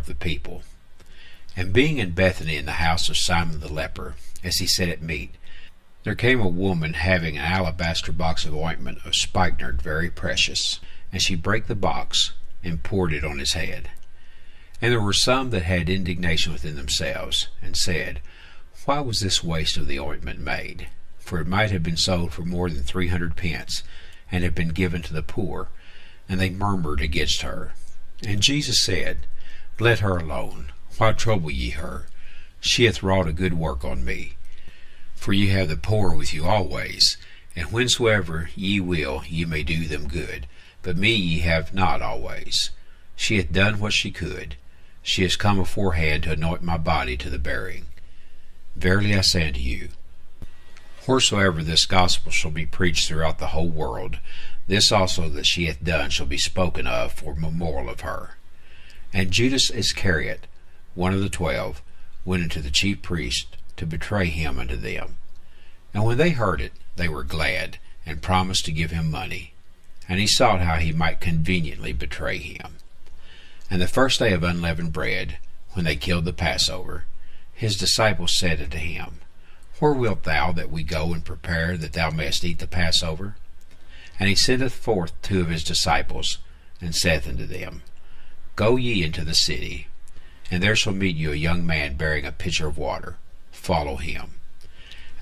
of the people. And being in Bethany in the house of Simon the leper, as he sat at meat, there came a woman having an alabaster box of ointment of spikenard very precious, and she brake the box, and poured it on his head. And there were some that had indignation within themselves, and said, Why was this waste of the ointment made? For it might have been sold for more than 300 pence, and have been given to the poor. And they murmured against her. And Jesus said, Let her alone. Why trouble ye her? She hath wrought a good work on me. For ye have the poor with you always, and whensoever ye will ye may do them good. But me ye have not always. She hath done what she could. She is come aforehand to anoint my body to the burying. Verily I say unto you, wheresoever this gospel shall be preached throughout the whole world, this also that she hath done shall be spoken of for memorial of her. And Judas Iscariot, one of the 12, went unto the chief priests to betray him unto them. And when they heard it, they were glad, and promised to give him money. And he sought how he might conveniently betray him. And the first day of unleavened bread, when they killed the Passover, his disciples said unto him, Where wilt thou that we go and prepare that thou mayest eat the Passover? And he sendeth forth 2 of his disciples, and saith unto them, Go ye into the city, and there shall meet you a young man bearing a pitcher of water. Follow him.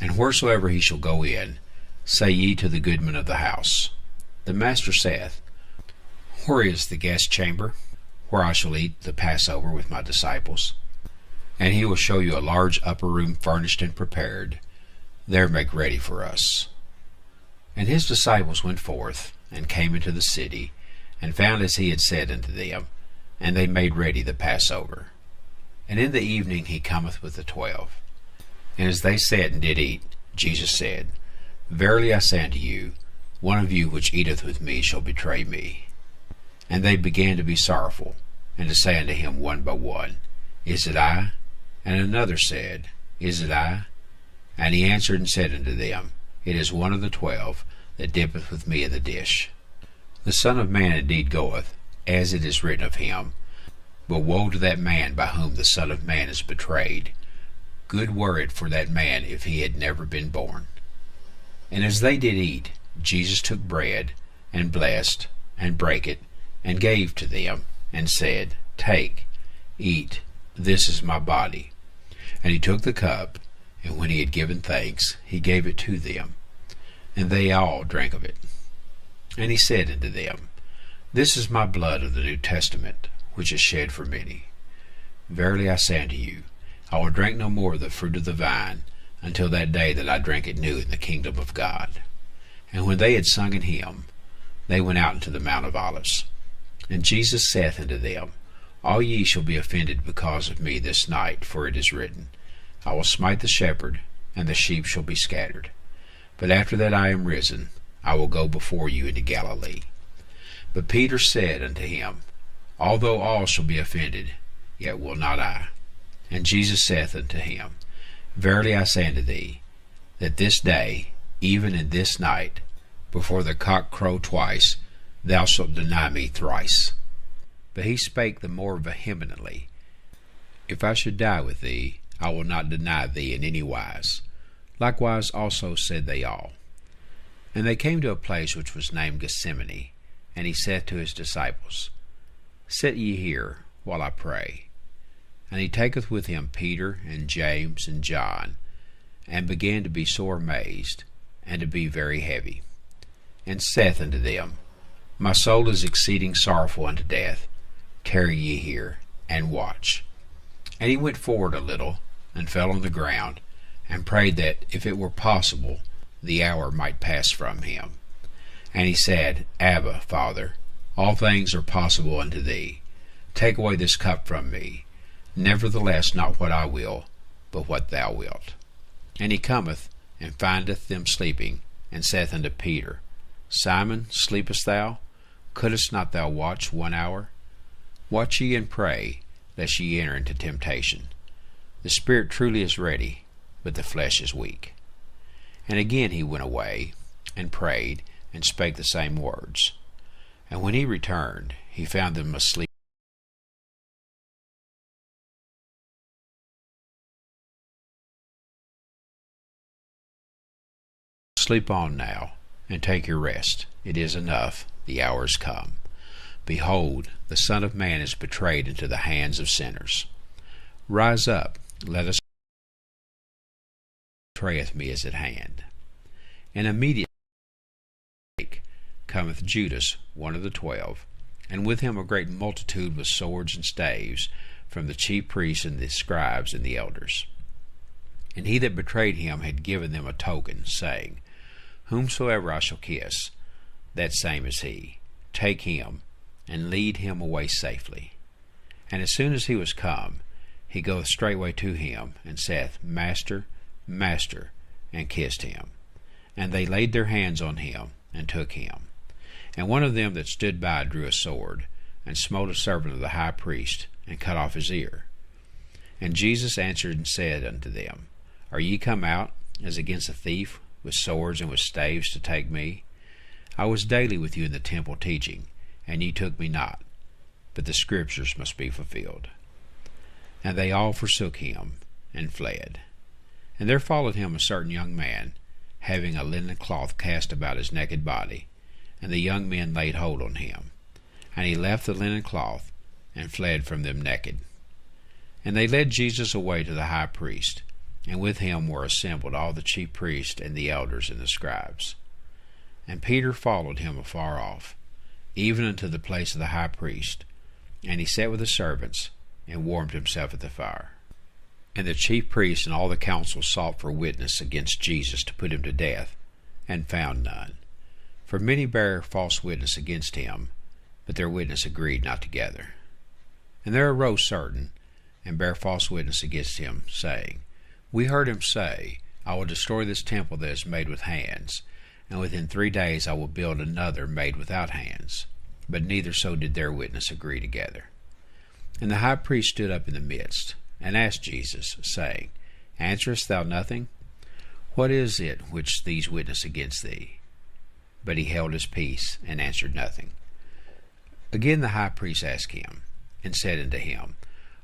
And wheresoever he shall go in, say ye to the goodman of the house, The master saith, Where is the guest chamber, where I shall eat the Passover with my disciples? And he will show you a large upper room furnished and prepared. There make ready for us. And his disciples went forth, and came into the city, and found as he had said unto them, and they made ready the Passover. And in the evening he cometh with the 12. And as they sat and did eat, Jesus said, Verily I say unto you, one of you which eateth with me shall betray me. And they began to be sorrowful, and to say unto him one by one, Is it I? And another said, Is it I? And he answered and said unto them, It is one of the 12 that dippeth with me in the dish. The Son of Man indeed goeth, as it is written of him, but woe to that man by whom the Son of Man is betrayed. Good were it for that man if he had never been born. And as they did eat, Jesus took bread, and blessed, and brake it, and gave to them, and said, Take, eat, this is my body. And he took the cup, and when he had given thanks, he gave it to them, and they all drank of it. And he said unto them, This is my blood of the New Testament, which is shed for many. Verily I say unto you, I will drink no more of the fruit of the vine, until that day that I drink it new in the kingdom of God. And when they had sung an hymn, they went out into the Mount of Olives. And Jesus saith unto them, All ye shall be offended because of me this night, for it is written, I will smite the shepherd, and the sheep shall be scattered. But after that I am risen, I will go before you into Galilee. But Peter said unto him, Although all shall be offended, yet will not I. And Jesus saith unto him, Verily I say unto thee, that this day, even in this night, before the cock crow twice, thou shalt deny me thrice. But he spake the more vehemently, If I should die with thee, I will not deny thee in any wise. Likewise also said they all. And they came to a place which was named Gethsemane, and he said to his disciples, Sit ye here, while I pray. And he taketh with him Peter, and James, and John, and began to be sore amazed, and to be very heavy, and saith unto them, My soul is exceeding sorrowful unto death. Tarry ye here, and watch. And he went forward a little, and fell on the ground, and prayed that, if it were possible, the hour might pass from him. And he said, Abba, Father, all things are possible unto thee. Take away this cup from me. Nevertheless, not what I will, but what thou wilt. And he cometh, and findeth them sleeping, and saith unto Peter, Simon, sleepest thou? Couldest not thou watch 1 hour? Watch ye and pray, lest ye enter into temptation. The spirit truly is ready, but the flesh is weak. And again he went away, and prayed, and spake the same words. And when he returned, he found them asleep. Sleep on now, and take your rest. It is enough. The hour is come. Behold, the Son of Man is betrayed into the hands of sinners. Rise up, let us betrayeth me is at hand. And immediately cometh Judas, one of the 12, and with him a great multitude with swords and staves, from the chief priests and the scribes and the elders. And he that betrayed him had given them a token, saying, Whomsoever I shall kiss, that same is he. Take him, and lead him away safely. And as soon as he was come, he goeth straightway to him, and saith, Master, Master, and kissed him. And they laid their hands on him, and took him. And one of them that stood by drew a sword, and smote a servant of the high priest, and cut off his ear. And Jesus answered and said unto them, Are ye come out, as against a thief, with swords and with staves to take me? I was daily with you in the temple teaching, and ye took me not. But the scriptures must be fulfilled. And they all forsook him, and fled. And there followed him a certain young man, having a linen cloth cast about his naked body, and the young men laid hold on him. And he left the linen cloth, and fled from them naked. And they led Jesus away to the high priest, and with him were assembled all the chief priests and the elders and the scribes. And Peter followed him afar off, even unto the place of the high priest, and he sat with the servants, and warmed himself at the fire. And the chief priests and all the council sought for witness against Jesus to put him to death, and found none. For many bare false witness against him, but their witness agreed not together. And there arose certain, and bare false witness against him, saying, We heard him say, I will destroy this temple that is made with hands, and within 3 days I will build another made without hands. But neither so did their witness agree together. And the high priest stood up in the midst, and asked Jesus, saying, Answerest thou nothing? What is it which these witness against thee? But he held his peace, and answered nothing. Again the high priest asked him, and said unto him,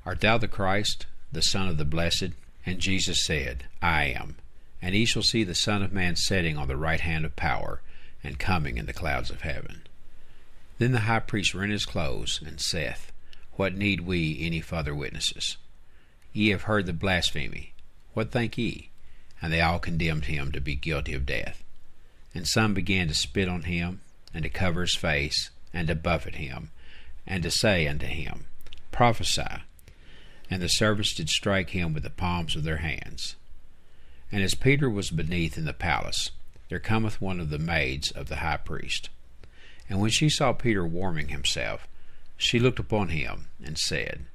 Art thou the Christ, the Son of the Blessed? And Jesus said, I am. And ye shall see the Son of Man sitting on the right hand of power, and coming in the clouds of heaven. Then the high priest rent his clothes, and saith, What need we any further witnesses? Ye have heard the blasphemy. What think ye? And they all condemned him to be guilty of death. And some began to spit on him, and to cover his face, and to buffet him, and to say unto him, Prophesy. And the servants did strike him with the palms of their hands. And as Peter was beneath in the palace, there cometh one of the maids of the high priest. And when she saw Peter warming himself, she looked upon him, and said,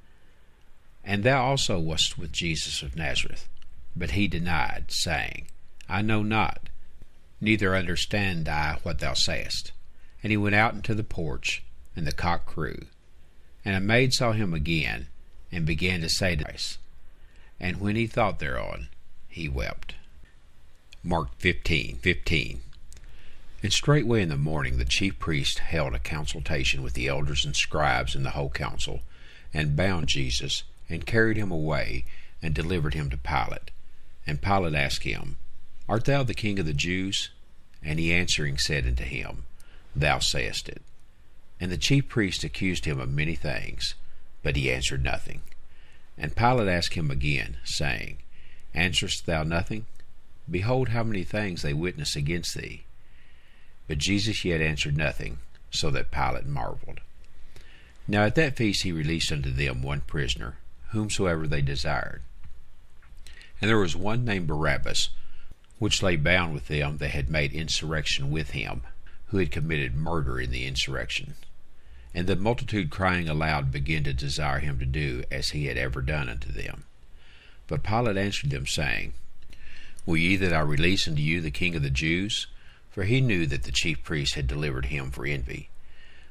And thou also wast with Jesus of Nazareth. But he denied, saying, I know not, neither understand I what thou sayest. And he went out into the porch, and the cock crew. And a maid saw him again, and began to say to him, and when he thought thereon, he wept. Mark 15:15. And straightway in the morning the chief priest held a consultation with the elders and scribes and the whole council, and bound Jesus, and carried him away, and delivered him to Pilate. And Pilate asked him, Art thou the king of the Jews? And he answering said unto him, Thou sayest it. And the chief priests accused him of many things, but he answered nothing. And Pilate asked him again, saying, Answerest thou nothing? Behold how many things they witness against thee. But Jesus yet answered nothing, so that Pilate marveled. Now at that feast he released unto them one prisoner, whomsoever they desired. And there was one named Barabbas, which lay bound with them that had made insurrection with him, who had committed murder in the insurrection. And the multitude crying aloud began to desire him to do as he had ever done unto them. But Pilate answered them, saying, Will ye that I release unto you the king of the Jews? For he knew that the chief priests had delivered him for envy.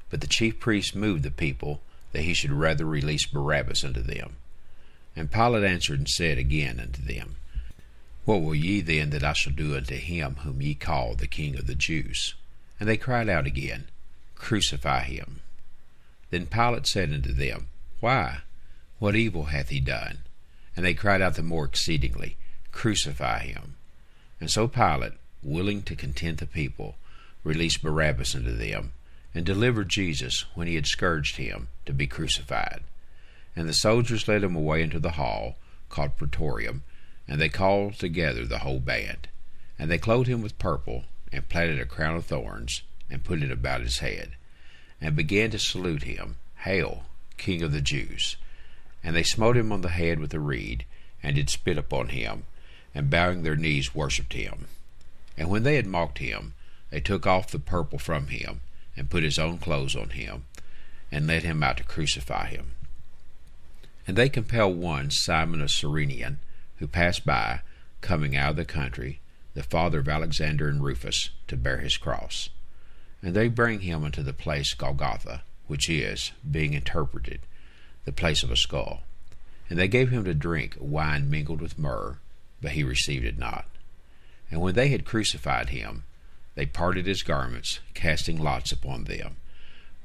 But the chief priests moved the people, that he should rather release Barabbas unto them. And Pilate answered and said again unto them, What will ye then that I shall do unto him whom ye call the king of the Jews? And they cried out again, Crucify him. Then Pilate said unto them, Why? What evil hath he done? And they cried out the more exceedingly, Crucify him. And so Pilate, willing to content the people, released Barabbas unto them, and delivered Jesus, when he had scourged him, to be crucified. And the soldiers led him away into the hall, called Praetorium, and they called together the whole band. And they clothed him with purple, and platted a crown of thorns, and put it about his head, and began to salute him, Hail, King of the Jews! And they smote him on the head with a reed, and did spit upon him, and bowing their knees worshipped him. And when they had mocked him, they took off the purple from him, and put his own clothes on him, and led him out to crucify him. And they compelled one, Simon of Cyrenian, who passed by, coming out of the country, the father of Alexander and Rufus, to bear his cross. And they bring him unto the place Golgotha, which is, being interpreted, the place of a skull. And they gave him to drink wine mingled with myrrh, but he received it not. And when they had crucified him, they parted his garments, casting lots upon them,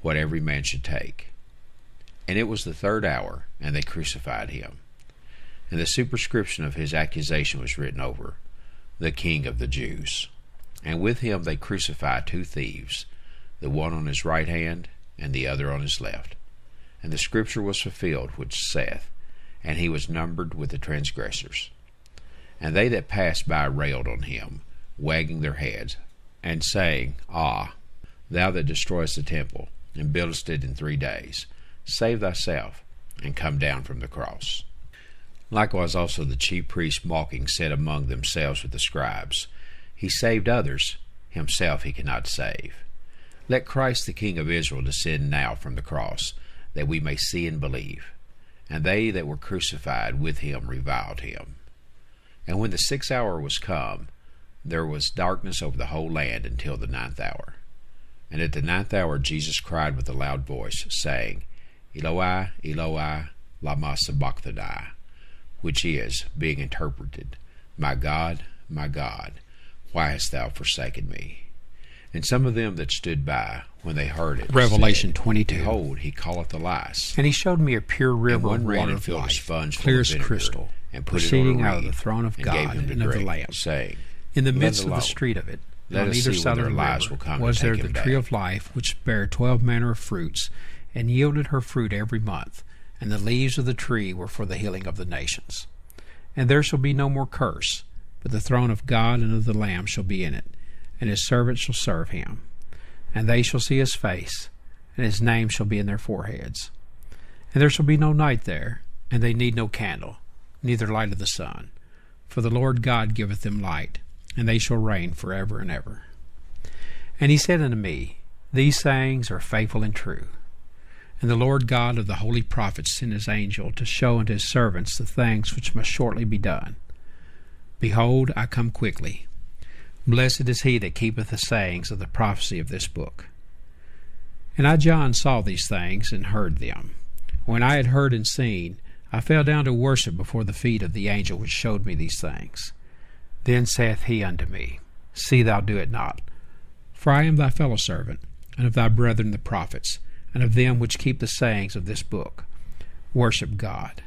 what every man should take. And it was the 3rd hour, and they crucified him. And the superscription of his accusation was written over, The King of the Jews. And with him they crucified 2 thieves, the one on his right hand, and the other on his left. And the scripture was fulfilled, which saith, And he was numbered with the transgressors. And they that passed by railed on him, wagging their heads, and saying, Ah, thou that destroyest the temple, and buildest it in 3 days, save thyself, and come down from the cross. Likewise also the chief priests mocking said among themselves with the scribes, He saved others, himself he cannot save. Let Christ the King of Israel descend now from the cross, that we may see and believe. And they that were crucified with him reviled him. And when the 6th hour was come, there was darkness over the whole land until the 9th hour. And at the 9th hour Jesus cried with a loud voice, saying, Eloi, Eloi, lama sabachthani, which is, being interpreted, My God, why hast thou forsaken me? And some of them that stood by, when they heard it, Revelation said, 22. Behold, he calleth Elias. And he showed me a pure river And of one ran water and of filled a life, sponge clear full as of vinegar, crystal, and put it proceeding on a out of the reed, throne of and gave God him to and of the drink, Lamb. saying, In the Let midst it of the alone. street of it, Let on us either see side whether of the Elias river, will come to was there take the him tree down. of life, which bare 12 manner of fruits, and yielded her fruit every month, and the leaves of the tree were for the healing of the nations. And there shall be no more curse, but the throne of God and of the Lamb shall be in it, and his servants shall serve him. And they shall see his face, and his name shall be in their foreheads. And there shall be no night there, and they need no candle, neither light of the sun. For the Lord God giveth them light, and they shall reign forever and ever. And he said unto me, These sayings are faithful and true. And the Lord God of the holy prophets sent his angel to show unto his servants the things which must shortly be done. Behold, I come quickly. Blessed is he that keepeth the sayings of the prophecy of this book. And I, John, saw these things and heard them. When I had heard and seen, I fell down to worship before the feet of the angel which showed me these things. Then saith he unto me, See thou do it not. For I am thy fellow servant, and of thy brethren the prophets, and of them which keep the sayings of this book. Worship God.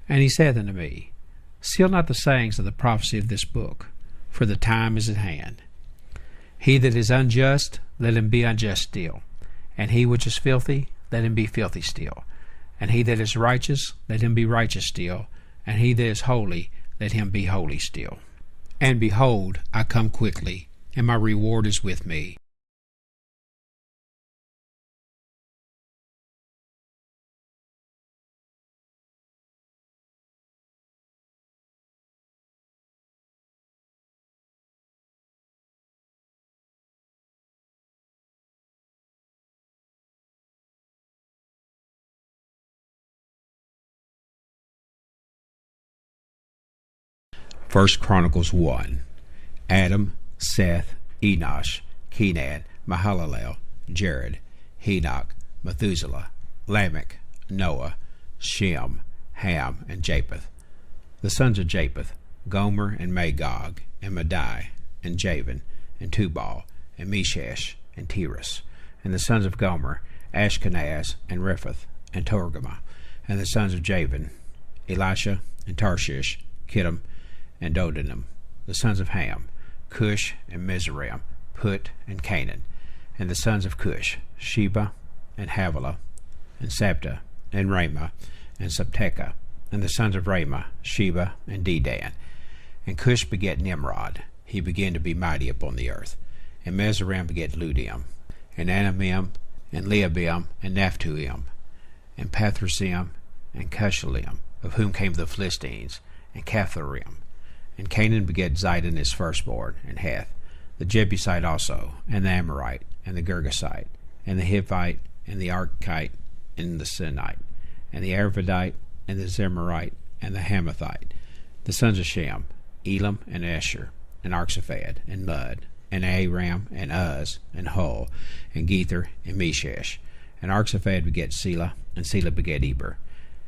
And he saith unto me, Seal not the sayings of the prophecy of this book, for the time is at hand. He that is unjust, let him be unjust still. And he which is filthy, let him be filthy still. And he that is righteous, let him be righteous still. And he that is holy, let him be holy still. And behold, I come quickly, and my reward is with me. First Chronicles 1. Adam, Seth, Enosh, Kenan, Mahalalel, Jared, Enoch, Methuselah, Lamech, Noah, Shem, Ham, and Japheth. The sons of Japheth, Gomer, and Magog, and Madai, and Javan, and Tubal, and Meshesh, and Tiras. And the sons of Gomer, Ashkenaz, and Rephath, and Togarmah. And the sons of Javan, Elisha, and Tarshish, Kittim, and Dodanim. The sons of Ham, Cush and Mizraim, Put and Canaan. And the sons of Cush, Sheba and Havilah, and Sabta and Ramah, and Sabteka. And the sons of Ramah, Sheba and Dedan. And Cush begat Nimrod. He began to be mighty upon the earth. And Mizraim begat Ludim, and Anamim, and Leabim, and Naphtuim, and Pathrasim, and Cushalim, of whom came the Philistines, and Capharim. And Canaan begat Zidon his firstborn, and Heth, the Jebusite also, and the Amorite, and the Girgasite, and the Hivite, and the Archite, and the Sinite, and the Arvadite, and the Zemarite, and the Hamathite, the sons of Shem, Elam, and Asher, and Arxaphad, and Lud, and Aram, and Uz, and Hul, and Gether, and Meshesh. And Arxaphad begat Selah, and Selah begat Eber.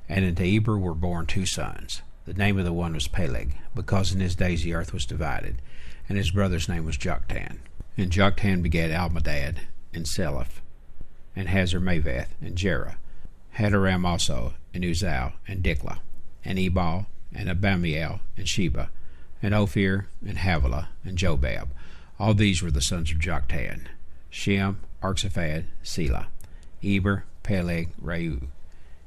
And unto Eber were born 2 sons. The name of the one was Peleg, because in his days the earth was divided, and his brother's name was Joktan. And Joktan begat Almadad, and Seleph, and Hazarmaveth, and Jerah, Hadaram also, and Uzal, and Diklah, and Ebal, and Abamiel, and Sheba, and Ophir, and Havilah, and Jobab. All these were the sons of Joktan: Shem, Arxaphad, Selah, Eber, Peleg, Reu,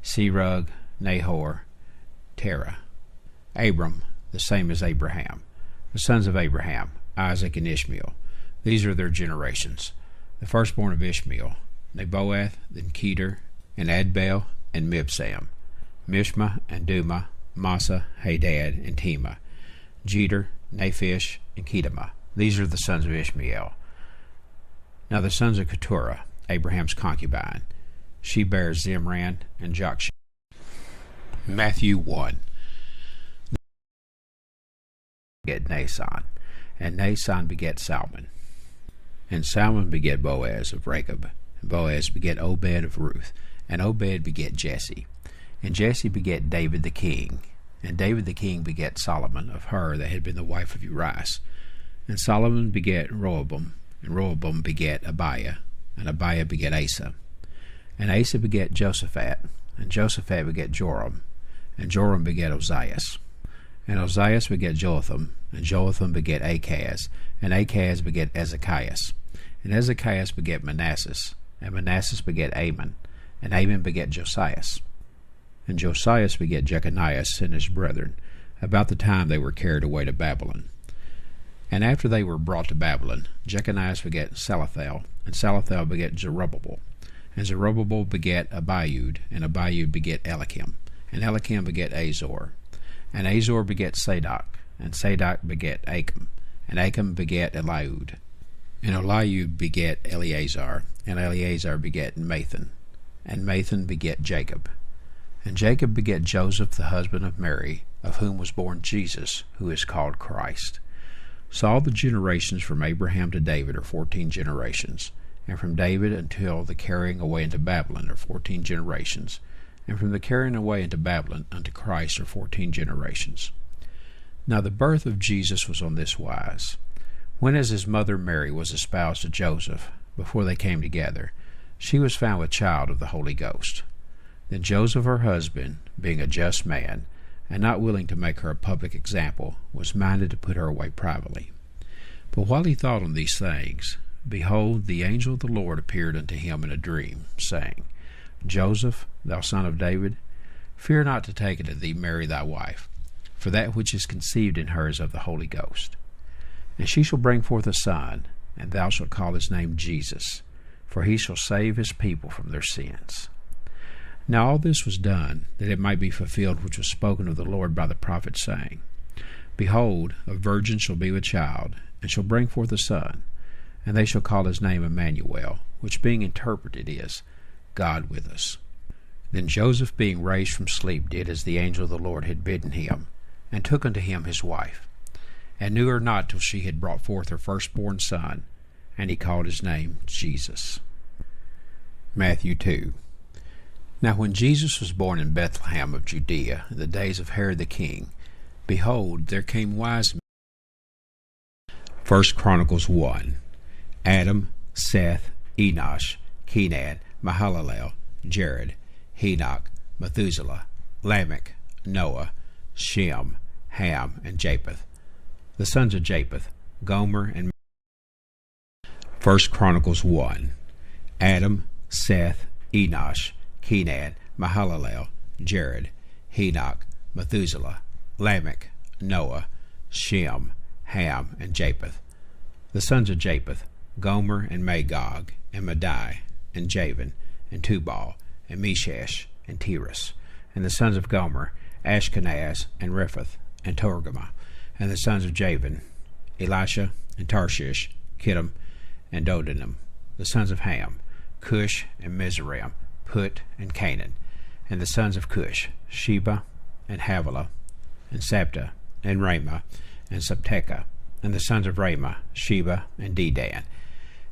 Serug, Nahor, Terah. Abram, the same as Abraham. The sons of Abraham, Isaac and Ishmael. These are their generations. The firstborn of Ishmael, Nebaioth, then Kedar, and Adbeel, and Mibsam, Mishma, and Duma, Massa, Hadad, and Tema, Jeter, Naphish, and Kedemah. These are the sons of Ishmael. Now the sons of Keturah, Abraham's concubine. She bears Zimran and Jokshan. Matthew 1. Begat Nason, and Nason begat Salmon. And Salmon begat Boaz of Rechab, and Boaz begat Obed of Ruth, and Obed begat Jesse. And Jesse begat David the king, and David the king begat Solomon of her that had been the wife of Urias. And Solomon begat Rehoboam, and Rehoboam begat Abiah, and Abiah begat Asa. And Asa begat Josaphat, and Josaphat begat Joram, and Joram begat Ozias. And Ozias begat Jotham, and Jotham begat Achaz, and Achaz begat Ezekias. And Ezekias begat Manasseh, and Manasseh begat Amon, and Amon begat Josias. And Josias begat Jeconias and his brethren, about the time they were carried away to Babylon. And after they were brought to Babylon, Jeconias begat Salathiel, and Salathiel begat Zerubbabel. And Zerubbabel begat Abiud, and Abiud begat Eliakim, and Eliakim begat Azor. And Azor begat Sadoc, and Sadoc begat Achim, and Achim begat Eliud. And Eliud begat Eleazar, and Eleazar begat Mathan, and Mathan begat Jacob. And Jacob begat Joseph the husband of Mary, of whom was born Jesus, who is called Christ. So all the generations from Abraham to David are 14 generations, and from David until the carrying away into Babylon are 14 generations, and from the carrying away into Babylon unto Christ are 14 generations. Now the birth of Jesus was on this wise. When as his mother Mary was espoused to Joseph, before they came together, she was found with child of the Holy Ghost. Then Joseph her husband, being a just man, and not willing to make her a public example, was minded to put her away privately. But while he thought on these things, behold, the angel of the Lord appeared unto him in a dream, saying, Joseph, thou son of David, fear not to take unto thee Mary thy wife, for that which is conceived in her is of the Holy Ghost. And she shall bring forth a son, and thou shalt call his name Jesus, for he shall save his people from their sins. Now all this was done, that it might be fulfilled which was spoken of the Lord by the prophet, saying, Behold, a virgin shall be with child, and shall bring forth a son, and they shall call his name Emmanuel, which being interpreted is, God with us. Then Joseph, being raised from sleep, did as the angel of the Lord had bidden him, and took unto him his wife, and knew her not till she had brought forth her firstborn son, and he called his name Jesus. Matthew 2. Now when Jesus was born in Bethlehem of Judea, in the days of Herod the king, behold, there came wise men. 1 Chronicles 1. Adam, Seth, Enosh, Kenan, Mahalalel, Jared, Enoch, Methuselah, Lamech, Noah, Shem, Ham, and Japheth. The sons of Japheth, Gomer, and 1 Chronicles 1. Adam, Seth, Enosh, Kenan, Mahalalel, Jared, Enoch, Methuselah, Lamech, Noah, Shem, Ham, and Japheth. The sons of Japheth, Gomer, and Magog, and Madai, and Javan, and Tubal, and Meshesh, and Tiras. And the sons of Gomer, Ashkenaz, and Rephath, and Togarmah. And the sons of Javan, Elisha, and Tarshish, Kittim, and Dodanim. The sons of Ham, Cush, and Mizraim, Put, and Canaan. And the sons of Cush, Sheba, and Havilah, and Sabta, and Ramah, and Sabteka. And the sons of Ramah, Sheba, and Dedan.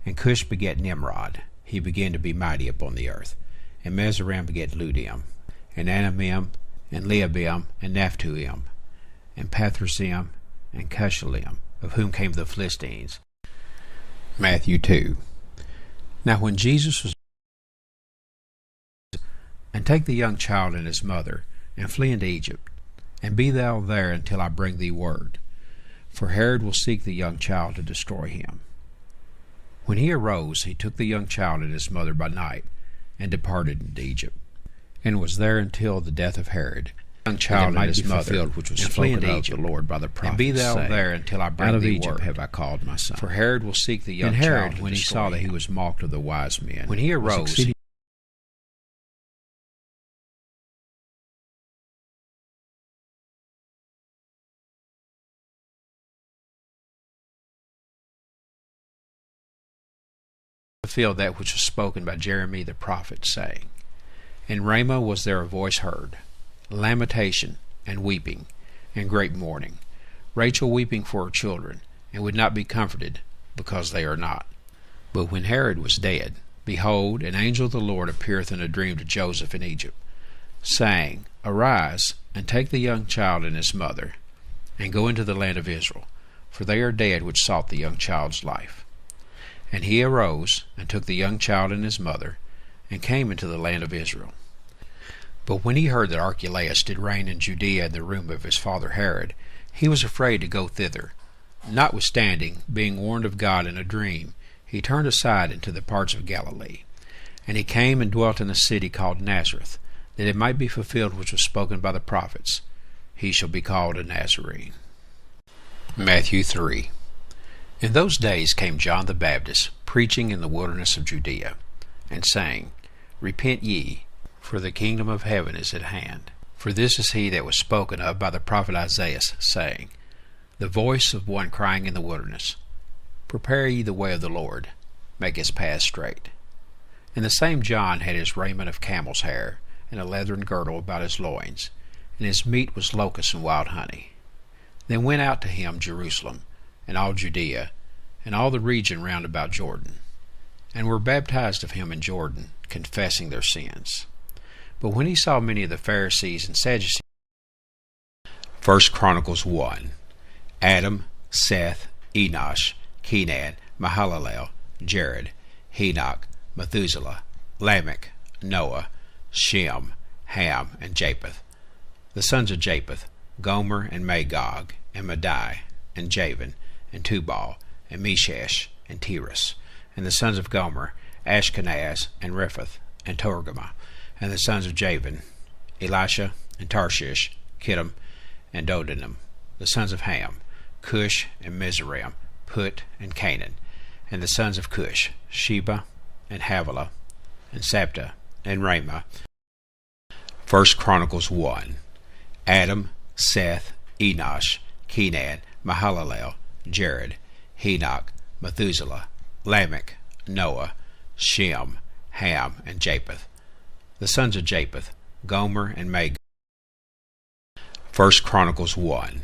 And Cush begat Nimrod. He began to be mighty upon the earth. And Mizraim begat Ludim, and Anamim, and Leabim, and Naphtuim, and Pathrasim, and Cushalim, of whom came the Philistines. Matthew 2. Now when Jesus was and take the young child and his mother, and flee into Egypt, and be thou there until I bring thee word. For Herod will seek the young child to destroy him. When he arose, he took the young child and his mother by night, and departed into Egypt, and was there until the death of Herod. The young child and his mother, which was spoken of the Lord by the prophet, and be thou there until I bring thee word. Have I called my son? For Herod will seek the young child, when he saw that he was mocked of the wise men, when he arose, fulfilled that which was spoken by Jeremy the prophet, saying, In Ramah was there a voice heard, lamentation and weeping, and great mourning, Rachel weeping for her children, and would not be comforted, because they are not. But when Herod was dead, behold, an angel of the Lord appeareth in a dream to Joseph in Egypt, saying, Arise, and take the young child and his mother, and go into the land of Israel, for they are dead which sought the young child's life. And he arose, and took the young child and his mother, and came into the land of Israel. But when he heard that Archelaus did reign in Judea in the room of his father Herod, he was afraid to go thither. Notwithstanding, being warned of God in a dream, he turned aside into the parts of Galilee. And he came and dwelt in a city called Nazareth, that it might be fulfilled which was spoken by the prophets, He shall be called a Nazarene. Matthew 3. In those days came John the Baptist, preaching in the wilderness of Judea, and saying, Repent ye, for the kingdom of heaven is at hand. For this is he that was spoken of by the prophet Isaiah, saying, The voice of one crying in the wilderness, Prepare ye the way of the Lord, make his path straight. And the same John had his raiment of camel's hair, and a leathern girdle about his loins, and his meat was locusts and wild honey. Then went out to him Jerusalem, and all Judea, and all the region round about Jordan, and were baptized of him in Jordan, confessing their sins. But when he saw many of the Pharisees and Sadducees, 1 Chronicles 1. Adam, Seth, Enosh, Kenan, Mahalalel, Jared, Enoch, Methuselah, Lamech, Noah, Shem, Ham, and Japheth. The sons of Japheth, Gomer, and Magog, and Madai, and Javan, and Tubal, and Meshesh, and Tiras. And the sons of Gomer, Ashkenaz, and Rephath, and Togarmah. And the sons of Javan, Elisha, and Tarshish, Kittim, and Dodanim. The sons of Ham, Cush, and Mizraim, Put, and Canaan. And the sons of Cush, Sheba, and Havilah, and Sabta, and Ramah. 1 Chronicles 1. Adam, Seth, Enosh, Kenan, Mahalalel, Jared, Enoch, Methuselah, Lamech, Noah, Shem, Ham, and Japheth. The sons of Japheth, Gomer, and Magog. 1 Chronicles 1.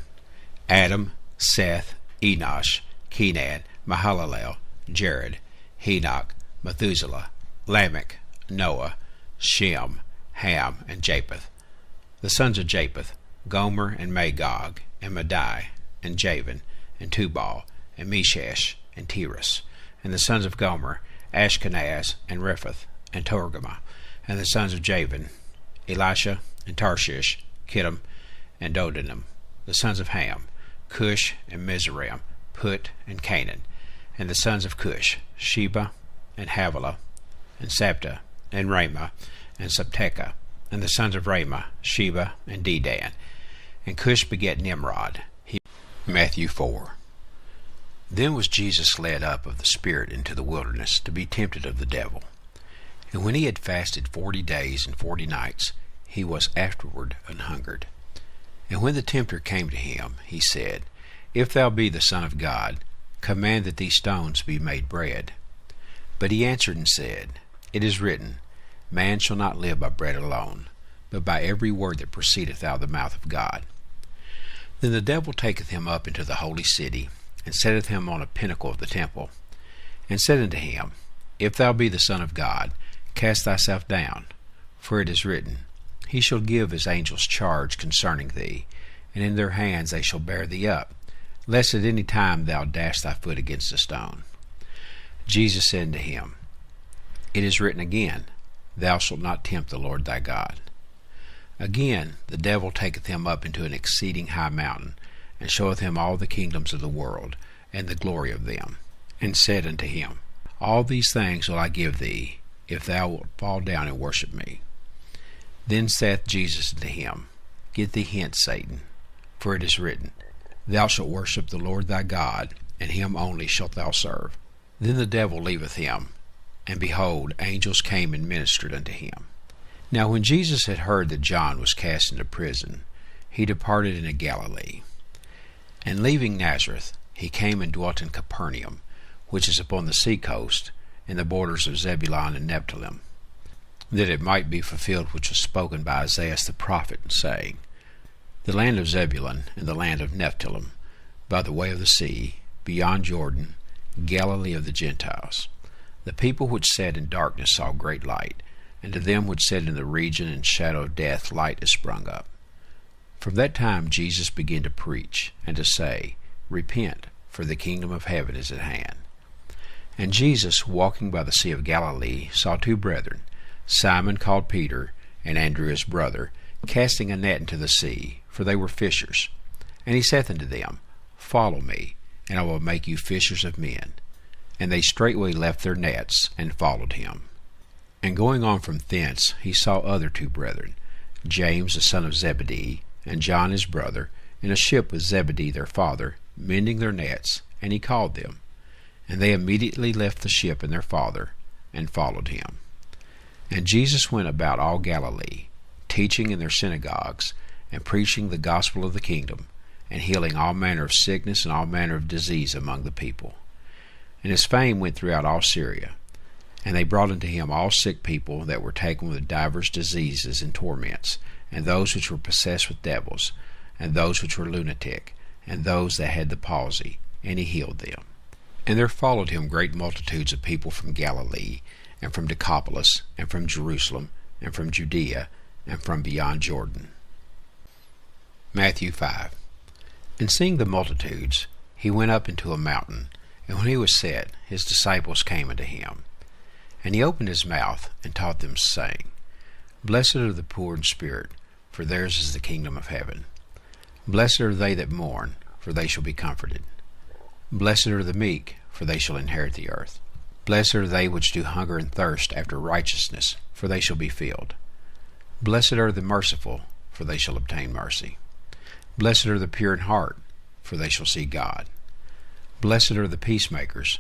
Adam, Seth, Enosh, Kenan, Mahalalel, Jared, Enoch, Methuselah, Lamech, Noah, Shem, Ham, and Japheth. The sons of Japheth, Gomer, and Magog, and Madai, and Javan, and Tubal, and Meshesh, and Tiras. And the sons of Gomer, Ashkenaz, and Rephath, and Togarmah. And the sons of Javan, Elisha, and Tarshish, Kittim, and Dodanim. The sons of Ham, Cush, and Mizraim, Put, and Canaan, and the sons of Cush, Sheba, and Havilah, and Sabta, and Ramah, and Sabteka, and the sons of Ramah, Sheba, and Dedan. And Cush begat Nimrod. Matthew 4. Then was Jesus led up of the Spirit into the wilderness to be tempted of the devil. And when he had fasted 40 days and 40 nights, he was afterward an hungered. And when the tempter came to him, he said, If thou be the Son of God, command that these stones be made bread. But he answered and said, It is written, Man shall not live by bread alone, but by every word that proceedeth out of the mouth of God. Then the devil taketh him up into the holy city, and setteth him on a pinnacle of the temple, and said unto him, If thou be the Son of God, cast thyself down, for it is written, He shall give his angels charge concerning thee, and in their hands they shall bear thee up, lest at any time thou dash thy foot against a stone. Jesus said unto him, It is written again, Thou shalt not tempt the Lord thy God. Again the devil taketh him up into an exceeding high mountain, and showeth him all the kingdoms of the world, and the glory of them, and said unto him, All these things will I give thee, if thou wilt fall down and worship me. Then saith Jesus unto him, Get thee hence, Satan, for it is written, Thou shalt worship the Lord thy God, and him only shalt thou serve. Then the devil leaveth him, and behold, angels came and ministered unto him. Now when Jesus had heard that John was cast into prison, he departed into Galilee. And leaving Nazareth, he came and dwelt in Capernaum, which is upon the sea coast, in the borders of Zebulun and Nephthalim, that it might be fulfilled which was spoken by Isaiah the prophet, saying, The land of Zebulun and the land of Nephthalim, by the way of the sea, beyond Jordan, Galilee of the Gentiles. The people which sat in darkness saw great light, and to them which sat in the region and shadow of death light is sprung up. From that time Jesus began to preach, and to say, Repent, for the kingdom of heaven is at hand. And Jesus, walking by the sea of Galilee, saw two brethren, Simon called Peter, and Andrew his brother, casting a net into the sea, for they were fishers. And he saith unto them, Follow me, and I will make you fishers of men. And they straightway left their nets, and followed him. And going on from thence, he saw other two brethren, James the son of Zebedee, and John his brother, in a ship with Zebedee their father, mending their nets, and he called them. And they immediately left the ship and their father, and followed him. And Jesus went about all Galilee, teaching in their synagogues, and preaching the gospel of the kingdom, and healing all manner of sickness and all manner of disease among the people. And his fame went throughout all Syria. And they brought unto him all sick people that were taken with divers diseases and torments, and those which were possessed with devils, and those which were lunatic, and those that had the palsy, and he healed them. And there followed him great multitudes of people from Galilee, and from Decapolis, and from Jerusalem, and from Judea, and from beyond Jordan. Matthew 5. And seeing the multitudes, he went up into a mountain, and when he was set, his disciples came unto him. And he opened his mouth, and taught them, saying, Blessed are the poor in spirit, for theirs is the kingdom of heaven. Blessed are they that mourn, for they shall be comforted. Blessed are the meek, for they shall inherit the earth. Blessed are they which do hunger and thirst after righteousness, for they shall be filled. Blessed are the merciful, for they shall obtain mercy. Blessed are the pure in heart, for they shall see God. Blessed are the peacemakers,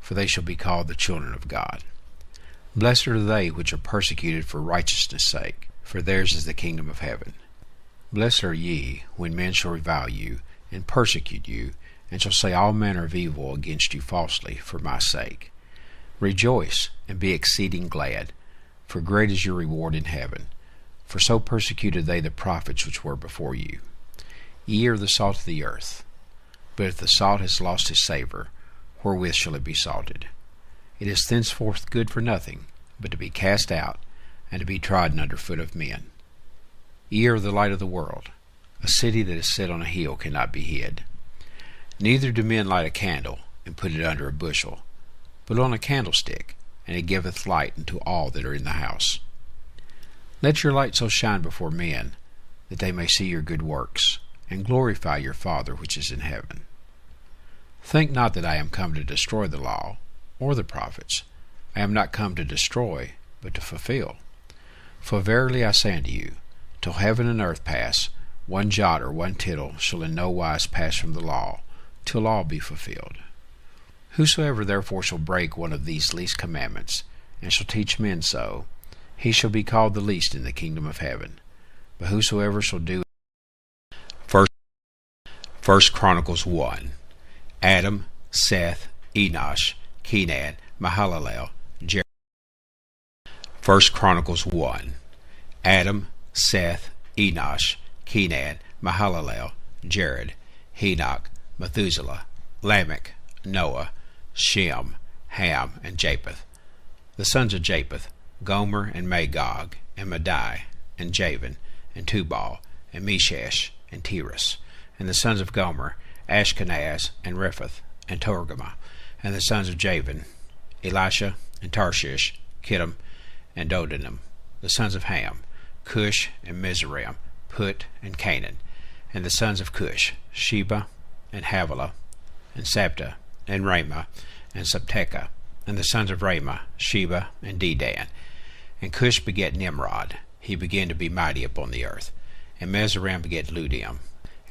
for they shall be called the children of God. Blessed are they which are persecuted for righteousness' sake, for theirs is the kingdom of heaven. Blessed are ye, when men shall revile you, and persecute you, and shall say all manner of evil against you falsely for my sake. Rejoice, and be exceeding glad, for great is your reward in heaven. For so persecuted they the prophets which were before you. Ye are the salt of the earth. But if the salt has lost his savour, wherewith shall it be salted? It is thenceforth good for nothing, but to be cast out, and to be trodden under foot of men. Ye are the light of the world. A city that is set on a hill cannot be hid. Neither do men light a candle, and put it under a bushel, but on a candlestick, and it giveth light unto all that are in the house. Let your light so shine before men, that they may see your good works, and glorify your Father which is in heaven. Think not that I am come to destroy the law, or the prophets. I am not come to destroy, but to fulfill. For verily I say unto you, till heaven and earth pass, one jot or one tittle shall in no wise pass from the law, till all be fulfilled. Whosoever therefore shall break one of these least commandments, and shall teach men so, he shall be called the least in the kingdom of heaven. But whosoever shall do First Chronicles 1. Adam, Seth, Enosh, Kenan, Mahalalel, Jared. First Chronicles 1. Adam, Seth, Enosh, Kenan, Mahalalel, Jared, Enoch, Methuselah, Lamech, Noah, Shem, Ham, and Japheth. The sons of Japheth, Gomer, and Magog, and Madai, and Javan, and Tubal, and Meshesh, and Tiras. And the sons of Gomer, Ashkenaz, and Rephath, and Togarmah. And the sons of Javan, Elisha, and Tarshish, Kittim, and Dodanim. The sons of Ham, Cush, and Mizraim, Put, and Canaan. And the sons of Cush, Sheba, and Havilah, and Sabta, and Ramah, and Sabteka. And the sons of Ramah, Sheba, and Dedan. And Cush begat Nimrod. He began to be mighty upon the earth. And Mizraim begat Ludim,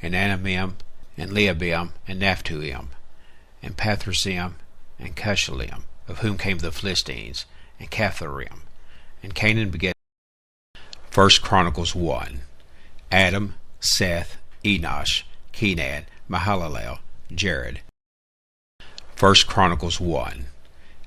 and Anamim, and Lehabim, and Naphtuim, and Pathrasim, and Cushalim, of whom came the Philistines, and Catharim. And Canaan begat. First Chronicles 1. Adam, Seth, Enosh, Kenan, Mahalalel, Jared. First Chronicles 1.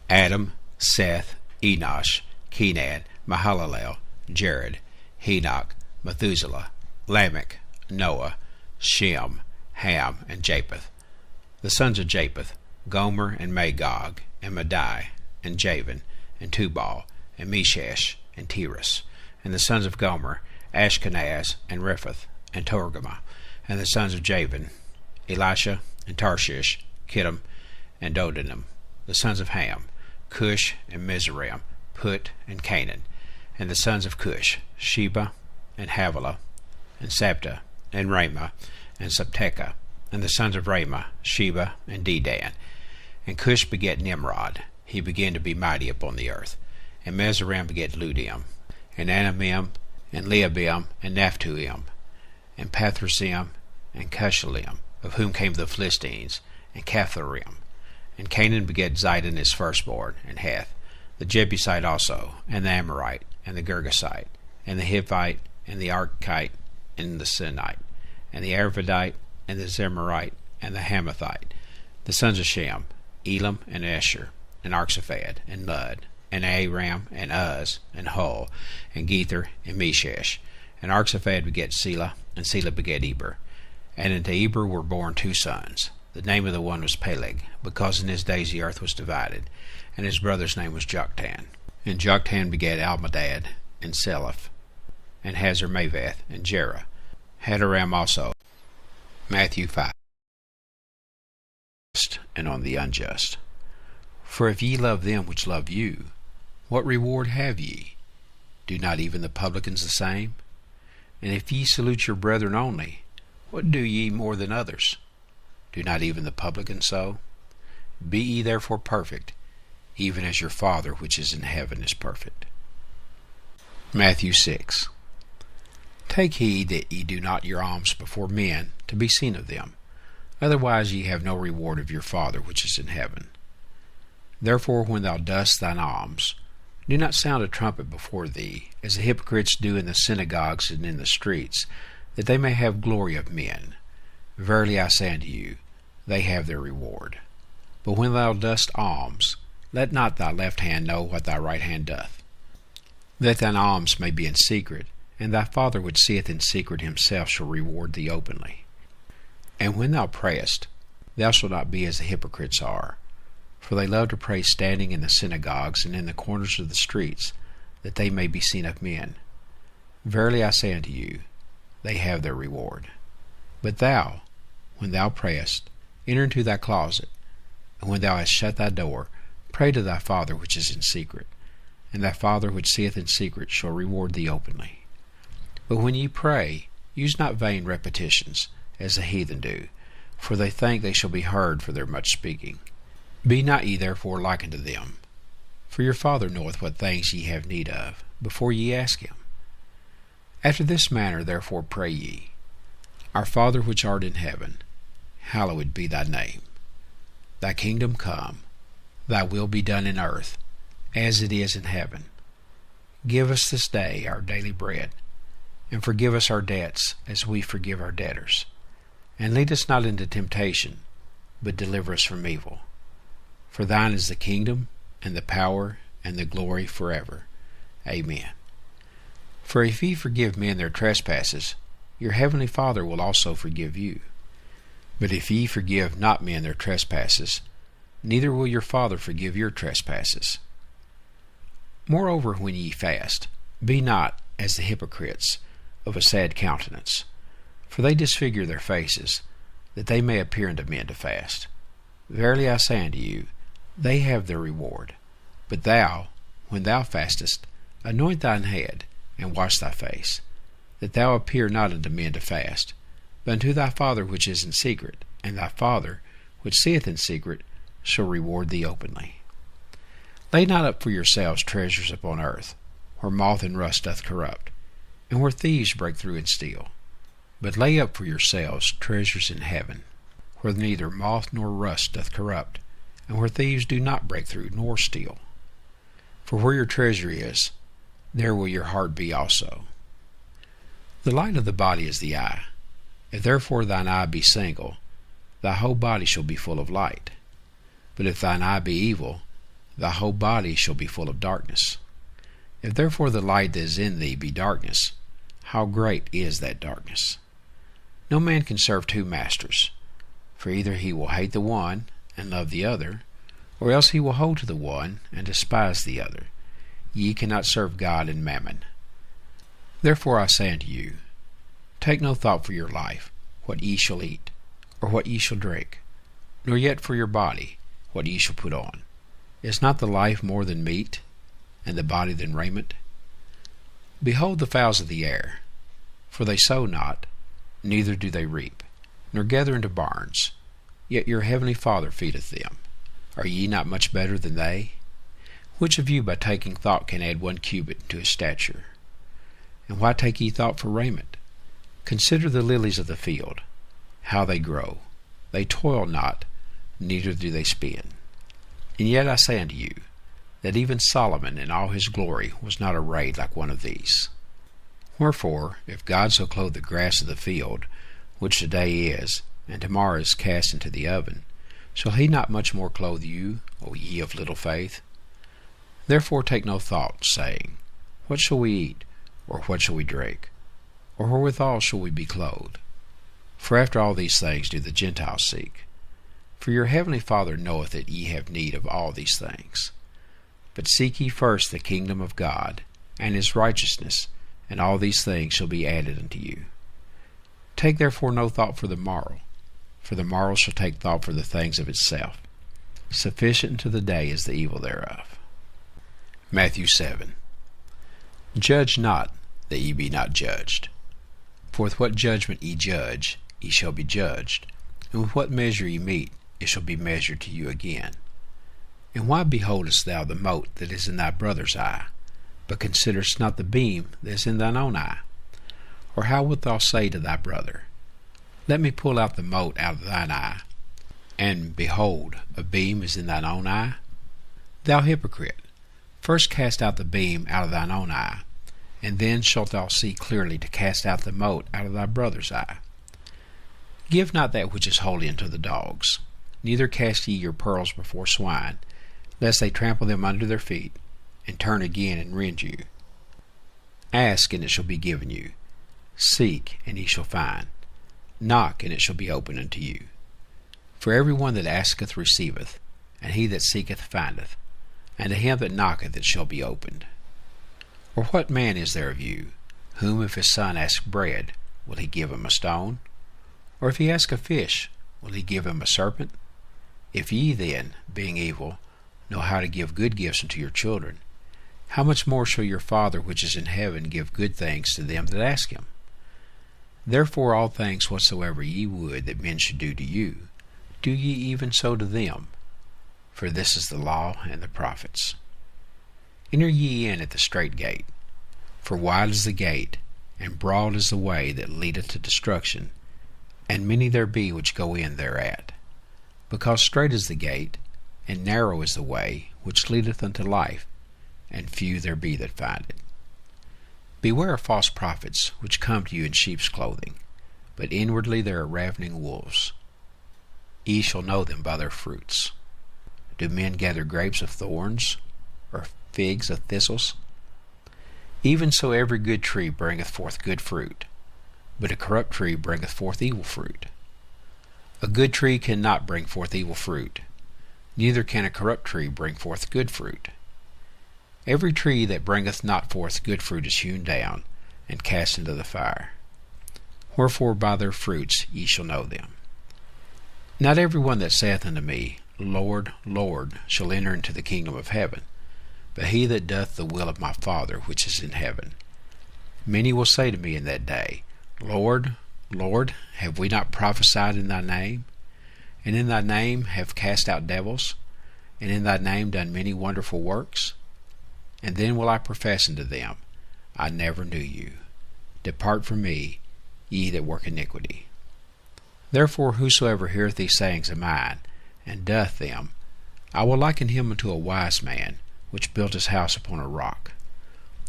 Adam, Seth, Enosh, Kenan, Mahalalel, Jared, Enoch, Methuselah, Lamech, Noah, Shem, Ham, and Japheth. The sons of Japheth, Gomer, and Magog, and Madai, and Javan, and Tubal, and Meshesh, and Tiras. And the sons of Gomer, Ashkenaz, and Rephath, and Togarmah. And the sons of Javan, Elisha, and Tarshish, Kittim, and Dodanim. The sons of Ham, Cush, and Mizraim, Put, and Canaan. And the sons of Cush, Sheba, and Havilah, and Sabta, and Ramah, and Sabteka. And the sons of Ramah, Sheba, and Dedan. And Cush begat Nimrod. He began to be mighty upon the earth. And Mizraim begat Ludim, and Anamim, and Lehabim, and Naphtuim, and Pathrasim, and Cushalim, of whom came the Philistines, and Catharim. And Canaan begat Zidon his firstborn, and Heth, the Jebusite also, and the Amorite, and the Girgasite, and the Hivite, and the Archite, and the Sinite, and the Arvadite, and the Zemarite, and the Hamathite. The sons of Shem, Elam, and Asher, and Arxaphad, and Lud, and Aram, and Uz, and Hul, and Gether, and Meshesh. And Arxaphad begat Selah, and Selah begat Eber. And unto Eber were born 2 sons. The name of the one was Peleg, because in his days the earth was divided. And his brother's name was Joktan. And Joktan begat Almadad, and Seleph, and Hazarmaveth, and Jerah. Hadoram also. Matthew 5. And on the unjust. For if ye love them which love you, what reward have ye? Do not even the publicans the same? And if ye salute your brethren only, what do ye more than others? Do not even the publicans so? Be ye therefore perfect, even as your Father which is in heaven is perfect. Matthew 6. Take heed that ye do not your alms before men, to be seen of them. Otherwise ye have no reward of your Father which is in heaven. Therefore when thou dost thine alms, do not sound a trumpet before thee, as the hypocrites do in the synagogues and in the streets, that they may have glory of men. Verily I say unto you, they have their reward. But when thou dost alms, let not thy left hand know what thy right hand doth, that thine alms may be in secret, and thy Father which seeth in secret himself shall reward thee openly. And when thou prayest, thou shalt not be as the hypocrites are, for they love to pray standing in the synagogues and in the corners of the streets, that they may be seen of men. Verily I say unto you, they have their reward. But thou, when thou prayest, enter into thy closet, and when thou hast shut thy door, pray to thy Father which is in secret, and thy Father which seeth in secret shall reward thee openly. But when ye pray, use not vain repetitions, as the heathen do, for they think they shall be heard for their much speaking. Be not ye therefore like unto them, for your Father knoweth what things ye have need of, before ye ask him. After this manner therefore pray ye, Our Father which art in heaven, hallowed be thy name. Thy kingdom come, thy will be done in earth, as it is in heaven. Give us this day our daily bread, and forgive us our debts, as we forgive our debtors. And lead us not into temptation, but deliver us from evil. For thine is the kingdom, and the power, and the glory forever. Amen. For if ye forgive men their trespasses, your heavenly Father will also forgive you. But if ye forgive not men their trespasses, neither will your Father forgive your trespasses. Moreover, when ye fast, be not as the hypocrites, of a sad countenance, for they disfigure their faces, that they may appear unto men to fast. Verily I say unto you, they have their reward. But thou, when thou fastest, anoint thine head, and wash thy face, that thou appear not unto men to fast, but unto thy Father which is in secret, and thy Father which seeth in secret shall reward thee openly. Lay not up for yourselves treasures upon earth, where moth and rust doth corrupt, and where thieves break through and steal. But lay up for yourselves treasures in heaven, where neither moth nor rust doth corrupt, and where thieves do not break through nor steal. For where your treasure is, there will your heart be also. The light of the body is the eye. If therefore thine eye be single, thy whole body shall be full of light. But if thine eye be evil, thy whole body shall be full of darkness. If therefore the light that is in thee be darkness, how great is that darkness? No man can serve two masters, for either he will hate the one and love the other, or else he will hold to the one and despise the other. Ye cannot serve God and mammon. Therefore I say unto you, take no thought for your life, what ye shall eat, or what ye shall drink, nor yet for your body, what ye shall put on. Is not the life more than meat, and the body than raiment? Behold the fowls of the air, for they sow not, neither do they reap, nor gather into barns, yet your heavenly Father feedeth them. Are ye not much better than they? Which of you by taking thought can add 1 cubit to his stature? And why take ye thought for raiment? Consider the lilies of the field, how they grow. They toil not, neither do they spin. And yet I say unto you, that even Solomon in all his glory was not arrayed like one of these. Wherefore, if God so clothe the grass of the field, which today is, and tomorrow is cast into the oven, shall he not much more clothe you, O ye of little faith? Therefore take no thought, saying, What shall we eat, or what shall we drink, or wherewithal shall we be clothed? For after all these things do the Gentiles seek. For your heavenly Father knoweth that ye have need of all these things. But seek ye first the kingdom of God, and his righteousness, and all these things shall be added unto you. Take therefore no thought for the morrow, for the morrow shall take thought for the things of itself. Sufficient unto the day is the evil thereof. Matthew 7. Judge not, that ye be not judged. For with what judgment ye judge, ye shall be judged, and with what measure ye mete, it shall be measured to you again. And why beholdest thou the mote that is in thy brother's eye, but considerest not the beam that is in thine own eye? Or how wilt thou say to thy brother, Let me pull out the mote out of thine eye, and behold, a beam is in thine own eye? Thou hypocrite, first cast out the beam out of thine own eye, and then shalt thou see clearly to cast out the mote out of thy brother's eye. Give not that which is holy unto the dogs, neither cast ye your pearls before swine, lest they trample them under their feet, and turn again and rend you. Ask, and it shall be given you. Seek, and ye shall find. Knock, and it shall be opened unto you. For every one that asketh receiveth, and he that seeketh findeth, and to him that knocketh it shall be opened. Or what man is there of you, whom if his son ask bread, will he give him a stone? Or if he ask a fish, will he give him a serpent? If ye then, being evil, know how to give good gifts unto your children, how much more shall your Father which is in heaven give good things to them that ask him? Therefore all things whatsoever ye would that men should do to you, do ye even so to them. For this is the law and the prophets. Enter ye in at the strait gate. For wide is the gate, and broad is the way that leadeth to destruction, and many there be which go in thereat. Because strait is the gate, and narrow is the way which leadeth unto life, and few there be that find it. Beware of false prophets, which come to you in sheep's clothing, but inwardly they are ravening wolves. Ye shall know them by their fruits. Do men gather grapes of thorns, or figs of thistles? Even so every good tree bringeth forth good fruit, but a corrupt tree bringeth forth evil fruit. A good tree cannot bring forth evil fruit, neither can a corrupt tree bring forth good fruit. Every tree that bringeth not forth good fruit is hewn down, and cast into the fire. Wherefore by their fruits ye shall know them. Not every one that saith unto me, Lord, Lord, shall enter into the kingdom of heaven, but he that doth the will of my Father which is in heaven. Many will say to me in that day, Lord, Lord, have we not prophesied in thy name? And in thy name have cast out devils? And in thy name done many wonderful works? And then will I profess unto them, I never knew you. Depart from me, ye that work iniquity. Therefore whosoever heareth these sayings of mine, and doth them, I will liken him unto a wise man, which built his house upon a rock.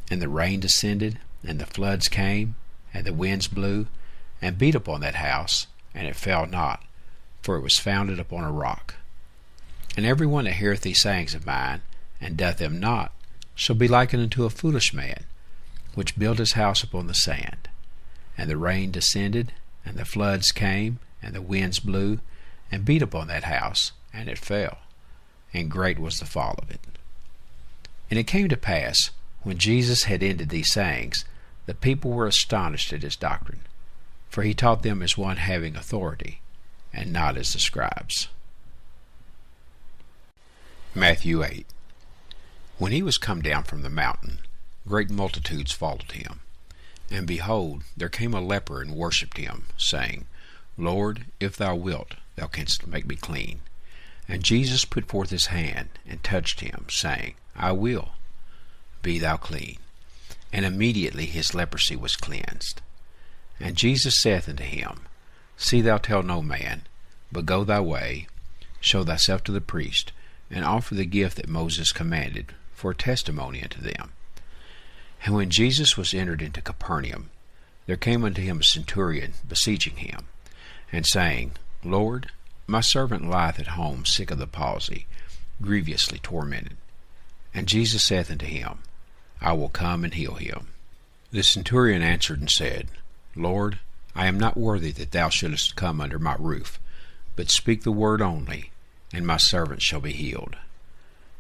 And the rain descended, and the floods came, and the winds blew, and beat upon that house, and it fell not, for it was founded upon a rock. And every one that heareth these sayings of mine, and doth them not, shall be likened unto a foolish man, which built his house upon the sand. And the rain descended, and the floods came, and the winds blew, and beat upon that house, and it fell, and great was the fall of it. And it came to pass, when Jesus had ended these sayings, the people were astonished at his doctrine, for he taught them as one having authority, and not as the scribes. Matthew 8. When he was come down from the mountain, great multitudes followed him. And behold, there came a leper and worshipped him, saying, Lord, if thou wilt, thou canst make me clean. And Jesus put forth his hand, and touched him, saying, I will, be thou clean. And immediately his leprosy was cleansed. And Jesus saith unto him, See thou tell no man, but go thy way, show thyself to the priest, and offer the gift that Moses commanded, for a testimony unto them. And when Jesus was entered into Capernaum, there came unto him a centurion, beseeching him, and saying, Lord, my servant lieth at home sick of the palsy, grievously tormented. And Jesus saith unto him, I will come and heal him. The centurion answered and said, Lord, I am not worthy that thou shouldest come under my roof, but speak the word only, and my servant shall be healed.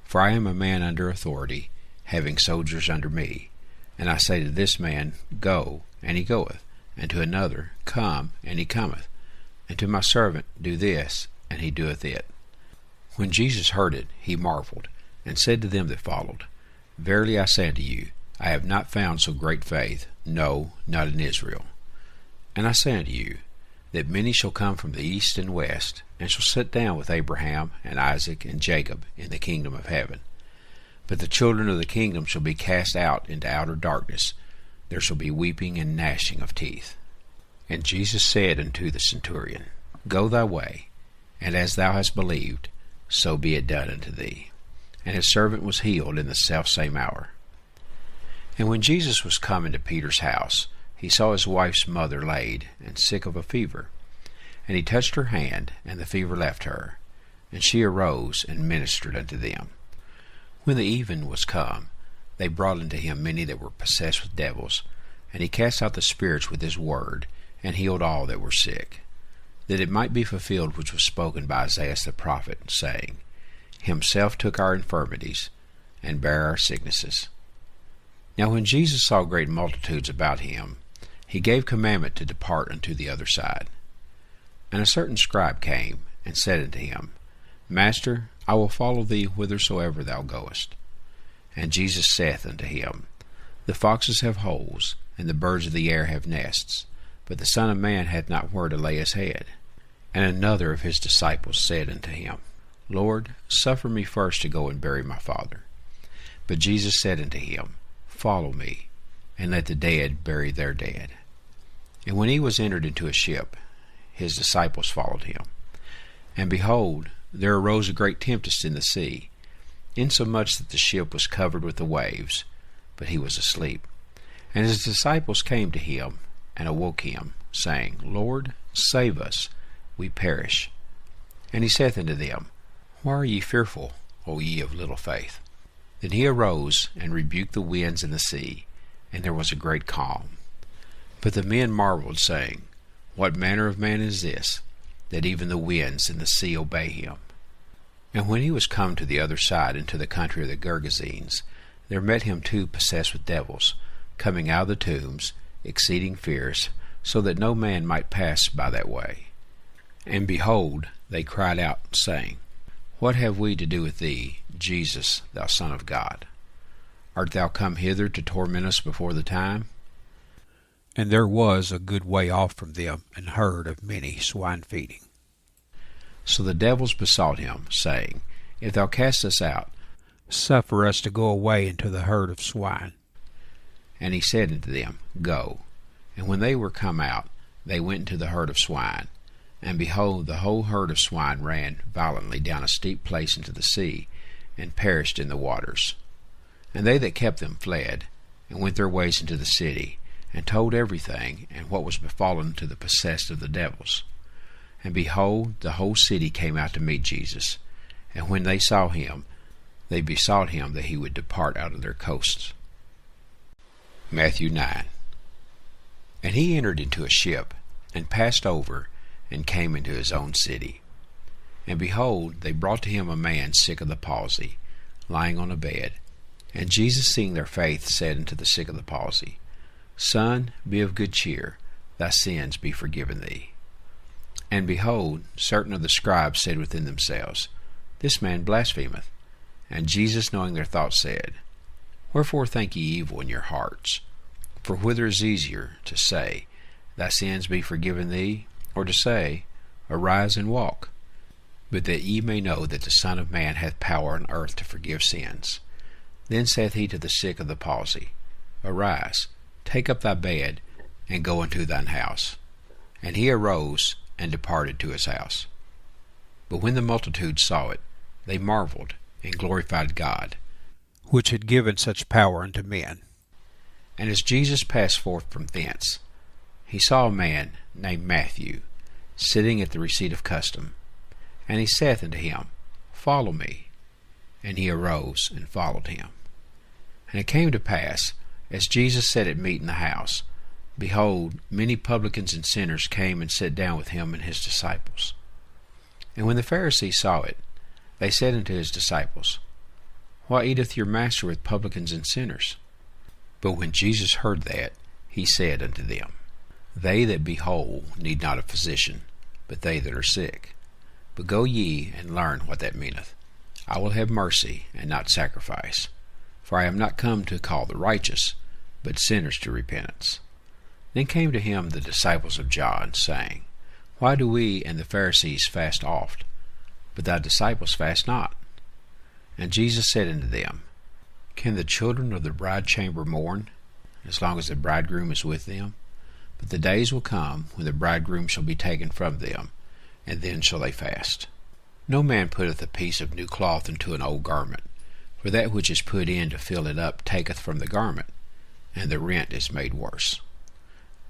For I am a man under authority, having soldiers under me. And I say to this man, Go, and he goeth, and to another, Come, and he cometh, and to my servant, Do this, and he doeth it. When Jesus heard it, he marveled, and said to them that followed, Verily I say unto you, I have not found so great faith, no, not in Israel. And I say unto you, that many shall come from the east and west, and shall sit down with Abraham and Isaac and Jacob in the kingdom of heaven. But the children of the kingdom shall be cast out into outer darkness. There shall be weeping and gnashing of teeth. And Jesus said unto the centurion, Go thy way, and as thou hast believed, so be it done unto thee. And his servant was healed in the selfsame hour. And when Jesus was come into Peter's house, he saw his wife's mother laid, and sick of a fever. And he touched her hand, and the fever left her. And she arose, and ministered unto them. When the even was come, they brought unto him many that were possessed with devils, and he cast out the spirits with his word, and healed all that were sick, that it might be fulfilled which was spoken by Isaiah the prophet, saying, Himself took our infirmities, and bare our sicknesses. Now when Jesus saw great multitudes about him, he gave commandment to depart unto the other side. And a certain scribe came, and said unto him, Master, I will follow thee whithersoever thou goest. And Jesus saith unto him, The foxes have holes, and the birds of the air have nests, but the Son of Man hath not where to lay his head. And another of his disciples said unto him, Lord, suffer me first to go and bury my father. But Jesus said unto him, Follow me, and let the dead bury their dead. And when he was entered into a ship, his disciples followed him. And behold, there arose a great tempest in the sea, insomuch that the ship was covered with the waves, but he was asleep. And his disciples came to him, and awoke him, saying, Lord, save us, we perish. And he saith unto them, Why are ye fearful, O ye of little faith? Then he arose, and rebuked the winds and the sea, and there was a great calm. But the men marveled, saying, What manner of man is this, that even the winds and the sea obey him? And when he was come to the other side into the country of the Gergesenes, there met him two possessed with devils, coming out of the tombs, exceeding fierce, so that no man might pass by that way. And behold, they cried out, saying, What have we to do with thee, Jesus, thou Son of God? Art thou come hither to torment us before the time? And there was a good way off from them an herd of many swine feeding. So the devils besought him, saying, If thou cast us out, suffer us to go away into the herd of swine. And he said unto them, Go. And when they were come out, they went into the herd of swine. And behold, the whole herd of swine ran violently down a steep place into the sea, and perished in the waters. And they that kept them fled, and went their ways into the city, and told everything, and what was befallen to the possessed of the devils. And behold, the whole city came out to meet Jesus. And when they saw him, they besought him that he would depart out of their coasts. Matthew 9. And he entered into a ship, and passed over, and came into his own city. And behold, they brought to him a man sick of the palsy, lying on a bed. And Jesus, seeing their faith, said unto the sick of the palsy, Son, be of good cheer, thy sins be forgiven thee. And behold, certain of the scribes said within themselves, This man blasphemeth. And Jesus, knowing their thoughts, said, Wherefore think ye evil in your hearts? For whither is easier, to say, Thy sins be forgiven thee, or to say, Arise and walk? But that ye may know that the Son of Man hath power on earth to forgive sins. Then saith he to the sick of the palsy, Arise, take up thy bed, and go into thine house. And he arose, and departed to his house. But when the multitude saw it, they marveled, and glorified God, which had given such power unto men. And as Jesus passed forth from thence, he saw a man named Matthew, sitting at the receipt of custom. And he saith unto him, Follow me. And he arose and followed him. And it came to pass, as Jesus sat at meat in the house, behold, many publicans and sinners came and sat down with him and his disciples. And when the Pharisees saw it, they said unto his disciples, Why eateth your master with publicans and sinners? But when Jesus heard that, he said unto them, They that be whole need not a physician, but they that are sick. But go ye and learn what that meaneth. I will have mercy, and not sacrifice. For I am not come to call the righteous, but sinners to repentance. Then came to him the disciples of John, saying, Why do we and the Pharisees fast oft, but thy disciples fast not? And Jesus said unto them, Can the children of the bride chamber mourn, as long as the bridegroom is with them? But the days will come when the bridegroom shall be taken from them, and then shall they fast. No man putteth a piece of new cloth into an old garment, for that which is put in to fill it up taketh from the garment, and the rent is made worse.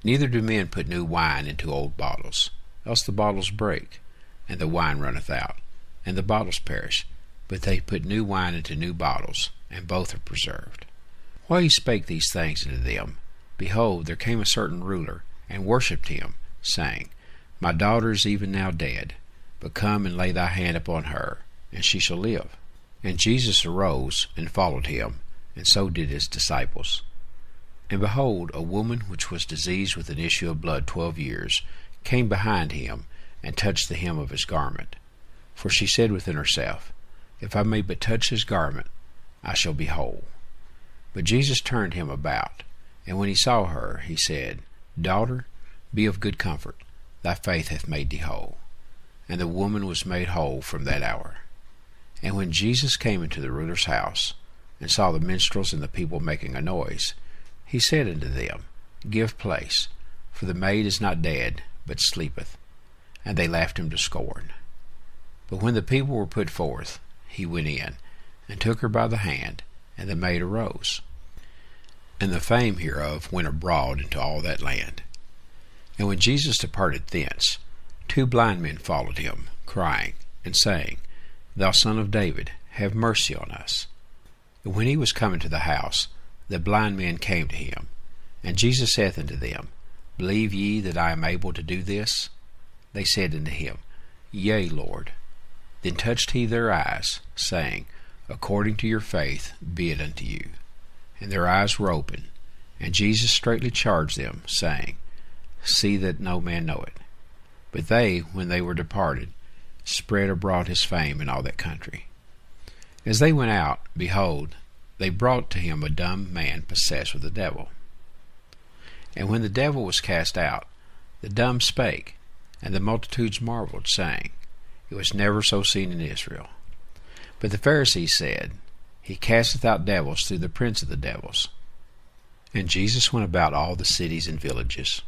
Neither do men put new wine into old bottles, else the bottles break, and the wine runneth out, and the bottles perish. But they put new wine into new bottles, and both are preserved. While he spake these things unto them, behold, there came a certain ruler, and worshipped him, saying, My daughter is even now dead, but come and lay thy hand upon her, and she shall live. And Jesus arose, and followed him, and so did his disciples. And behold, a woman which was diseased with an issue of blood 12 years came behind him, and touched the hem of his garment. For she said within herself, If I may but touch his garment, I shall be whole. But Jesus turned him about, and when he saw her, he said, Daughter, Be of good comfort, thy faith hath made thee whole. And the woman was made whole from that hour. And when Jesus came into the ruler's house, and saw the minstrels and the people making a noise, he said unto them, Give place, for the maid is not dead, but sleepeth. And they laughed him to scorn. But when the people were put forth, he went in, and took her by the hand, and the maid arose. And the fame hereof went abroad into all that land. And when Jesus departed thence, 2 blind men followed him, crying, and saying, Thou Son of David, have mercy on us. And when he was come into the house, the blind men came to him. And Jesus saith unto them, Believe ye that I am able to do this? They said unto him, Yea, Lord. Then touched he their eyes, saying, According to your faith be it unto you. And their eyes were opened. And Jesus straitly charged them, saying, See that no man know it. But they, when they were departed, spread abroad his fame in all that country. As they went out, behold, they brought to him a dumb man possessed with a devil. And when the devil was cast out, the dumb spake, and the multitudes marveled, saying, It was never so seen in Israel. But the Pharisees said, He casteth out devils through the prince of the devils. And Jesus went about all the cities and villages,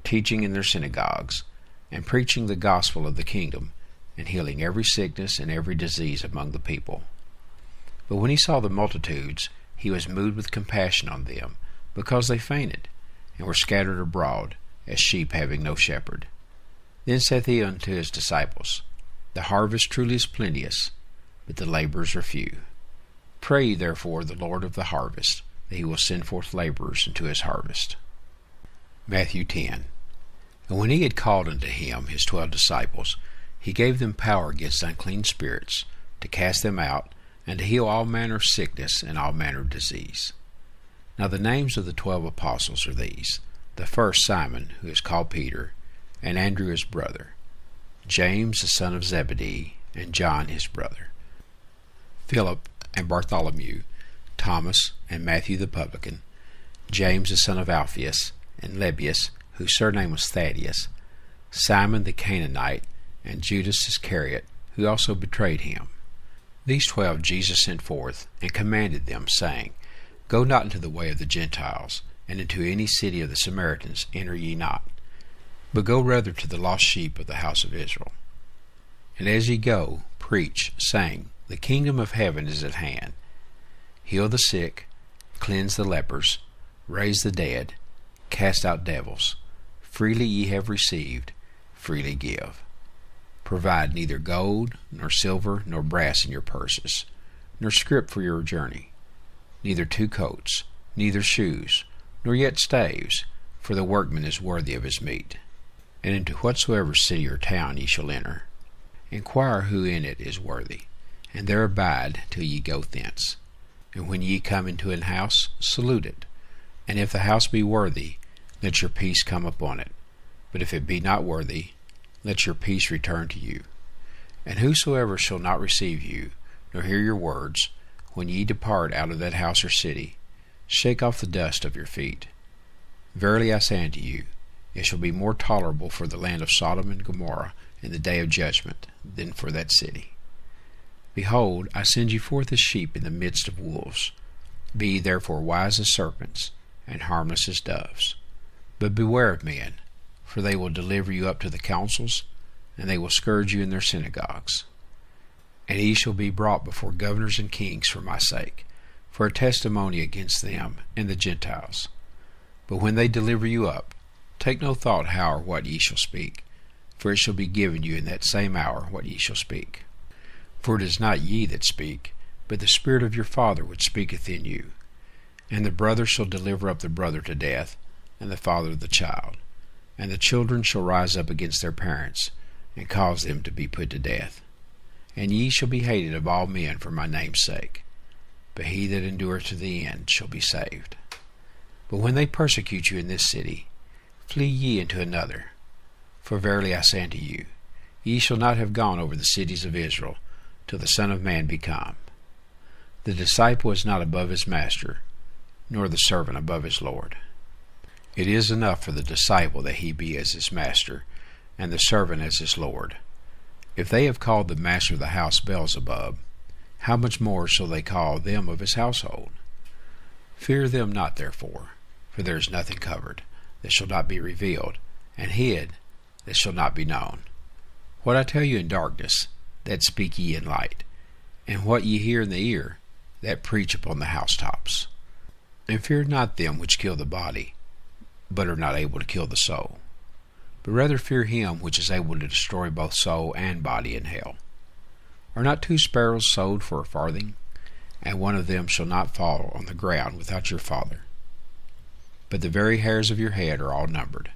teaching in their synagogues, and preaching the gospel of the kingdom, and healing every sickness and every disease among the people. But when he saw the multitudes, he was moved with compassion on them, because they fainted, and were scattered abroad, as sheep having no shepherd. Then saith he unto his disciples, The harvest truly is plenteous, but the laborers are few. Pray ye therefore the Lord of the harvest, that he will send forth laborers into his harvest. Matthew 10. And when he had called unto him his 12 disciples, he gave them power against unclean spirits, to cast them out, and to heal all manner of sickness and all manner of disease. Now the names of the 12 apostles are these: the first Simon, who is called Peter, and Andrew his brother, James the son of Zebedee, and John his brother, Philip and Bartholomew, Thomas and Matthew the publican, James the son of Alphaeus, and Lebbaeus, whose surname was Thaddeus, Simon the Canaanite, and Judas Iscariot, who also betrayed him. These 12 Jesus sent forth, and commanded them, saying, Go not into the way of the Gentiles, and into any city of the Samaritans enter ye not, but go rather to the lost sheep of the house of Israel. And as ye go, preach, saying, The kingdom of heaven is at hand. Heal the sick, cleanse the lepers, raise the dead, cast out devils. Freely ye have received, freely give. Provide neither gold, nor silver, nor brass in your purses, nor scrip for your journey, neither 2 coats, neither shoes, nor yet staves, for the workman is worthy of his meat. And into whatsoever city or town ye shall enter, inquire who in it is worthy, and there abide till ye go thence. And when ye come into an house, salute it. And if the house be worthy, let your peace come upon it. But if it be not worthy, let your peace return to you. And whosoever shall not receive you, nor hear your words, when ye depart out of that house or city, shake off the dust of your feet. Verily I say unto you, it shall be more tolerable for the land of Sodom and Gomorrah in the day of judgment than for that city. Behold, I send you forth as sheep in the midst of wolves. Be ye therefore wise as serpents, and harmless as doves. But beware of men, for they will deliver you up to the councils, and they will scourge you in their synagogues. And ye shall be brought before governors and kings for my sake, for a testimony against them and the Gentiles. But when they deliver you up, take no thought how or what ye shall speak, for it shall be given you in that same hour what ye shall speak. For it is not ye that speak, but the Spirit of your Father which speaketh in you. And the brother shall deliver up the brother to death, and the father the child. And the children shall rise up against their parents, and cause them to be put to death. And ye shall be hated of all men for my name's sake. But he that endureth to the end shall be saved. But when they persecute you in this city, flee ye into another. For verily I say unto you, ye shall not have gone over the cities of Israel, till the Son of Man be come. The disciple is not above his master, nor the servant above his Lord. It is enough for the disciple that he be as his master, and the servant as his Lord. If they have called the master of the house Beelzebub, how much more shall they call them of his household? Fear them not, therefore, for there is nothing covered, that shall not be revealed, and hid, that shall not be known. What I tell you in darkness, that speak ye in light, and what ye hear in the ear, that preach upon the housetops. And fear not them which kill the body, but are not able to kill the soul, but rather fear him which is able to destroy both soul and body in hell. Are not 2 sparrows sold for a farthing, and one of them shall not fall on the ground without your Father? But the very hairs of your head are all numbered.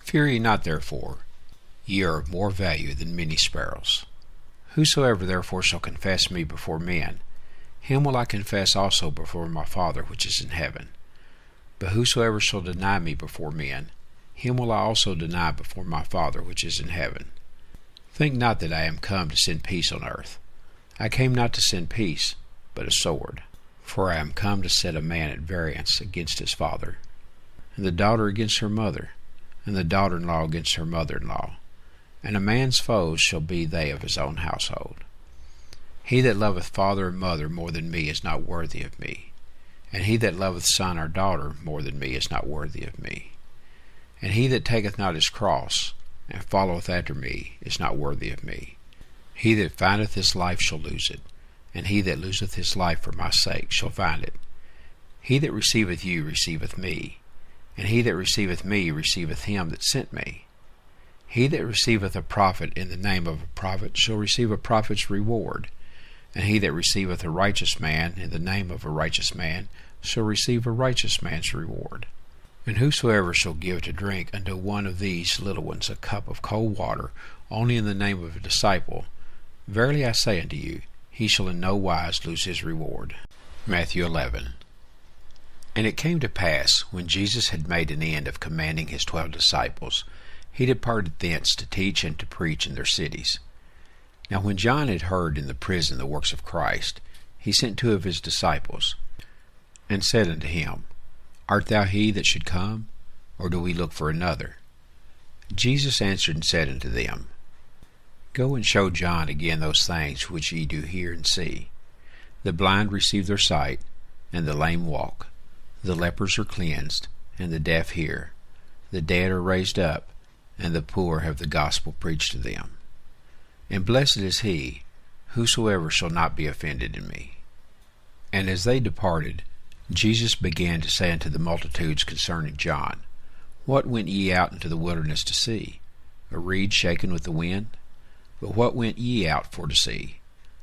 Fear ye not, therefore, ye are of more value than many sparrows. Whosoever therefore shall confess me before men, him will I confess also before my Father which is in heaven. But whosoever shall deny me before men, him will I also deny before my Father which is in heaven. Think not that I am come to send peace on earth. I came not to send peace, but a sword. For I am come to set a man at variance against his father, and the daughter against her mother, and the daughter-in-law against her mother-in-law. And a man's foes shall be they of his own household. He that loveth father or mother more than me is not worthy of me, and he that loveth son or daughter more than me is not worthy of me. And he that taketh not his cross, and followeth after me, is not worthy of me. He that findeth his life shall lose it, and he that loseth his life for my sake shall find it. He that receiveth you receiveth me, and he that receiveth me receiveth him that sent me. He that receiveth a prophet in the name of a prophet shall receive a prophet's reward, and he that receiveth a righteous man in the name of a righteous man shall receive a righteous man's reward. And whosoever shall give to drink unto one of these little ones a cup of cold water only in the name of a disciple, verily I say unto you, he shall in no wise lose his reward. Matthew 11. And it came to pass, when Jesus had made an end of commanding his 12 disciples, he departed thence to teach and to preach in their cities. Now when John had heard in the prison the works of Christ, he sent 2 of his disciples, and said unto him, Art thou he that should come, or do we look for another? Jesus answered and said unto them, Go and show John again those things which ye do hear and see. The blind receive their sight, and the lame walk. The lepers are cleansed, and the deaf hear. The dead are raised up, and the poor have the gospel preached to them. And blessed is he, whosoever shall not be offended in me. And as they departed, Jesus began to say unto the multitudes concerning John, What went ye out into the wilderness to see? A reed shaken with the wind? But what went ye out for to see?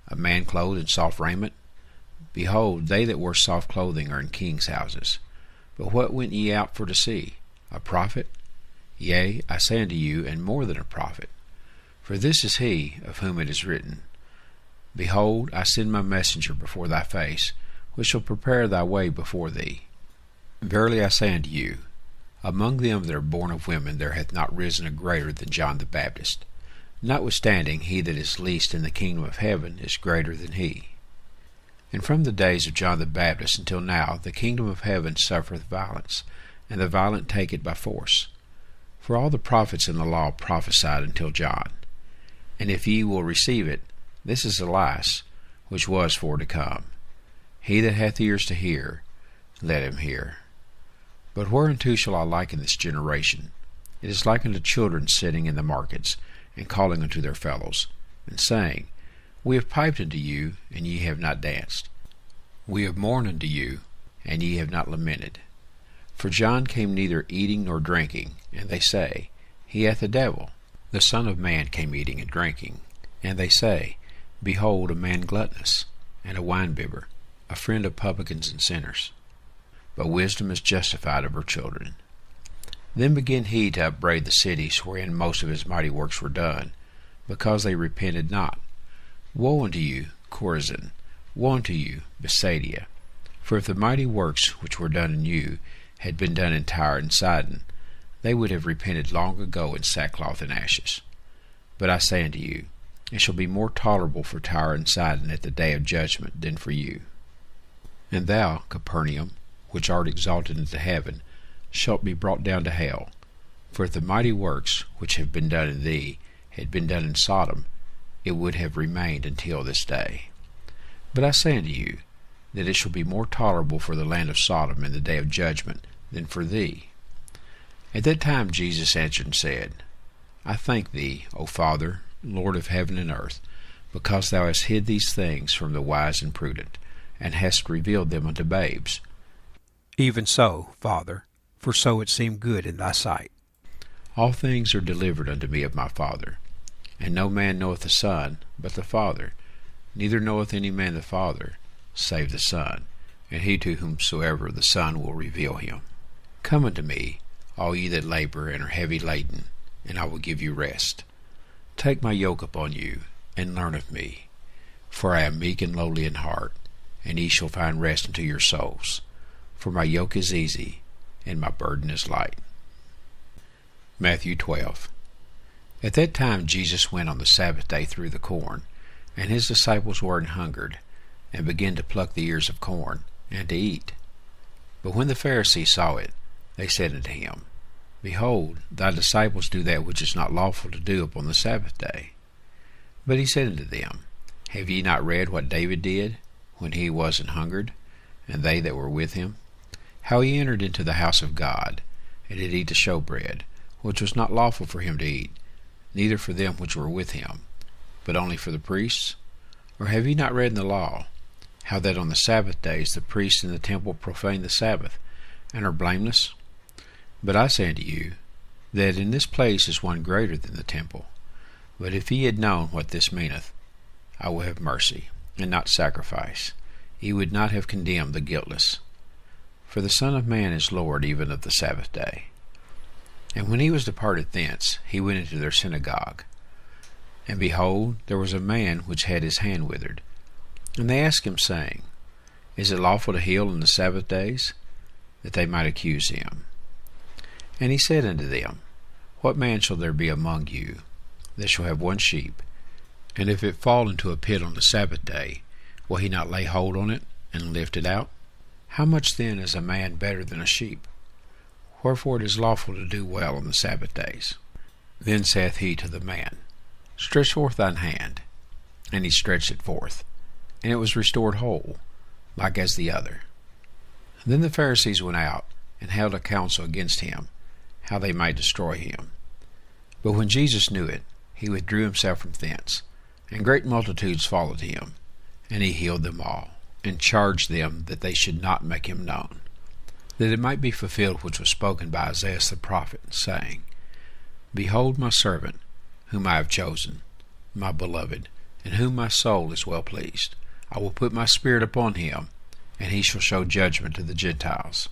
A man clothed in soft raiment? Behold, they that wear soft clothing are in kings' houses. But what went ye out for to see? A prophet? Yea, I say unto you, and more than a prophet. For this is he of whom it is written, Behold, I send my messenger before thy face, which shall prepare thy way before thee. Verily I say unto you, among them that are born of women there hath not risen a greater than John the Baptist. Notwithstanding, he that is least in the kingdom of heaven is greater than he. And from the days of John the Baptist until now the kingdom of heaven suffereth violence, and the violent take it by force. For all the prophets in the law prophesied until John. And if ye will receive it, this is Elias, which was for to come. He that hath ears to hear, let him hear. But whereunto shall I liken this generation? It is like unto children sitting in the markets, and calling unto their fellows, and saying, We have piped unto you, and ye have not danced. We have mourned unto you, and ye have not lamented. For John came neither eating nor drinking, and they say, He hath a devil. The Son of Man came eating and drinking, and they say, Behold, a man gluttonous, and a winebibber, a friend of publicans and sinners. But wisdom is justified of her children. Then began he to upbraid the cities wherein most of his mighty works were done, because they repented not. Woe unto you, Chorazin! Woe unto you, Bethsaida! For if the mighty works which were done in you had been done in Tyre and Sidon, they would have repented long ago in sackcloth and ashes. But I say unto you, it shall be more tolerable for Tyre and Sidon at the day of judgment than for you. And thou, Capernaum, which art exalted into heaven, shalt be brought down to hell. For if the mighty works which have been done in thee had been done in Sodom, it would have remained until this day. But I say unto you, that it shall be more tolerable for the land of Sodom in the day of judgment than for thee. At that time Jesus answered and said, I thank thee, O Father, Lord of heaven and earth, because thou hast hid these things from the wise and prudent, and hast revealed them unto babes. Even so, Father, for so it seemed good in thy sight. All things are delivered unto me of my Father, and no man knoweth the Son but the Father, neither knoweth any man the Father, save the Son, and he to whomsoever the Son will reveal him. Come unto me, all ye that labor and are heavy laden, and I will give you rest. Take my yoke upon you, and learn of me, for I am meek and lowly in heart, and ye shall find rest unto your souls. For my yoke is easy, and my burden is light. Matthew 12. At that time Jesus went on the Sabbath day through the corn, and his disciples were an hungered, and began to pluck the ears of corn, and to eat. But when the Pharisees saw it, they said unto him, Behold, thy disciples do that which is not lawful to do upon the Sabbath day. But he said unto them, Have ye not read what David did, when he was an hungered, and they that were with him? How he entered into the house of God, and did eat the showbread, which was not lawful for him to eat, neither for them which were with him, but only for the priests? Or have ye not read in the law, how that on the Sabbath days the priests in the temple profane the Sabbath, and are blameless? But I say unto you, that in this place is one greater than the temple. But if ye had known what this meaneth, I will have mercy, and not sacrifice, ye would not have condemned the guiltless. For the Son of Man is Lord even of the Sabbath day. And when he was departed thence, he went into their synagogue. And behold, there was a man which had his hand withered. And they asked him, saying, Is it lawful to heal in the Sabbath days? That they might accuse him. And he said unto them, What man shall there be among you that shall have one sheep, and if it fall into a pit on the Sabbath day, will he not lay hold on it, and lift it out? How much then is a man better than a sheep? Wherefore it is lawful to do well on the Sabbath days. Then saith he to the man, Stretch forth thine hand. And he stretched it forth, and it was restored whole, like as the other. Then the Pharisees went out, and held a council against him, how they might destroy him. But when Jesus knew it, he withdrew himself from thence, and great multitudes followed him, and he healed them all, and charged them that they should not make him known, that it might be fulfilled which was spoken by Isaiah the prophet, saying, Behold my servant, whom I have chosen, my beloved, in whom my soul is well pleased. I will put my spirit upon him, and he shall show judgment to the Gentiles.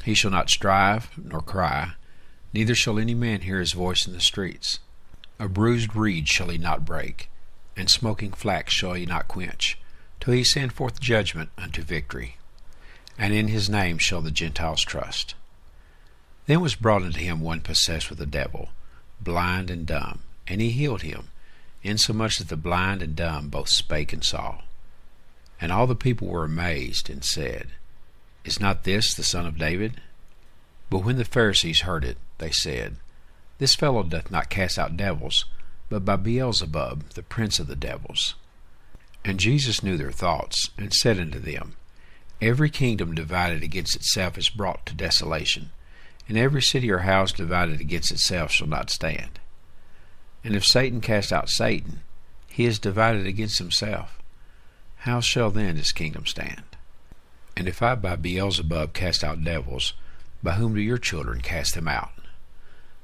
He shall not strive, nor cry, neither shall any man hear his voice in the streets. A bruised reed shall he not break, and smoking flax shall he not quench, till he send forth judgment unto victory. And in his name shall the Gentiles trust. Then was brought unto him one possessed with a devil, blind and dumb, and he healed him, insomuch that the blind and dumb both spake and saw. And all the people were amazed, and said, Is not this the son of David? But when the Pharisees heard it, they said, This fellow doth not cast out devils, but by Beelzebub, the prince of the devils. And Jesus knew their thoughts, and said unto them, Every kingdom divided against itself is brought to desolation, and every city or house divided against itself shall not stand. And if Satan cast out Satan, he is divided against himself. How shall then his kingdom stand? And if I by Beelzebub cast out devils, by whom do your children cast them out?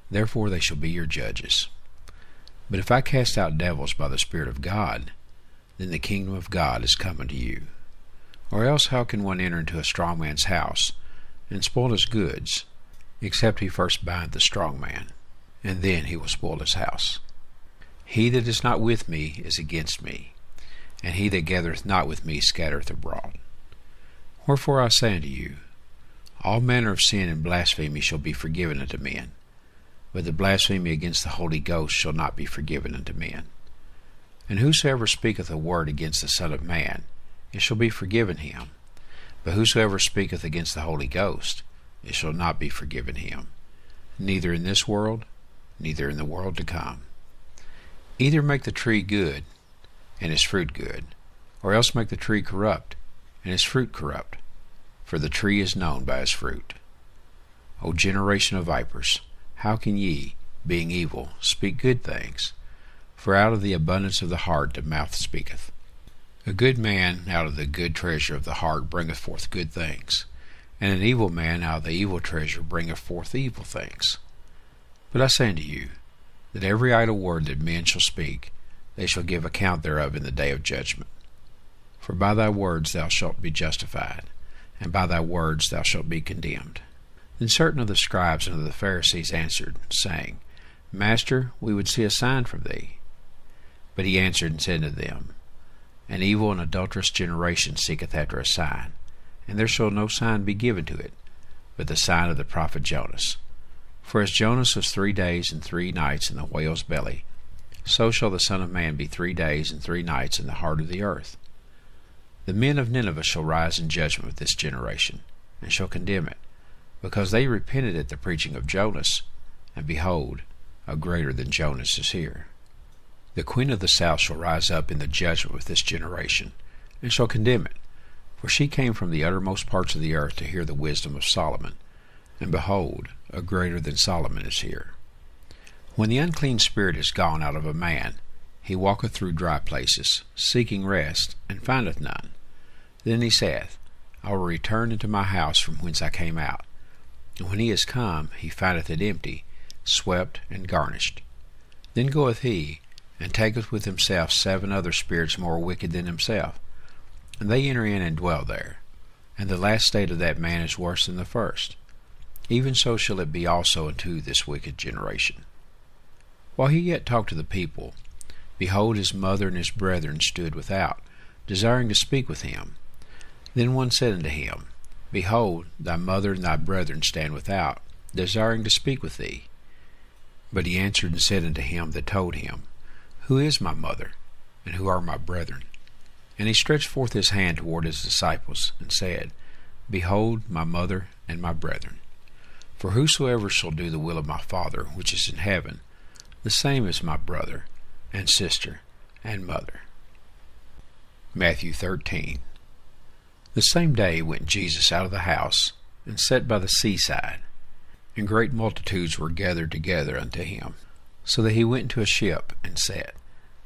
Therefore they shall be your judges. But if I cast out devils by the Spirit of God, then the kingdom of God is come unto you. Or else how can one enter into a strong man's house, and spoil his goods, except he first bind the strong man, and then he will spoil his house? He that is not with me is against me, and he that gathereth not with me scattereth abroad. Wherefore I say unto you, all manner of sin and blasphemy shall be forgiven unto men, but the blasphemy against the Holy Ghost shall not be forgiven unto men. And whosoever speaketh a word against the Son of Man, it shall be forgiven him. But whosoever speaketh against the Holy Ghost, it shall not be forgiven him, neither in this world, neither in the world to come. Either make the tree good, and his fruit good, or else make the tree corrupt, and his fruit corrupt. For the tree is known by his fruit. O generation of vipers, how can ye, being evil, speak good things? For out of the abundance of the heart the mouth speaketh. A good man out of the good treasure of the heart bringeth forth good things, and an evil man out of the evil treasure bringeth forth evil things. But I say unto you, that every idle word that men shall speak, they shall give account thereof in the day of judgment. For by thy words thou shalt be justified, and by thy words thou shalt be condemned. Then certain of the scribes and of the Pharisees answered, saying, Master, we would see a sign from thee. But he answered and said unto them, An evil and adulterous generation seeketh after a sign, and there shall no sign be given to it, but the sign of the prophet Jonas. For as Jonas was 3 days and 3 nights in the whale's belly, so shall the Son of Man be 3 days and 3 nights in the heart of the earth. The men of Nineveh shall rise in judgment with this generation, and shall condemn it, because they repented at the preaching of Jonas, and behold, a greater than Jonas is here. The queen of the south shall rise up in the judgment with this generation, and shall condemn it, for she came from the uttermost parts of the earth to hear the wisdom of Solomon, and behold, a greater than Solomon is here. When the unclean spirit is gone out of a man, he walketh through dry places, seeking rest, and findeth none. Then he saith, I will return into my house from whence I came out. And when he is come, he findeth it empty, swept, and garnished. Then goeth he, and taketh with himself 7 other spirits more wicked than himself, and they enter in and dwell there. And the last state of that man is worse than the first. Even so shall it be also unto this wicked generation. While he yet talked to the people, behold, his mother and his brethren stood without, desiring to speak with him. Then one said unto him, Behold, thy mother and thy brethren stand without, desiring to speak with thee. But he answered and said unto him that told him, Who is my mother, and who are my brethren? And he stretched forth his hand toward his disciples, and said, Behold my mother and my brethren. For whosoever shall do the will of my Father which is in heaven, the same is my brother, and sister, and mother. Matthew 13. The same day went Jesus out of the house, and sat by the seaside, and great multitudes were gathered together unto him, so that he went into a ship, and sat,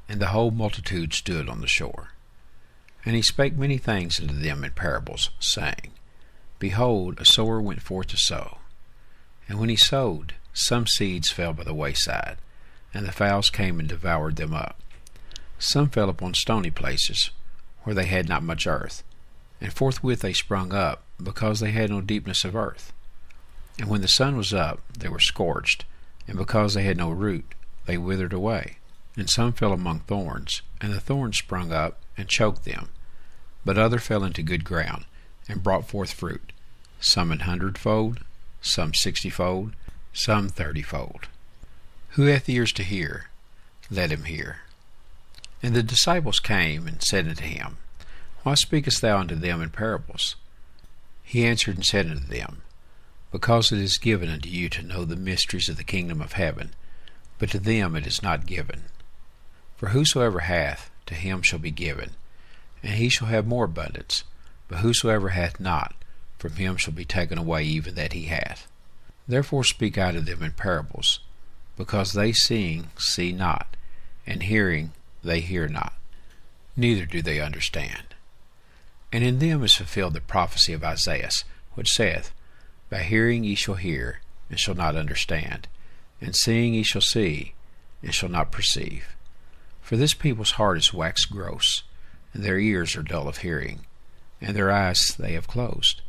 and the whole multitude stood on the shore. And he spake many things unto them in parables, saying, Behold, a sower went forth to sow. And when he sowed, some seeds fell by the wayside, and the fowls came and devoured them up. Some fell upon stony places, where they had not much earth, and forthwith they sprung up, because they had no deepness of earth. And when the sun was up, they were scorched, and because they had no root, they withered away. And some fell among thorns, and the thorns sprung up, and choked them. But other fell into good ground, and brought forth fruit, some 100-fold, some 60-fold, some 30-fold. Who hath ears to hear, let him hear. And the disciples came and said unto him, Why speakest thou unto them in parables? He answered and said unto them, Because it is given unto you to know the mysteries of the kingdom of heaven, but to them it is not given. For whosoever hath, to him shall be given, and he shall have more abundance. But whosoever hath not, from him shall be taken away even that he hath. Therefore speak I to them in parables, because they seeing see not, and hearing they hear not, neither do they understand. And in them is fulfilled the prophecy of Isaiah, which saith, By hearing ye shall hear, and shall not understand, and seeing ye shall see, and shall not perceive. For this people's heart is waxed gross, and their ears are dull of hearing, and their eyes they have closed,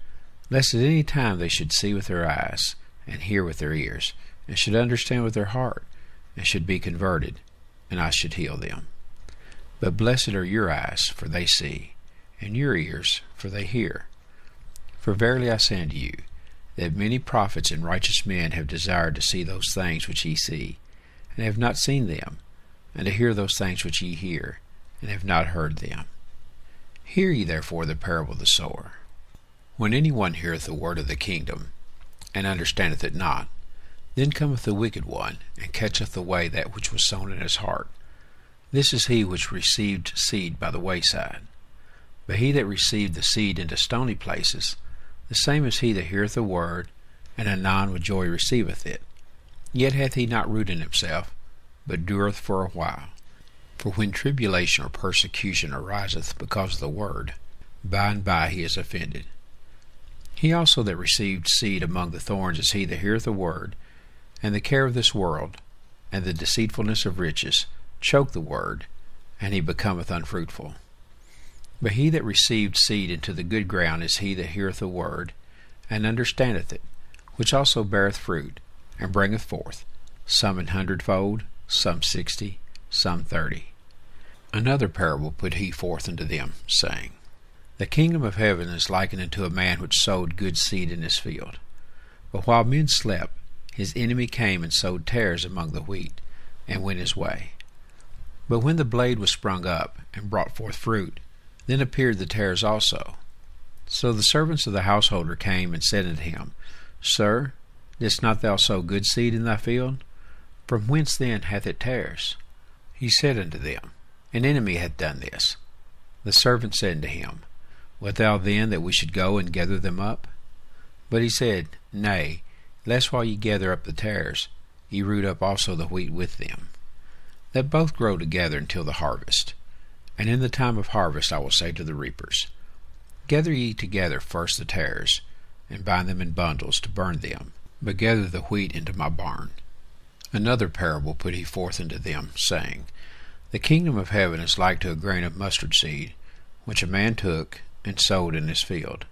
lest at any time they should see with their eyes, and hear with their ears, and should understand with their heart, and should be converted, and I should heal them. But blessed are your eyes, for they see, and your ears, for they hear. For verily I say unto you, that many prophets and righteous men have desired to see those things which ye see, and have not seen them, and to hear those things which ye hear, and have not heard them. Hear ye therefore the parable of the sower. When any one heareth the word of the kingdom, and understandeth it not. Then cometh the wicked one, and catcheth away that which was sown in his heart. This is he which received seed by the wayside. But he that received the seed into stony places, the same is he that heareth the word, and anon with joy receiveth it. Yet hath he not root in himself, but dureth for a while. For when tribulation or persecution ariseth because of the word, by and by he is offended. He also that received seed among the thorns is he that heareth the word, and the care of this world, and the deceitfulness of riches, choke the word, and he becometh unfruitful. But he that received seed into the good ground is he that heareth the word, and understandeth it, which also beareth fruit, and bringeth forth, some an hundredfold, some 60, some 30. Another parable put he forth unto them, saying, The kingdom of heaven is likened unto a man which sowed good seed in his field. But while men slept, his enemy came and sowed tares among the wheat, and went his way. But when the blade was sprung up, and brought forth fruit, then appeared the tares also. So the servants of the householder came and said unto him, Sir, didst not thou sow good seed in thy field? From whence then hath it tares? He said unto them, An enemy hath done this. The servant said unto him, Wilt thou then that we should go and gather them up? But he said, Nay, lest while ye gather up the tares, ye root up also the wheat with them. Let both grow together until the harvest. And in the time of harvest I will say to the reapers, Gather ye together first the tares, and bind them in bundles to burn them, but gather the wheat into my barn. Another parable put he forth unto them, saying, The kingdom of heaven is like to a grain of mustard seed, which a man took and sowed in his field,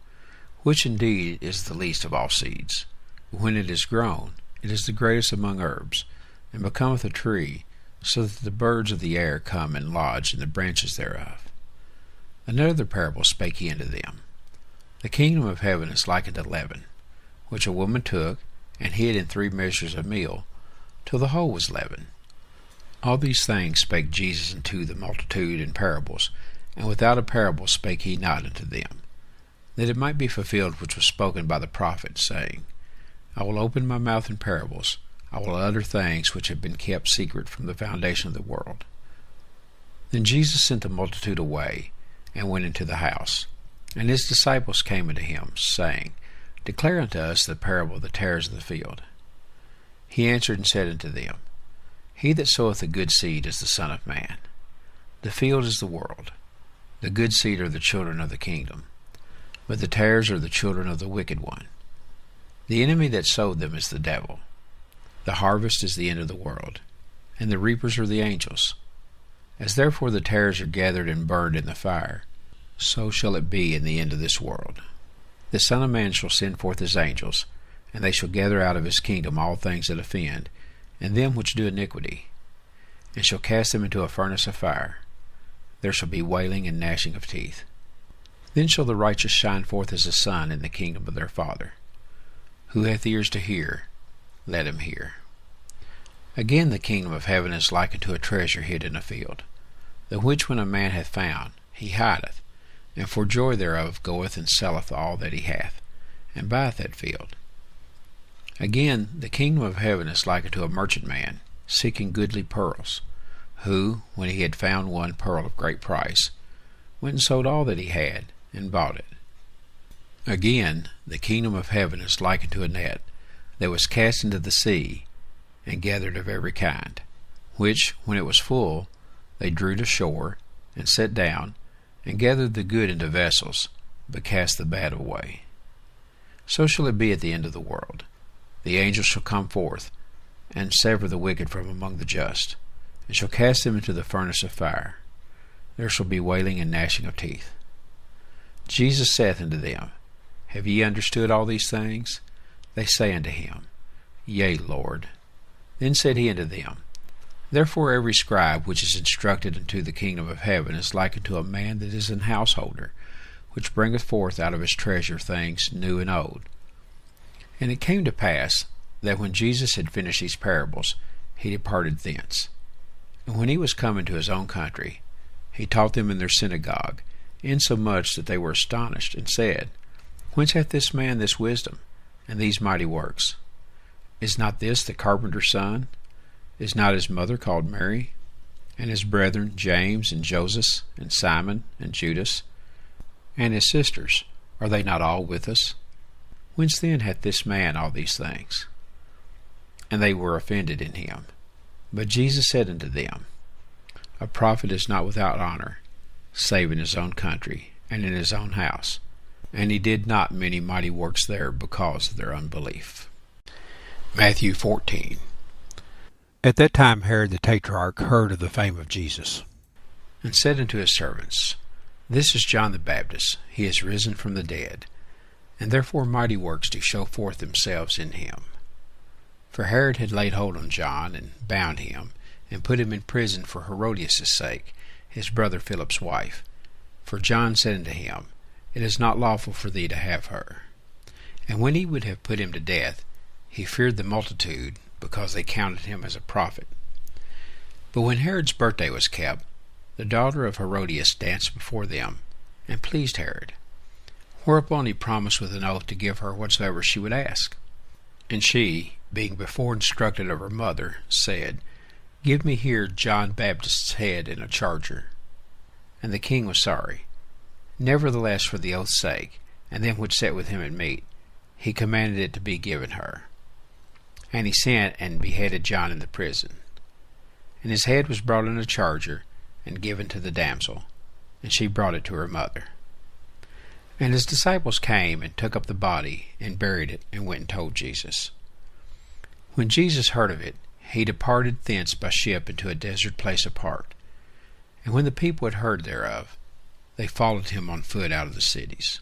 which indeed is the least of all seeds. When it is grown, it is the greatest among herbs, and becometh a tree, so that the birds of the air come and lodge in the branches thereof. Another parable spake he unto them, The kingdom of heaven is like unto leaven, which a woman took and hid in 3 measures of meal, till the whole was leavened. All these things spake Jesus unto the multitude in parables, and without a parable spake he not unto them, that it might be fulfilled which was spoken by the prophet, saying, I will open my mouth in parables, I will utter things which have been kept secret from the foundation of the world. Then Jesus sent the multitude away, and went into the house. And his disciples came unto him, saying, Declare unto us the parable of the tares of the field. He answered and said unto them, He that soweth the good seed is the Son of Man. The field is the world. The good seed are the children of the kingdom, but the tares are the children of the wicked one. The enemy that sowed them is the devil. The harvest is the end of the world, and the reapers are the angels. As therefore the tares are gathered and burned in the fire, so shall it be in the end of this world. The Son of Man shall send forth his angels, and they shall gather out of his kingdom all things that offend, and them which do iniquity, and shall cast them into a furnace of fire. There shall be wailing and gnashing of teeth. Then shall the righteous shine forth as the sun in the kingdom of their Father. Who hath ears to hear, let him hear. Again, the kingdom of heaven is like unto a treasure hid in a field, the which when a man hath found, he hideth, and for joy thereof goeth and selleth all that he hath, and buyeth that field. Again, the kingdom of heaven is like unto a merchant man, seeking goodly pearls, who, when he had found one pearl of great price, went and sold all that he had, and bought it. Again, the kingdom of heaven is like unto a net, that was cast into the sea, and gathered of every kind, which, when it was full, they drew to shore, and sat down, and gathered the good into vessels, but cast the bad away. So shall it be at the end of the world. The angels shall come forth, and sever the wicked from among the just, and shall cast them into the furnace of fire. There shall be wailing and gnashing of teeth. Jesus saith unto them, Have ye understood all these things? They say unto him, Yea, Lord. Then said he unto them, Therefore every scribe which is instructed unto the kingdom of heaven is like unto a man that is an householder, which bringeth forth out of his treasure things new and old. And it came to pass that when Jesus had finished these parables, he departed thence. And when he was come into his own country, he taught them in their synagogue, insomuch that they were astonished, and said, Whence hath this man this wisdom, and these mighty works? Is not this the carpenter's son? Is not his mother called Mary? And his brethren James and Joseph and Simon and Judas? And his sisters, are they not all with us? Whence then hath this man all these things? And they were offended in him. But Jesus said unto them, A prophet is not without honor, save in his own country, and in his own house. And he did not many mighty works there because of their unbelief. Matthew 14. At that time Herod the Tetrarch heard of the fame of Jesus, and said unto his servants, This is John the Baptist, he is risen from the dead, and therefore mighty works do show forth themselves in him. For Herod had laid hold on John, and bound him, and put him in prison for Herodias' sake, his brother Philip's wife. For John said unto him, It is not lawful for thee to have her. And when he would have put him to death, he feared the multitude, because they counted him as a prophet. But when Herod's birthday was kept, the daughter of Herodias danced before them, and pleased Herod. Whereupon he promised with an oath to give her whatsoever she would ask. And she, being before instructed of her mother, said, Give me here John Baptist's head in a charger. And the king was sorry. Nevertheless, for the oath's sake, and them which sat with him at meat, he commanded it to be given her. And he sent and beheaded John in the prison. And his head was brought in a charger, and given to the damsel, and she brought it to her mother. And his disciples came, and took up the body, and buried it, and went and told Jesus. When Jesus heard of it, he departed thence by ship into a desert place apart. And when the people had heard thereof, they followed him on foot out of the cities.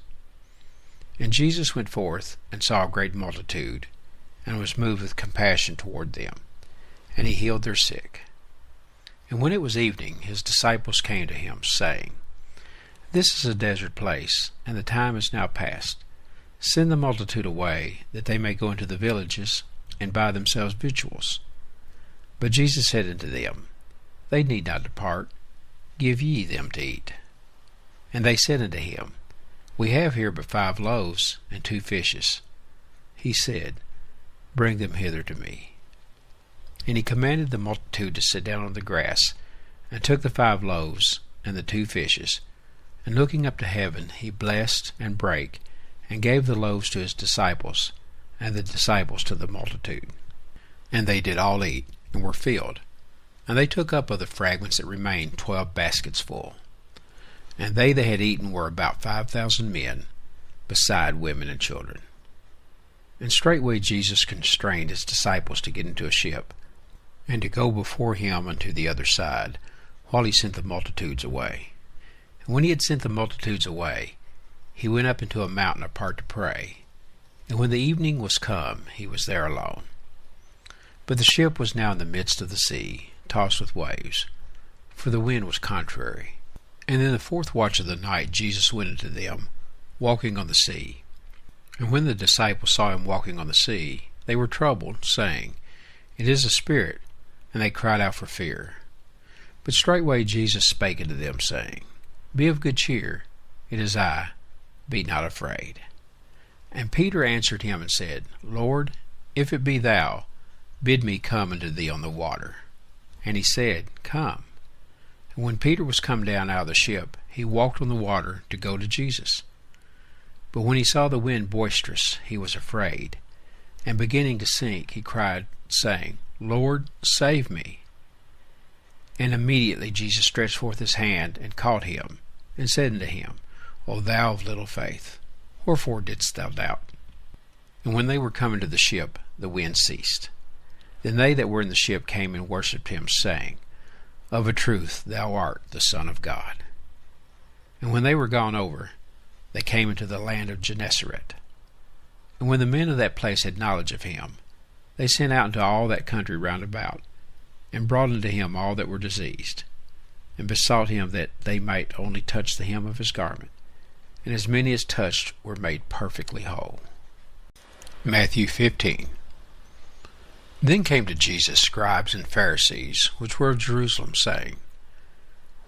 And Jesus went forth, and saw a great multitude, and was moved with compassion toward them, and he healed their sick. And when it was evening, his disciples came to him, saying, This is a desert place, and the time is now past. Send the multitude away, that they may go into the villages, and buy themselves victuals. But Jesus said unto them, They need not depart, give ye them to eat. And they said unto him, We have here but 5 loaves, and 2 fishes. He said, Bring them hither to me. And he commanded the multitude to sit down on the grass, and took the 5 loaves and the 2 fishes, and looking up to heaven, he blessed and brake, and gave the loaves to his disciples, and the disciples to the multitude. And they did all eat, and were filled. And they took up of the fragments that remained 12 baskets full. And they that had eaten were about 5,000 men, beside women and children. And straightway Jesus constrained his disciples to get into a ship, and to go before him unto the other side, while he sent the multitudes away. And when he had sent the multitudes away, he went up into a mountain apart to pray. And when the evening was come, he was there alone. But the ship was now in the midst of the sea, tossed with waves, for the wind was contrary. And in the 4th watch of the night Jesus went unto them, walking on the sea. And when the disciples saw him walking on the sea, they were troubled, saying, It is a spirit, and they cried out for fear. But straightway Jesus spake unto them, saying, Be of good cheer, it is I, be not afraid. And Peter answered him and said, Lord, if it be thou, bid me come unto thee on the water. And he said, Come. And when Peter was come down out of the ship, he walked on the water to go to Jesus. But when he saw the wind boisterous, he was afraid, and beginning to sink, he cried, saying, Lord, save me. And immediately Jesus stretched forth his hand, and caught him, and said unto him, O thou of little faith, wherefore didst thou doubt? And when they were come into the ship, the wind ceased. Then they that were in the ship came and worshipped him, saying, Of a truth thou art the Son of God. And when they were gone over, they came into the land of Gennesaret. And when the men of that place had knowledge of him, they sent out into all that country round about, and brought unto him all that were diseased, and besought him that they might only touch the hem of his garment. And as many as touched were made perfectly whole. Matthew 15. Then came to Jesus scribes and Pharisees, which were of Jerusalem, saying,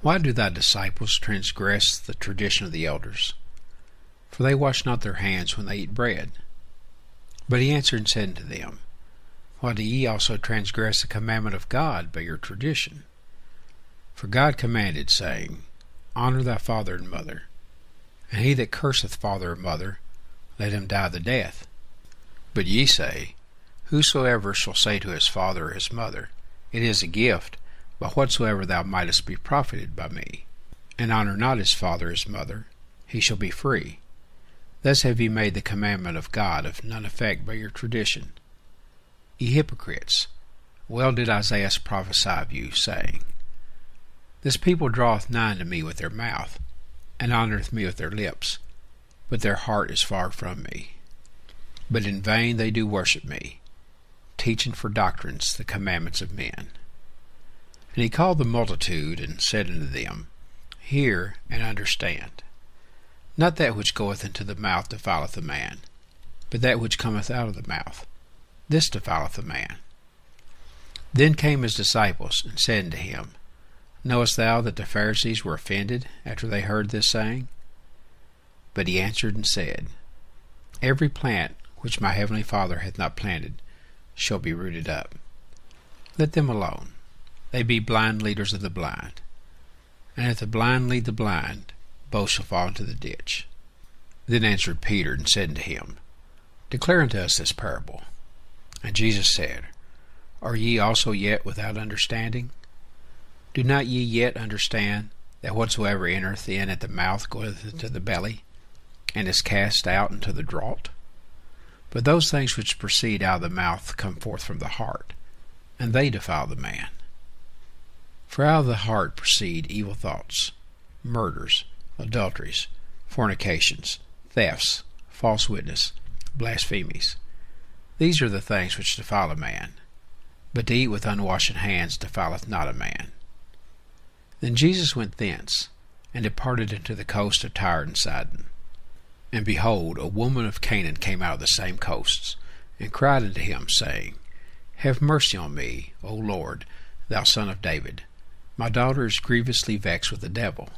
Why do thy disciples transgress the tradition of the elders? For they wash not their hands when they eat bread. But he answered and said unto them, Why do ye also transgress the commandment of God by your tradition? For God commanded, saying, Honor thy father and mother, and he that curseth father or mother, let him die the death. But ye say, Whosoever shall say to his father or his mother, It is a gift, by whatsoever thou mightest be profited by me, and honor not his father or his mother, he shall be free. Thus have ye made the commandment of God of none effect by your tradition. Ye hypocrites, well did Isaiah prophesy of you, saying, This people draweth nigh unto me with their mouth, and honoureth me with their lips, but their heart is far from me. But in vain they do worship me, teaching for doctrines the commandments of men. And he called the multitude, and said unto them, Hear and understand. Not that which goeth into the mouth defileth a man, but that which cometh out of the mouth, this defileth a man. Then came his disciples, and said unto him, Knowest thou that the Pharisees were offended after they heard this saying? But he answered and said, Every plant which my heavenly Father hath not planted shall be rooted up. Let them alone. They be blind leaders of the blind. And if the blind lead the blind, both shall fall into the ditch. Then answered Peter and said unto him, Declare unto us this parable. And Jesus said, Are ye also yet without understanding? Do not ye yet understand that whatsoever entereth in at the mouth goeth into the belly, and is cast out into the draught? But those things which proceed out of the mouth come forth from the heart, and they defile the man. For out of the heart proceed evil thoughts, murders, adulteries, fornications, thefts, false witness, blasphemies. These are the things which defile a man, but to eat with unwashen hands defileth not a man. Then Jesus went thence, and departed into the coast of Tyre and Sidon. And behold, a woman of Canaan came out of the same coasts, and cried unto him, saying, Have mercy on me, O Lord, thou Son of David. My daughter is grievously vexed with the devil.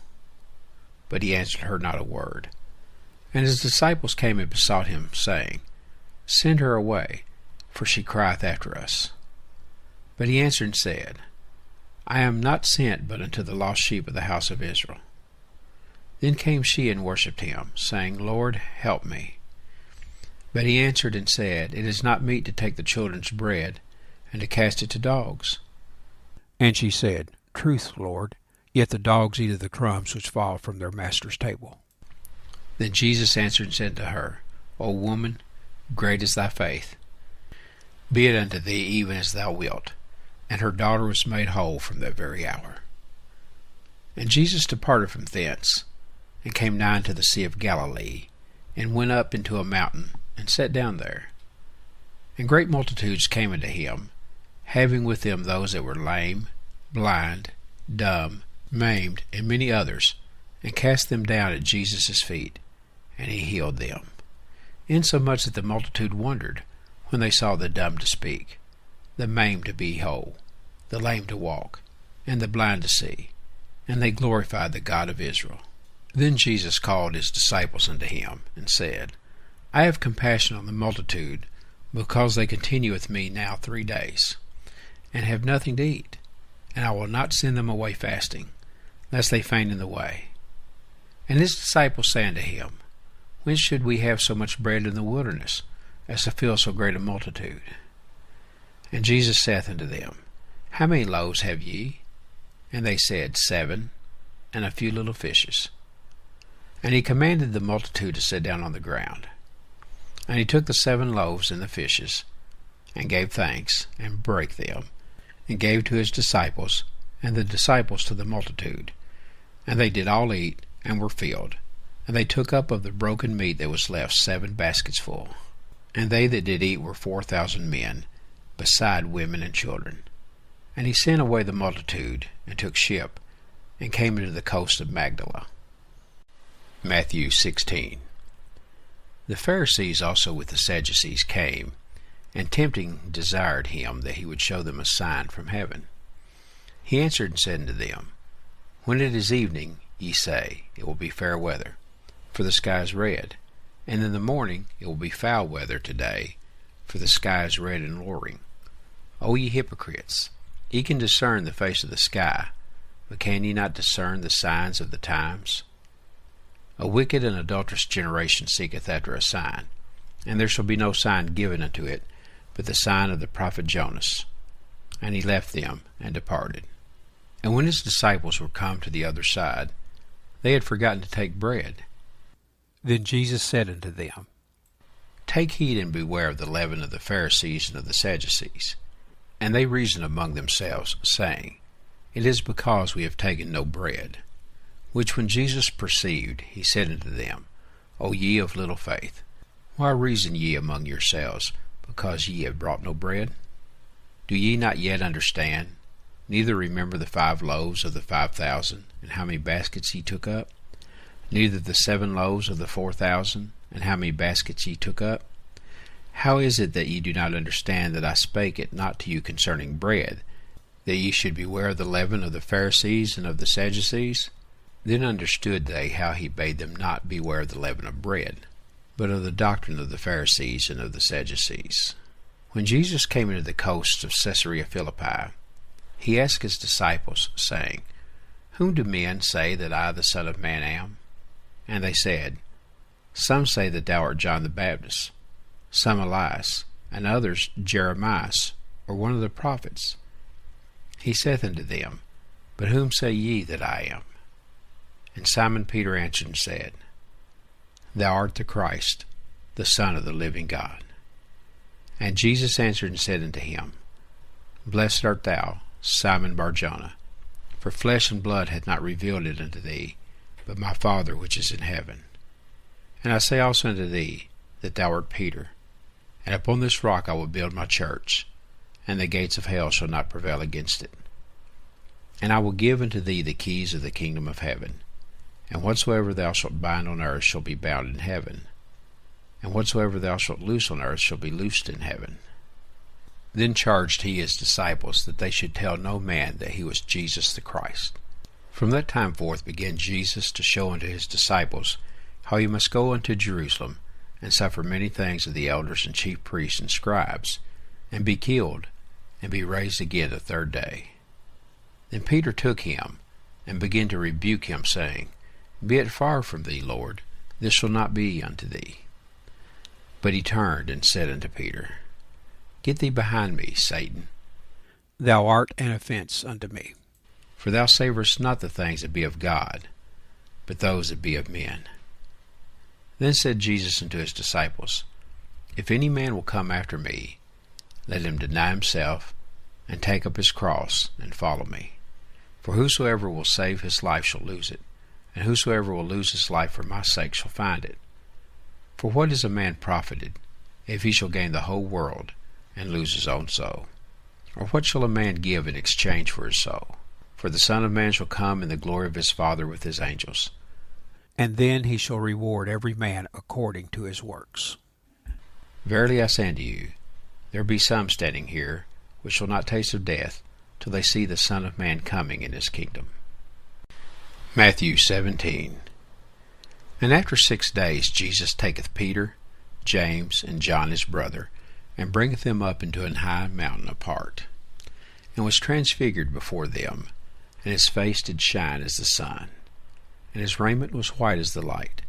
But he answered her not a word. And his disciples came and besought him, saying, Send her away, for she crieth after us. But he answered and said, I am not sent but unto the lost sheep of the house of Israel. Then came she and worshipped him, saying, Lord, help me. But he answered and said, It is not meet to take the children's bread, and to cast it to dogs. And she said, Truth, Lord, yet the dogs eat of the crumbs which fall from their master's table. Then Jesus answered and said to her, O woman, great is thy faith. Be it unto thee even as thou wilt. And her daughter was made whole from that very hour. And Jesus departed from thence, and came nigh unto the sea of Galilee, and went up into a mountain, and sat down there. And great multitudes came unto him, having with them those that were lame, blind, dumb, maimed, and many others, and cast them down at Jesus' feet, and he healed them. Insomuch that the multitude wondered, when they saw the dumb to speak, the maimed to be whole, the lame to walk, and the blind to see, and they glorified the God of Israel. Then Jesus called his disciples unto him, and said, I have compassion on the multitude, because they continue with me now 3 days, and have nothing to eat, and I will not send them away fasting, lest they faint in the way. And his disciples say unto him, Whence should we have so much bread in the wilderness, as to fill so great a multitude? And Jesus saith unto them, How many loaves have ye? And they said, 7, and a few little fishes. And he commanded the multitude to sit down on the ground. And he took the 7 loaves and the fishes, and gave thanks, and brake them, and gave to his disciples, and the disciples to the multitude. And they did all eat, and were filled. And they took up of the broken meat that was left 7 baskets full. And they that did eat were 4,000 men, beside women and children. And he sent away the multitude, and took ship, and came into the coast of Magdala. Matthew 16. The Pharisees also with the Sadducees came, and tempting desired him that he would show them a sign from heaven. He answered and said unto them, When it is evening, ye say, It will be fair weather, for the sky is red, and in the morning it will be foul weather today, for the sky is red and lowering. O ye hypocrites, ye can discern the face of the sky, but can ye not discern the signs of the times? A wicked and adulterous generation seeketh after a sign, and there shall be no sign given unto it, but the sign of the prophet Jonas. And he left them, and departed. And when his disciples were come to the other side, they had forgotten to take bread. Then Jesus said unto them, Take heed and beware of the leaven of the Pharisees and of the Sadducees. And they reasoned among themselves, saying, It is because we have taken no bread. Which when Jesus perceived, he said unto them, O ye of little faith, why reason ye among yourselves, because ye have brought no bread? Do ye not yet understand, neither remember the 5 loaves of the 5,000, and how many baskets ye took up? Neither the 7 loaves of the 4,000, and how many baskets ye took up? How is it that ye do not understand that I spake it not to you concerning bread, that ye should beware of the leaven of the Pharisees and of the Sadducees? Then understood they how he bade them not beware of the leaven of bread, but of the doctrine of the Pharisees and of the Sadducees. When Jesus came into the coasts of Caesarea Philippi, he asked his disciples, saying, Whom do men say that I the Son of Man am? And they said, Some say that thou art John the Baptist, some Elias, and others Jeremias, or one of the prophets. He saith unto them, But whom say ye that I am? And Simon Peter answered and said, Thou art the Christ, the Son of the living God. And Jesus answered and said unto him, Blessed art thou, Simon Bar-Jonah, for flesh and blood hath not revealed it unto thee, but my Father which is in heaven. And I say also unto thee, that thou art Peter, and upon this rock I will build my church, and the gates of hell shall not prevail against it. And I will give unto thee the keys of the kingdom of heaven. And whatsoever thou shalt bind on earth shall be bound in heaven, and whatsoever thou shalt loose on earth shall be loosed in heaven. Then charged he his disciples that they should tell no man that he was Jesus the Christ. From that time forth began Jesus to show unto his disciples how he must go unto Jerusalem, and suffer many things of the elders and chief priests and scribes, and be killed, and be raised again the 3rd day. Then Peter took him, and began to rebuke him, saying, Be it far from thee, Lord, this shall not be unto thee. But he turned and said unto Peter, Get thee behind me, Satan. Thou art an offense unto me. For thou savorest not the things that be of God, but those that be of men. Then said Jesus unto his disciples, If any man will come after me, let him deny himself, and take up his cross, and follow me. For whosoever will save his life shall lose it, and whosoever will lose his life for my sake shall find it. For what is a man profited, if he shall gain the whole world, and lose his own soul? Or what shall a man give in exchange for his soul? For the Son of Man shall come in the glory of his Father with his angels, and then he shall reward every man according to his works. Verily I say unto you, there be some standing here, which shall not taste of death, till they see the Son of Man coming in his kingdom. Matthew 17. And after 6 days Jesus taketh Peter, James, and John his brother, and bringeth them up into an high mountain apart, and was transfigured before them, and his face did shine as the sun, and his raiment was white as the light.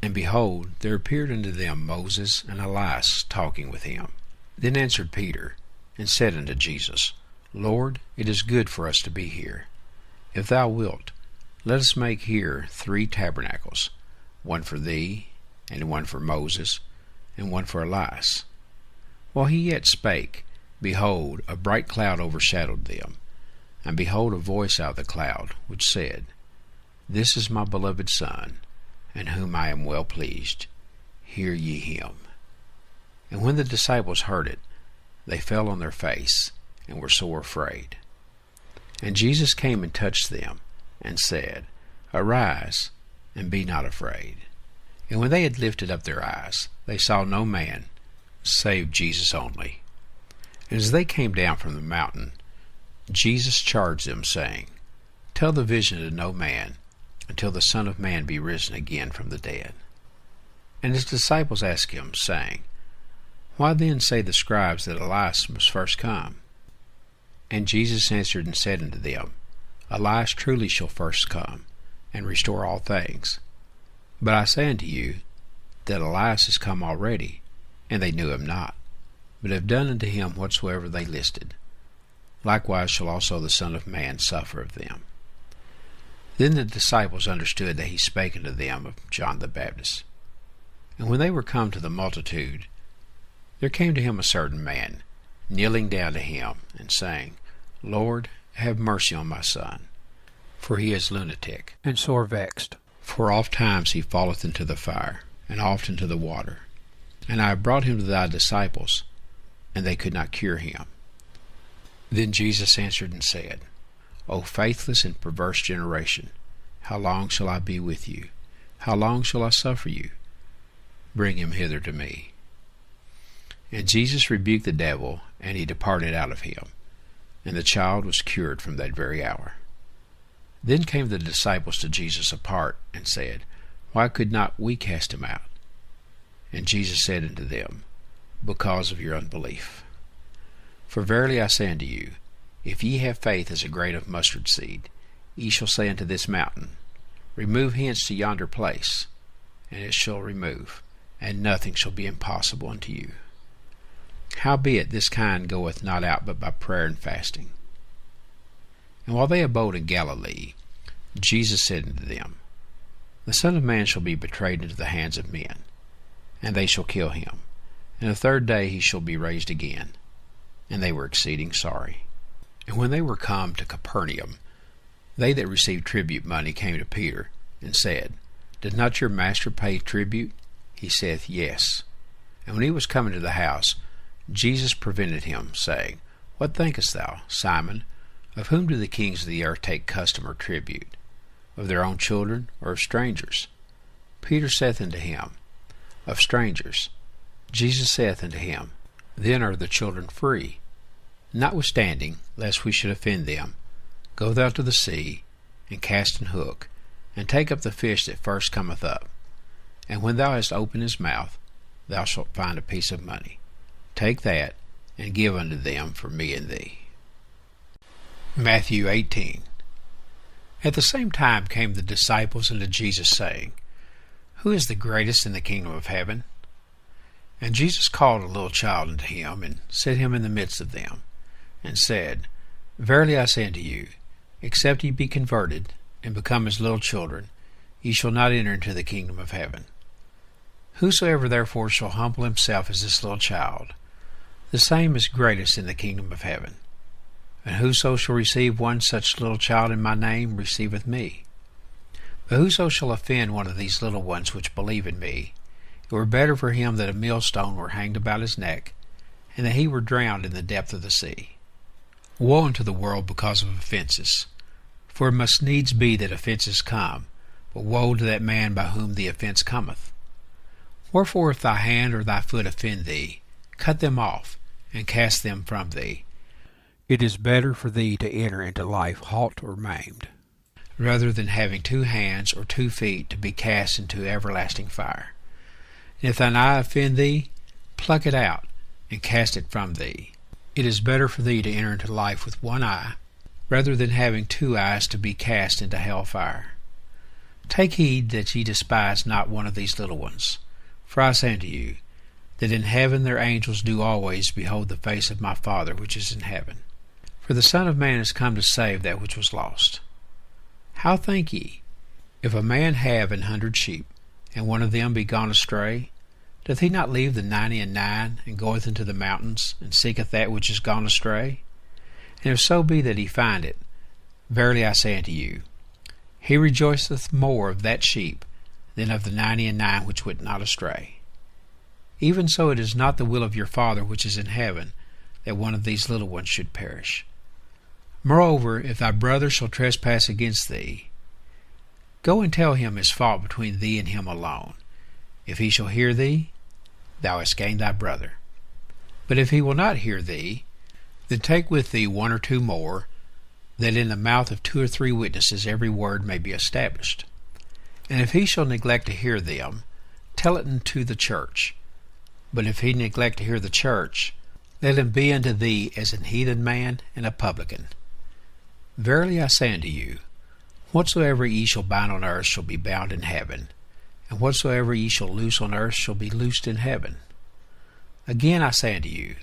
And behold, there appeared unto them Moses and Elias talking with him. Then answered Peter, and said unto Jesus, Lord, it is good for us to be here. If thou wilt, let us make here 3 tabernacles, one for thee, and one for Moses, and one for Elias. While he yet spake, behold, a bright cloud overshadowed them. And behold, a voice out of the cloud, which said, This is my beloved Son, in whom I am well pleased. Hear ye him. And when the disciples heard it, they fell on their face, and were sore afraid. And Jesus came and touched them, and said, Arise, and be not afraid. And when they had lifted up their eyes, they saw no man, save Jesus only. And as they came down from the mountain, Jesus charged them, saying, Tell the vision to no man, until the Son of Man be risen again from the dead. And his disciples asked him, saying, Why then say the scribes that Elias must first come? And Jesus answered and said unto them, Elias truly shall first come, and restore all things. But I say unto you, that Elias is come already, and they knew him not, but have done unto him whatsoever they listed. Likewise shall also the Son of Man suffer of them. Then the disciples understood that he spake unto them of John the Baptist. And when they were come to the multitude, there came to him a certain man, kneeling down to him, and saying, Lord, have mercy on my son, for he is lunatic, and sore vexed. For oft times he falleth into the fire, and oft into the water. And I have brought him to thy disciples, and they could not cure him. Then Jesus answered and said, O faithless and perverse generation, how long shall I be with you? How long shall I suffer you? Bring him hither to me. And Jesus rebuked the devil, and he departed out of him. And the child was cured from that very hour. Then came the disciples to Jesus apart, and said, Why could not we cast him out? And Jesus said unto them, Because of your unbelief. For verily I say unto you, if ye have faith as a grain of mustard seed, ye shall say unto this mountain, Remove hence to yonder place, and it shall remove, and nothing shall be impossible unto you. Howbeit this kind goeth not out but by prayer and fasting. And while they abode in Galilee, Jesus said unto them, The Son of Man shall be betrayed into the hands of men, and they shall kill him, and the third day he shall be raised again. And they were exceeding sorry. And when they were come to Capernaum, they that received tribute money came to Peter, and said, Did not your master pay tribute? He saith, Yes. And when he was come into the house, Jesus prevented him, saying, What thinkest thou, Simon? Of whom do the kings of the earth take custom or tribute? Of their own children, or of strangers? Peter saith unto him, Of strangers. Jesus saith unto him, Then are the children free. Notwithstanding, lest we should offend them, go thou to the sea, and cast an hook, and take up the fish that first cometh up. And when thou hast opened his mouth, thou shalt find a piece of money. Take that, and give unto them for me and thee. Matthew 18. At the same time came the disciples unto Jesus, saying, Who is the greatest in the kingdom of heaven? And Jesus called a little child unto him, and set him in the midst of them, and said, Verily I say unto you, except ye be converted, and become as little children, ye shall not enter into the kingdom of heaven. Whosoever therefore shall humble himself as this little child, the same is greatest in the kingdom of heaven. And whoso shall receive one such little child in my name receiveth me. But whoso shall offend one of these little ones which believe in me, it were better for him that a millstone were hanged about his neck, and that he were drowned in the depth of the sea. Woe unto the world because of offenses! For it must needs be that offenses come, but woe to that man by whom the offense cometh. Wherefore if thy hand or thy foot offend thee, cut them off, and cast them from thee. It is better for thee to enter into life halt or maimed, rather than having 2 hands or 2 feet to be cast into everlasting fire. And if thine eye offend thee, pluck it out, and cast it from thee. It is better for thee to enter into life with 1 eye, rather than having 2 eyes to be cast into hell fire. Take heed that ye despise not one of these little ones. For I say unto you, that in heaven their angels do always behold the face of my Father which is in heaven. For the Son of Man is come to save that which was lost. How think ye, if a man have 100 sheep, and one of them be gone astray, doth he not leave the 99, and goeth into the mountains, and seeketh that which is gone astray? And if so be that he find it, verily I say unto you, he rejoiceth more of that sheep than of the 99 which went not astray. Even so it is not the will of your Father which is in heaven, that one of these little ones should perish. Moreover, if thy brother shall trespass against thee, go and tell him his fault between thee and him alone. If he shall hear thee, thou hast gained thy brother. But if he will not hear thee, then take with thee 1 or 2 more, that in the mouth of 2 or 3 witnesses every word may be established. And if he shall neglect to hear them, tell it unto the church. But if he neglect to hear the church, let him be unto thee as an heathen man and a publican. Verily I say unto you, whatsoever ye shall bind on earth shall be bound in heaven, and whatsoever ye shall loose on earth shall be loosed in heaven. Again I say unto you,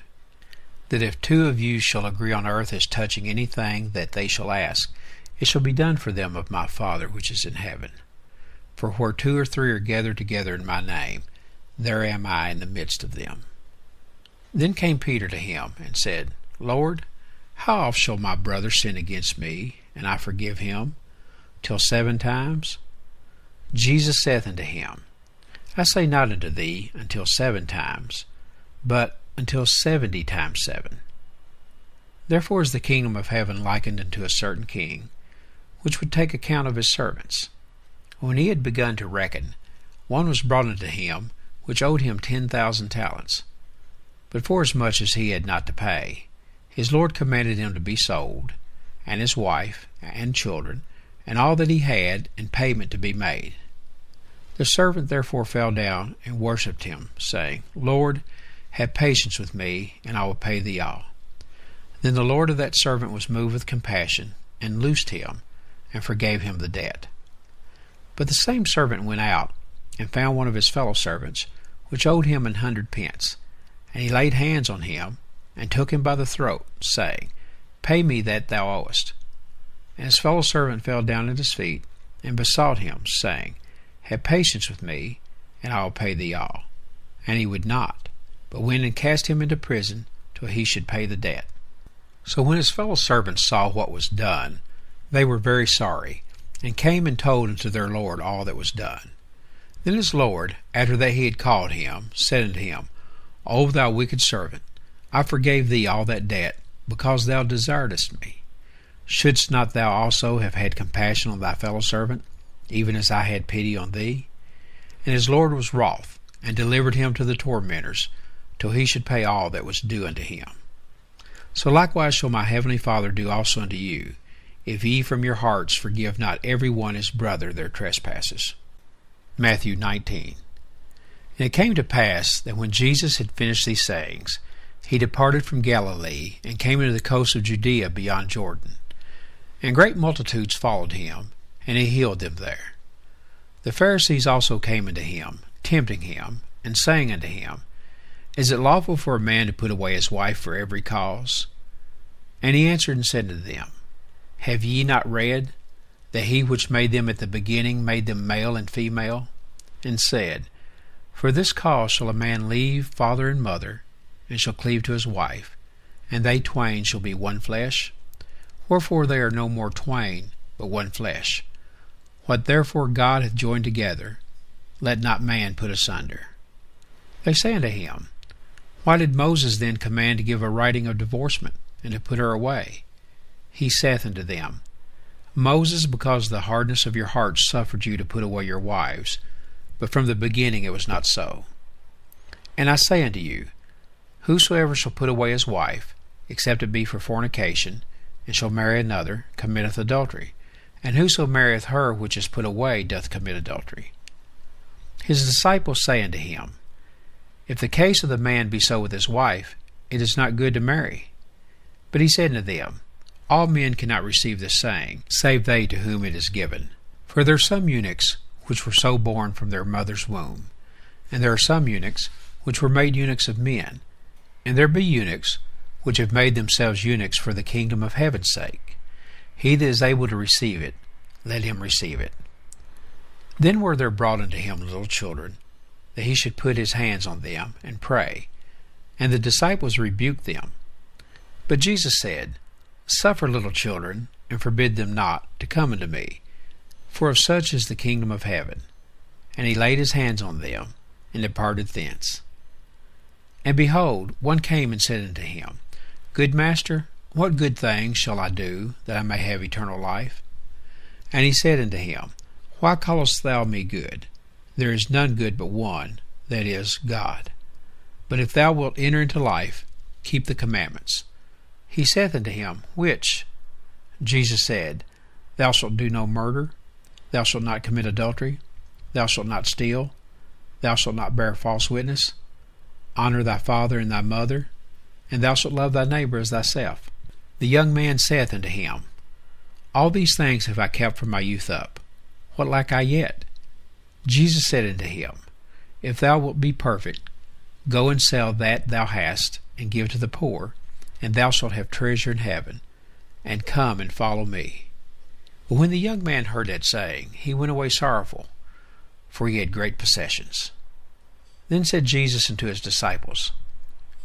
that if two of you shall agree on earth as touching anything that they shall ask, it shall be done for them of my Father which is in heaven. For where 2 or 3 are gathered together in my name, there am I in the midst of them. Then came Peter to him, and said, Lord, how oft shall my brother sin against me, and I forgive him? Till 7 times? Jesus saith unto him, I say not unto thee, until 7 times, but until 70 times 7. Therefore is the kingdom of heaven likened unto a certain king, which would take account of his servants. When he had begun to reckon, one was brought unto him, which owed him 10,000 talents. But forasmuch as he had not to pay, his Lord commanded him to be sold, and his wife, and children, and all that he had, and payment to be made. The servant therefore fell down and worshipped him, saying, Lord, have patience with me, and I will pay thee all. Then the Lord of that servant was moved with compassion, and loosed him, and forgave him the debt. But the same servant went out, and found one of his fellow servants, which owed him 100 pence. And he laid hands on him, and took him by the throat, saying, Pay me that thou owest. And his fellow servant fell down at his feet, and besought him, saying, Have patience with me, and I will pay thee all. And he would not, but went and cast him into prison, till he should pay the debt. So when his fellow servants saw what was done, they were very sorry, and came and told unto their Lord all that was done. Then his Lord, after that he had called him, said unto him, O thou wicked servant, I forgave thee all that debt, because thou desiredst me. Shouldst not thou also have had compassion on thy fellow servant, even as I had pity on thee? And his Lord was wroth, and delivered him to the tormentors, till he should pay all that was due unto him. So likewise shall my heavenly Father do also unto you, if ye from your hearts forgive not every one his brother their trespasses. Matthew 19. And it came to pass that when Jesus had finished these sayings, he departed from Galilee, and came into the coast of Judea beyond Jordan. And great multitudes followed him, and he healed them there. The Pharisees also came unto him, tempting him, and saying unto him, Is it lawful for a man to put away his wife for every cause? And he answered and said unto them, Have ye not read that he which made them at the beginning made them male and female? And said, For this cause shall a man leave father and mother, and shall cleave to his wife, and they twain shall be one flesh? Wherefore they are no more twain, but one flesh. What therefore God hath joined together, let not man put asunder. They say unto him, Why did Moses then command to give a writing of divorcement, and to put her away? He saith unto them, Moses, because the hardness of your hearts, suffered you to put away your wives, but from the beginning it was not so. And I say unto you, Whosoever shall put away his wife, except it be for fornication, and shall marry another, committeth adultery. And whoso marrieth her which is put away doth commit adultery. His disciples say unto him, If the case of the man be so with his wife, it is not good to marry. But he said unto them, All men cannot receive this saying, save they to whom it is given. For there are some eunuchs which were so born from their mother's womb, and there are some eunuchs which were made eunuchs of men, and there be eunuchs which have made themselves eunuchs for the kingdom of heaven's sake. He that is able to receive it, let him receive it. Then were there brought unto him little children, that he should put his hands on them, and pray. And the disciples rebuked them. But Jesus said, Suffer little children, and forbid them not to come unto me, for of such is the kingdom of heaven. And he laid his hands on them, and departed thence. And behold, one came and said unto him, Good master, what good thing shall I do, that I may have eternal life? And he said unto him, Why callest thou me good? There is none good but one, that is, God. But if thou wilt enter into life, keep the commandments. He saith unto him, Which? Jesus said, Thou shalt do no murder, thou shalt not commit adultery, thou shalt not steal, thou shalt not bear false witness, Honor thy father and thy mother, and thou shalt love thy neighbor as thyself. The young man saith unto him, All these things have I kept from my youth up. What lack I yet? Jesus said unto him, If thou wilt be perfect, go and sell that thou hast, and give to the poor, and thou shalt have treasure in heaven, and come and follow me. But when the young man heard that saying, he went away sorrowful, for he had great possessions. Then said Jesus unto his disciples,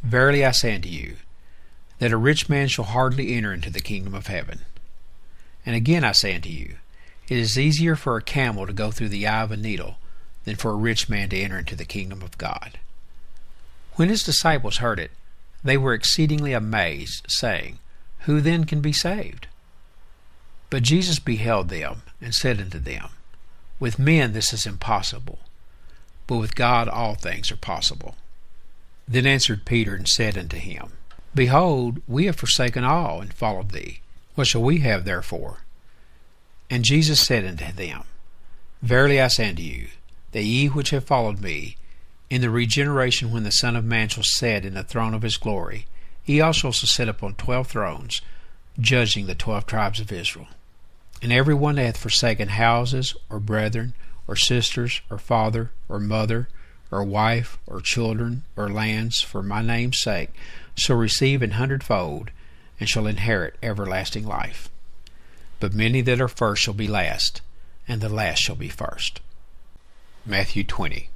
Verily I say unto you, that a rich man shall hardly enter into the kingdom of heaven. And again I say unto you, it is easier for a camel to go through the eye of a needle than for a rich man to enter into the kingdom of God. When his disciples heard it, they were exceedingly amazed, saying, Who then can be saved? But Jesus beheld them, and said unto them, With men this is impossible, but with God all things are possible. Then answered Peter and said unto him, Behold, we have forsaken all, and followed thee. What shall we have therefore? And Jesus said unto them, Verily I say unto you, that ye which have followed me, in the regeneration when the Son of Man shall sit in the throne of his glory, he also shall sit upon 12 thrones, judging the 12 tribes of Israel. And every one that hath forsaken houses, or brethren, or sisters, or father, or mother, or wife, or children, or lands, for my name's sake, shall receive 100-fold, and shall inherit everlasting life. But many that are first shall be last, and the last shall be first. Matthew 20.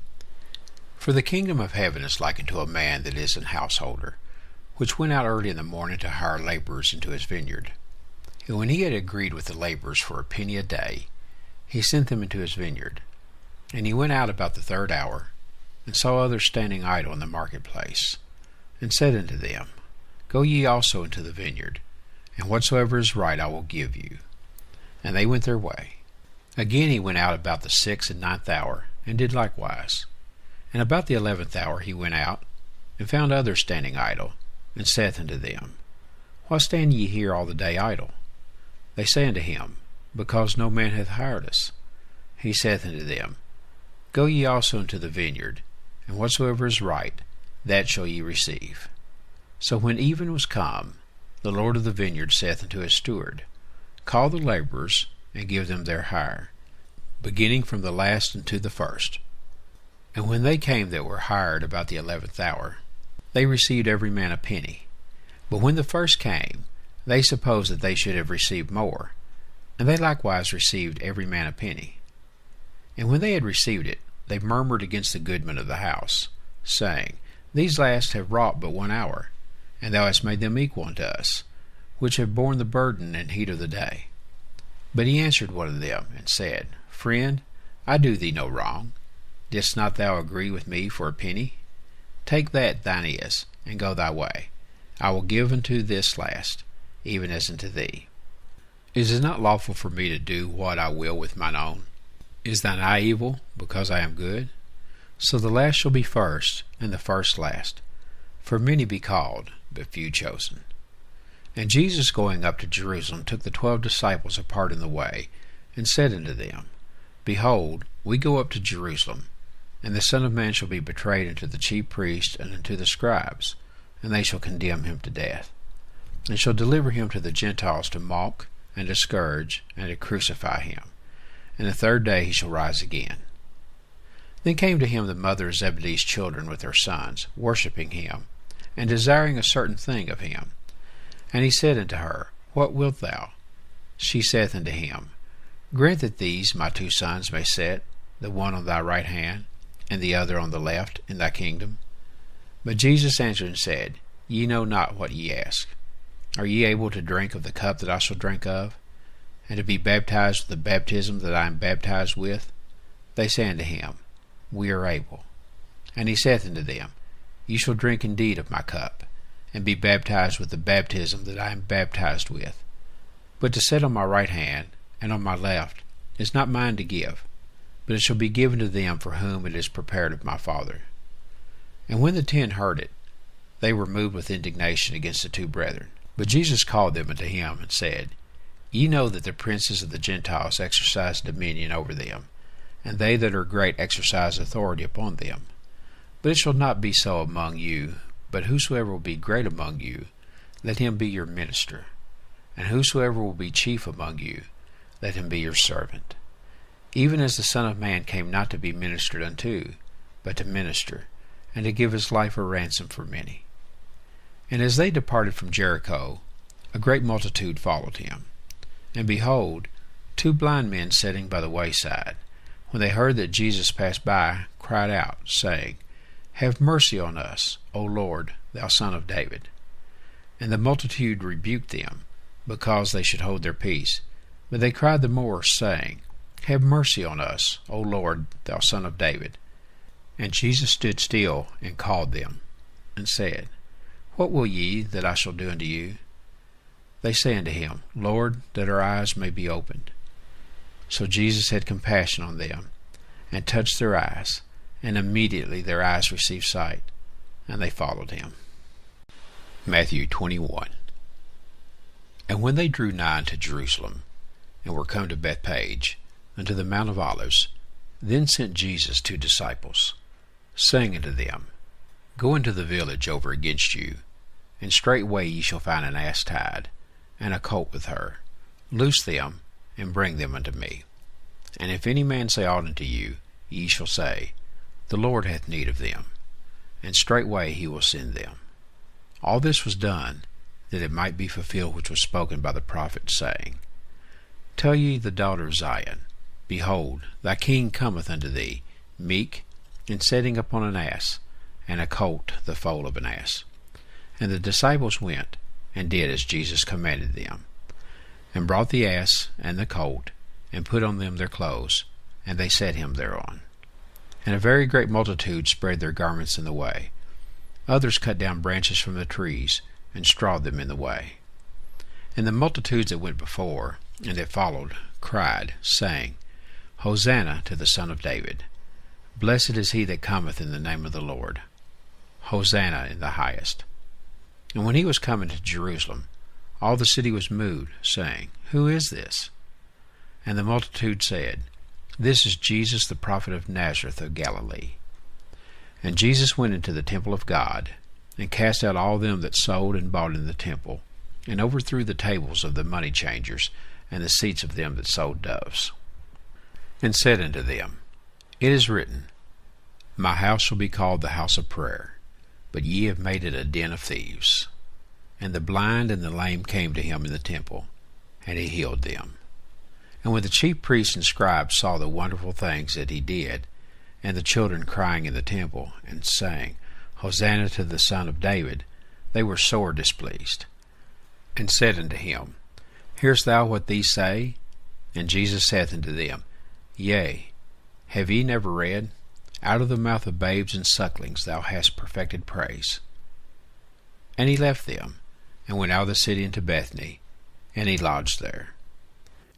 For the kingdom of heaven is like unto a man that is an householder, which went out early in the morning to hire laborers into his vineyard. And when he had agreed with the laborers for a penny a day, he sent them into his vineyard. And he went out about the 3rd hour, and saw others standing idle in the marketplace, and said unto them, Go ye also into the vineyard, and whatsoever is right I will give you. And they went their way. Again he went out about the 6th and 9th hour, and did likewise. And about the 11th hour he went out, and found others standing idle, and saith unto them, Why stand ye here all the day idle? They say unto him, Because no man hath hired us. He saith unto them, Go ye also into the vineyard, and whatsoever is right, that shall ye receive. So when even was come, the Lord of the vineyard saith unto his steward, Call the laborers, and give them their hire, beginning from the last unto the first. And when they came that were hired about the 11th hour, they received every man a penny. But when the first came, they supposed that they should have received more, and they likewise received every man a penny. And when they had received it, they murmured against the goodman of the house, saying, These last have wrought but 1 hour, and thou hast made them equal unto us, which have borne the burden and heat of the day. But he answered one of them, and said, Friend, I do thee no wrong. Didst not thou agree with me for a penny? Take that thine is, and go thy way. I will give unto this last, even as unto thee. Is it not lawful for me to do what I will with mine own? Is thine eye evil, because I am good? So the last shall be first, and the first last. For many be called, but few chosen. And Jesus going up to Jerusalem took the 12 disciples apart in the way, and said unto them, Behold, we go up to Jerusalem, and the Son of Man shall be betrayed unto the chief priests and unto the scribes, and they shall condemn him to death, and shall deliver him to the Gentiles to mock, and to scourge, and to crucify him. And the 3rd day he shall rise again. Then came to him the mother of Zebedee's children with her sons, worshipping him, and desiring a certain thing of him. And he said unto her, What wilt thou? She saith unto him, Grant that these my 2 sons may sit, the one on thy right hand, and the other on the left, in thy kingdom. But Jesus answered and said, Ye know not what ye ask. Are ye able to drink of the cup that I shall drink of, and to be baptized with the baptism that I am baptized with? They say unto him, We are able. And he saith unto them, Ye shall drink indeed of my cup, and be baptized with the baptism that I am baptized with. But to sit on my right hand and on my left is not mine to give, but it shall be given to them for whom it is prepared of my Father. And when the 10 heard it, they were moved with indignation against the 2 brethren. But Jesus called them unto him, and said, Ye know that the princes of the Gentiles exercise dominion over them, and they that are great exercise authority upon them. But it shall not be so among you, but whosoever will be great among you, let him be your minister. And whosoever will be chief among you, let him be your servant. Even as the Son of Man came not to be ministered unto, but to minister, and to give his life a ransom for many. And as they departed from Jericho, a great multitude followed him. And behold, 2 blind men sitting by the wayside, when they heard that Jesus passed by, cried out, saying, Have mercy on us, O Lord, thou Son of David. And the multitude rebuked them, because they should hold their peace. But they cried the more, saying, Have mercy on us, O Lord, thou Son of David. And Jesus stood still, and called them, and said, What will ye that I shall do unto you? They say unto him, Lord, that our eyes may be opened. So Jesus had compassion on them, and touched their eyes, and immediately their eyes received sight, and they followed him. Matthew 21. And when they drew nigh unto Jerusalem, and were come to Bethphage, unto the Mount of Olives, then sent Jesus 2 disciples, saying unto them, Go into the village over against you, and straightway ye shall find an ass tied, and a colt with her. Loose them, and bring them unto me. And if any man say aught unto you, ye shall say, The Lord hath need of them, and straightway he will send them. All this was done, that it might be fulfilled which was spoken by the prophet, saying, Tell ye the daughter of Zion, Behold, thy king cometh unto thee, meek, and sitting upon an ass, and a colt the foal of an ass. And the disciples went, and did as Jesus commanded them, and brought the ass and the colt, and put on them their clothes, and they set him thereon. And a very great multitude spread their garments in the way. Others cut down branches from the trees, and strawed them in the way. And the multitudes that went before, and that followed, cried, saying, Hosanna to the Son of David. Blessed is he that cometh in the name of the Lord. Hosanna in the highest. And when he was come into Jerusalem, all the city was moved, saying, Who is this? And the multitude said, This is Jesus the prophet of Nazareth of Galilee. And Jesus went into the temple of God, and cast out all them that sold and bought in the temple, and overthrew the tables of the money changers, and the seats of them that sold doves. And said unto them, It is written, My house shall be called the house of prayer, but ye have made it a den of thieves. And the blind and the lame came to him in the temple, and he healed them. And when the chief priests and scribes saw the wonderful things that he did, and the children crying in the temple, and saying, Hosanna to the Son of David, they were sore displeased, and said unto him, Hearest thou what these say? And Jesus saith unto them, Yea, have ye never read, Out of the mouth of babes and sucklings thou hast perfected praise? And he left them, and went out of the city into Bethany, and he lodged there.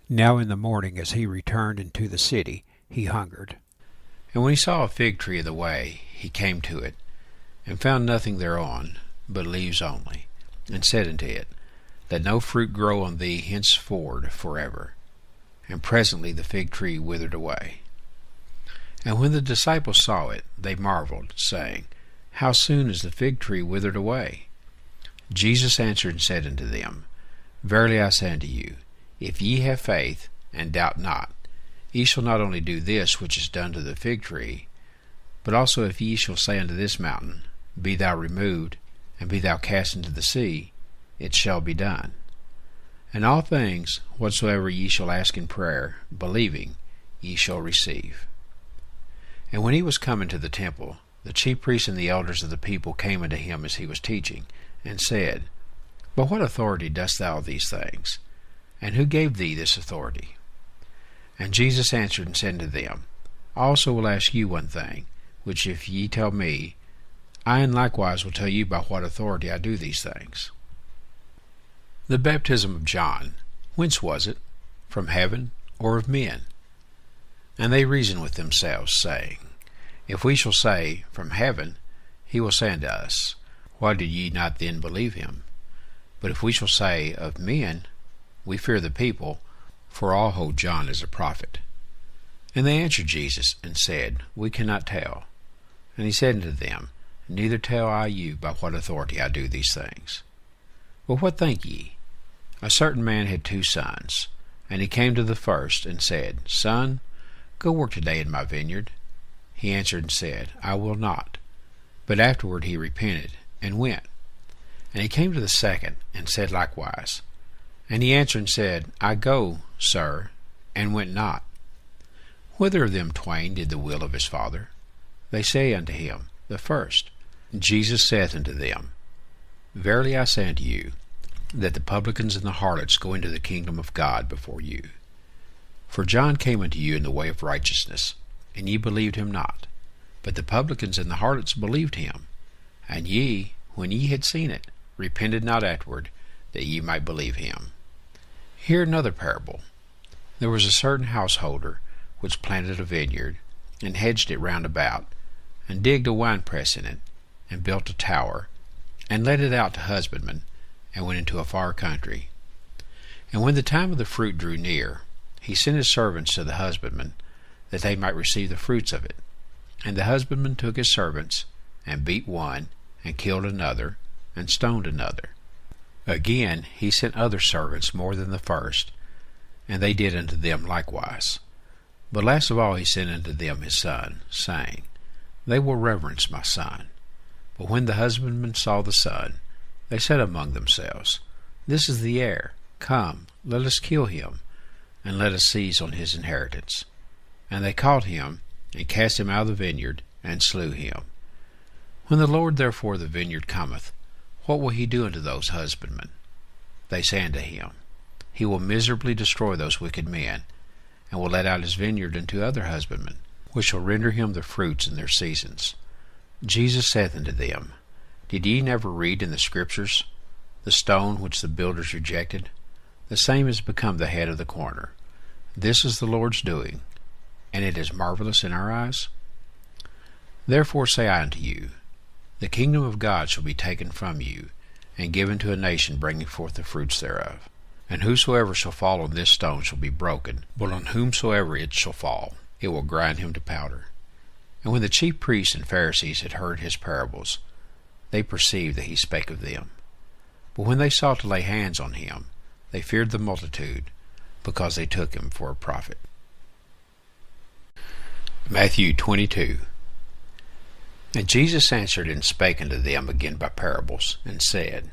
Now in the morning, as he returned into the city, he hungered. And when he saw a fig tree in the way, he came to it, and found nothing thereon, but leaves only, and said unto it, Let no fruit grow on thee henceforward forever. And presently the fig tree withered away. And when the disciples saw it, they marveled, saying, How soon is the fig tree withered away? Jesus answered and said unto them, Verily I say unto you, if ye have faith, and doubt not, ye shall not only do this which is done to the fig tree, but also if ye shall say unto this mountain, Be thou removed, and be thou cast into the sea, it shall be done. And all things whatsoever ye shall ask in prayer, believing, ye shall receive. And when he was come into the temple, the chief priests and the elders of the people came unto him as he was teaching, and said, By what authority dost thou these things? And who gave thee this authority? And Jesus answered and said unto them, I also will ask you one thing, which if ye tell me, I in likewise will tell you by what authority I do these things. The baptism of John, whence was it? From heaven, or of men? And they reasoned with themselves, saying, If we shall say, From heaven, he will say unto us, Why do ye not then believe him? But if we shall say, Of men, we fear the people, for all hold John as a prophet. And they answered Jesus, and said, We cannot tell. And he said unto them, Neither tell I you by what authority I do these things. Well, what think ye? A certain man had 2 sons, and he came to the first, and said, Son, go work today in my vineyard. He answered and said, I will not. But afterward he repented, and went. And he came to the second, and said likewise. And he answered and said, I go, sir, and went not. Whither of them twain did the will of his father? They say unto him, The first. Jesus saith unto them, Verily I say unto you, that the publicans and the harlots go into the kingdom of God before you. For John came unto you in the way of righteousness, and ye believed him not. But the publicans and the harlots believed him. And ye, when ye had seen it, repented not afterward, that ye might believe him. Hear another parable. There was a certain householder which planted a vineyard, and hedged it round about, and digged a winepress in it, and built a tower, and let it out to husbandmen, and went into a far country. And when the time of the fruit drew near, he sent his servants to the husbandmen, that they might receive the fruits of it. And the husbandman took his servants, and beat one, and killed another, and stoned another. Again he sent other servants more than the first, and they did unto them likewise. But last of all he sent unto them his son, saying, They will reverence my son. But when the husbandmen saw the son, they said among themselves, This is the heir. Come, let us kill him, and let us seize on his inheritance. And they caught him, and cast him out of the vineyard, and slew him. When the Lord therefore of the vineyard cometh, what will he do unto those husbandmen? They say unto him, He will miserably destroy those wicked men, and will let out his vineyard unto other husbandmen, which shall render him the fruits in their seasons. Jesus saith unto them, Did ye never read in the Scriptures, The stone which the builders rejected, the same is become the head of the corner. This is the Lord's doing, and it is marvelous in our eyes? Therefore say I unto you, The kingdom of God shall be taken from you, and given to a nation bringing forth the fruits thereof. And whosoever shall fall on this stone shall be broken, but on whomsoever it shall fall, it will grind him to powder. And when the chief priests and Pharisees had heard his parables, they perceived that he spake of them. But when they sought to lay hands on him, they feared the multitude, because they took him for a prophet. Matthew 22. And Jesus answered and spake unto them again by parables, and said,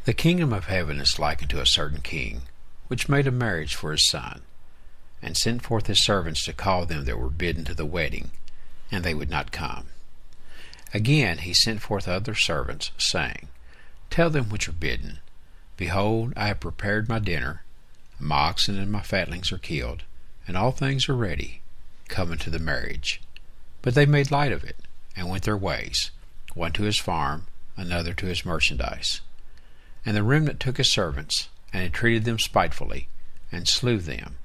The kingdom of heaven is like unto a certain king, which made a marriage for his son, and sent forth his servants to call them that were bidden to the wedding, and they would not come. Again he sent forth other servants, saying, Tell them which are bidden, Behold, I have prepared my dinner, my oxen and my fatlings are killed, and all things are ready. Come unto the marriage. But they made light of it, and went their ways, one to his farm, another to his merchandise. And the remnant took his servants, and entreated them spitefully, and slew them.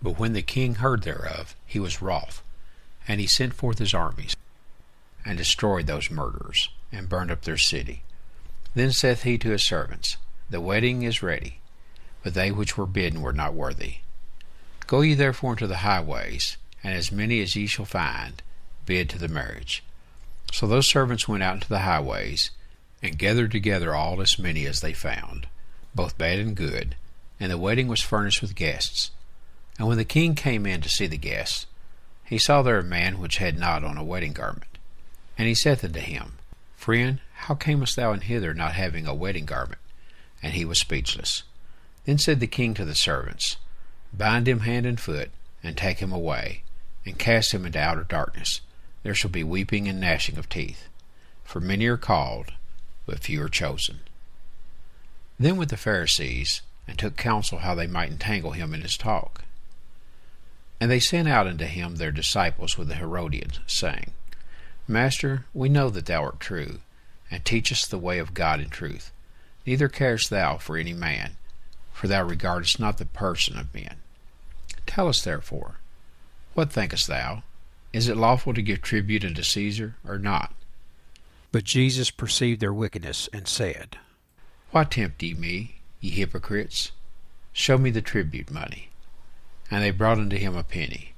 But when the king heard thereof, he was wroth, and he sent forth his armies, and destroyed those murderers, and burned up their city. Then saith he to his servants, The wedding is ready, but they which were bidden were not worthy. Go ye therefore into the highways, and as many as ye shall find, bid to the marriage. So those servants went out into the highways, and gathered together all as many as they found, both bad and good, and the wedding was furnished with guests. And when the king came in to see the guests, he saw there a man which had not on a wedding garment. And he saith unto him, Friend, how camest thou in hither not having a wedding garment? And he was speechless. Then said the king to the servants, Bind him hand and foot, and take him away, and cast him into outer darkness. There shall be weeping and gnashing of teeth. For many are called, but few are chosen. Then went the Pharisees, and took counsel how they might entangle him in his talk. And they sent out unto him their disciples with the Herodians, saying, Master, we know that thou art true, and teachest the way of God in truth. Neither carest thou for any man, for thou regardest not the person of men. Tell us therefore, what thinkest thou? Is it lawful to give tribute unto Caesar, or not? But Jesus perceived their wickedness, and said, Why tempt ye me, ye hypocrites? Show me the tribute money. And they brought unto him a penny.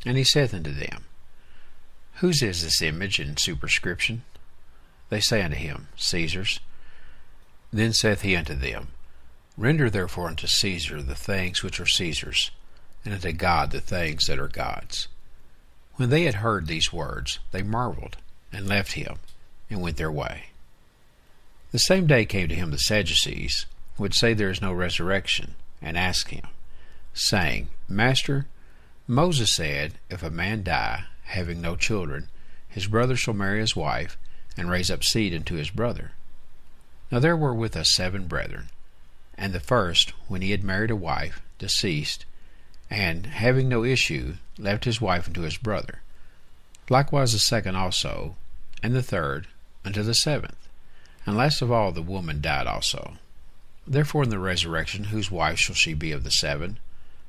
And he saith unto them, Whose is this image and superscription? They say unto him, Caesar's. Then saith he unto them, Render therefore unto Caesar the things which are Caesar's, and unto God the things that are God's. When they had heard these words, they marveled, and left him, and went their way. The same day came to him the Sadducees, which say there is no resurrection, and asked him, saying, Master, Moses said, If a man die, having no children, his brother shall marry his wife, and raise up seed unto his brother. Now there were with us 7 brethren, and the first, when he had married a wife, deceased, and, having no issue, left his wife unto his brother. Likewise the second also, and the third, unto the 7th. And last of all the woman died also. Therefore in the resurrection whose wife shall she be of the 7?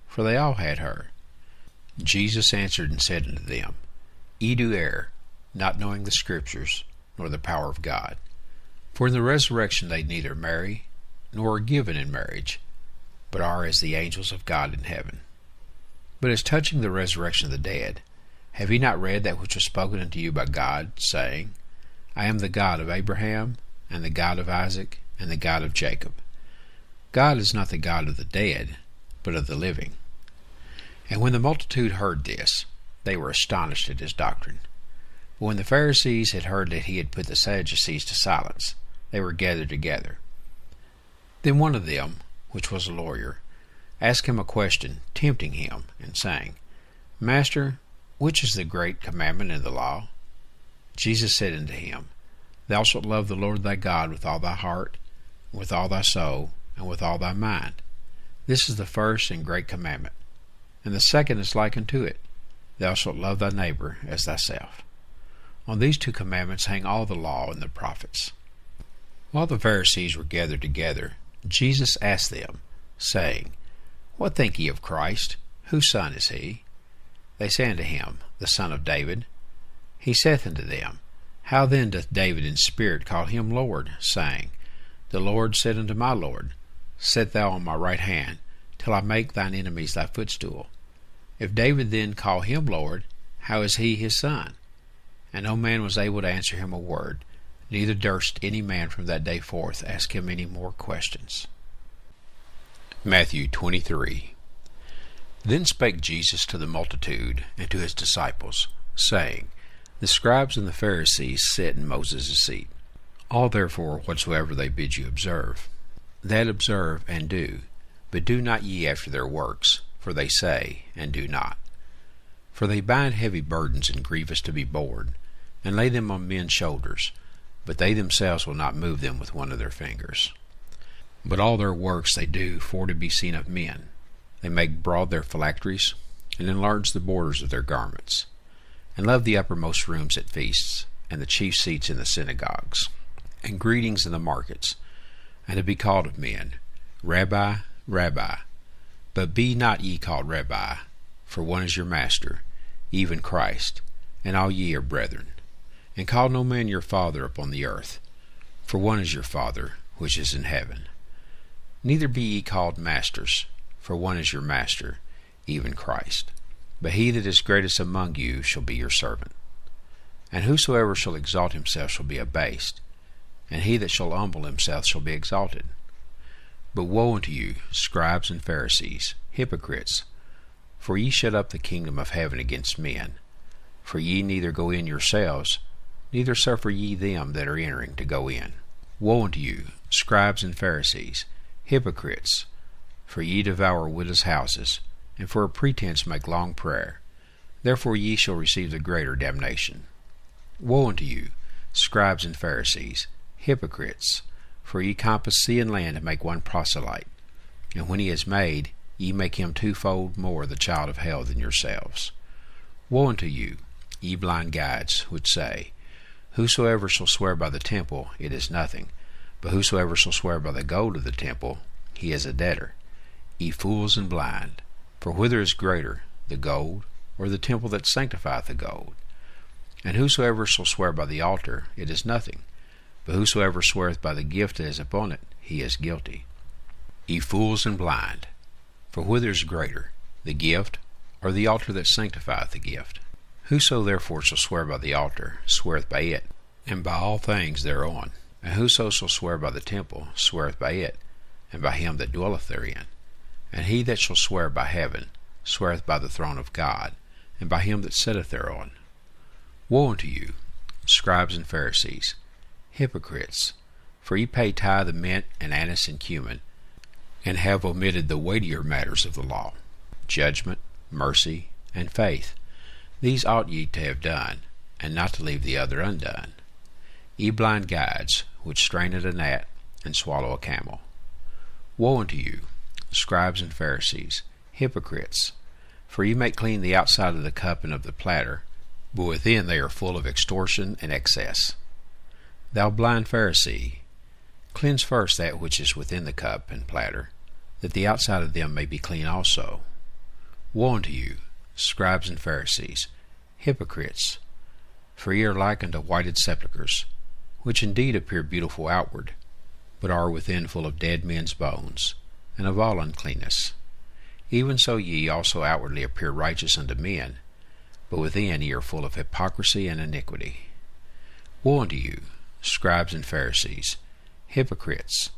For they all had her. Jesus answered and said unto them, Ye do err, not knowing the Scriptures, nor the power of God. For in the resurrection they neither marry, nor are given in marriage, but are as the angels of God in heaven. But as touching the resurrection of the dead, have ye not read that which was spoken unto you by God, saying, I am the God of Abraham, and the God of Isaac, and the God of Jacob? God is not the God of the dead, but of the living. And when the multitude heard this, they were astonished at his doctrine. But when the Pharisees had heard that he had put the Sadducees to silence, they were gathered together. Then one of them, which was a lawyer, asked him a question, tempting him, and saying, Master, which is the great commandment in the law? Jesus said unto him, Thou shalt love the Lord thy God with all thy heart, and with all thy soul, and with all thy mind. This is the first and great commandment. And the second is like unto it, Thou shalt love thy neighbor as thyself. On these 2 commandments hang all the law and the prophets. While the Pharisees were gathered together, Jesus asked them, saying, What think ye of Christ? Whose son is he? They say unto him, The son of David. He saith unto them, How then doth David in spirit call him Lord, saying, The Lord said unto my Lord, Sit thou on my right hand, till I make thine enemies thy footstool. If David then call him Lord, how is he his son? And no man was able to answer him a word, neither durst any man from that day forth ask him any more questions. Matthew 23. Then spake Jesus to the multitude and to his disciples, saying, The scribes and the Pharisees sit in Moses' seat. All therefore whatsoever they bid you observe, that observe and do, but do not ye after their works, for they say, and do not. For they bind heavy burdens and grievous to be borne, and lay them on men's shoulders, but they themselves will not move them with one of their fingers. But all their works they do for to be seen of men. They make broad their phylacteries, and enlarge the borders of their garments, and love the uppermost rooms at feasts, and the chief seats in the synagogues, and greetings in the markets, and to be called of men, Rabbi, Rabbi. But be not ye called Rabbi, for one is your master, even Christ, and all ye are brethren. And call no man your father upon the earth, for one is your Father, which is in heaven. Neither be ye called masters, for one is your master, even Christ. But he that is greatest among you shall be your servant. And whosoever shall exalt himself shall be abased, and he that shall humble himself shall be exalted. But woe unto you, scribes and Pharisees, hypocrites! For ye shut up the kingdom of heaven against men. For ye neither go in yourselves, neither suffer ye them that are entering to go in. Woe unto you, scribes and Pharisees, hypocrites! For ye devour widows' houses, and for a pretense make long prayer. Therefore ye shall receive the greater damnation. Woe unto you, scribes and Pharisees, hypocrites! For ye compass sea and land to make one proselyte, and when he is made, ye make him 2-fold more the child of hell than yourselves. Woe unto you, ye blind guides, which say, Whosoever shall swear by the temple, it is nothing, but whosoever shall swear by the gold of the temple, he is a debtor. Ye fools and blind! For whither is greater, the gold, or the temple that sanctifieth the gold? And whosoever shall swear by the altar, it is nothing, but whosoever sweareth by the gift that is upon it, he is guilty. Ye fools and blind! For whither is greater, the gift, or the altar that sanctifieth the gift? Whoso therefore shall swear by the altar sweareth by it, and by all things thereon. And whoso shall swear by the temple sweareth by it, and by him that dwelleth therein. And he that shall swear by heaven sweareth by the throne of God, and by him that sitteth thereon. Woe unto you, scribes and Pharisees, hypocrites! For ye pay tithe of mint and anise and cumin, and have omitted the weightier matters of the law, judgment, mercy, and faith. These ought ye to have done, and not to leave the other undone. Ye blind guides, which strain at a gnat, and swallow a camel. Woe unto you, scribes and Pharisees, hypocrites! For ye make clean the outside of the cup and of the platter, but within they are full of extortion and excess. Thou blind Pharisee, cleanse first that which is within the cup and platter, that the outside of them may be clean also. Woe unto you, scribes and Pharisees, hypocrites! For ye are like unto whited sepulchres, which indeed appear beautiful outward, but are within full of dead men's bones, and of all uncleanness. Even so ye also outwardly appear righteous unto men, but within ye are full of hypocrisy and iniquity. Woe unto you, scribes and Pharisees, hypocrites!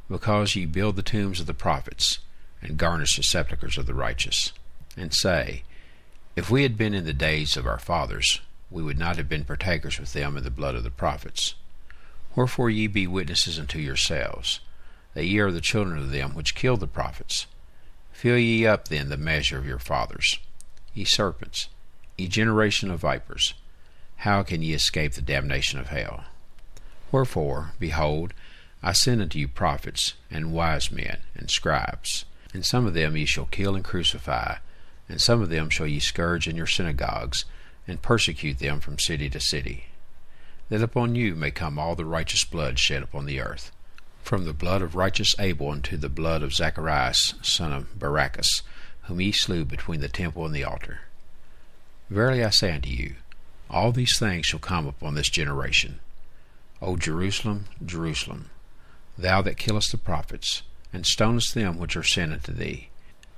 Because ye build the tombs of the prophets, and garnish the sepulchres of the righteous, and say, If we had been in the days of our fathers, we would not have been partakers with them in the blood of the prophets. Wherefore ye be witnesses unto yourselves, that ye are the children of them which killed the prophets. Fill ye up then the measure of your fathers. Ye serpents, ye generation of vipers, how can ye escape the damnation of hell? Wherefore, behold, I send unto you prophets, and wise men, and scribes, and some of them ye shall kill and crucify, and some of them shall ye scourge in your synagogues, and persecute them from city to city, that upon you may come all the righteous blood shed upon the earth, from the blood of righteous Abel unto the blood of Zacharias son of Barachias, whom ye slew between the temple and the altar. Verily I say unto you, all these things shall come upon this generation. O Jerusalem, Jerusalem, thou that killest the prophets, and stonest them which are sent unto thee,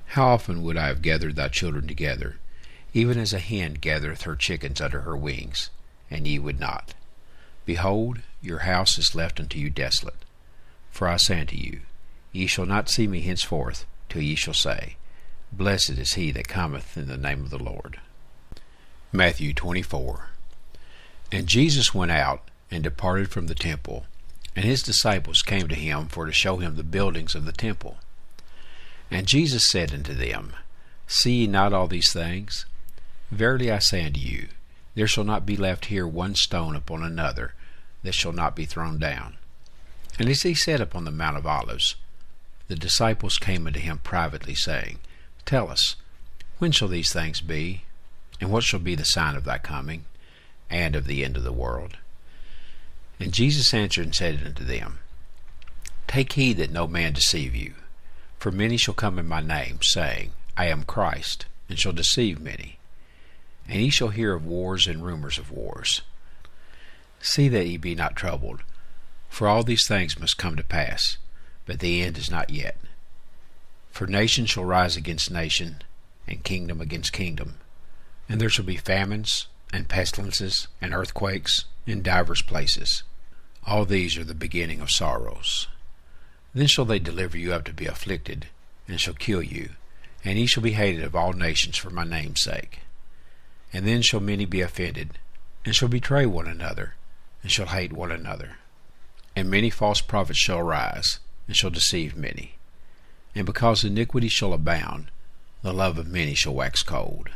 how often would I have gathered thy children together, even as a hen gathereth her chickens under her wings, and ye would not. Behold, your house is left unto you desolate. For I say unto you, ye shall not see me henceforth, till ye shall say, Blessed is he that cometh in the name of the Lord. Matthew 24. And Jesus went out, and departed from the temple, and his disciples came to him for to show him the buildings of the temple. And Jesus said unto them, See ye not all these things? Verily I say unto you, there shall not be left here one stone upon another that shall not be thrown down. And as he sat upon the Mount of Olives, the disciples came unto him privately, saying, Tell us, when shall these things be? And what shall be the sign of thy coming, and of the end of the world? And Jesus answered and said unto them, Take heed that no man deceive you. For many shall come in my name, saying, I am Christ, and shall deceive many. And ye shall hear of wars and rumors of wars. See that ye be not troubled, for all these things must come to pass, but the end is not yet. For nation shall rise against nation, and kingdom against kingdom, and there shall be famines, and pestilences, and earthquakes, in divers places. All these are the beginning of sorrows. Then shall they deliver you up to be afflicted, and shall kill you, and ye shall be hated of all nations for my name's sake. And then shall many be offended, and shall betray one another, and shall hate one another. And many false prophets shall rise, and shall deceive many. And because iniquity shall abound, the love of many shall wax cold.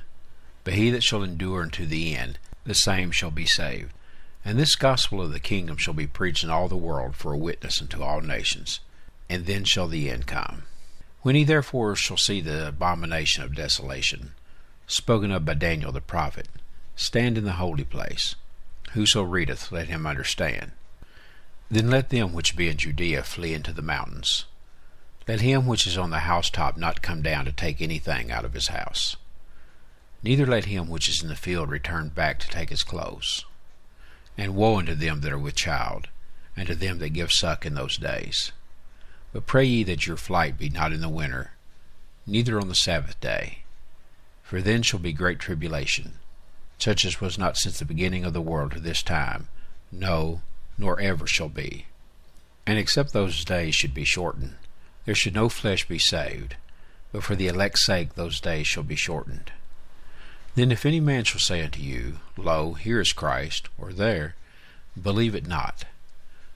But he that shall endure unto the end, the same shall be saved. And this gospel of the kingdom shall be preached in all the world for a witness unto all nations, and then shall the end come. When ye therefore shall see the abomination of desolation, spoken of by Daniel the prophet, stand in the holy place. Whoso readeth, let him understand. Then let them which be in Judea flee into the mountains. Let him which is on the housetop not come down to take anything out of his house. Neither let him which is in the field return back to take his clothes. And woe unto them that are with child, and to them that give suck in those days. But pray ye that your flight be not in the winter, neither on the Sabbath day. For then shall be great tribulation, such as was not since the beginning of the world to this time, no, nor ever shall be. And except those days should be shortened, there should no flesh be saved, but for the elect's sake those days shall be shortened. Then if any man shall say unto you, Lo, here is Christ, or there, believe it not.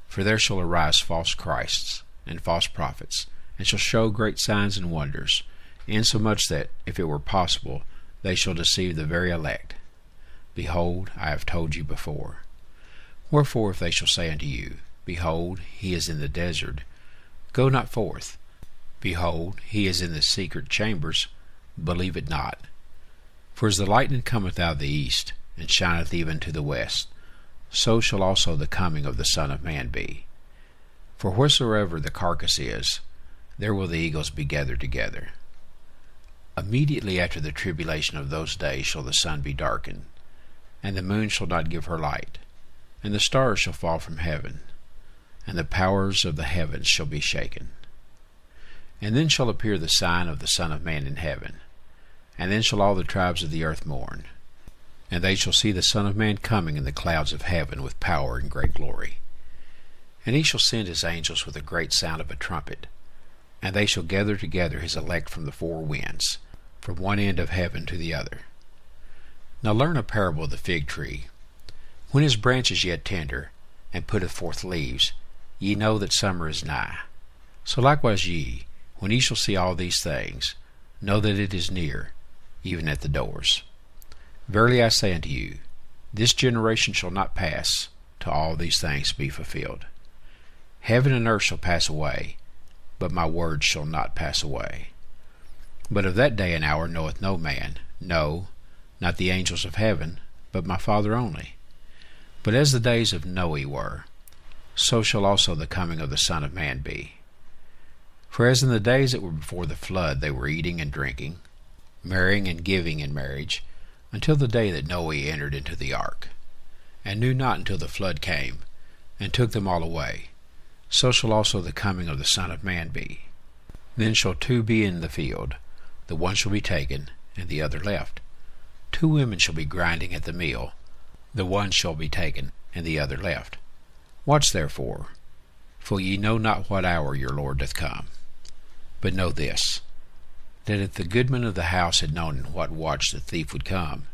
For there shall arise false Christs and false prophets, and shall show great signs and wonders, insomuch that, if it were possible, they shall deceive the very elect. Behold, I have told you before. Wherefore if they shall say unto you, Behold, he is in the desert, go not forth. Behold, he is in the secret chambers, believe it not. For as the lightning cometh out of the east, and shineth even to the west, so shall also the coming of the Son of Man be. For wheresoever the carcass is, there will the eagles be gathered together. Immediately after the tribulation of those days shall the sun be darkened, and the moon shall not give her light, and the stars shall fall from heaven, and the powers of the heavens shall be shaken. And then shall appear the sign of the Son of Man in heaven, and then shall all the tribes of the earth mourn, and they shall see the Son of Man coming in the clouds of heaven with power and great glory. And he shall send his angels with a great sound of a trumpet, and they shall gather together his elect from the four winds, from one end of heaven to the other. Now learn a parable of the fig tree. When his branch is yet tender, and putteth forth leaves, ye know that summer is nigh. So likewise ye, when ye shall see all these things, know that it is near, even at the doors. Verily I say unto you, this generation shall not pass, till all these things be fulfilled. Heaven and earth shall pass away, but my words shall not pass away. But of that day and hour knoweth no man, no, not the angels of heaven, but my Father only. But as the days of Noe were, so shall also the coming of the Son of Man be. For as in the days that were before the flood they were eating and drinking, marrying and giving in marriage, until the day that Noe entered into the ark, and knew not until the flood came, and took them all away, so shall also the coming of the Son of Man be. Then shall two be in the field, the one shall be taken, and the other left. Two women shall be grinding at the mill, the one shall be taken, and the other left. Watch therefore, for ye know not what hour your Lord doth come. But know this, that if the goodman of the house had known in what watch the thief would come,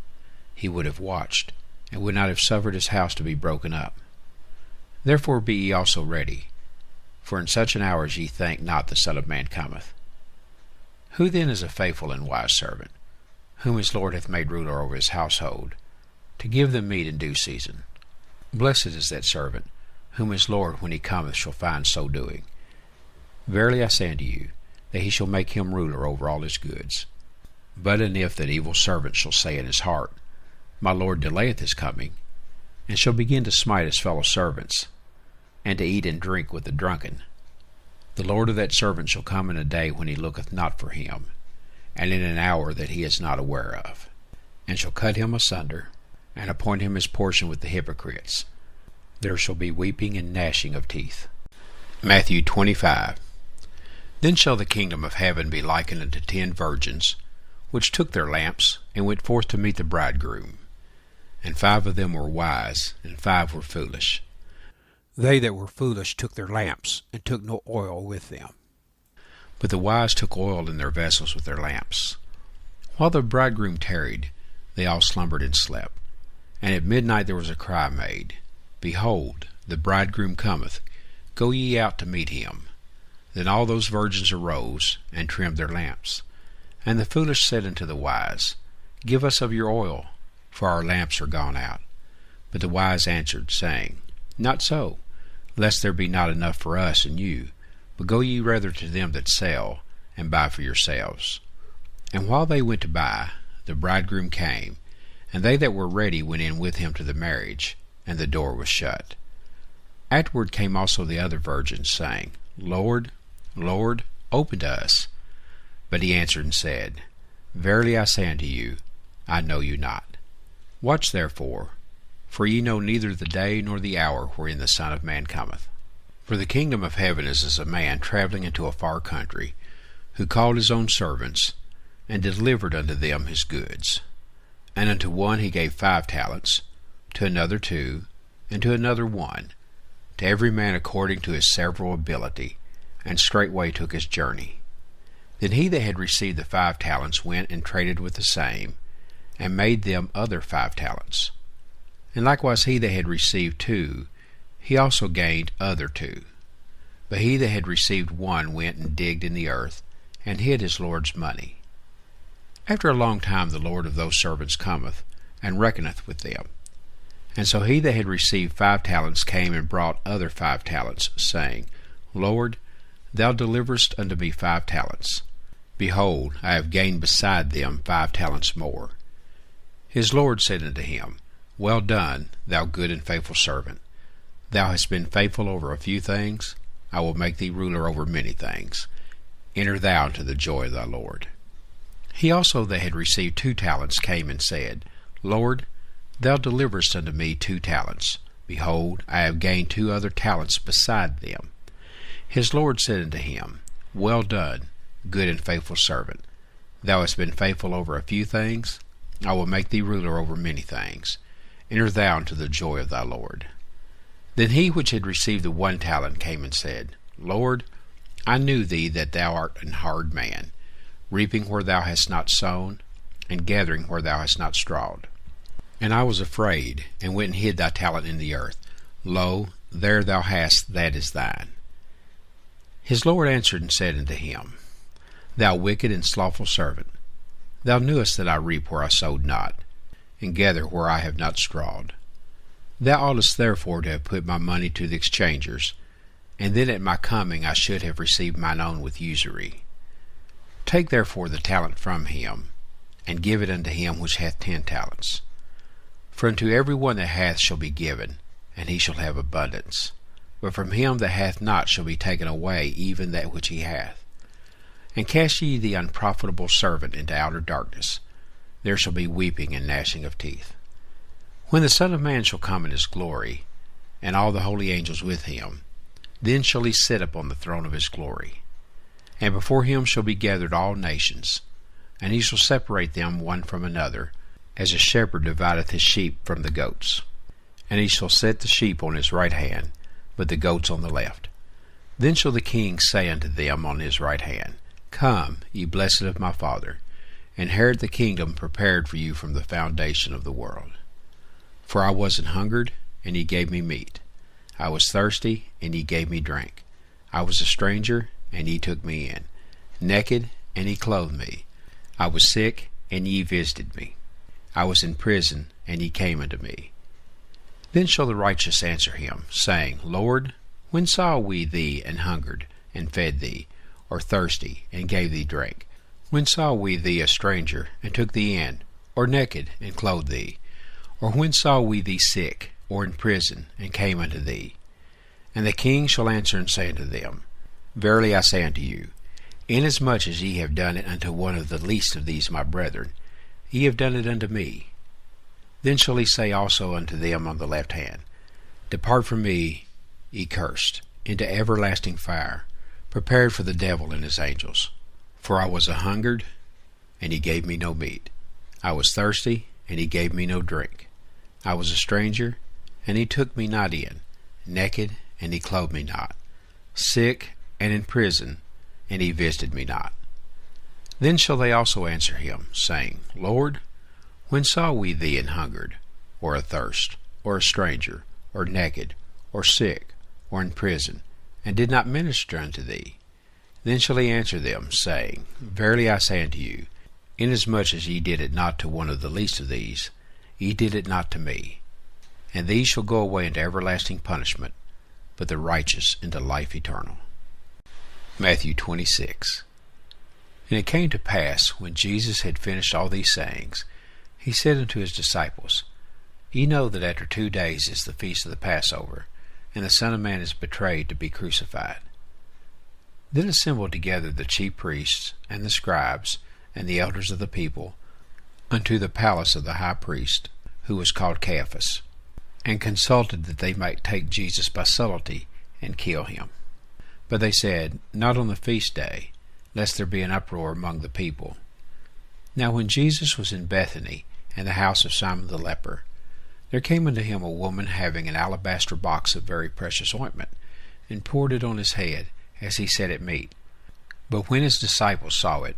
he would have watched, and would not have suffered his house to be broken up. Therefore be ye also ready, for in such an hour as ye think not the Son of Man cometh. Who then is a faithful and wise servant, whom his Lord hath made ruler over his household, to give them meat in due season? Blessed is that servant, whom his Lord when he cometh shall find so doing. Verily I say unto you, that he shall make him ruler over all his goods. But and if that evil servant shall say in his heart, My Lord delayeth his coming, and shall begin to smite his fellow servants, and to eat and drink with the drunken, the Lord of that servant shall come in a day when he looketh not for him, and in an hour that he is not aware of, and shall cut him asunder, and appoint him his portion with the hypocrites. There shall be weeping and gnashing of teeth. Matthew 25. Then shall the kingdom of heaven be likened unto 10 virgins, which took their lamps, and went forth to meet the bridegroom. And 5 of them were wise, and 5 were foolish. They that were foolish took their lamps, and took no oil with them. But the wise took oil in their vessels with their lamps. While the bridegroom tarried, they all slumbered and slept. And at midnight there was a cry made, Behold, the bridegroom cometh, go ye out to meet him. Then all those virgins arose, and trimmed their lamps. And the foolish said unto the wise, Give us of your oil, for our lamps are gone out. But the wise answered, saying, Not so, lest there be not enough for us and you, but go ye rather to them that sell, and buy for yourselves. And while they went to buy, the bridegroom came, and they that were ready went in with him to the marriage, and the door was shut. Afterward came also the other virgins, saying, Lord, Lord, open to us. But he answered and said, Verily I say unto you, I know you not. Watch therefore, for ye know neither the day nor the hour wherein the Son of Man cometh. For the kingdom of heaven is as a man travelling into a far country, who called his own servants, and delivered unto them his goods. And unto one he gave 5 talents, to another 2, and to another 1, to every man according to his several ability, and straightway took his journey. Then he that had received the 5 talents went and traded with the same, and made them other 5 talents. And likewise he that had received 2, he also gained other 2. But he that had received 1 went and digged in the earth, and hid his Lord's money. After a long time the Lord of those servants cometh, and reckoneth with them. And so he that had received 5 talents came and brought other 5 talents, saying, Lord, thou deliverest unto me 5 talents. Behold, I have gained beside them 5 talents more. His Lord said unto him, Well done, thou good and faithful servant. Thou hast been faithful over a few things, I will make thee ruler over many things. Enter thou into the joy of thy Lord. He also that had received 2 talents came and said, Lord, thou deliverest unto me 2 talents. Behold, I have gained 2 other talents beside them. His Lord said unto him, Well done, good and faithful servant. Thou hast been faithful over a few things, I will make thee ruler over many things. Enter thou into the joy of thy Lord. Then he which had received the 1 talent came and said, Lord, I knew thee that thou art an hard man, reaping where thou hast not sown, and gathering where thou hast not strawed. And I was afraid, and went and hid thy talent in the earth. Lo, there thou hast that is thine. His Lord answered and said unto him, Thou wicked and slothful servant, thou knewest that I reap where I sowed not, and gather where I have not strawed. Thou oughtest therefore to have put my money to the exchangers, and then at my coming I should have received mine own with usury. Take therefore the talent from him, and give it unto him which hath 10 talents. For unto every one that hath shall be given, and he shall have abundance. But from him that hath not shall be taken away even that which he hath. And cast ye the unprofitable servant into outer darkness. There shall be weeping and gnashing of teeth. When the Son of Man shall come in his glory, and all the holy angels with him, then shall he sit upon the throne of his glory. And before him shall be gathered all nations, and he shall separate them one from another, as a shepherd divideth his sheep from the goats. And he shall set the sheep on his right hand, but the goats on the left. Then shall the King say unto them on his right hand, Come, ye blessed of my Father, inherit the kingdom prepared for you from the foundation of the world. For I was an hungered, and ye gave me meat. I was thirsty, and ye gave me drink. I was a stranger, and ye took me in. Naked, and ye clothed me. I was sick, and ye visited me. I was in prison, and ye came unto me. Then shall the righteous answer him, saying, Lord, when saw we thee an hungered, and fed thee, or thirsty, and gave thee drink? When saw we thee a stranger, and took thee in, or naked, and clothed thee? Or when saw we thee sick, or in prison, and came unto thee? And the King shall answer and say unto them, Verily I say unto you, inasmuch as ye have done it unto one of the least of these my brethren, ye have done it unto me. Then shall he say also unto them on the left hand, Depart from me, ye cursed, into everlasting fire, prepared for the devil and his angels. For I was a hungered, and he gave me no meat. I was thirsty, and he gave me no drink. I was a stranger, and he took me not in. Naked, and he clothed me not. Sick, and in prison, and he visited me not. Then shall they also answer him, saying, Lord, when saw we thee an hungered, or athirst, or a stranger, or naked, or sick, or in prison, and did not minister unto thee? Then shall he answer them, saying, Verily I say unto you, inasmuch as ye did it not to one of the least of these, ye did it not to me. And these shall go away into everlasting punishment, but the righteous into life eternal. Matthew 26. And it came to pass, when Jesus had finished all these sayings, he said unto his disciples, Ye know that after 2 days is the feast of the Passover, and the Son of Man is betrayed to be crucified. Then assembled together the chief priests, and the scribes, and the elders of the people, unto the palace of the high priest, who was called Caiaphas, and consulted that they might take Jesus by subtlety, and kill him. But they said, Not on the feast day, lest there be an uproar among the people. Now when Jesus was in Bethany, in the house of Simon the leper, there came unto him a woman having an alabaster box of very precious ointment, and poured it on his head, as he sat at meat. But when his disciples saw it,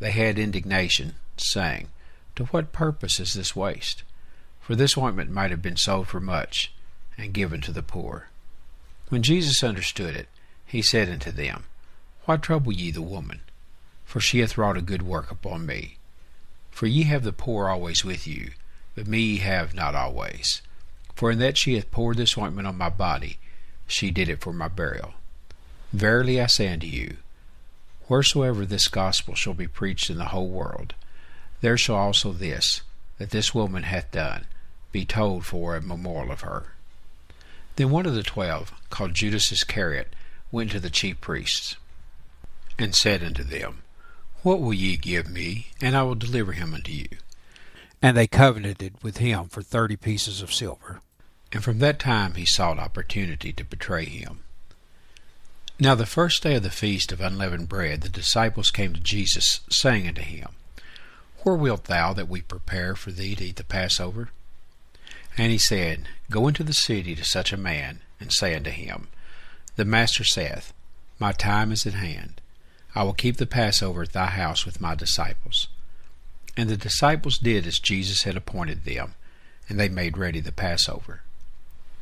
they had indignation, saying, To what purpose is this waste? For this ointment might have been sold for much, and given to the poor. When Jesus understood it, he said unto them, Why trouble ye the woman? For she hath wrought a good work upon me. For ye have the poor always with you, but me ye have not always. For in that she hath poured this ointment on my body, she did it for my burial. Verily I say unto you, wheresoever this gospel shall be preached in the whole world, there shall also this, that this woman hath done, be told for a memorial of her. Then one of the 12, called Judas Iscariot, went to the chief priests, and said unto them, What will ye give me, and I will deliver him unto you? And they covenanted with him for 30 pieces of silver. And from that time he sought opportunity to betray him. Now the first day of the feast of unleavened bread, the disciples came to Jesus, saying unto him, Where wilt thou that we prepare for thee to eat the Passover? And he said, Go into the city to such a man, and say unto him, The Master saith, My time is at hand. I will keep the Passover at thy house with my disciples. And the disciples did as Jesus had appointed them, and they made ready the Passover.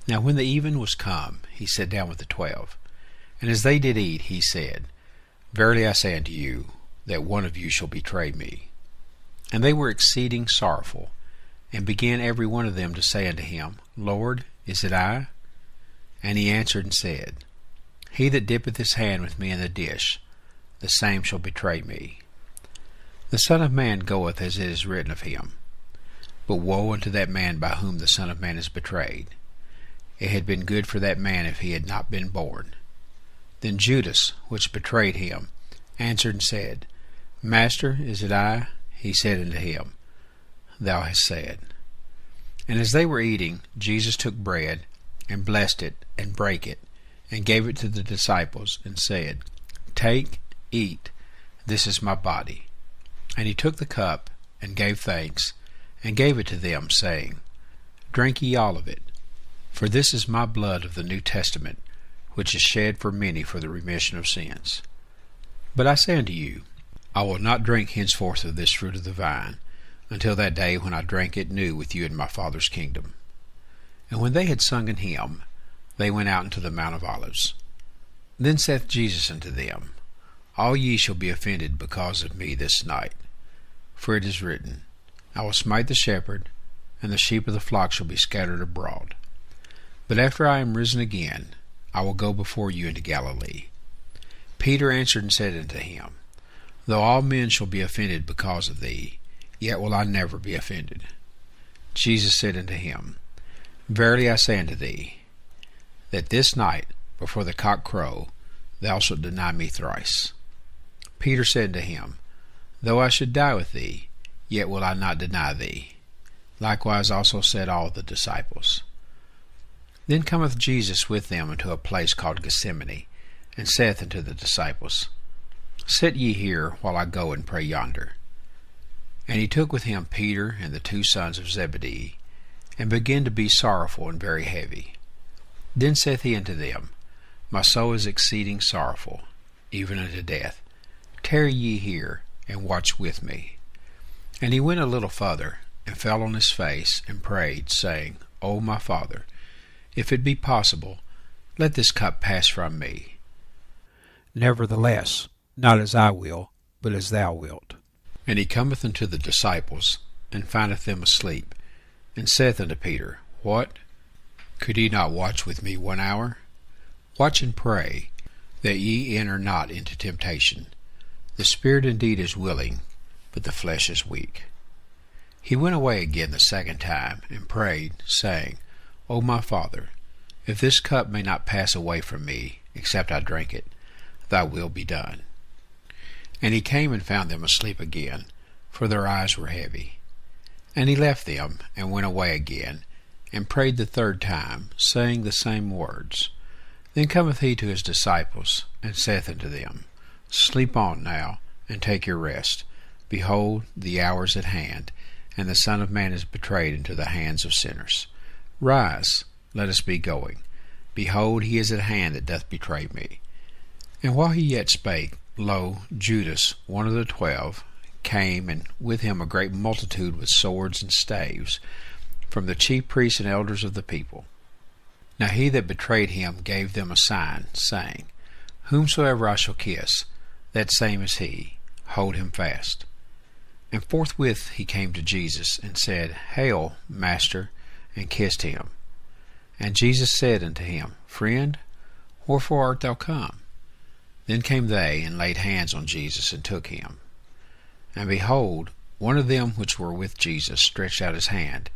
Now when the even was come, he sat down with the 12. And as they did eat, he said, Verily I say unto you, that one of you shall betray me. And they were exceeding sorrowful, and began every one of them to say unto him, Lord, is it I? And he answered and said, He that dippeth his hand with me in the dish, the same shall betray me. The Son of Man goeth as it is written of him. But woe unto that man by whom the Son of Man is betrayed. It had been good for that man if he had not been born. Then Judas, which betrayed him, answered and said, Master, is it I? He said unto him, Thou hast said. And as they were eating, Jesus took bread, and blessed it, and brake it, and gave it to the disciples, and said, Take, eat, this is my body. And he took the cup, and gave thanks, and gave it to them, saying, Drink ye all of it, for this is my blood of the New Testament, which is shed for many for the remission of sins. But I say unto you, I will not drink henceforth of this fruit of the vine, until that day when I drink it new with you in my Father's kingdom. And when they had sung an hymn, they went out into the Mount of Olives. Then saith Jesus unto them, All ye shall be offended because of me this night. For it is written, I will smite the shepherd, and the sheep of the flock shall be scattered abroad. But after I am risen again, I will go before you into Galilee. Peter answered and said unto him, Though all men shall be offended because of thee, yet will I never be offended. Jesus said unto him, Verily I say unto thee, that this night, before the cock crow, thou shalt deny me thrice. Peter said to him, Though I should die with thee, yet will I not deny thee. Likewise also said all the disciples. Then cometh Jesus with them into a place called Gethsemane, and saith unto the disciples, Sit ye here while I go and pray yonder. And he took with him Peter and the 2 sons of Zebedee, and began to be sorrowful and very heavy. Then saith he unto them, My soul is exceeding sorrowful, even unto death. Tarry ye here, and watch with me. And he went a little further, and fell on his face, and prayed, saying, O my Father, if it be possible, let this cup pass from me. Nevertheless, not as I will, but as thou wilt. And he cometh unto the disciples, and findeth them asleep, and saith unto Peter, What? Could ye not watch with me 1 hour? Watch and pray, that ye enter not into temptation. The spirit indeed is willing, but the flesh is weak. He went away again the 2nd time, and prayed, saying, O my Father, if this cup may not pass away from me, except I drink it, thy will be done. And he came and found them asleep again, for their eyes were heavy. And he left them, and went away again, and prayed the 3rd time, saying the same words. Then cometh he to his disciples, and saith unto them, Sleep on now, and take your rest. Behold, the hour is at hand, and the Son of Man is betrayed into the hands of sinners. Rise, let us be going. Behold, he is at hand that doth betray me. And while he yet spake, lo, Judas, one of the 12, came, and with him a great multitude with swords and staves, from the chief priests and elders of the people. Now he that betrayed him gave them a sign, saying, Whomsoever I shall kiss, that same is he, hold him fast. And forthwith he came to Jesus, and said, Hail, Master, and kissed him. And Jesus said unto him, Friend, wherefore art thou come? Then came they, and laid hands on Jesus, and took him. And behold, one of them which were with Jesus stretched out his hand,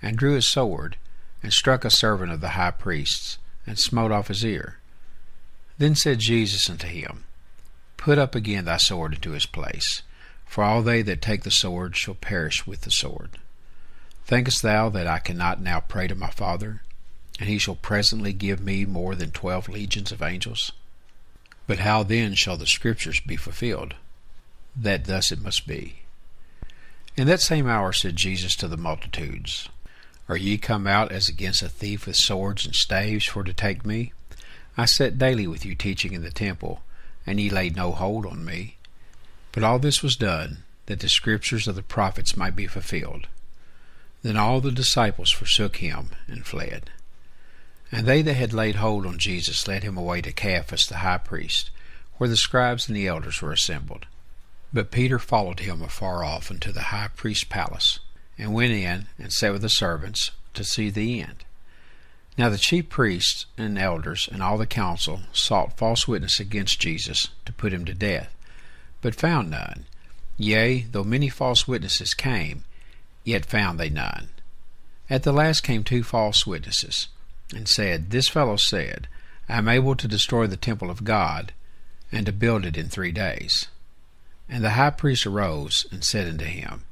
and drew his sword, and struck a servant of the high priest's, and smote off his ear. Then said Jesus unto him, Put up again thy sword into his place, for all they that take the sword shall perish with the sword. Thinkest thou that I cannot now pray to my Father, and he shall presently give me more than 12 legions of angels? But how then shall the Scriptures be fulfilled, that thus it must be? In that same hour said Jesus to the multitudes, Are ye come out as against a thief with swords and staves for to take me? I sat daily with you teaching in the temple, and ye laid no hold on me. But all this was done, that the Scriptures of the prophets might be fulfilled. Then all the disciples forsook him, and fled. And they that had laid hold on Jesus led him away to Caiaphas the high priest, where the scribes and the elders were assembled. But Peter followed him afar off unto the high priest's palace, and went in, and sat with the servants, to see the end. Now the chief priests and elders and all the council sought false witness against Jesus, to put him to death, but found none. Yea, though many false witnesses came, yet found they none. At the last came 2 false witnesses, and said, This fellow said, I am able to destroy the temple of God, and to build it in 3 days. And the high priest arose, and said unto him,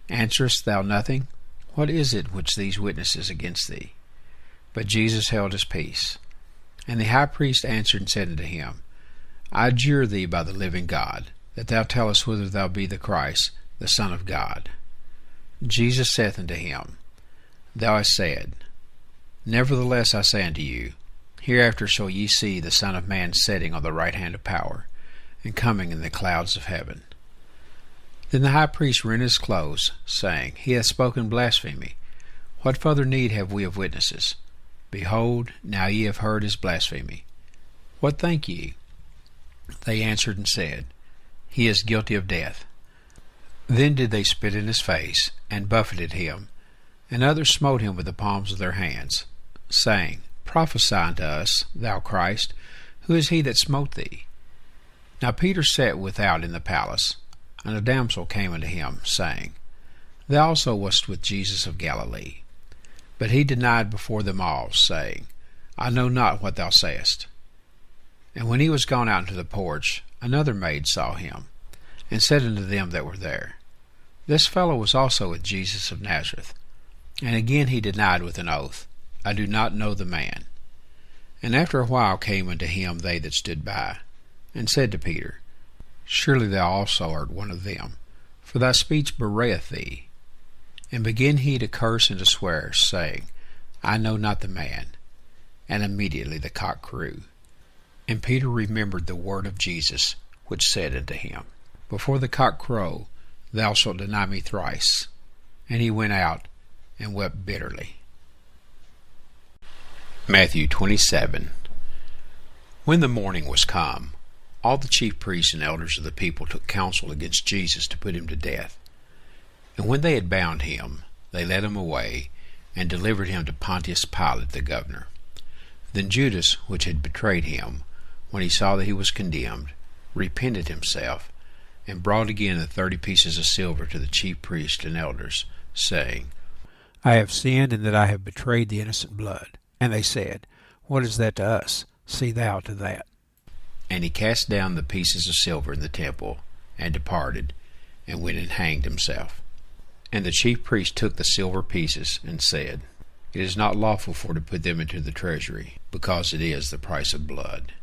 Answerest thou nothing? What is it which these witnesses against thee? But Jesus held his peace. And the high priest answered and said unto him, I adjure thee by the living God, that thou tell us whether thou be the Christ, the Son of God. Jesus saith unto him, Thou hast said. Nevertheless I say unto you, hereafter shall ye see the Son of Man sitting on the right hand of power, and coming in the clouds of heaven. Then the high priest rent his clothes, saying, He hath spoken blasphemy. What further need have we of witnesses? Behold, now ye have heard his blasphemy. What think ye? They answered and said, He is guilty of death. Then did they spit in his face, and buffeted him, and others smote him with the palms of their hands, saying, Prophesy unto us, thou Christ, who is he that smote thee? Now Peter sat without in the palace, and a damsel came unto him, saying, Thou also wast with Jesus of Galilee. But he denied before them all, saying, I know not what thou sayest. And when he was gone out into the porch, another maid saw him, and said unto them that were there, This fellow was also with Jesus of Nazareth. And again he denied with an oath, I do not know the man. And after a while came unto him they that stood by, and said to Peter, Surely thou also art one of them, for thy speech bewrayeth thee. And began he to curse and to swear, saying, I know not the man. And immediately the cock crew. And Peter remembered the word of Jesus, which said unto him, Before the cock crow, thou shalt deny me thrice. And he went out and wept bitterly. Matthew 27. When the morning was come, all the chief priests and elders of the people took counsel against Jesus to put him to death. And when they had bound him, they led him away, and delivered him to Pontius Pilate the governor. Then Judas, which had betrayed him, when he saw that he was condemned, repented himself, and brought again the 30 pieces of silver to the chief priests and elders, saying, I have sinned in that I have betrayed the innocent blood. And they said, What is that to us? See thou to that. And he cast down the pieces of silver in the temple, and departed, and went and hanged himself. And the chief priest took the silver pieces, and said, It is not lawful for to put them into the treasury, because it is the price of blood.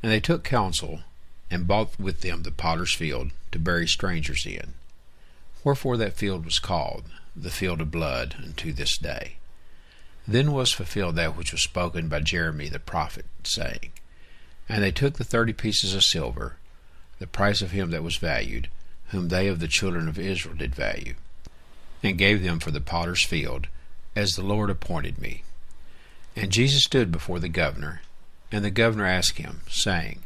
And they took counsel, and bought with them the potter's field, to bury strangers in. Wherefore that field was called the field of blood unto this day. Then was fulfilled that which was spoken by Jeremy the prophet, saying, And they took the 30 pieces of silver, the price of him that was valued, whom they of the children of Israel did value, and gave them for the potter's field, as the Lord appointed me. And Jesus stood before the governor, and the governor asked him, saying,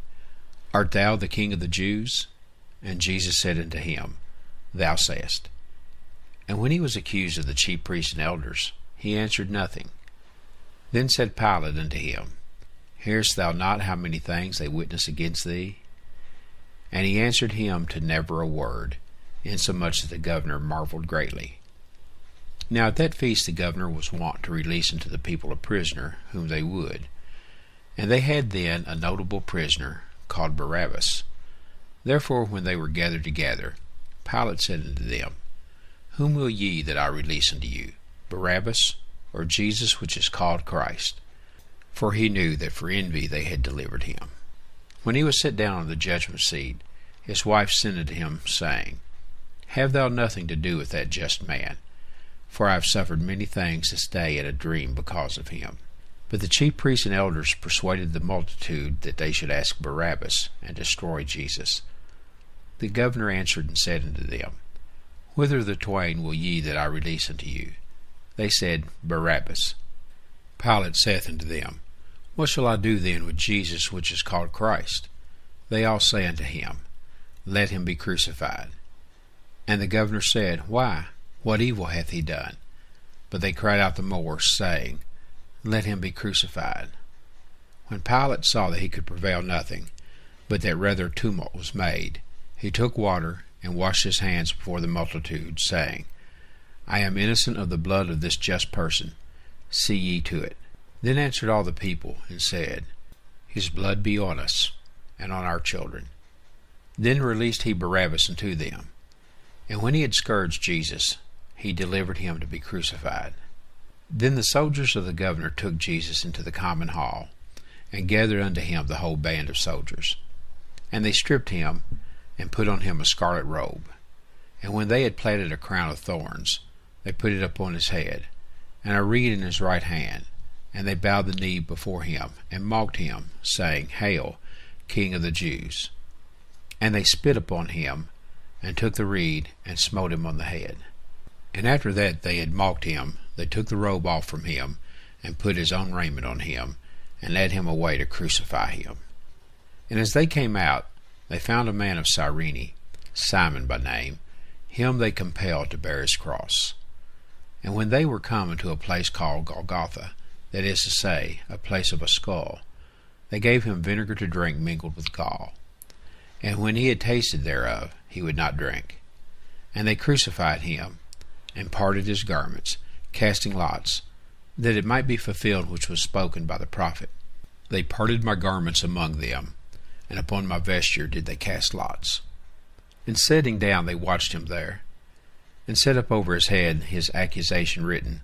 Art thou the King of the Jews? And Jesus said unto him, Thou sayest. And when he was accused of the chief priests and elders, he answered nothing. Then said Pilate unto him, Hearest thou not how many things they witness against thee? And he answered him to never a word, insomuch that the governor marveled greatly. Now at that feast the governor was wont to release unto the people a prisoner whom they would. And they had then a notable prisoner, called Barabbas. Therefore when they were gathered together, Pilate said unto them, Whom will ye that I release unto you, Barabbas, or Jesus which is called Christ? For he knew that for envy they had delivered him. When he was set down on the judgment seat, his wife sent unto him, saying, Have thou nothing to do with that just man, for I have suffered many things this day at a dream because of him. But the chief priests and elders persuaded the multitude that they should ask Barabbas, and destroy Jesus. The governor answered and said unto them, Whither of the twain will ye that I release unto you? They said, Barabbas. Pilate saith unto them, What shall I do then with Jesus which is called Christ? They all say unto him, Let him be crucified. And the governor said, Why? What evil hath he done? But they cried out the more, saying, Let him be crucified. When Pilate saw that he could prevail nothing, but that rather tumult was made, he took water, and washed his hands before the multitude, saying, I am innocent of the blood of this just person. See ye to it. Then answered all the people, and said, His blood be on us, and on our children. Then released he Barabbas unto them. And when he had scourged Jesus, he delivered him to be crucified. Then the soldiers of the governor took Jesus into the common hall, and gathered unto him the whole band of soldiers. And they stripped him, and put on him a scarlet robe. And when they had platted a crown of thorns, they put it upon his head, and a reed in his right hand. And they bowed the knee before him, and mocked him, saying, Hail, King of the Jews! And they spit upon him, and took the reed, and smote him on the head. And after that they had mocked him, they took the robe off from him, and put his own raiment on him, and led him away to crucify him. And as they came out, they found a man of Cyrene, Simon by name. Him they compelled to bear his cross. And when they were come into a place called Golgotha, that is to say, a place of a skull, they gave him vinegar to drink mingled with gall. And when he had tasted thereof, he would not drink. And they crucified him, and parted his garments, casting lots, that it might be fulfilled which was spoken by the prophet. They parted my garments among them, and upon my vesture did they cast lots. And sitting down they watched him there, and set up over his head his accusation written,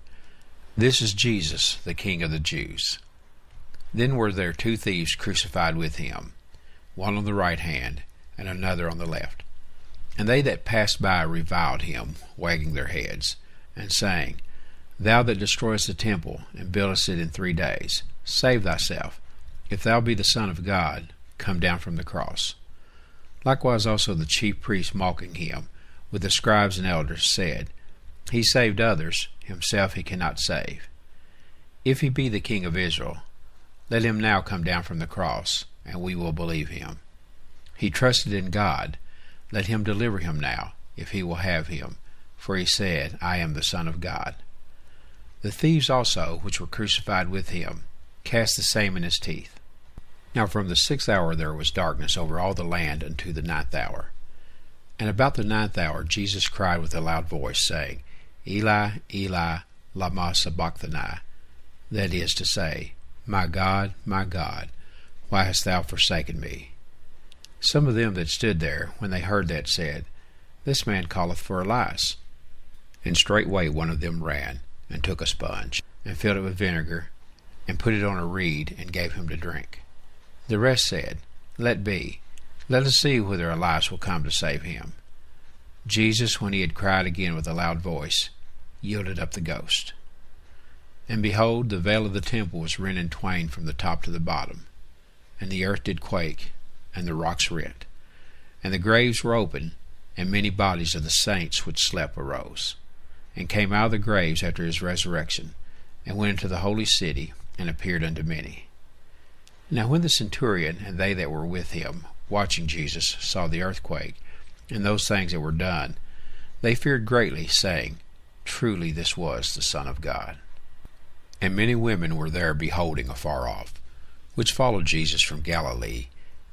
This is Jesus, the King of the Jews. Then were there 2 thieves crucified with him, one on the right hand, and another on the left. And they that passed by reviled him, wagging their heads, and saying, Thou that destroyest the temple, and buildest it in 3 days, save thyself. If thou be the Son of God, come down from the cross. Likewise also the chief priests mocking him, with the scribes and elders, said, He saved others, himself he cannot save. If he be the King of Israel, let him now come down from the cross, and we will believe him. He trusted in God, let him deliver him now, if he will have him, for he said, I am the Son of God. The thieves also, which were crucified with him, cast the same in his teeth. Now from the 6th hour there was darkness over all the land unto the 9th hour. And about the 9th hour Jesus cried with a loud voice, saying, Eli, Eli, lama sabachthani, that is to say, my God, why hast thou forsaken me? Some of them that stood there, when they heard that, said, This man calleth for Elias. And straightway one of them ran, and took a sponge, and filled it with vinegar, and put it on a reed, and gave him to drink. The rest said, Let be. Let us see whether Elias will come to save him. Jesus, when he had cried again with a loud voice, yielded up the ghost. And behold, the veil of the temple was rent in twain from the top to the bottom, and the earth did quake, and the rocks rent, and the graves were open, and many bodies of the saints which slept arose, and came out of the graves after his resurrection, and went into the holy city, and appeared unto many. Now when the centurion and they that were with him, watching Jesus, saw the earthquake, and those things that were done, they feared greatly, saying, Truly this was the Son of God. And many women were there beholding afar off, which followed Jesus from Galilee,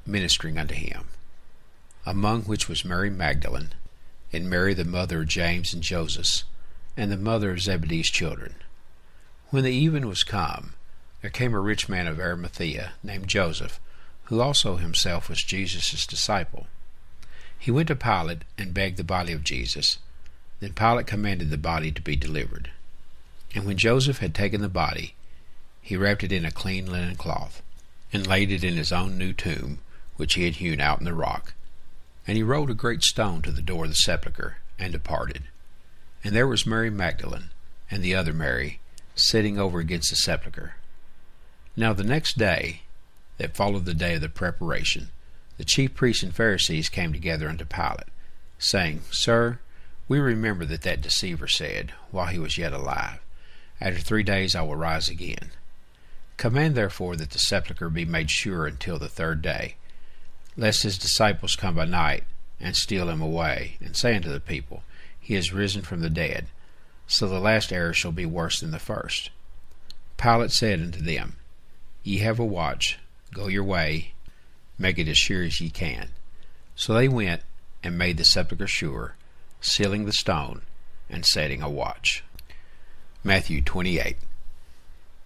ministering unto him, among which was Mary Magdalene, and Mary the mother of James and Joseph, and the mother of Zebedee's children. When the even was come, there came a rich man of Arimathea, named Joseph, who also himself was Jesus' disciple. He went to Pilate, and begged the body of Jesus. Then Pilate commanded the body to be delivered. And when Joseph had taken the body, he wrapped it in a clean linen cloth, and laid it in his own new tomb, which he had hewn out in the rock. And he rolled a great stone to the door of the sepulchre, and departed. And there was Mary Magdalene, and the other Mary, sitting over against the sepulchre. Now the next day, that followed the day of the preparation, the chief priests and Pharisees came together unto Pilate, saying, Sir, we remember that deceiver said, while he was yet alive, After 3 days I will rise again. Command therefore that the sepulchre be made sure until the 3rd day, lest his disciples come by night, and steal him away, and say unto the people, He is risen from the dead. So the last error shall be worse than the first. Pilate said unto them, Ye have a watch, go your way, make it as sure as ye can. So they went, and made the sepulchre sure, sealing the stone, and setting a watch. Matthew 28.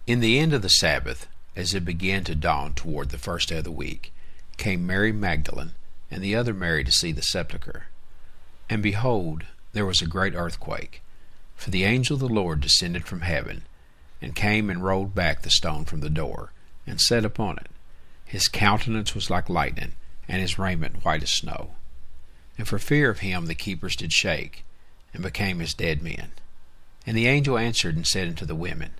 In the end of the Sabbath, as it began to dawn toward the first day of the week, came Mary Magdalene and the other Mary to see the sepulchre. And behold, there was a great earthquake, for the angel of the Lord descended from heaven, and came and rolled back the stone from the door, and sat upon it. His countenance was like lightning, and his raiment white as snow. And for fear of him the keepers did shake, and became as dead men. And the angel answered and said unto the women,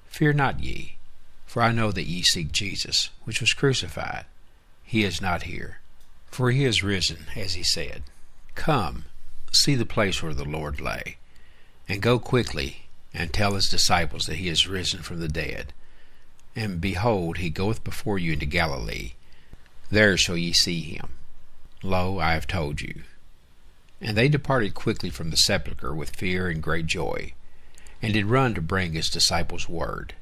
Fear not ye, for I know that ye seek Jesus, which was crucified. He is not here, for he is risen, as he said. Come, see the place where the Lord lay, and go quickly, and tell his disciples that he is risen from the dead. And behold, he goeth before you into Galilee. There shall ye see him. Lo, I have told you. And they departed quickly from the sepulchre with fear and great joy, and did run to bring his disciples word.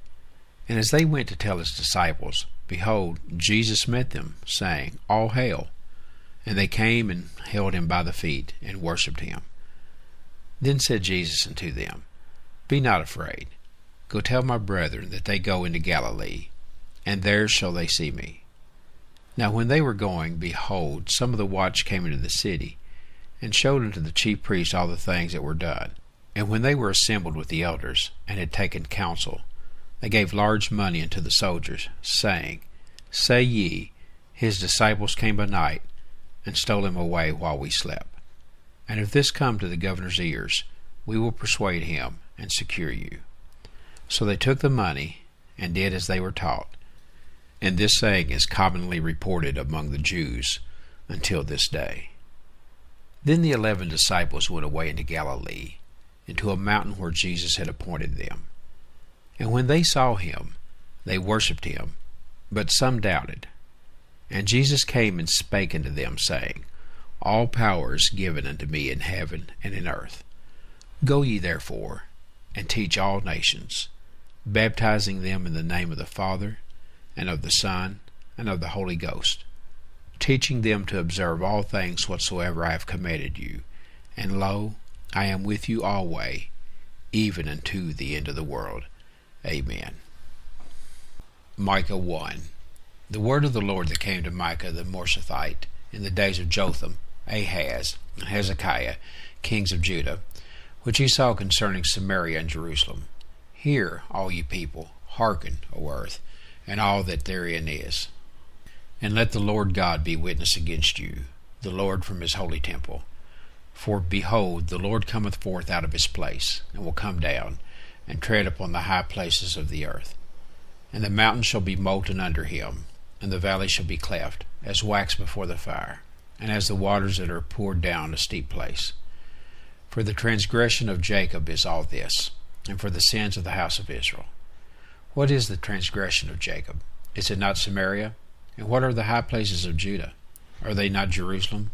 And as they went to tell his disciples, behold, Jesus met them, saying, All hail! And they came and held him by the feet, and worshipped him. Then said Jesus unto them, Be not afraid. Go tell my brethren that they go into Galilee, and there shall they see me. Now when they were going, behold, some of the watch came into the city, and showed unto the chief priests all the things that were done. And when they were assembled with the elders, and had taken counsel, they gave large money unto the soldiers, saying, Say ye, his disciples came by night, and stole him away while we slept. And if this come to the governor's ears, we will persuade him, and secure you. So they took the money, and did as they were taught. And this saying is commonly reported among the Jews until this day. Then the 11 disciples went away into Galilee, into a mountain where Jesus had appointed them. And when they saw him, they worshipped him, but some doubted. And Jesus came and spake unto them, saying, All power is given unto me in heaven and in earth. Go ye therefore, and teach all nations, baptizing them in the name of the Father, and of the Son, and of the Holy Ghost, teaching them to observe all things whatsoever I have commanded you. And lo, I am with you alway, even unto the end of the world. Amen. Micah 1. The word of the Lord that came to Micah the Morshethite in the days of Jotham, Ahaz, and Hezekiah, kings of Judah, which he saw concerning Samaria and Jerusalem. Hear, all ye people, hearken, O earth, and all that therein is. And let the Lord God be witness against you, the Lord from his holy temple. For behold, the Lord cometh forth out of his place, and will come down, and tread upon the high places of the earth. And the mountains shall be molten under him, and the valley shall be cleft, as wax before the fire, and as the waters that are poured down a steep place. For the transgression of Jacob is all this, and for the sins of the house of Israel. What is the transgression of Jacob? Is it not Samaria? And what are the high places of Judah? Are they not Jerusalem?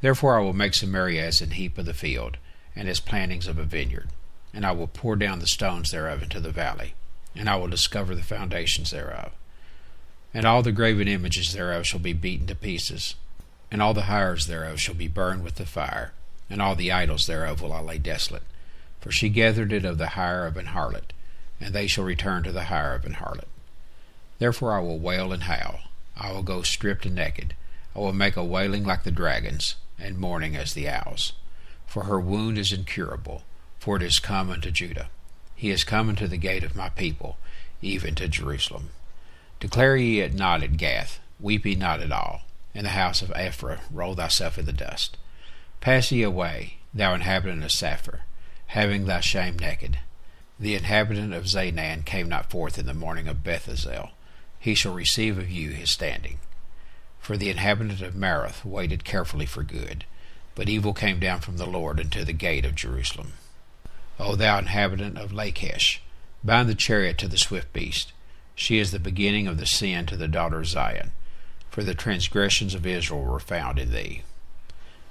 Therefore I will make Samaria as an heap of the field, and as plantings of a vineyard. And I will pour down the stones thereof into the valley, and I will discover the foundations thereof. And all the graven images thereof shall be beaten to pieces, and all the hires thereof shall be burned with the fire, and all the idols thereof will I lay desolate. For she gathered it of the hire of an harlot, and they shall return to the hire of an harlot. Therefore I will wail and howl, I will go stripped and naked, I will make a wailing like the dragons, and mourning as the owls. For her wound is incurable, for it is come unto Judah. He is come unto the gate of my people, even to Jerusalem. Declare ye it not at Gath, weep ye not at all. In the house of Ephraim roll thyself in the dust. Pass ye away, thou inhabitant of Saphir, having thy shame naked. The inhabitant of Zaanan came not forth in the morning of Bethazel. He shall receive of you his standing. For the inhabitant of Marath waited carefully for good, but evil came down from the Lord unto the gate of Jerusalem. O thou inhabitant of Lachish, bind the chariot to the swift beast. She is the beginning of the sin to the daughter of Zion, for the transgressions of Israel were found in thee.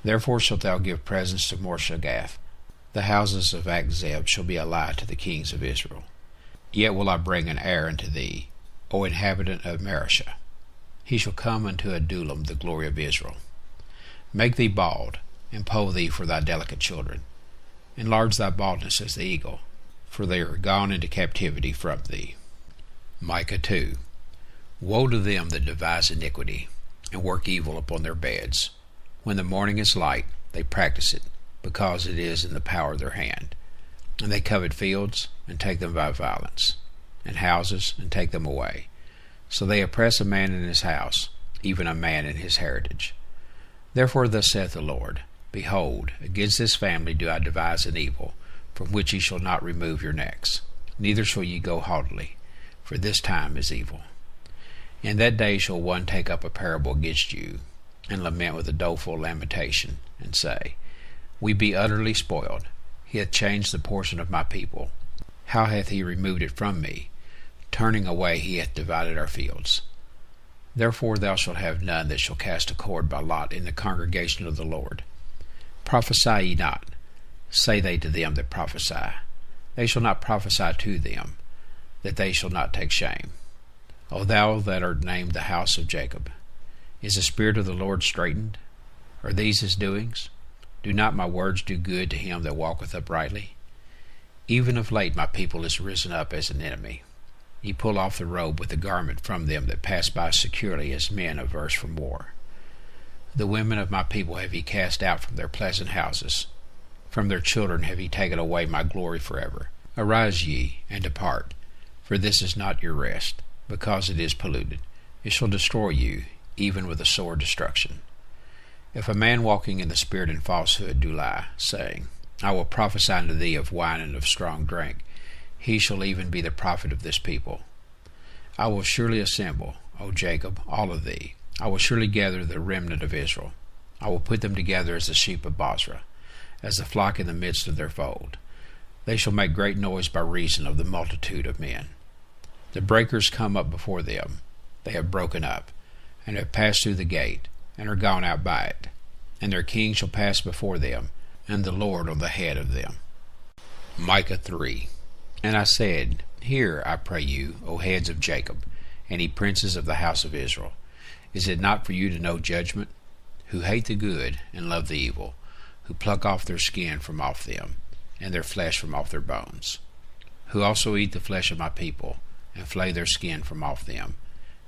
Therefore shalt thou give presents to Morshagath. The houses of Achzeb shall be a lie to the kings of Israel. Yet will I bring an heir unto thee, O inhabitant of Mareshah. He shall come unto Adullam, the glory of Israel. Make thee bald, and poll thee for thy delicate children. Enlarge thy baldness as the eagle, for they are gone into captivity from thee. Micah 2. Woe to them that devise iniquity, and work evil upon their beds. When the morning is light, they practice it, because it is in the power of their hand. And they covet fields, and take them by violence, and houses, and take them away. So they oppress a man in his house, even a man in his heritage. Therefore thus saith the Lord, Behold, against this family do I devise an evil, from which ye shall not remove your necks, neither shall ye go haughtily, for this time is evil. In that day shall one take up a parable against you, and lament with a doleful lamentation, and say, We be utterly spoiled. He hath changed the portion of my people. How hath he removed it from me? Turning away he hath divided our fields. Therefore thou shalt have none that shall cast a cord by lot in the congregation of the Lord. Prophesy ye not, say they to them that prophesy. They shall not prophesy to them, that they shall not take shame. O thou that art named the house of Jacob, is the Spirit of the Lord straitened? Are these his doings? Do not my words do good to him that walketh uprightly? Even of late my people is risen up as an enemy. Ye pull off the robe with the garment from them that pass by securely as men averse from war. The women of my people have ye cast out from their pleasant houses. From their children have ye taken away my glory forever. Arise ye, and depart, for this is not your rest, because it is polluted. It shall destroy you, even with a sore destruction. If a man walking in the spirit and falsehood do lie, saying, I will prophesy unto thee of wine and of strong drink, he shall even be the prophet of this people. I will surely assemble, O Jacob, all of thee. I will surely gather the remnant of Israel. I will put them together as the sheep of Bozrah, as the flock in the midst of their fold. They shall make great noise by reason of the multitude of men. The breakers come up before them. They have broken up, and have passed through the gate, and are gone out by it. And their king shall pass before them, and the Lord on the head of them. Micah 3. And I said, Hear, I pray you, O heads of Jacob, and ye princes of the house of Israel. Is it not for you to know judgment? Who hate the good, and love the evil, who pluck off their skin from off them, and their flesh from off their bones. Who also eat the flesh of my people, and flay their skin from off them,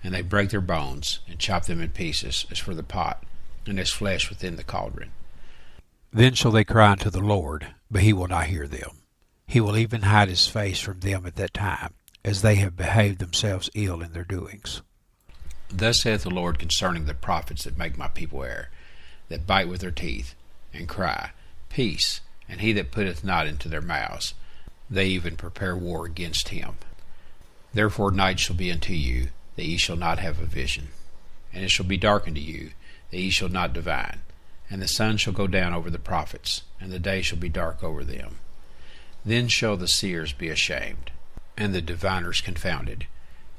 and they break their bones, and chop them in pieces, as for the pot, and as flesh within the cauldron. Then shall they cry unto the Lord, but he will not hear them. He will even hide his face from them at that time, as they have behaved themselves ill in their doings. Thus saith the Lord concerning the prophets that make my people err, that bite with their teeth, and cry, Peace, and he that putteth not into their mouths. They even prepare war against him. Therefore night shall be unto you, that ye shall not have a vision. And it shall be dark unto you, that ye shall not divine. And the sun shall go down over the prophets, and the day shall be dark over them. Then shall the seers be ashamed, and the diviners confounded.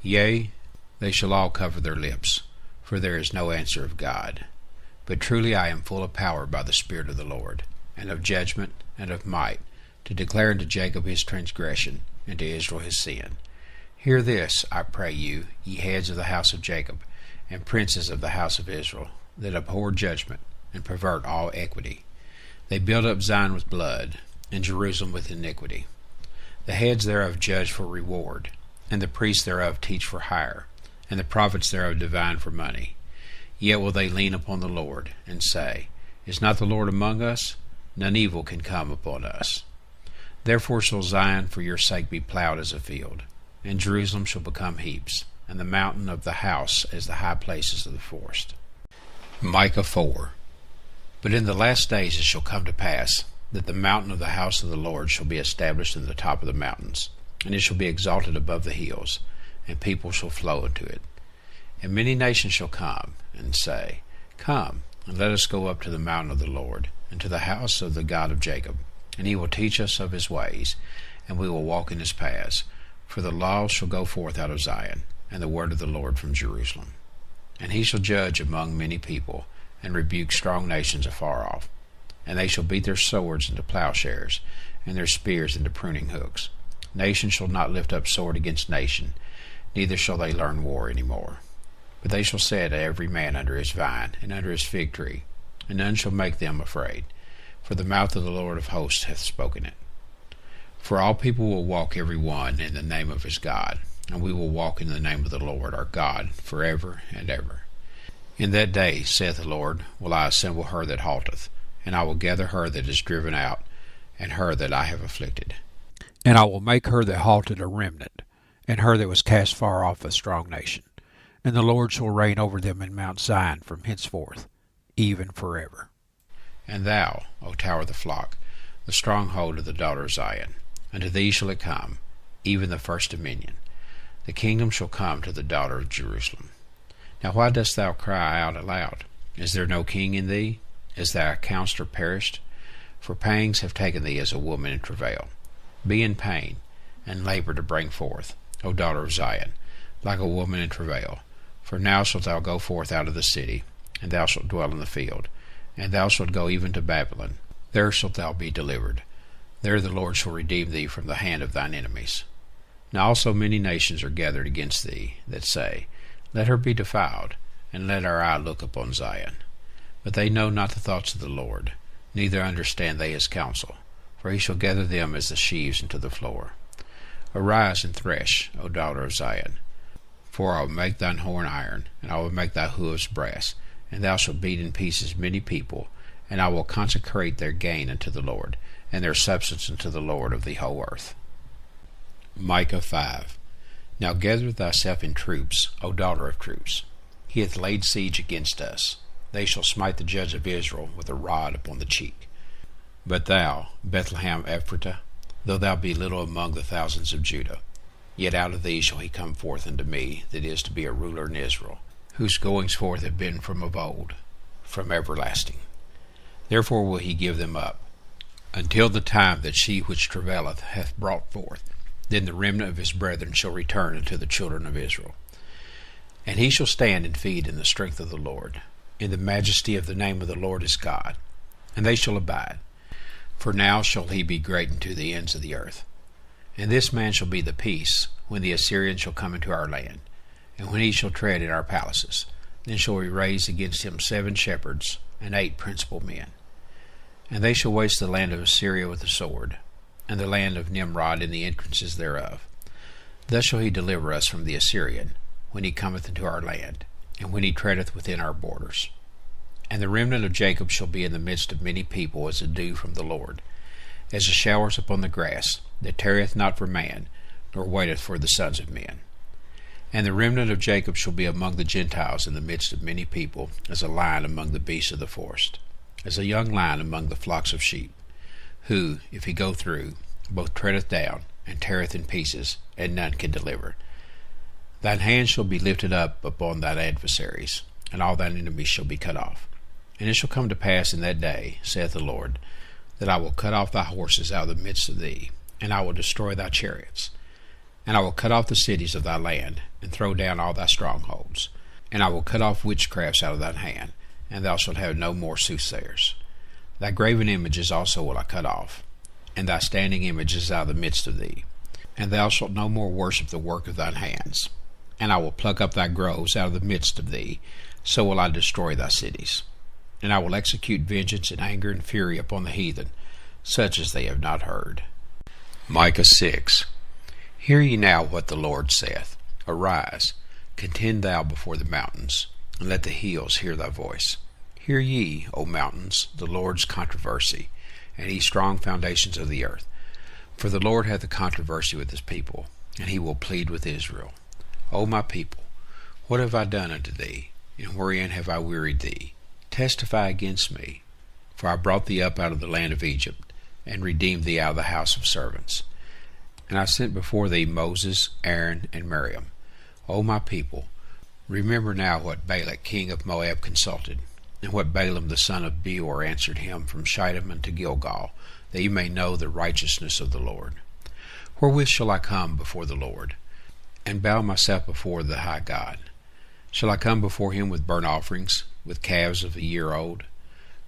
Yea, they shall all cover their lips, for there is no answer of God. But truly I am full of power by the Spirit of the Lord, and of judgment, and of might, to declare unto Jacob his transgression, and to Israel his sin. Hear this, I pray you, ye heads of the house of Jacob, and princes of the house of Israel, that abhor judgment, and pervert all equity. They build up Zion with blood, and Jerusalem with iniquity. The heads thereof judge for reward, and the priests thereof teach for hire, and the prophets thereof divine for money. Yet will they lean upon the Lord, and say, Is not the Lord among us? None evil can come upon us. Therefore shall Zion for your sake be plowed as a field, and Jerusalem shall become heaps, and the mountain of the house as the high places of the forest. Micah 4. But in the last days it shall come to pass, that the mountain of the house of the Lord shall be established in the top of the mountains, and it shall be exalted above the hills, and people shall flow into it. And many nations shall come, and say, Come, and let us go up to the mountain of the Lord, and to the house of the God of Jacob, and he will teach us of his ways, and we will walk in his paths. For the law shall go forth out of Zion, and the word of the Lord from Jerusalem. And he shall judge among many people, and rebuke strong nations afar off. And they shall beat their swords into plowshares, and their spears into pruning hooks. Nation shall not lift up sword against nation, neither shall they learn war any more. But they shall set every man under his vine, and under his fig tree, and none shall make them afraid. For the mouth of the Lord of hosts hath spoken it. For all people will walk every one in the name of his God, and we will walk in the name of the Lord our God forever and ever. In that day, saith the Lord, will I assemble her that halteth, and I will gather her that is driven out, and her that I have afflicted. And I will make her that halted a remnant, and her that was cast far off a strong nation. And the Lord shall reign over them in Mount Zion from henceforth, even forever. And thou, O tower of the flock, the stronghold of the daughter of Zion, unto thee shall it come, even the first dominion. The kingdom shall come to the daughter of Jerusalem. Now why dost thou cry out aloud? Is there no king in thee? Is thy counselor perished? For pangs have taken thee as a woman in travail. Be in pain, and labor to bring forth, O daughter of Zion, like a woman in travail. For now shalt thou go forth out of the city, and thou shalt dwell in the field, and thou shalt go even to Babylon. There shalt thou be delivered. There the Lord shall redeem thee from the hand of thine enemies. Now also many nations are gathered against thee, that say, Let her be defiled, and let our eye look upon Zion. But they know not the thoughts of the Lord, neither understand they his counsel, for he shall gather them as the sheaves into the floor. Arise and thresh, O daughter of Zion, for I will make thine horn iron, and I will make thy hoofs brass, and thou shalt beat in pieces many people, and I will consecrate their gain unto the Lord, and their substance unto the Lord of the whole earth. Micah 5. Now gather thyself in troops, O daughter of troops. He hath laid siege against us. They shall smite the judge of Israel with a rod upon the cheek. But thou, Bethlehem Ephratah, though thou be little among the thousands of Judah, yet out of thee shall he come forth unto me, that is to be a ruler in Israel, whose goings forth have been from of old, from everlasting. Therefore will he give them up, until the time that she which travaileth hath brought forth. Then the remnant of his brethren shall return unto the children of Israel. And he shall stand and feed in the strength of the Lord, in the majesty of the name of the Lord his God, and they shall abide. For now shall he be great unto the ends of the earth. And this man shall be the peace, when the Assyrian shall come into our land, and when he shall tread in our palaces. Then shall we raise against him 7 shepherds, and 8 principal men. And they shall waste the land of Assyria with the sword, and the land of Nimrod in the entrances thereof. Thus shall he deliver us from the Assyrian, when he cometh into our land, and when he treadeth within our borders. And the remnant of Jacob shall be in the midst of many people as a dew from the Lord, as the showers upon the grass, that tarrieth not for man, nor waiteth for the sons of men. And the remnant of Jacob shall be among the Gentiles in the midst of many people, as a lion among the beasts of the forest. as a young lion among the flocks of sheep, who, if he go through, both treadeth down, and teareth in pieces, and none can deliver. Thine hand shall be lifted up upon thine adversaries, and all thine enemies shall be cut off. And it shall come to pass in that day, saith the Lord, that I will cut off thy horses out of the midst of thee, and I will destroy thy chariots. And I will cut off the cities of thy land, and throw down all thy strongholds. And I will cut off witchcrafts out of thine hand, and thou shalt have no more soothsayers. Thy graven images also will I cut off, and thy standing images out of the midst of thee. And thou shalt no more worship the work of thine hands. And I will pluck up thy groves out of the midst of thee, so will I destroy thy cities. And I will execute vengeance and anger and fury upon the heathen, such as they have not heard. Micah 6. Hear ye now what the Lord saith. Arise, contend thou before the mountains, and let the hills hear thy voice. Hear ye, O mountains, the Lord's controversy, and ye strong foundations of the earth. For the Lord hath a controversy with his people, and he will plead with Israel. O my people, what have I done unto thee, and wherein have I wearied thee? Testify against me, for I brought thee up out of the land of Egypt, and redeemed thee out of the house of servants. And I sent before thee Moses, Aaron, and Miriam. O my people, remember now what Balak king of Moab consulted, and what Balaam the son of Beor answered him from Shittim unto Gilgal, that ye may know the righteousness of the Lord. Wherewith shall I come before the Lord, and bow myself before the high God? Shall I come before him with burnt offerings, with calves of a year old?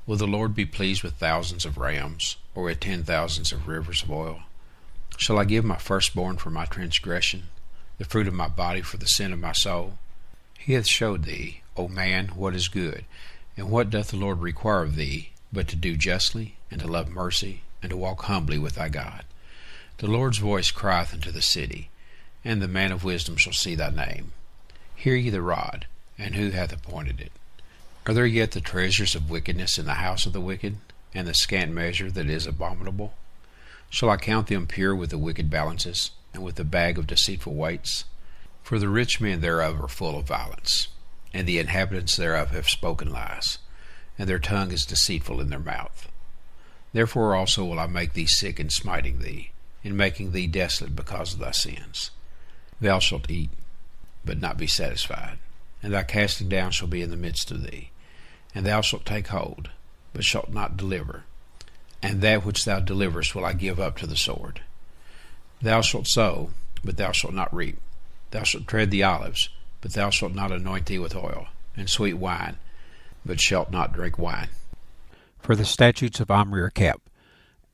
Will the Lord be pleased with thousands of rams, or with 10,000s of rivers of oil? Shall I give my firstborn for my transgression, the fruit of my body for the sin of my soul? He hath showed thee, O man, what is good, and what doth the Lord require of thee, but to do justly, and to love mercy, and to walk humbly with thy God. The Lord's voice crieth unto the city, and the man of wisdom shall see thy name. Hear ye the rod, and who hath appointed it? Are there yet the treasures of wickedness in the house of the wicked, and the scant measure that is abominable? Shall I count them pure with the wicked balances, and with the bag of deceitful weights? For the rich men thereof are full of violence, and the inhabitants thereof have spoken lies, and their tongue is deceitful in their mouth. Therefore also will I make thee sick in smiting thee, in making thee desolate because of thy sins. Thou shalt eat, but not be satisfied, and thy casting down shall be in the midst of thee. And thou shalt take hold, but shalt not deliver, and that which thou deliverest will I give up to the sword. Thou shalt sow, but thou shalt not reap. Thou shalt tread the olives, but thou shalt not anoint thee with oil, and sweet wine, but shalt not drink wine. For the statutes of Omri are kept,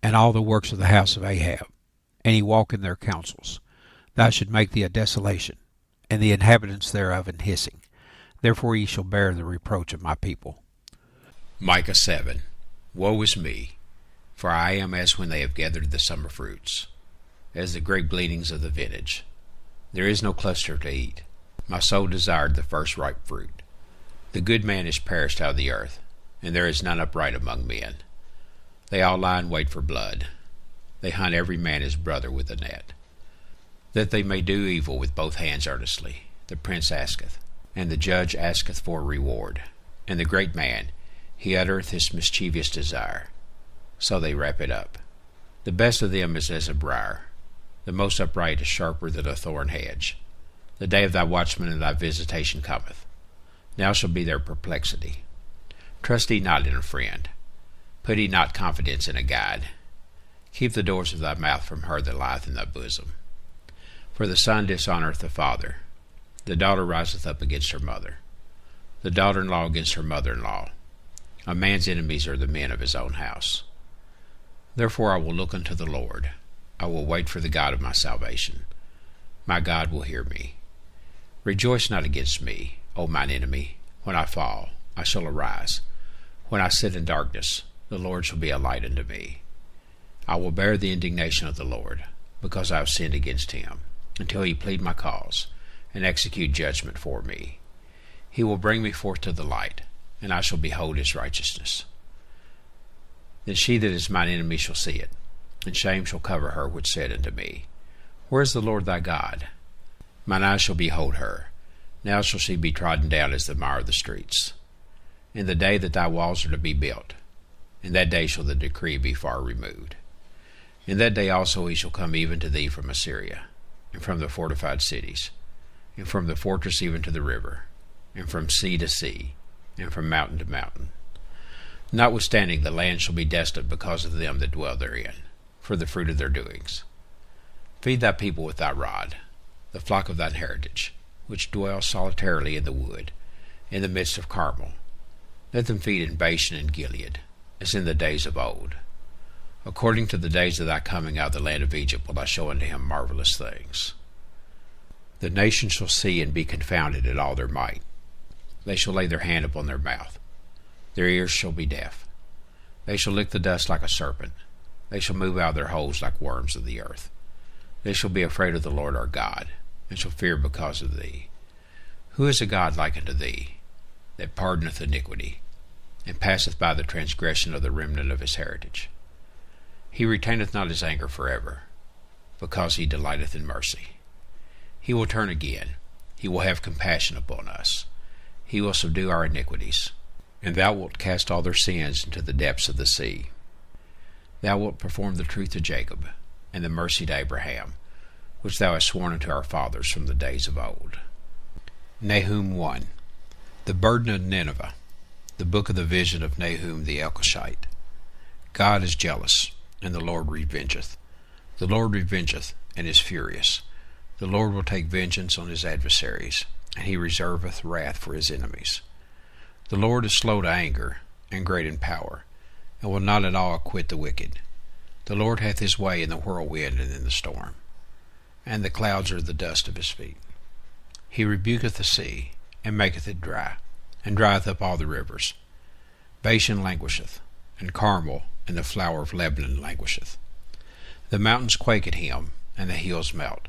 and all the works of the house of Ahab, and ye walk in their counsels. Thou should make thee a desolation, and the inhabitants thereof an hissing. Therefore ye shall bear the reproach of my people. Micah 7. Woe is me, for I am as when they have gathered the summer fruits, as the great gleanings of the vintage. There is no cluster to eat. My soul desired the first ripe fruit. The good man is perished out of the earth, and there is none upright among men. They all lie in wait for blood. They hunt every man his brother with a net. That they may do evil with both hands earnestly, the prince asketh, and the judge asketh for a reward. And the great man, he uttereth his mischievous desire. So they wrap it up. The best of them is as a briar. The most upright is sharper than a thorn hedge. The day of thy watchman and thy visitation cometh. Now shall be their perplexity. Trust ye not in a friend. Put ye not confidence in a guide. Keep the doors of thy mouth from her that lieth in thy bosom. For the son dishonoureth the father. The daughter riseth up against her mother. The daughter-in-law against her mother-in-law. A man's enemies are the men of his own house. Therefore I will look unto the Lord. I will wait for the God of my salvation. My God will hear me. Rejoice not against me, O mine enemy. When I fall, I shall arise. When I sit in darkness, the Lord shall be a light unto me. I will bear the indignation of the Lord, because I have sinned against him, until he plead my cause, and execute judgment for me. He will bring me forth to the light, and I shall behold his righteousness. Then she that is mine enemy shall see it, and shame shall cover her which said unto me, Where is the Lord thy God? Mine eyes shall behold her. Now shall she be trodden down as the mire of the streets. In the day that thy walls are to be built, In that day shall the decree be far removed. In that day also he shall come even to thee from Assyria, and from the fortified cities, and from the fortress even to the river, and from sea to sea, and from mountain to mountain. Notwithstanding the land shall be desolate because of them that dwell therein, for the fruit of their doings. Feed thy people with thy rod, the flock of thine heritage, which dwell solitarily in the wood, in the midst of Carmel. Let them feed in Bashan and Gilead, as in the days of old. According to the days of thy coming out of the land of Egypt will I show unto him marvelous things. The nations shall see and be confounded at all their might. They shall lay their hand upon their mouth. Their ears shall be deaf. They shall lick the dust like a serpent. They shall move out of their holes like worms of the earth. They shall be afraid of the Lord our God, and shall fear because of thee. Who is a God like unto thee, that pardoneth iniquity, and passeth by the transgression of the remnant of his heritage? He retaineth not his anger forever, because he delighteth in mercy. He will turn again. He will have compassion upon us. He will subdue our iniquities. And thou wilt cast all their sins into the depths of the sea. Thou wilt perform the truth to Jacob, and the mercy to Abraham, which thou hast sworn unto our fathers from the days of old. Nahum 1. The burden of Nineveh. The book of the vision of Nahum the Elkoshite. God is jealous, and the Lord revengeth. The Lord revengeth, and is furious. The Lord will take vengeance on his adversaries, and he reserveth wrath for his enemies. The Lord is slow to anger, and great in power, and will not at all acquit the wicked. The Lord hath his way in the whirlwind and in the storm, and the clouds are the dust of his feet. He rebuketh the sea, and maketh it dry, and drieth up all the rivers. Bashan languisheth, and Carmel and the flower of Lebanon languisheth. The mountains quake at him, and the hills melt,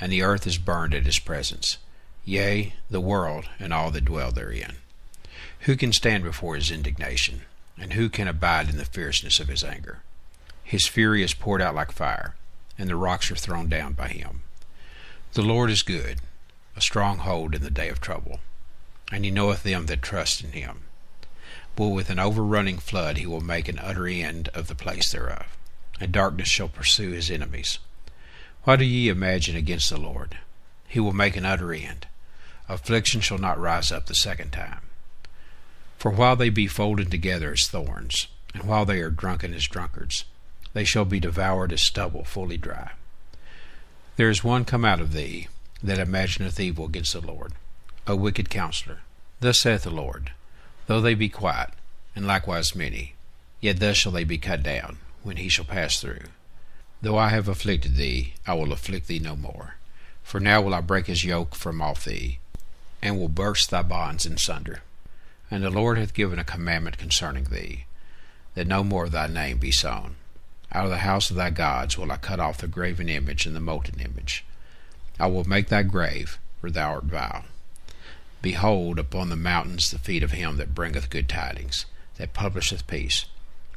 and the earth is burned at his presence, yea, the world and all that dwell therein. Who can stand before his indignation, and who can abide in the fierceness of his anger? His fury is poured out like fire, and the rocks are thrown down by him. The Lord is good, a stronghold in the day of trouble, and he knoweth them that trust in him. But with an overrunning flood he will make an utter end of the place thereof, and darkness shall pursue his enemies. What do ye imagine against the Lord? He will make an utter end. Affliction shall not rise up the second time. For while they be folded together as thorns, and while they are drunken as drunkards, they shall be devoured as stubble fully dry. There is one come out of thee that imagineth evil against the Lord, a wicked counselor. Thus saith the Lord, though they be quiet, and likewise many, yet thus shall they be cut down, when he shall pass through. Though I have afflicted thee, I will afflict thee no more. For now will I break his yoke from off thee, and will burst thy bonds in sunder. And the Lord hath given a commandment concerning thee, that no more thy name be sown. Out of the house of thy gods will I cut off the graven image and the molten image. I will make thy grave, for thou art vile. Behold, upon the mountains the feet of him that bringeth good tidings, that publisheth peace.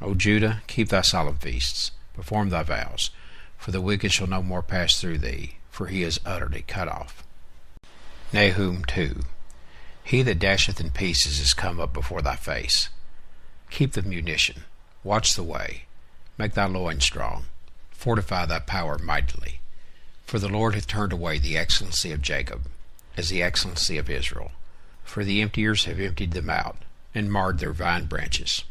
O Judah, keep thy solemn feasts, perform thy vows, for the wicked shall no more pass through thee, for he is utterly cut off. Nahum 2. He that dasheth in pieces is come up before thy face. Keep the munition, watch the way, make thy loins strong, fortify thy power mightily. For the Lord hath turned away the excellency of Jacob, as the excellency of Israel. For the emptiers have emptied them out, and marred their vine branches.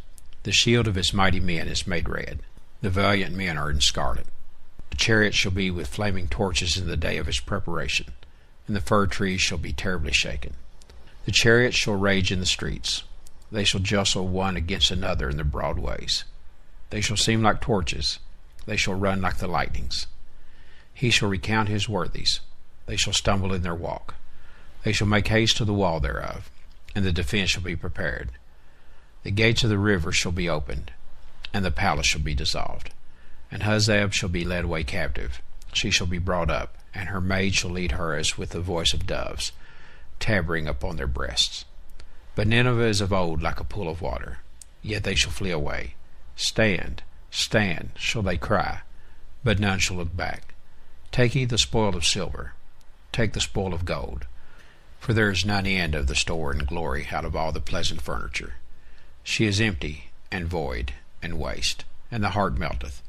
The shield of his mighty men is made red, the valiant men are in scarlet. The chariot shall be with flaming torches in the day of his preparation, and the fir trees shall be terribly shaken. The chariots shall rage in the streets. They shall jostle one against another in the broad ways. They shall seem like torches. They shall run like the lightnings. He shall recount his worthies. They shall stumble in their walk. They shall make haste to the wall thereof, and the defense shall be prepared. The gates of the river shall be opened, and the palace shall be dissolved. And Huzzab shall be led away captive. She shall be brought up, and her maid shall lead her as with the voice of doves, tabering upon their breasts. But Nineveh is of old like a pool of water, yet they shall flee away. Stand, stand, shall they cry, but none shall look back. Take ye the spoil of silver, take the spoil of gold, for there is none end of the store and glory out of all the pleasant furniture. She is empty and void, and waste, and the heart melteth,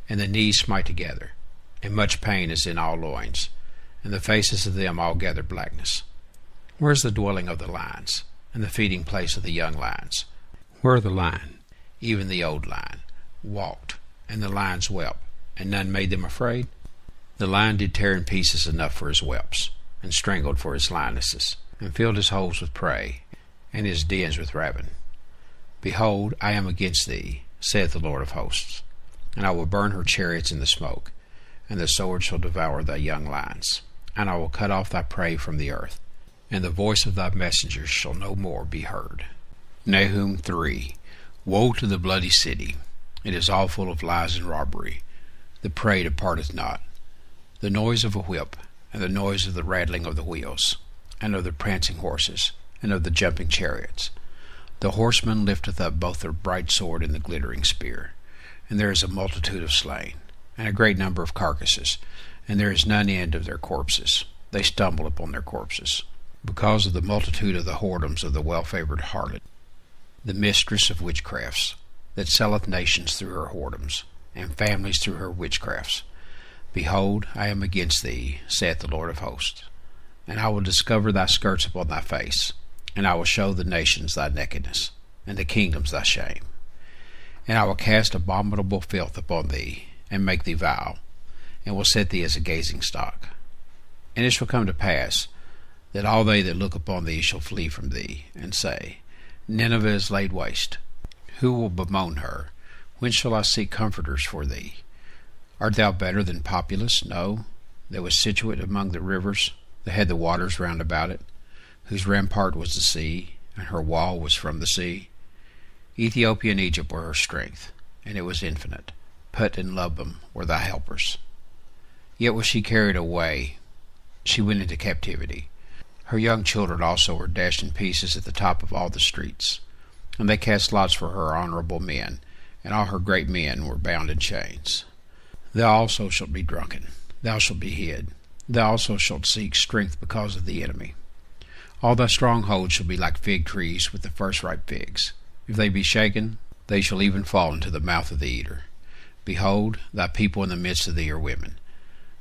and the knees smite together, and much pain is in all loins, and the faces of them all gather blackness. Where is the dwelling of the lions, and the feeding place of the young lions? Where the lion, even the old lion, walked, and the lions wept, and none made them afraid? The lion did tear in pieces enough for his whelps, and strangled for his lionesses, and filled his holes with prey, and his dens with ravin. Behold, I am against thee, saith the Lord of hosts, and I will burn her chariots in the smoke, and the sword shall devour thy young lions, and I will cut off thy prey from the earth, and the voice of thy messengers shall no more be heard. Nahum 3. Woe to the bloody city! It is all full of lies and robbery. The prey departeth not. The noise of a whip, and the noise of the rattling of the wheels, and of the prancing horses, and of the jumping chariots. The horseman lifteth up both the bright sword and the glittering spear, and there is a multitude of slain, and a great number of carcasses, and there is none end of their corpses. They stumble upon their corpses, because of the multitude of the whoredoms of the well-favored harlot, the mistress of witchcrafts, that selleth nations through her whoredoms, and families through her witchcrafts. Behold, I am against thee, saith the Lord of hosts, and I will discover thy skirts upon thy face, and I will show the nations thy nakedness, and the kingdoms thy shame. And I will cast abominable filth upon thee, and make thee vile, and will set thee as a gazing stock. And it shall come to pass, that all they that look upon thee shall flee from thee, and say, Nineveh is laid waste. Who will bemoan her? When shall I seek comforters for thee? Art thou better than Populus? No, that was situate among the rivers, that had the waters round about it, whose rampart was the sea, and her wall was from the sea. Ethiopia and Egypt were her strength, and it was infinite. Put and Lubim were thy helpers. Yet was she carried away, she went into captivity. Her young children also were dashed in pieces at the top of all the streets. And they cast lots for her honorable men, and all her great men were bound in chains. Thou also shalt be drunken, thou shalt be hid, thou also shalt seek strength because of the enemy. All thy strongholds shall be like fig trees with the first ripe figs. If they be shaken, they shall even fall into the mouth of the eater. Behold, thy people in the midst of thee are women.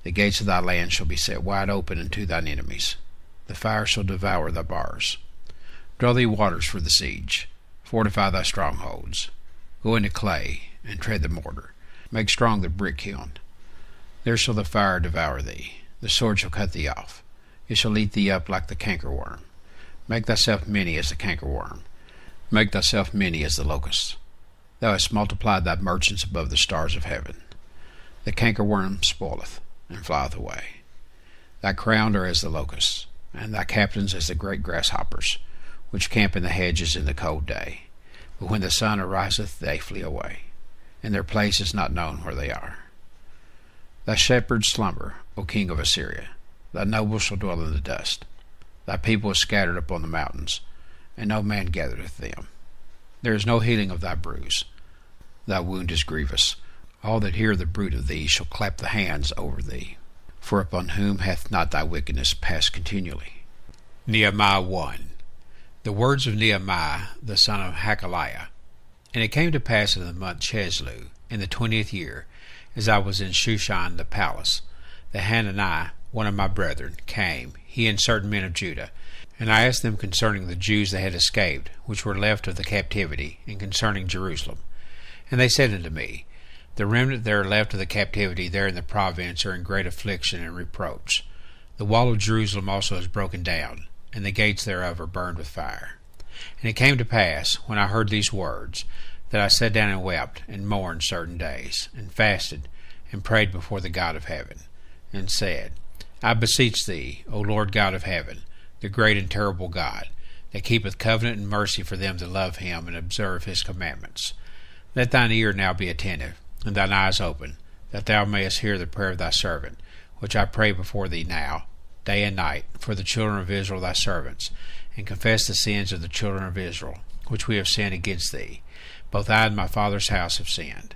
The gates of thy land shall be set wide open unto thine enemies. The fire shall devour thy bars. Draw thee waters for the siege. Fortify thy strongholds. Go into clay, and tread the mortar. Make strong the brick kiln. There shall the fire devour thee. The sword shall cut thee off. It shall eat thee up like the cankerworm. Make thyself many as the cankerworm. Make thyself many as the locust. Thou hast multiplied thy merchants above the stars of heaven. The cankerworm spoileth, and flieth away. Thy crown are as the locusts, and thy captains as the great grasshoppers, which camp in the hedges in the cold day. But when the sun ariseth, they flee away, and their place is not known where they are. Thy shepherds slumber, O king of Assyria. Thy nobles shall dwell in the dust. Thy people is scattered upon the mountains, and no man gathereth them. There is no healing of thy bruise. Thy wound is grievous. All that hear the bruit of thee shall clap the hands over thee. For upon whom hath not thy wickedness passed continually? Nehemiah 1. The words of Nehemiah, the son of Hakaliah. And it came to pass in the month Chisleu, in the 20th year, as I was in Shushan the palace, that Hananiah, one of my brethren, came, he and certain men of Judah, and I asked them concerning the Jews that had escaped, which were left of the captivity, and concerning Jerusalem. And they said unto me, The remnant that are left of the captivity there in the province are in great affliction and reproach. The wall of Jerusalem also is broken down, and the gates thereof are burned with fire. And it came to pass, when I heard these words, that I sat down and wept, and mourned certain days, and fasted, and prayed before the God of heaven, and said, I beseech thee, O Lord God of heaven, the great and terrible God, that keepeth covenant and mercy for them that love him and observe his commandments. Let thine ear now be attentive, and thine eyes open, that thou mayest hear the prayer of thy servant, which I pray before thee now, day and night, for the children of Israel thy servants, and confess the sins of the children of Israel, which we have sinned against thee. Both I and my father's house have sinned.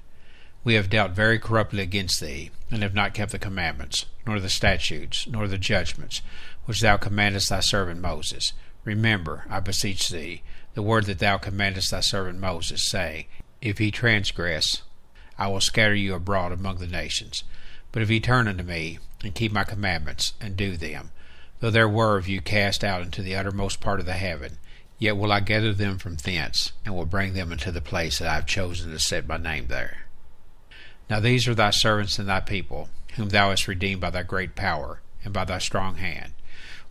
We have dealt very corruptly against thee, and have not kept the commandments, nor the statutes, nor the judgments, which thou commandest thy servant Moses. Remember, I beseech thee, the word that thou commandest thy servant Moses, saying, If ye transgress, I will scatter you abroad among the nations. But if ye turn unto me, and keep my commandments, and do them, though there were of you cast out into the uttermost part of the heaven, yet will I gather them from thence, and will bring them into the place that I have chosen to set my name there. Now these are thy servants and thy people, whom thou hast redeemed by thy great power, and by thy strong hand.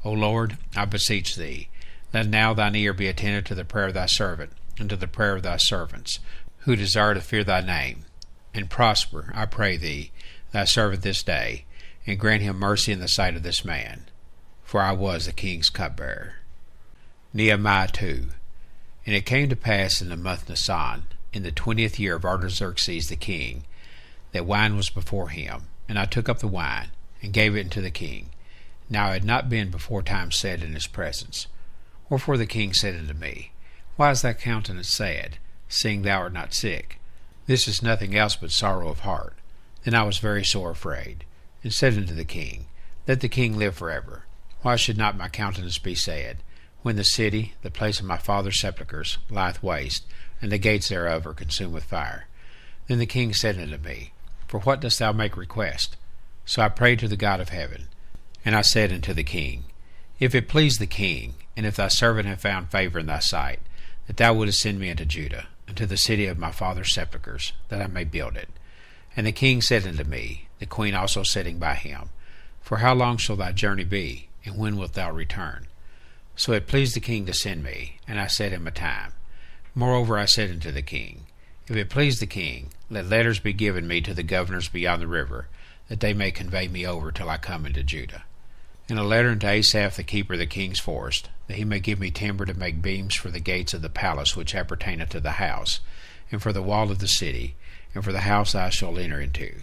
O Lord, I beseech thee, let now thine ear be attentive to the prayer of thy servant, and to the prayer of thy servants, who desire to fear thy name. And prosper, I pray thee, thy servant this day, and grant him mercy in the sight of this man. For I was the king's cupbearer. Nehemiah 2. And it came to pass in the month Nisan, in the 20th year of Artaxerxes the king, that wine was before him. And I took up the wine, and gave it unto the king. Now it had not been beforetime said in his presence. Wherefore the king said unto me, Why is thy countenance sad, seeing thou art not sick? This is nothing else but sorrow of heart. Then I was very sore afraid, and said unto the king, Let the king live forever. Why should not my countenance be sad, when the city, the place of my father's sepulchres, lieth waste, and the gates thereof are consumed with fire? Then the king said unto me, For what dost thou make request? So I prayed to the God of heaven. And I said unto the king, If it please the king, and if thy servant have found favor in thy sight, that thou wouldest send me into Judah, unto the city of my father's sepulchres, that I may build it. And the king said unto me, the queen also sitting by him, For how long shall thy journey be, and when wilt thou return? So it pleased the king to send me, and I set him a time. Moreover I said unto the king, If it please the king, let letters be given me to the governors beyond the river, that they may convey me over till I come into Judah. And a letter unto Asaph the keeper of the king's forest, that he may give me timber to make beams for the gates of the palace which appertaineth to the house, and for the wall of the city, and for the house I shall enter into.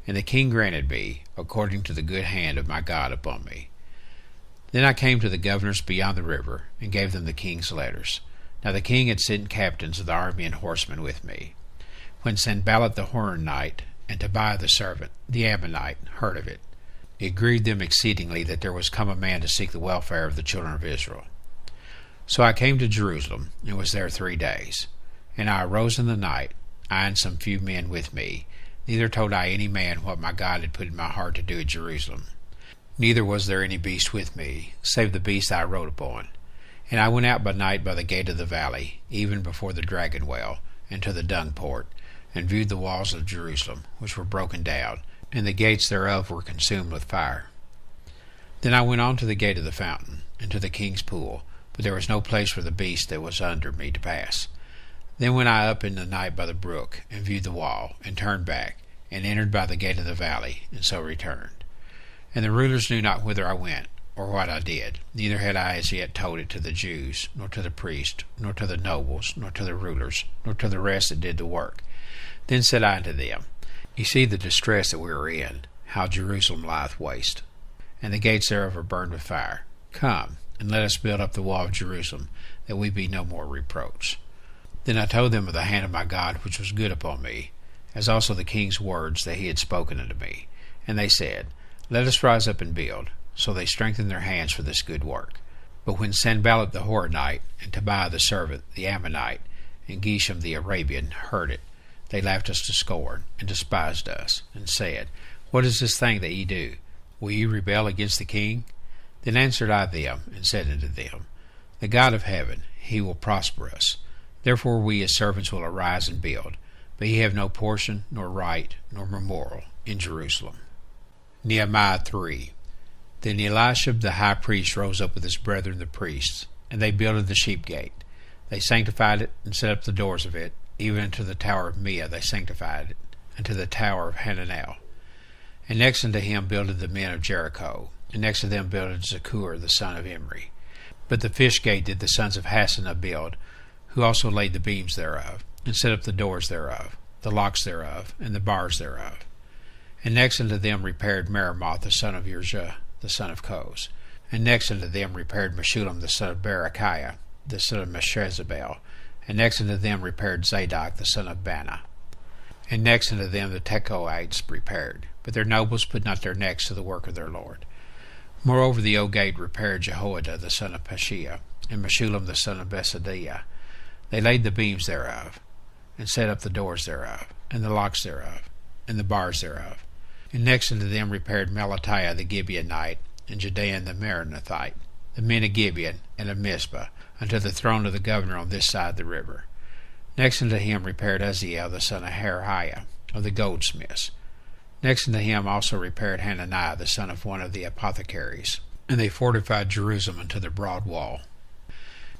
And the king granted me, according to the good hand of my God upon me. Then I came to the governors beyond the river, and gave them the king's letters. Now the king had sent captains of the army and horsemen with me. When Sanballat the Horonite, and Tobiah the servant, the Ammonite, heard of it, it grieved them exceedingly that there was come a man to seek the welfare of the children of Israel. So I came to Jerusalem, and was there 3 days. And I arose in the night, I and some few men with me, neither told I any man what my God had put in my heart to do at Jerusalem. Neither was there any beast with me, save the beast I rode upon. And I went out by night by the gate of the valley, even before the dragon well, and to the dung port, and viewed the walls of Jerusalem, which were broken down, and the gates thereof were consumed with fire. Then I went on to the gate of the fountain, and to the king's pool, but there was no place for the beast that was under me to pass. Then went I up in the night by the brook, and viewed the wall, and turned back, and entered by the gate of the valley, and so returned. And the rulers knew not whither I went, or what I did, neither had I as yet told it to the Jews, nor to the priests, nor to the nobles, nor to the rulers, nor to the rest that did the work. Then said I unto them, Ye see the distress that we are in, how Jerusalem lieth waste, and the gates thereof are burned with fire. Come, and let us build up the wall of Jerusalem, that we be no more reproached. Then I told them of the hand of my God which was good upon me, as also the king's words that he had spoken unto me. And they said, Let us rise up and build. So they strengthened their hands for this good work. But when Sanballat the Horonite, and Tobiah the servant, the Ammonite, and Geshem the Arabian heard it, they laughed us to scorn, and despised us, and said, What is this thing that ye do? Will ye rebel against the king? Then answered I them, and said unto them, The God of heaven, he will prosper us. Therefore we his servants will arise and build, but ye have no portion, nor right, nor memorial in Jerusalem. Nehemiah 3. Then Eliashib the high priest rose up with his brethren the priests, and they builded the sheep gate. They sanctified it, and set up the doors of it, even unto the tower of Meah they sanctified it, and to the tower of Hananel. And next unto him builded the men of Jericho, and next to them builded Zaccur the son of Imri. But the fish gate did the sons of Hassenaah build, who also laid the beams thereof, and set up the doors thereof, the locks thereof, and the bars thereof. And next unto them repaired Meremoth the son of Urzah, the son of Koz. And next unto them repaired Meshullam the son of Berechiah, the son of Meshezabel. And next unto them repaired Zadok the son of Bana. And next unto them the Tekoites repaired, but their nobles put not their necks to the work of their Lord. Moreover the O gate repaired Jehoiada the son of Pashiah, and Meshullam the son of Besadiah. They laid the beams thereof. and set up the doors thereof, and the locks thereof, and the bars thereof. And next unto them repaired Melatiah the Gibeonite, and Judean the Meronothite, the men of Gibeon and of Mizpah, unto the throne of the governor on this side the river. Next unto him repaired Uzziel the son of Hariah, of the goldsmiths. Next unto him also repaired Hananiah the son of one of the apothecaries. And they fortified Jerusalem unto the broad wall.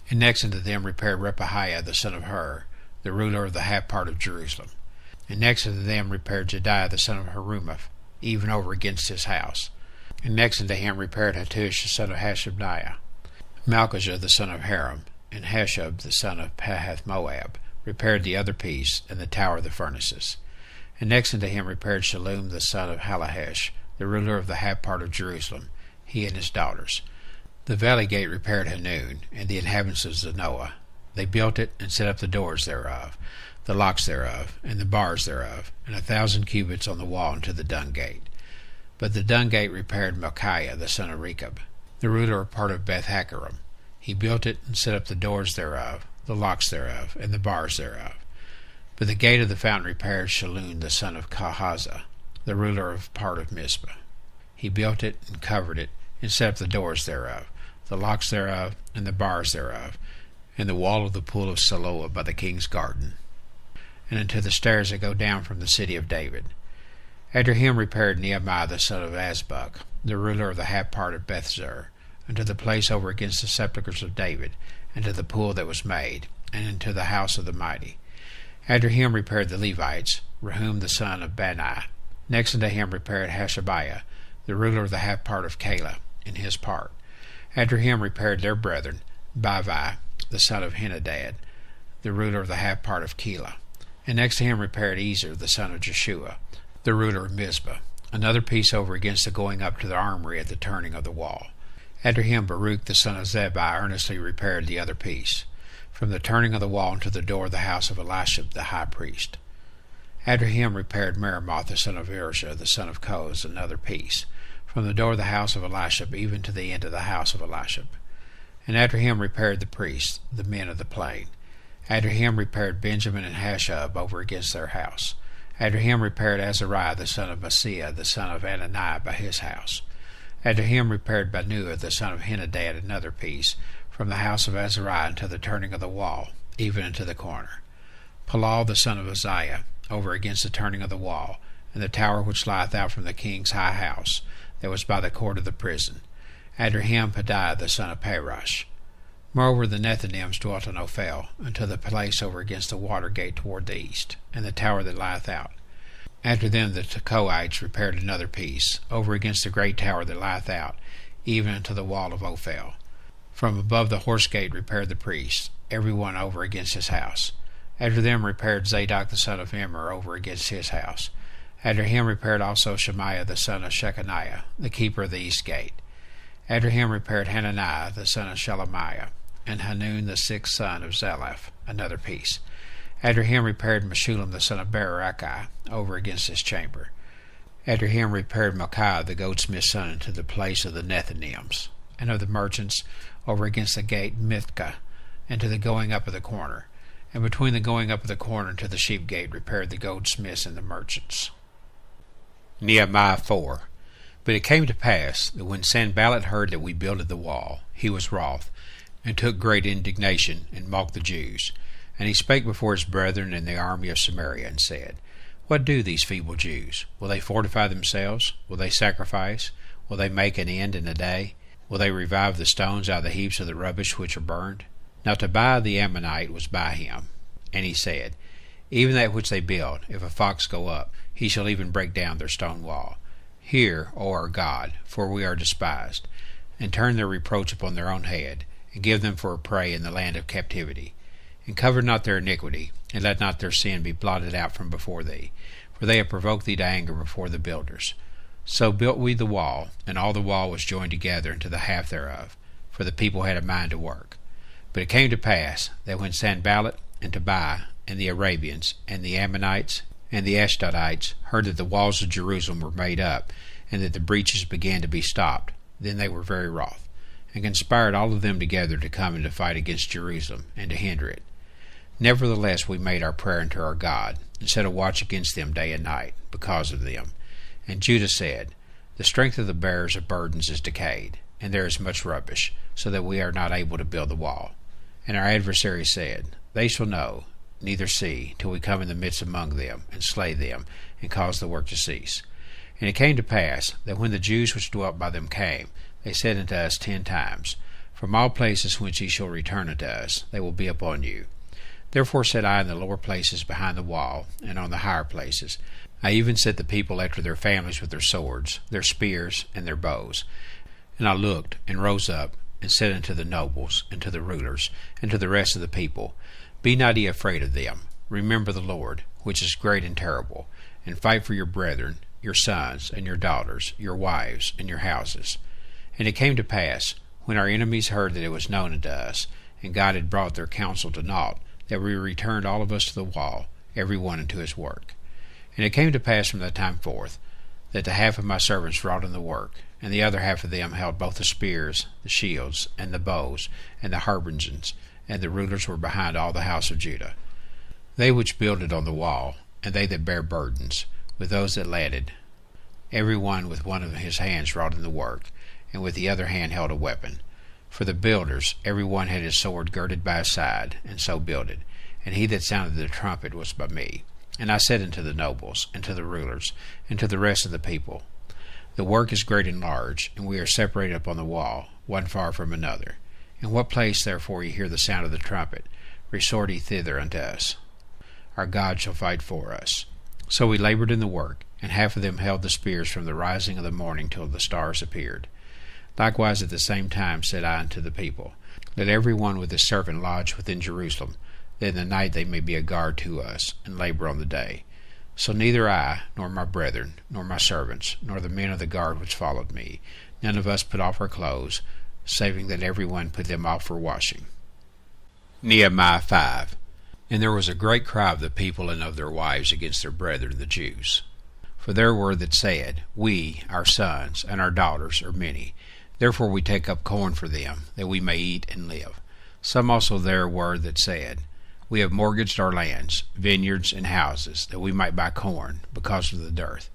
And next unto them repaired Repahiah the son of Hur, the ruler of the half part of Jerusalem. And next unto them repaired Jediah the son of Harumaph, even over against his house. And next unto him repaired Hattush the son of Hashabniah. Malchijah the son of Haram, and Hashub the son of Pahath-Moab, repaired the other piece, and the tower of the furnaces. And next unto him repaired Shallum the son of Halahesh, the ruler of the half part of Jerusalem, he and his daughters. The valley gate repaired Hanun, and the inhabitants of Zanoah. They built it, and set up the doors thereof, the locks thereof, and the bars thereof, and 1,000 cubits on the wall unto the dung gate. But the dung gate repaired Micaiah the son of Rechab, the ruler of part of Beth-Haccherem. He built it, and set up the doors thereof, the locks thereof, and the bars thereof. But the gate of the fountain repaired Shallun the son of Kahazah, the ruler of part of Mizpah. He built it, and covered it, and set up the doors thereof, the locks thereof, and the bars thereof, and the wall of the pool of Siloah by the king's garden, and unto the stairs that go down from the city of David. After him repaired Nehemiah the son of Azbuk, the ruler of the half part of Bethzur, unto the place over against the sepulchres of David, and to the pool that was made, and into the house of the mighty. After him repaired the Levites, Rehum the son of Bani. Next unto him repaired Hashabiah, the ruler of the half part of Keilah, in his part. After him repaired their brethren, Bavai the son of Henadad, the ruler of the half part of Keilah. And next to him repaired Ezer the son of Jeshua, the ruler of Mizpah, another piece over against the going up to the armory at the turning of the wall. After him Baruch the son of Zabbai earnestly repaired the other piece, from the turning of the wall unto the door of the house of Elishab the high priest. After him repaired Meremoth the son of Erzah the son of Koz another piece, from the door of the house of Elishab even to the end of the house of Elishab. And after him repaired the priests, the men of the plain. After him repaired Benjamin and Hashub over against their house. After him repaired Azariah the son of Maaseiah the son of Ananiah by his house. After him repaired Banuah the son of Henadad another piece, from the house of Azariah unto the turning of the wall, even unto the corner. Palal the son of Uzziah, over against the turning of the wall, and the tower which lieth out from the king's high house, that was by the court of the prison. After him Pedaiah the son of Parosh. Moreover the Nethinims dwelt in Ophel, unto the place over against the water gate toward the east, and the tower that lieth out. After them the Tekoites repaired another piece, over against the great tower that lieth out, even unto the wall of Ophel. From above the horse gate repaired the priests, every one over against his house. After them repaired Zadok the son of Immer over against his house. After him repaired also Shemaiah the son of Shechaniah, the keeper of the east gate. After him repaired Hananiah the son of Shelemiah, and Hanun the sixth son of Zalaph, another piece. After him repaired Meshullam the son of Berechiah, over against his chamber. After him repaired Micaiah the goldsmith's son into the place of the Nethinims, and of the merchants, over against the gate Mithkah, and to the going up of the corner. And between the going up of the corner and to the sheep gate repaired the goldsmiths and the merchants. Nehemiah 4. But it came to pass that when Sanballat heard that we builded the wall, he was wroth, and took great indignation, and mocked the Jews. And he spake before his brethren in the army of Samaria, and said, What do these feeble Jews? Will they fortify themselves? Will they sacrifice? Will they make an end in a day? Will they revive the stones out of the heaps of the rubbish which are burned? Now Tobiah the Ammonite was by him. And he said, Even that which they build, if a fox go up, he shall even break down their stone wall. Hear, O our God, for we are despised, and turn their reproach upon their own head, and give them for a prey in the land of captivity. And cover not their iniquity, and let not their sin be blotted out from before thee, for they have provoked thee to anger before the builders. So built we the wall, and all the wall was joined together into the half thereof, for the people had a mind to work. But it came to pass that when Sanballat and Tobiah and the Arabians and the Ammonites and the Ashdodites heard that the walls of Jerusalem were made up, and that the breaches began to be stopped, then they were very wroth, and conspired all of them together to come and to fight against Jerusalem, and to hinder it. Nevertheless we made our prayer unto our God, and set a watch against them day and night, because of them. And Judah said, The strength of the bearers of burdens is decayed, and there is much rubbish, so that we are not able to build the wall. And our adversaries said, They shall know, neither see, till we come in the midst among them, and slay them, and cause the work to cease. And it came to pass, that when the Jews which dwelt by them came, they said unto us 10 times, From all places whence ye shall return unto us, they will be upon you. Therefore said I in the lower places behind the wall, and on the higher places, I even set the people after their families with their swords, their spears, and their bows. And I looked, and rose up, and said unto the nobles, and to the rulers, and to the rest of the people, Be not ye afraid of them. Remember the Lord, which is great and terrible, and fight for your brethren, your sons, and your daughters, your wives, and your houses. And it came to pass, when our enemies heard that it was known unto us, and God had brought their counsel to naught, that we returned all of us to the wall, every one unto his work. And it came to pass from that time forth, that the half of my servants wrought in the work, and the other half of them held both the spears, the shields, and the bows, and the habergeons, and the rulers were behind all the house of Judah. They which builded on the wall, and they that bare burdens, with those that ladded, every one with one of his hands wrought in the work, and with the other hand held a weapon. For the builders, every one had his sword girded by his side, and so builded. And he that sounded the trumpet was by me. And I said unto the nobles, and to the rulers, and to the rest of the people, The work is great and large, and we are separated upon the wall, one far from another. In what place therefore ye hear the sound of the trumpet, resort ye thither unto us. Our God shall fight for us. So we labored in the work, and half of them held the spears from the rising of the morning till the stars appeared. Likewise at the same time said I unto the people, Let every one with his servant lodge within Jerusalem, that in the night they may be a guard to us, and labor on the day. So neither I, nor my brethren, nor my servants, nor the men of the guard which followed me, none of us put off our clothes, saving that every one put them off for washing. Nehemiah 5. And there was a great cry of the people and of their wives against their brethren the Jews. For there were that said, We, our sons, and our daughters are many. Therefore we take up corn for them, that we may eat and live. Some also there were that said, We have mortgaged our lands, vineyards, and houses, that we might buy corn, because of the dearth.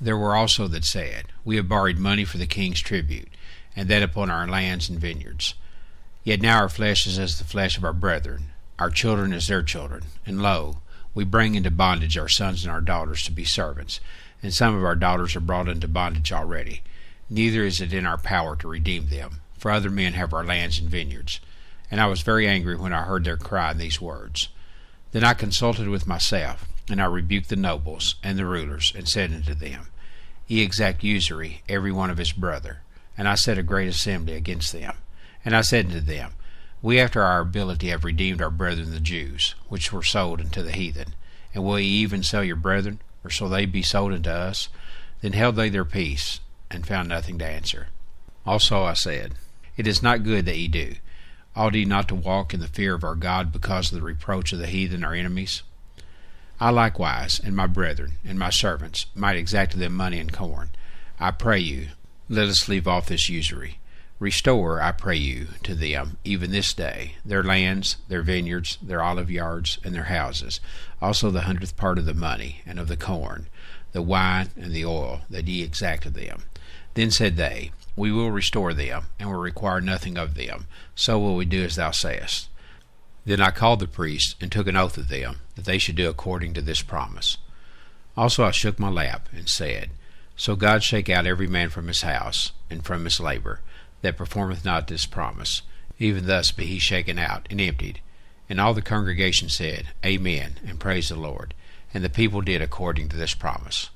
There were also that said, We have borrowed money for the king's tribute, and that upon our lands and vineyards. Yet now our flesh is as the flesh of our brethren, our children as their children. And lo, we bring into bondage our sons and our daughters to be servants, and some of our daughters are brought into bondage already. Neither is it in our power to redeem them, for other men have our lands and vineyards. And I was very angry when I heard their cry in these words. Then I consulted with myself, and I rebuked the nobles and the rulers, and said unto them, Ye exact usury, every one of his brother. And I set a great assembly against them. And I said unto them, We after our ability have redeemed our brethren the Jews, which were sold unto the heathen. And will ye even sell your brethren, or shall they be sold unto us? Then held they their peace, and found nothing to answer. Also I said, It is not good that ye do. Ought ye not to walk in the fear of our God because of the reproach of the heathen our enemies? I likewise, and my brethren, and my servants, might exact of them money and corn. I pray you, let us leave off this usury. Restore, I pray you, to them, even this day, their lands, their vineyards, their olive yards, and their houses, also the 100th part of the money, and of the corn, the wine, and the oil, that ye exact of them. Then said they, We will restore them, and will require nothing of them. So will we do as thou sayest. Then I called the priests, and took an oath of them, that they should do according to this promise. Also I shook my lap, and said, So God shake out every man from his house, and from his labor, that performeth not this promise. Even thus be he shaken out, and emptied. And all the congregation said, Amen, and praise the Lord. And the people did according to this promise.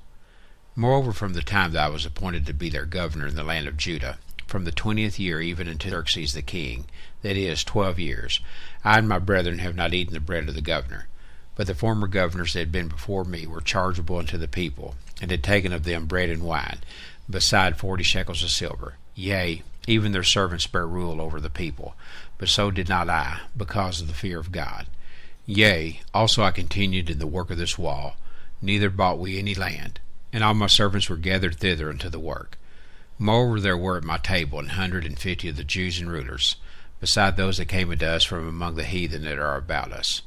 Moreover, from the time that I was appointed to be their governor in the land of Judah, from the 20th year even unto Xerxes the king, that is, 12 years, I and my brethren have not eaten the bread of the governor. But the former governors that had been before me were chargeable unto the people, and had taken of them bread and wine, beside 40 shekels of silver. Yea, even their servants bare rule over the people. But so did not I, because of the fear of God. Yea, also I continued in the work of this wall, neither bought we any land, and all my servants were gathered thither unto the work. Moreover, there were at my table 150 of the Jews and rulers, beside those that came unto us from among the heathen that are about us.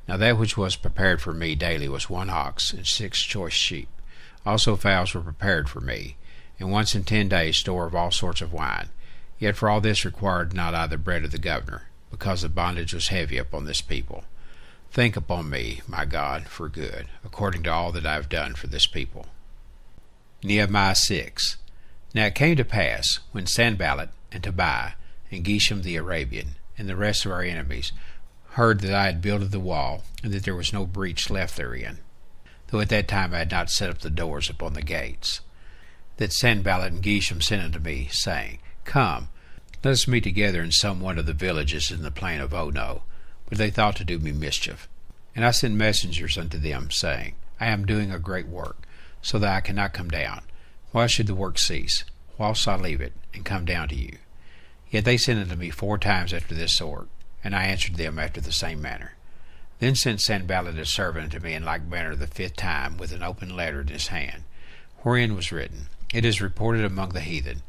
Now that which was prepared for me daily was 1 ox and 6 choice sheep. Also fowls were prepared for me, and once in 10 days store of all sorts of wine. Yet for all this required not I the bread of the governor, because the bondage was heavy upon this people. Think upon me, my God, for good, according to all that I have done for this people. Nehemiah 6. Now it came to pass, when Sanballat and Tobiah and Geshem the Arabian and the rest of our enemies heard that I had builded the wall, and that there was no breach left therein, though at that time I had not set up the doors upon the gates, that Sanballat and Geshem sent unto me, saying, Come, let us meet together in some one of the villages in the plain of Ono. But they thought to do me mischief. And I sent messengers unto them, saying, I am doing a great work, so that I cannot come down. Why should the work cease, whilst I leave it, and come down to you? Yet they sent unto me 4 times after this sort, and I answered them after the same manner. Then sent Sanballat a servant unto me in like manner the 5th time, with an open letter in his hand, wherein was written, It is reported among the heathen,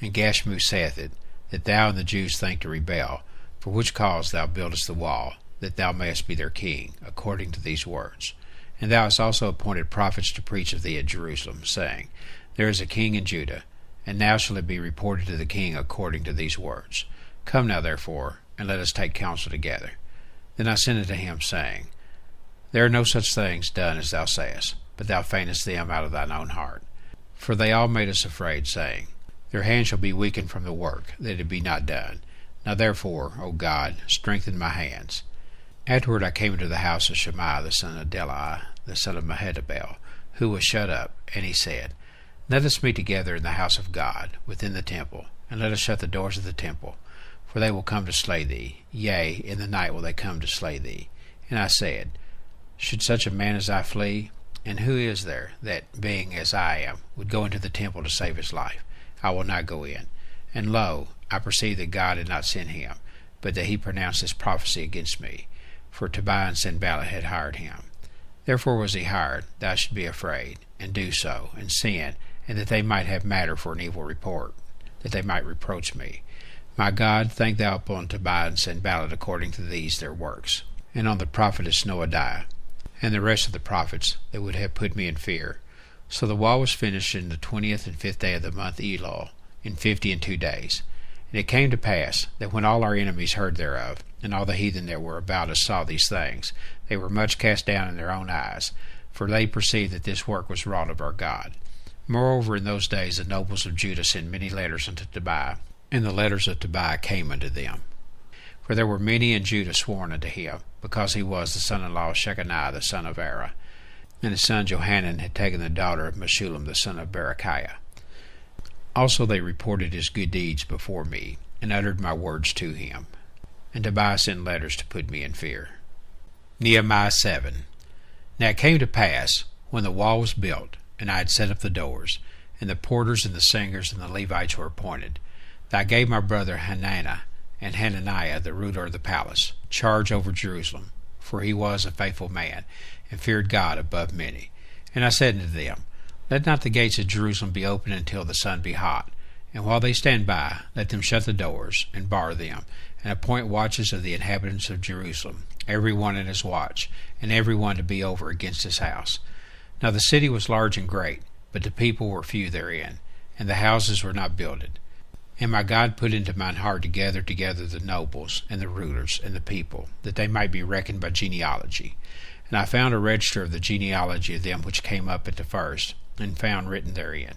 and Gashmu saith it, that thou and the Jews think to rebel, for which cause thou buildest the wall, that thou mayest be their king, according to these words. And thou hast also appointed prophets to preach of thee at Jerusalem, saying, There is a king in Judah, and now shall it be reported to the king according to these words. Come now, therefore, and let us take counsel together. Then I sent unto him, saying, There are no such things done as thou sayest, but thou feignest them out of thine own heart. For they all made us afraid, saying, Their hand shall be weakened from the work, that it be not done. Now therefore, O God, strengthen my hands. Afterward I came into the house of Shemaiah the son of Delaiah, the son of Mehetabel, who was shut up, and he said, Let us meet together in the house of God, within the temple, and let us shut the doors of the temple, for they will come to slay thee. Yea, in the night will they come to slay thee. And I said, Should such a man as I flee? And who is there that, being as I am, would go into the temple to save his life? I will not go in. And lo, I perceived that God had not sent him, but that he pronounced this prophecy against me. For Tobiah and Sanballat had hired him. Therefore was he hired, that I should be afraid, and do so, and sin, and that they might have matter for an evil report, that they might reproach me. My God, thank thou upon Tobiah and Sanballat according to these their works, and on the prophetess Noadiah, and the rest of the prophets that would have put me in fear. So the wall was finished in the 20th and 5th day of the month Elul, in 52 days. And it came to pass that when all our enemies heard thereof, and all the heathen that were about us saw these things, they were much cast down in their own eyes, for they perceived that this work was wrought of our God. Moreover, in those days the nobles of Judah sent many letters unto Tobiah, and the letters of Tobiah came unto them. For there were many in Judah sworn unto him, because he was the son-in-law of Shechaniah the son of Ara, and his son Johanan had taken the daughter of Meshullam the son of Berechiah. Also they reported his good deeds before me, and uttered my words to him. And Tobiah sent letters to put me in fear. Nehemiah 7. Now it came to pass, when the wall was built, and I had set up the doors, and the porters and the singers and the Levites were appointed, that I gave my brother Hananiah and Hananiah, the ruler of the palace, charge over Jerusalem, for he was a faithful man, and feared God above many. And I said unto them, Let not the gates of Jerusalem be opened until the sun be hot, and while they stand by, let them shut the doors, and bar them, and appoint watches of the inhabitants of Jerusalem, every one in his watch, and every one to be over against his house. Now the city was large and great, but the people were few therein, and the houses were not builded. And my God put into mine heart to gather together the nobles, and the rulers, and the people, that they might be reckoned by genealogy. And I found a register of the genealogy of them which came up at the first, and found written therein,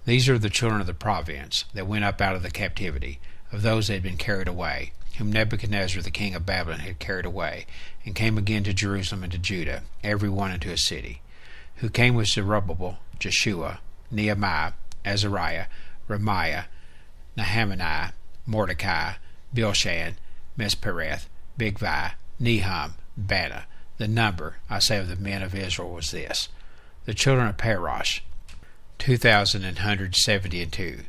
These are the children of the province, that went up out of the captivity, of those that had been carried away, whom Nebuchadnezzar the king of Babylon had carried away, and came again to Jerusalem and to Judah, every one into a city, who came with Zerubbabel, Jeshua, Nehemiah, Azariah, Ramiah, Nahamani, Mordecai, Bilshan, Mespereth, Bigvai, Nehum, Bana. The number, I say, of the men of Israel was this: the children of Parosh, 2,172.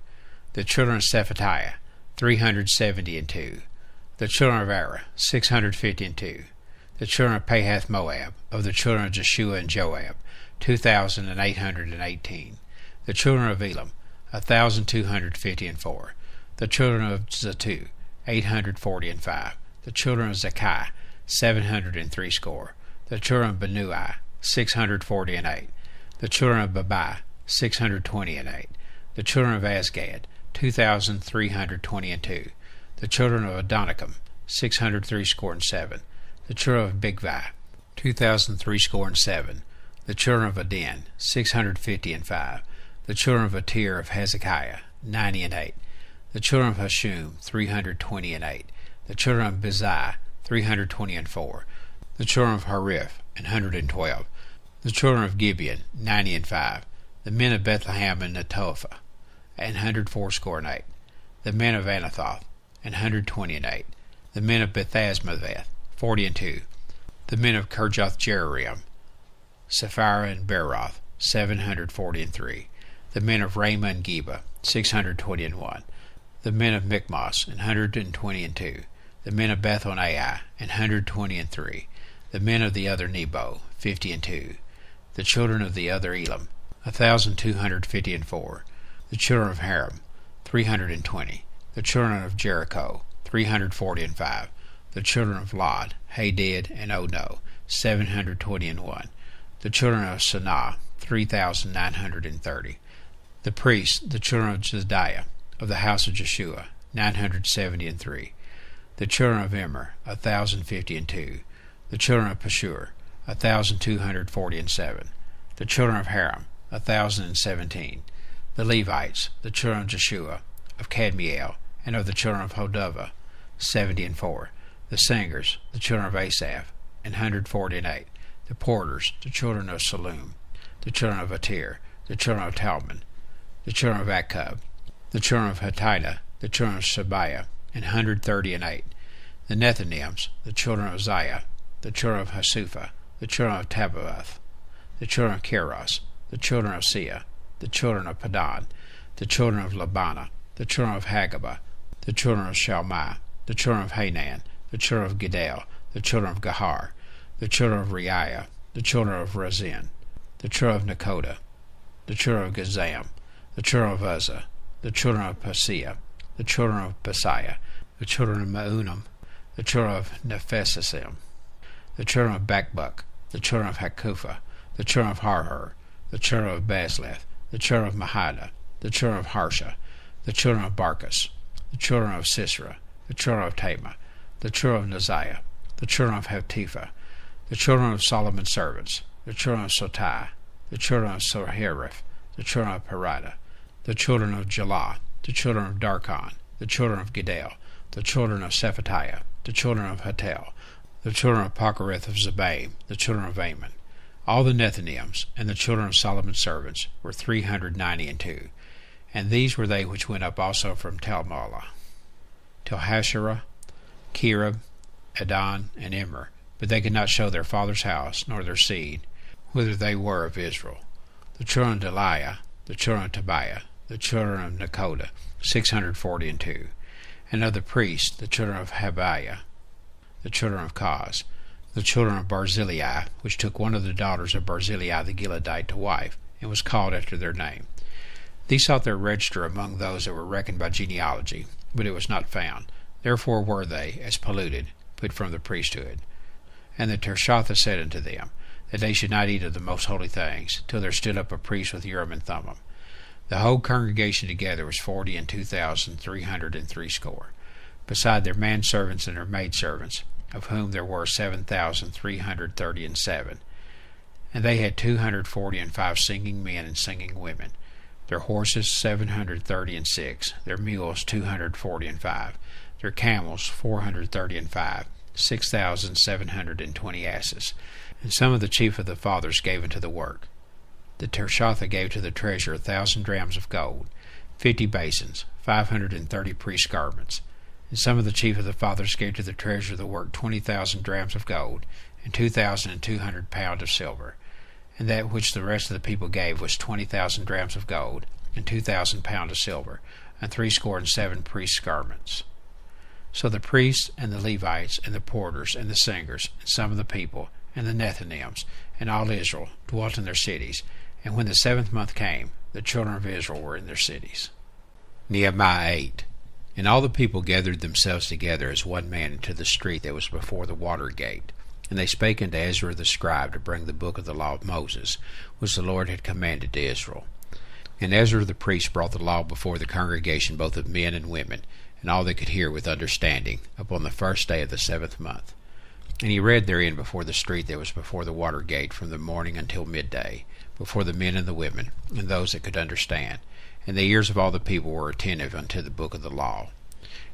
The children of Shephatiah, 372. The children of Ara, 652. The children of Pahath Moab, of the children of Jeshua and Joab, 2,818. The children of Elam, 1,254. The children of Zattu, 845. The children of Zakai, 760. The children of Benui, 640. The children of Babai, 620. The children of Azgad, 2,322. The children of Adonikam, 667. The children of Bigvai, 2,307. The children of Adin, 650. The children of Atir of Hezekiah, 90. The children of Hashum, 320. The children of Bezai, 324. The children of Hariph, 112. The children of Gibeon, 90. The men of Bethlehem and Netophah, 180. The men of Anathoth, 128. The men of Bethazmatheth, 42. The men of Kirjath-Jearim, Sephirah and Beeroth, 743. The men of Ramah and Geba, 621. The men of Michmas, 122. The men of Bethel-Ai, 123. The men of the other Nebo, 52. The children of the other Elam, 1,254. The children of Haram, 320. The children of Jericho, 345. The children of Lod, Hadid, and Ono, 721. The children of Sanah, 3,930. The priests, the children of Jediah, of the house of Jeshua, 973. The children of Immer, 1,052. The children of Pashur, 1,247. The children of Haram, 1,017. The Levites, the children of Jeshua, of Kadmiel, and of the children of Hodavah, 74. The singers, the children of Asaph, 148. The porters, the children of Salum, the children of Atir, the children of Talmon, the children of Akkub, the children of Hatita, the children of Shabiah, 138. The Nethinims, the children of Ziah, the children of Hasupha, the children of Tabbaoth, the children of Keros, the children of Sia, the children of Padan, the children of Labana, the children of Hagabah, the children of Shalmai, the children of Hanan, the children of Gedal, the children of Gahar, the children of Reiah, the children of Razin, the children of Nekoda, the children of Gazam, the children of Uzzah, the children of Paseah, the children of Basiah, the children of Meunim, the children of Nephesisim, the children of Bakbuk, the children of Hakupha, the children of Harhur, the children of Bazleth, the children of Mahada, the children of Harsha, the children of Barkos, the children of Sisera, the children of Tamah, the children of Neziah, the children of Heptiphah, the children of Solomon's servants, the children of Sotai, the children of Sohereth, the children of Perida, the children of Jalah, the children of Darkon, the children of Gedal, the children of Shephatiah, the children of Hatel, the children of Pochereth of Zebaim, the children of Ammon. All the Nethinims and the children of Solomon's servants were 392. And these were they which went up also from Telmelah, till Hasherah, Kerub, Adon, and Immer, but they could not show their father's house, nor their seed, whither they were of Israel. The children of Deliah, the children of Tobiah, the children of Nekoda, 642. And of the priests, the children of Habiah, the children of Koz, the children of Barzillai, which took one of the daughters of Barzillai the Gileadite to wife, and was called after their name. These sought their register among those that were reckoned by genealogy, but it was not found. Therefore were they, as polluted, put from the priesthood. And the Tirshatha said unto them, that they should not eat of the most holy things, till there stood up a priest with Urim and Thummim. The whole congregation together was 42,303, beside their manservants and their maidservants, of whom there were 7,337. And they had 245 singing men and singing women. Their horses 736, their mules 245, their camels 435, 6,720 asses. And some of the chief of the fathers gave unto the work. The Tirshatha gave to the treasurer 1,000 drams of gold, 50 basins, 530 priests' garments. And some of the chief of the fathers gave to the treasurer the work 20,000 drams of gold, and 2,200 pounds of silver. And that which the rest of the people gave was 20,000 drams of gold, and 2,000 pounds of silver, and 67 priests' garments. So the priests, and the Levites, and the porters, and the singers, and some of the people, and the Nethinims, and all Israel dwelt in their cities. And when the 7th month came, the children of Israel were in their cities. Nehemiah 8. And all the people gathered themselves together as one man into the street that was before the water gate. And they spake unto Ezra the scribe to bring the book of the law of Moses, which the Lord had commanded to Israel. And Ezra the priest brought the law before the congregation, both of men and women, and all that could hear with understanding, upon the first day of the 7th month. And he read therein before the street that was before the water gate from the morning until midday, before the men and the women, and those that could understand. And the ears of all the people were attentive unto the book of the law.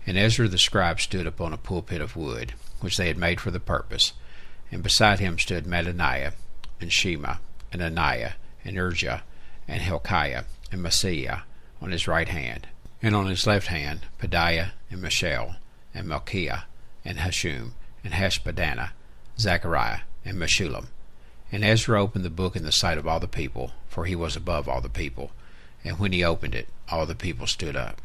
And Ezra the scribe stood upon a pulpit of wood, which they had made for the purpose. And beside him stood Mattaniah, and Shema, and Ananiah, and Urijah, and Hilkiah, and Maaseiah on his right hand, and on his left hand Pedaiah, and Mishael, and Malchiah, and Hashum, and Hashbaddanah, Zechariah, and Meshullam. And Ezra opened the book in the sight of all the people, for he was above all the people. And when he opened it, all the people stood up.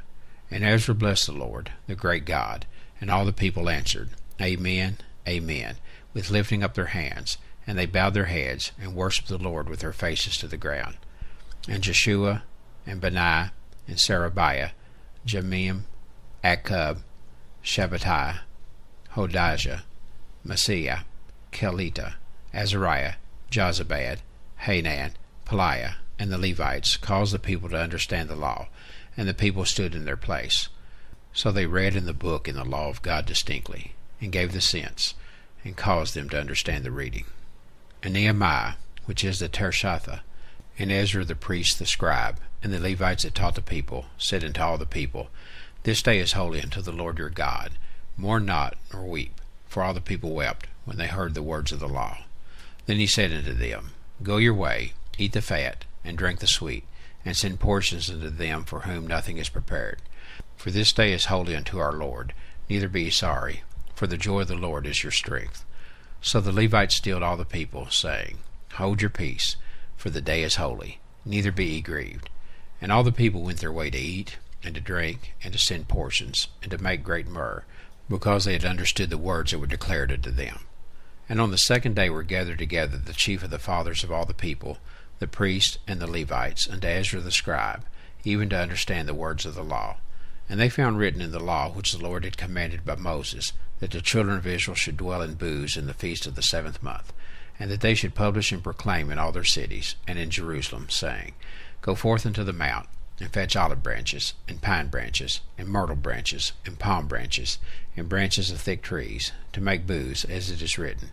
And Ezra blessed the Lord, the great God. And all the people answered, Amen, Amen, with lifting up their hands. And they bowed their heads, and worshipped the Lord with their faces to the ground. And Jeshua, and Benaiah, and Sherebiah, Jamin, Akkub, Shabbatai, Hodijah, Maaseiah, Kelita, Azariah, Jozabad, Hanan, Pelaiah, and the Levites caused the people to understand the law, and the people stood in their place. So they read in the book in the law of God distinctly, and gave the sense, and caused them to understand the reading. And Nehemiah, which is the Tirshatha, and Ezra the priest the scribe, and the Levites that taught the people, said unto all the people, This day is holy unto the Lord your God. Mourn not, nor weep. For all the people wept when they heard the words of the law. Then he said unto them, Go your way, eat the fat, and drink the sweet, and send portions unto them for whom nothing is prepared. For this day is holy unto our Lord, neither be ye sorry, for the joy of the Lord is your strength. So the Levites stilled all the people, saying, Hold your peace, for the day is holy, neither be ye grieved. And all the people went their way to eat, and to drink, and to send portions, and to make great myrrh, because they had understood the words that were declared unto them. And on the 2nd day were gathered together the chief of the fathers of all the people, the priests and the Levites, unto Ezra the scribe, even to understand the words of the law. And they found written in the law which the Lord had commanded by Moses, that the children of Israel should dwell in booths in the feast of the 7th month, and that they should publish and proclaim in all their cities, and in Jerusalem, saying, Go forth into the mount, and fetch olive branches, and pine branches, and myrtle branches, and palm branches, and branches of thick trees, to make booths, as it is written.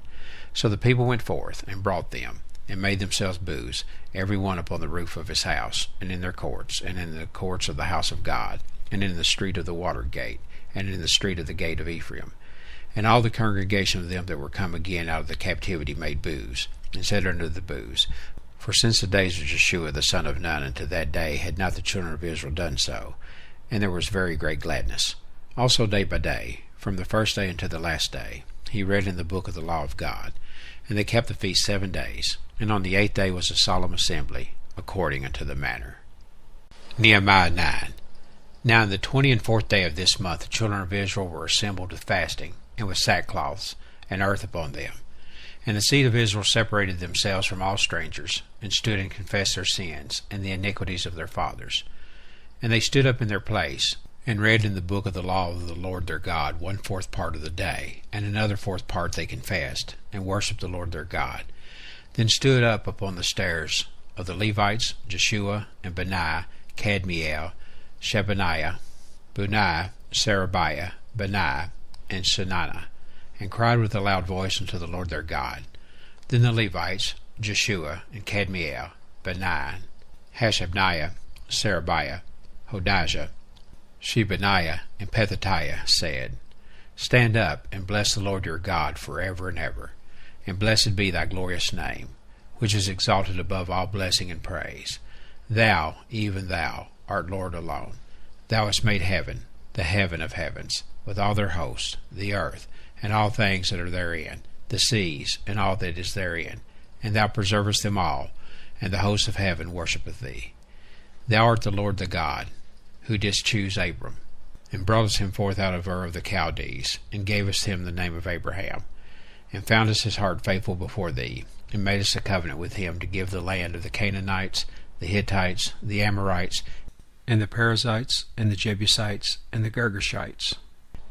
So the people went forth, and brought them, and made themselves booths, every one upon the roof of his house, and in their courts, and in the courts of the house of God, and in the street of the water gate, and in the street of the gate of Ephraim. And all the congregation of them that were come again out of the captivity made booths, and said unto the booths, For since the days of Joshua the son of Nun unto that day had not the children of Israel done so, and there was very great gladness. Also day by day, from the first day unto the last day, he read in the book of the law of God. And they kept the feast 7 days, and on the 8th day was a solemn assembly, according unto the manner. Nehemiah 9. Now in the 24th day of this month the children of Israel were assembled with fasting, and with sackcloths, and earth upon them. And the seed of Israel separated themselves from all strangers, and stood and confessed their sins, and the iniquities of their fathers. And they stood up in their place, and read in the book of the law of the Lord their God 1/4 part of the day, and another 4th part they confessed, and worshipped the Lord their God. Then stood up upon the stairs of the Levites, Jeshua, and Benaiah, Kadmiel, Shebaniah, Bunai, Sherebiah, Benaiah, and Senana, and cried with a loud voice unto the Lord their God. Then the Levites, Jeshua, and Kadmiel, Benaiah, Hashabniah, Sherebiah, Hodijah, Shebaniah, and Pethahiah said, Stand up, and bless the Lord your God forever and ever, and blessed be thy glorious name, which is exalted above all blessing and praise. Thou, even thou, art Lord alone. Thou hast made heaven, the heaven of heavens, with all their hosts, the earth, and all things that are therein, the seas, and all that is therein, and thou preservest them all, and the host of heaven worshippeth thee. Thou art the Lord the God, who didst choose Abram, and broughtest him forth out of Ur of the Chaldees, and gavest him the name of Abraham, and foundest his heart faithful before thee, and madest a covenant with him to give the land of the Canaanites, the Hittites, the Amorites, and the Perizzites, and the Jebusites, and the Girgashites,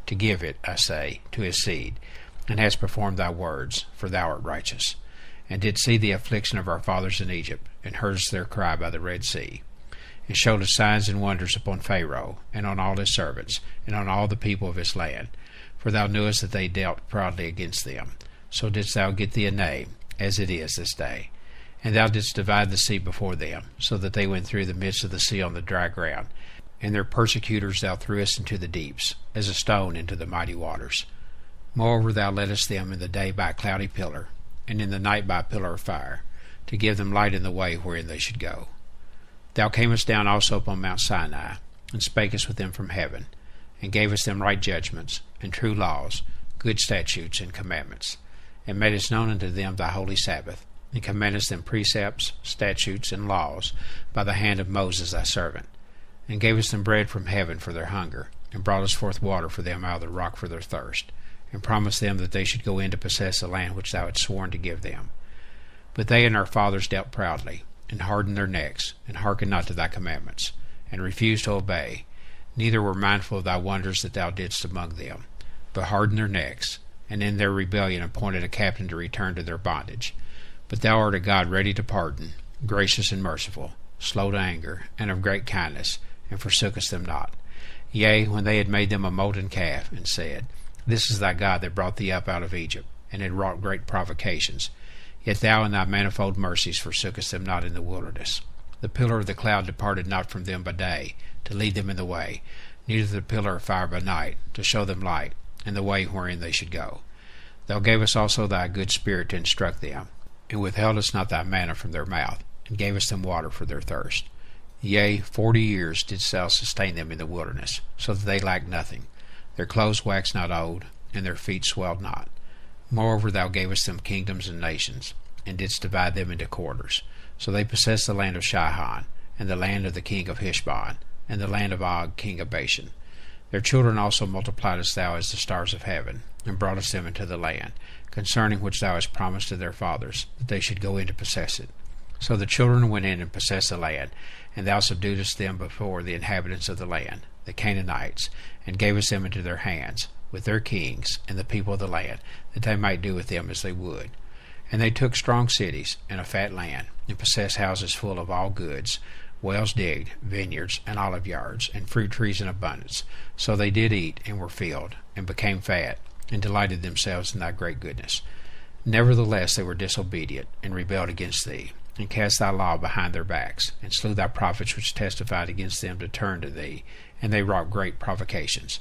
to give it, I say, to his seed, and hast performed thy words, for thou art righteous, and didst see the affliction of our fathers in Egypt, and heardest their cry by the Red Sea, and showedest signs and wonders upon Pharaoh, and on all his servants, and on all the people of his land. For thou knewest that they dealt proudly against them. So didst thou get thee a name, as it is this day. And thou didst divide the sea before them, so that they went through the midst of the sea on the dry ground. And their persecutors thou threwest into the deeps, as a stone into the mighty waters. Moreover thou leddest them in the day by a cloudy pillar, and in the night by a pillar of fire, to give them light in the way wherein they should go. Thou camest down also upon Mount Sinai, and spakest with them from heaven, and gavest them right judgments, and true laws, good statutes, and commandments, and madest known unto them thy holy Sabbath, and commandest them precepts, statutes, and laws, by the hand of Moses thy servant, and gavest them bread from heaven for their hunger, and broughtest forth water for them out of the rock for their thirst, and promised them that they should go in to possess the land which thou hadst sworn to give them. But they and our fathers dealt proudly, and hardened their necks, and hearkened not to thy commandments, and refused to obey, neither were mindful of thy wonders that thou didst among them, but hardened their necks, and in their rebellion appointed a captain to return to their bondage. But thou art a God ready to pardon, gracious and merciful, slow to anger, and of great kindness, and forsookest them not. Yea, when they had made them a molten calf, and said, This is thy God that brought thee up out of Egypt, and had wrought great provocations, yet thou in thy manifold mercies forsookest them not in the wilderness. The pillar of the cloud departed not from them by day, to lead them in the way, neither the pillar of fire by night, to show them light, and the way wherein they should go. Thou gavest also thy good spirit to instruct them, and withheldest not thy manna from their mouth, and gavest them water for their thirst. Yea, 40 years didst thou sustain them in the wilderness, so that they lacked nothing. Their clothes waxed not old, and their feet swelled not. Moreover thou gavest them kingdoms and nations, and didst divide them into quarters. So they possessed the land of Shihon, and the land of the king of Heshbon, and the land of Og king of Bashan. Their children also multipliedst thou as the stars of heaven, and broughtest them into the land, concerning which thou hast promised to their fathers, that they should go in to possess it. So the children went in and possessed the land, and thou subduedst them before the inhabitants of the land, the Canaanites, and gavest them into their hands, with their kings, and the people of the land, that they might do with them as they would. And they took strong cities, and a fat land, and possessed houses full of all goods, wells digged, vineyards, and olive yards, and fruit trees in abundance. So they did eat, and were filled, and became fat, and delighted themselves in thy great goodness. Nevertheless they were disobedient, and rebelled against thee, and cast thy law behind their backs, and slew thy prophets which testified against them to turn to thee, and they wrought great provocations.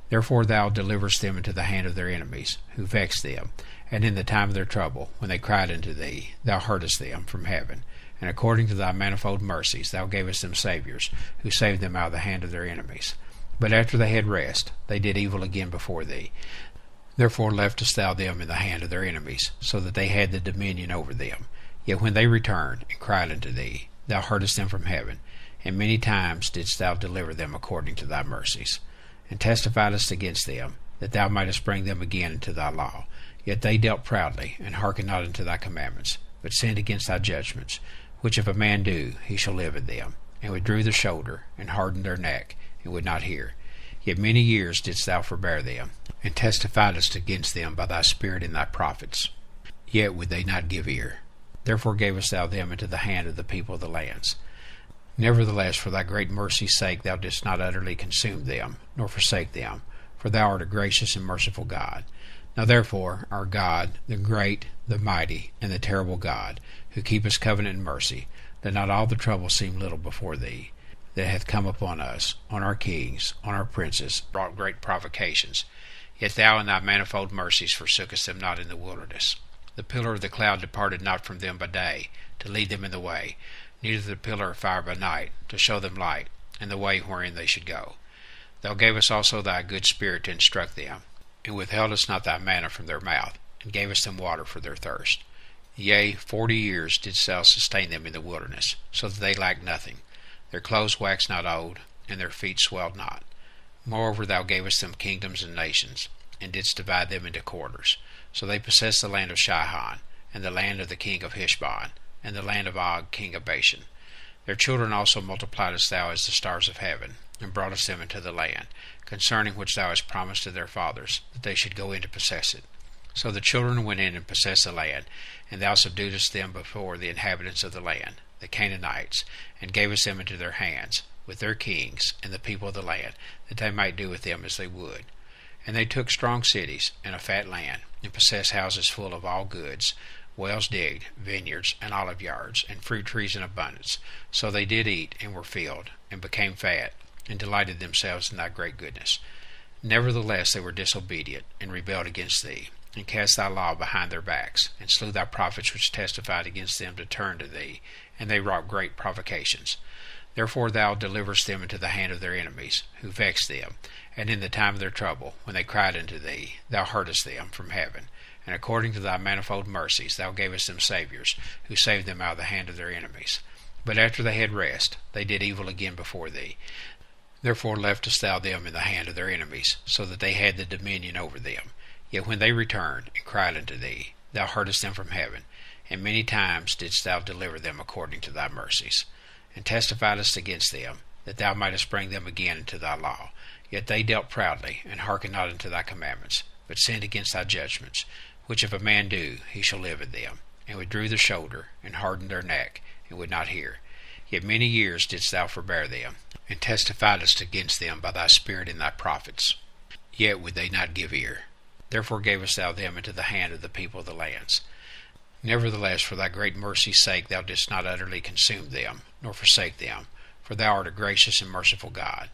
Therefore thou deliverest them into the hand of their enemies, who vexed them, and in the time of their trouble, when they cried unto thee, thou heardest them from heaven, and according to thy manifold mercies thou gavest them saviours, who saved them out of the hand of their enemies. But after they had rest, they did evil again before thee. Therefore leftest thou them in the hand of their enemies, so that they had the dominion over them. Yet when they returned, and cried unto thee, thou heardest them from heaven, and many times didst thou deliver them according to thy mercies, and testifiedst against them, that thou mightest bring them again into thy law. Yet they dealt proudly, and hearkened not unto thy commandments, but sinned against thy judgments, which if a man do, he shall live in them, and withdrew the shoulder, and hardened their neck, and would not hear. Yet many years didst thou forbear them, and testifiedst against them by thy Spirit and thy prophets. Yet would they not give ear. Therefore gavest thou them into the hand of the people of the lands. Nevertheless, for thy great mercy's sake, thou didst not utterly consume them, nor forsake them, for thou art a gracious and merciful God. Now therefore, our God, the great, the mighty, and the terrible God, who keepest covenant and mercy, let not all the trouble seem little before thee, that hath come upon us, on our kings, on our princes, brought great provocations. Yet thou in thy manifold mercies forsookest them not in the wilderness. The pillar of the cloud departed not from them by day, to lead them in the way, neither the pillar of fire by night, to show them light, and the way wherein they should go. Thou gavest also thy good spirit to instruct them, and withheldest not thy manna from their mouth, and gavest them water for their thirst. Yea, 40 years didst thou sustain them in the wilderness, so that they lacked nothing. Their clothes waxed not old, and their feet swelled not. Moreover thou gavest them kingdoms and nations, and didst divide them into quarters. So they possessed the land of Shihon, and the land of the king of Heshbon, and the land of Og king of Bashan. Their children also multipliedst thou as the stars of heaven, and broughtest them into the land, concerning which thou hast promised to their fathers, that they should go in to possess it. So the children went in and possessed the land, and thou subduedst them before the inhabitants of the land, the Canaanites, and gavest them into their hands, with their kings and the people of the land, that they might do with them as they would. And they took strong cities and a fat land, and possessed houses full of all goods, wells digged, vineyards, and olive yards, and fruit trees in abundance. So they did eat, and were filled, and became fat, and delighted themselves in thy great goodness. Nevertheless they were disobedient, and rebelled against thee, and cast thy law behind their backs, and slew thy prophets which testified against them to turn to thee, and they wrought great provocations. Therefore thou deliverest them into the hand of their enemies, who vexed them, and in the time of their trouble, when they cried unto thee, thou heardest them from heaven. And according to thy manifold mercies thou gavest them saviours, who saved them out of the hand of their enemies. But after they had rest, they did evil again before thee. Therefore leftest thou them in the hand of their enemies, so that they had the dominion over them. Yet when they returned and cried unto thee, thou heardest them from heaven, and many times didst thou deliver them according to thy mercies, and testifiedst against them, that thou mightest bring them again into thy law. Yet they dealt proudly, and hearkened not unto thy commandments, but sinned against thy judgments, which if a man do, he shall live in them, and withdrew the shoulder, and hardened their neck, and would not hear. Yet many years didst thou forbear them, and testifiedst against them by thy Spirit and thy prophets. Yet would they not give ear. Therefore gavest thou them into the hand of the people of the lands. Nevertheless, for thy great mercy's sake thou didst not utterly consume them, nor forsake them, for thou art a gracious and merciful God.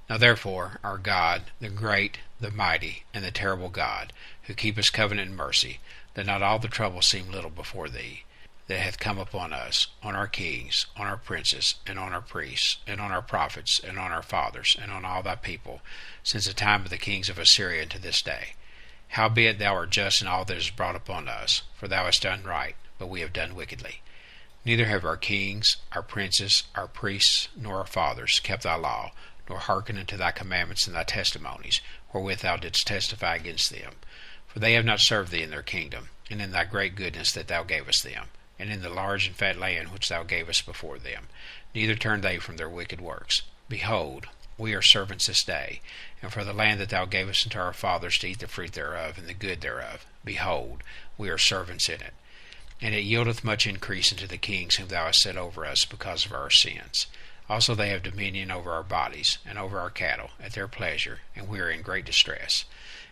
Now therefore, our God, the great, the mighty, and the terrible God, who keepest covenant and mercy, let not all the trouble seem little before thee, that hath come upon us, on our kings, on our princes, and on our priests, and on our prophets, and on our fathers, and on all thy people, since the time of the kings of Assyria unto this day. Howbeit thou art just in all that is brought upon us, for thou hast done right, but we have done wickedly. Neither have our kings, our princes, our priests, nor our fathers kept thy law, nor hearkened unto thy commandments and thy testimonies, wherewith thou didst testify against them. For they have not served thee in their kingdom, and in thy great goodness that thou gavest them, and in the large and fat land which thou gavest before them. Neither turned they from their wicked works. Behold, we are servants this day, and for the land that thou gavest unto our fathers to eat the fruit thereof and the good thereof, behold, we are servants in it. And it yieldeth much increase unto the kings whom thou hast set over us because of our sins. Also they have dominion over our bodies, and over our cattle, at their pleasure, and we are in great distress.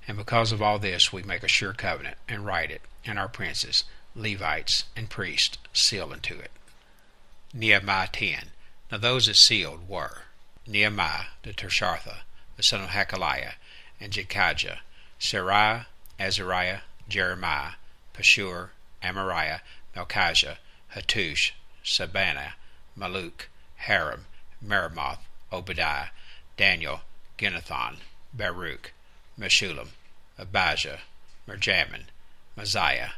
And because of all this we make a sure covenant, and write it, and our princes, Levites, and priests seal unto it. Nehemiah 10. Now those that sealed were Nehemiah the Tirshatha, the son of Hakaliah, and Jekijah, Seraiah, Azariah, Jeremiah, Pashur, Amariah, Malchijah, Hattush, Sabaniah, Maluk, Haram, Meremoth, Obadiah, Daniel, Ginnathan, Baruch, Meshullam, Abijah, Merjamin, Messiah,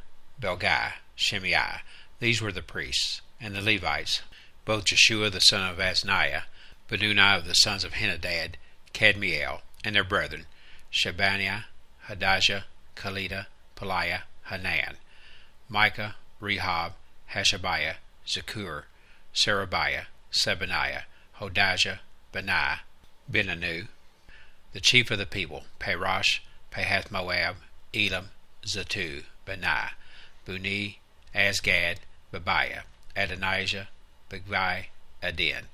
Belgai, Shemaiah. These were the priests, and the Levites, both Jeshua the son of Asniah, Benuni of the sons of Henadad, Kadmiel, and their brethren, Shebaniah, Hadijah, Kalida, Peliah, Hanan, Micah, Rehob, Hashabiah, Zakur, Serabiah, Sebaniah, Hodijah, Benaiah, Benanu, the chief of the people, Parosh, Pahath-Moab, Elam, Zatu, Benaiah, Buni, Asgad, Babiah, Adonijah, Bigvai, Adin,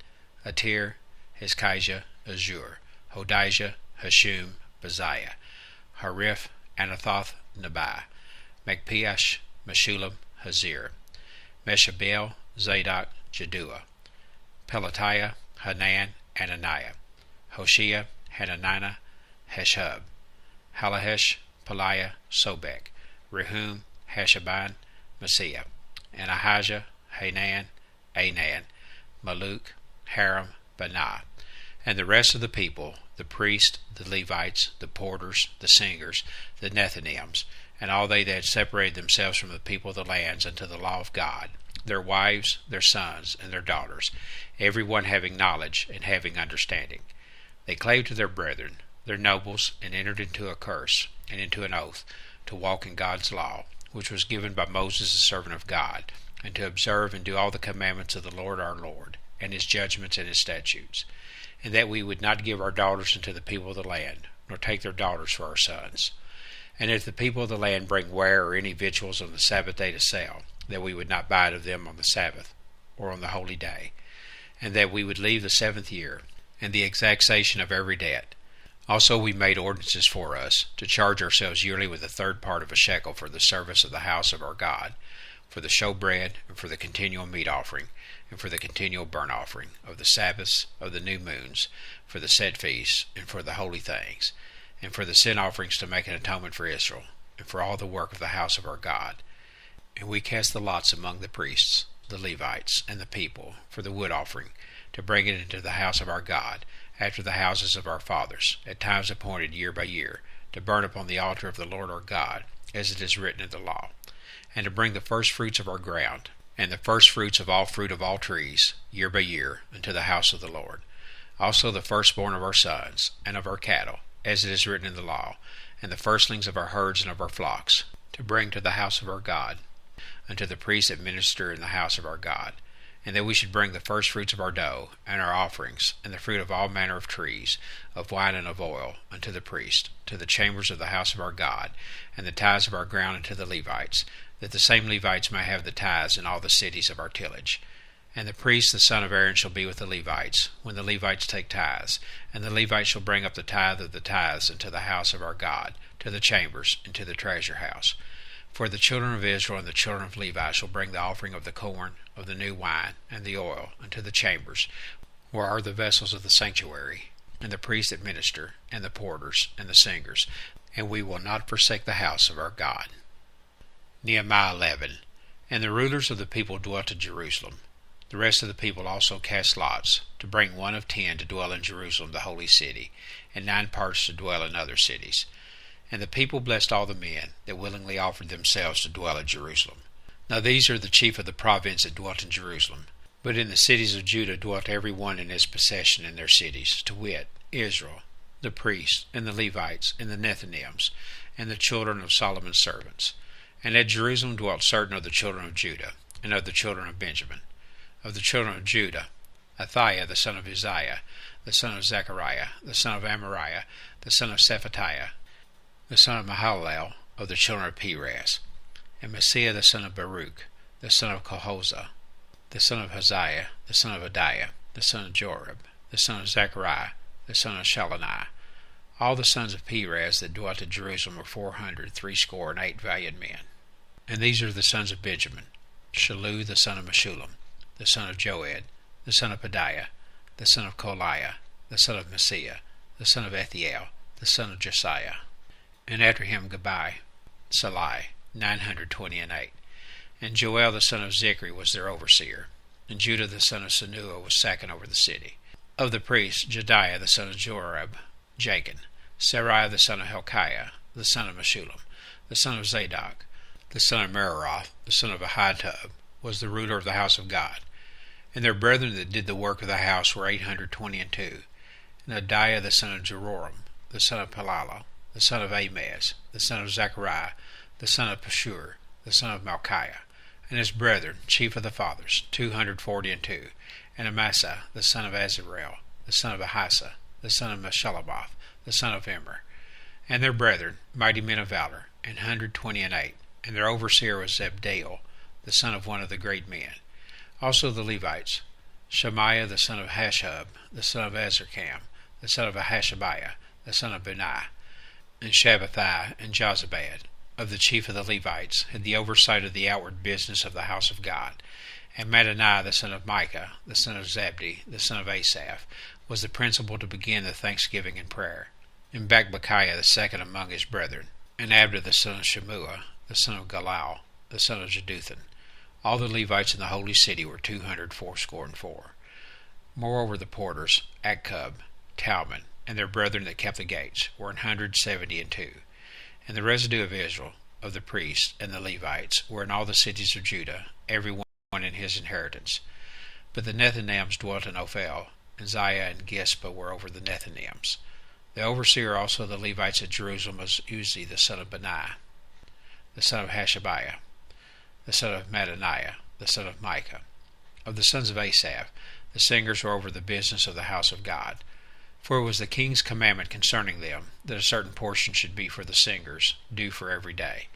Atir, Hezkijah, Azur, Hodijah, Hashum, Baziah, Hariph, Anathoth, Nebai, Magpiash, Meshullam, Hazir, Meshabel, Zadok, Jaddua, Pelatiah, Hanan, Ananiah, Hoshea, Hananiah, Heshub, Halahesh, Peliah, Sobek, Rehum, Hashaban, Messiah, and Ahijah, Hanan, Anan, Maluk, Haram, Benah, and the rest of the people, the priests, the Levites, the porters, the singers, the Nethinims, and all they that had separated themselves from the people of the lands unto the law of God, their wives, their sons, and their daughters, every one having knowledge and having understanding. They clave to their brethren, their nobles, and entered into a curse, and into an oath, to walk in God's law, which was given by Moses the servant of God, and to observe and do all the commandments of the Lord our Lord, and his judgments and his statutes, and that we would not give our daughters unto the people of the land, nor take their daughters for our sons. And if the people of the land bring ware or any victuals on the Sabbath day to sell, that we would not buy it of them on the Sabbath, or on the holy day, and that we would leave the 7th year, and the exaction of every debt. Also we made ordinances for us, to charge ourselves yearly with a third part of a shekel for the service of the house of our God, for the showbread, and for the continual meat offering, and for the continual burnt offering, of the Sabbaths, of the new moons, for the set feasts, and for the holy things, and for the sin offerings to make an atonement for Israel, and for all the work of the house of our God. And we cast the lots among the priests, the Levites, and the people, for the wood offering, to bring it into the house of our God, after the houses of our fathers, at times appointed year by year, to burn upon the altar of the Lord our God, as it is written in the law, and to bring the first fruits of our ground, and the first fruits of all fruit of all trees, year by year, into the house of the Lord. Also the firstborn of our sons, and of our cattle, as it is written in the law, and the firstlings of our herds and of our flocks, to bring to the house of our God, unto the priests that minister in the house of our God, and that we should bring the first fruits of our dough, and our offerings, and the fruit of all manner of trees, of wine and of oil, unto the priest, to the chambers of the house of our God, and the tithes of our ground unto the Levites, that the same Levites may have the tithes in all the cities of our tillage. And the priest the son of Aaron shall be with the Levites, when the Levites take tithes, and the Levites shall bring up the tithe of the tithes into the house of our God, to the chambers, and to the treasure house. For the children of Israel and the children of Levi shall bring the offering of the corn, of the new wine, and the oil, unto the chambers, where are the vessels of the sanctuary, and the priests that minister, and the porters, and the singers, and we will not forsake the house of our God. Nehemiah 11. And the rulers of the people dwelt at Jerusalem. The rest of the people also cast lots, to bring 1 of 10 to dwell in Jerusalem the holy city, and 9 parts to dwell in other cities. And the people blessed all the men that willingly offered themselves to dwell at Jerusalem. Now these are the chief of the province that dwelt in Jerusalem. But in the cities of Judah dwelt every one in his possession in their cities, to wit, Israel, the priests, and the Levites, and the Nethinims, and the children of Solomon's servants. And at Jerusalem dwelt certain of the children of Judah, and of the children of Benjamin. Of the children of Judah, Athaiah the son of Uzziah, the son of Zechariah, the son of Amariah, the son of Shephatiah, the son of Mahalalel, of the children of Perez, and Messiah the son of Baruch, the son of Kohosah, the son of Haziah, the son of Adiah, the son of Jorib, the son of Zechariah, the son of Shalaniah. All the sons of Perez that dwelt at Jerusalem were 468 valiant men. And these are the sons of Benjamin: Shalu the son of Meshullam, the son of Joed, the son of Pedaiah, the son of Koliah, the son of Messiah, the son of Ethiel, the son of Josiah. And after him Gabai, Salai, 928. And Joel the son of Zichri was their overseer. And Judah the son of Sanua was second over the city. Of the priests, Jediah the son of Jorib, Jachin, Seraiah the son of Hilkiah, the son of Meshullam, the son of Zadok, the son of Meraroth, the son of Ahitub, was the ruler of the house of God. And their brethren that did the work of the house were 822. And Adiah the son of Jeroram, the son of Pelilah, the son of Amaz, the son of Zechariah, the son of Pashur, the son of Malchiah, and his brethren, chief of the fathers, 242. And Amasa, the son of Azarel, the son of Ahisa, the son of Meshillemoth, the son of Immer, and their brethren, mighty men of valor, 128. And their overseer was Zebdiel, the son of one of the great men. Also the Levites, Shemaiah the son of Hashub, the son of Azarkam, the son of Ahashabiah, the son of Bunai, and Shabbathai and Jozabad, of the chief of the Levites, had the oversight of the outward business of the house of God. And Mattaniah the son of Micah, the son of Zabdi, the son of Asaph, was the principal to begin the thanksgiving and prayer. And Bakbukiah the second among his brethren, and Abda the son of Shemua, the son of Galal, the son of Jeduthun. All the Levites in the holy city were 284. Moreover the porters, Akkub, Talmon, and their brethren that kept the gates, were 172. And the residue of Israel, of the priests and the Levites, were in all the cities of Judah, every one in his inheritance. But the Nethinims dwelt in Ophel, and Ziah and Gispa were over the Nethinims. The overseer also of the Levites at Jerusalem was Uzzi the son of Bani, the son of Hashabiah, the son of Mattaniah, the son of Micah. Of the sons of Asaph, The singers were over the business of the house of God. For it was the king's commandment concerning them, that a certain portion should be for the singers, due for every day.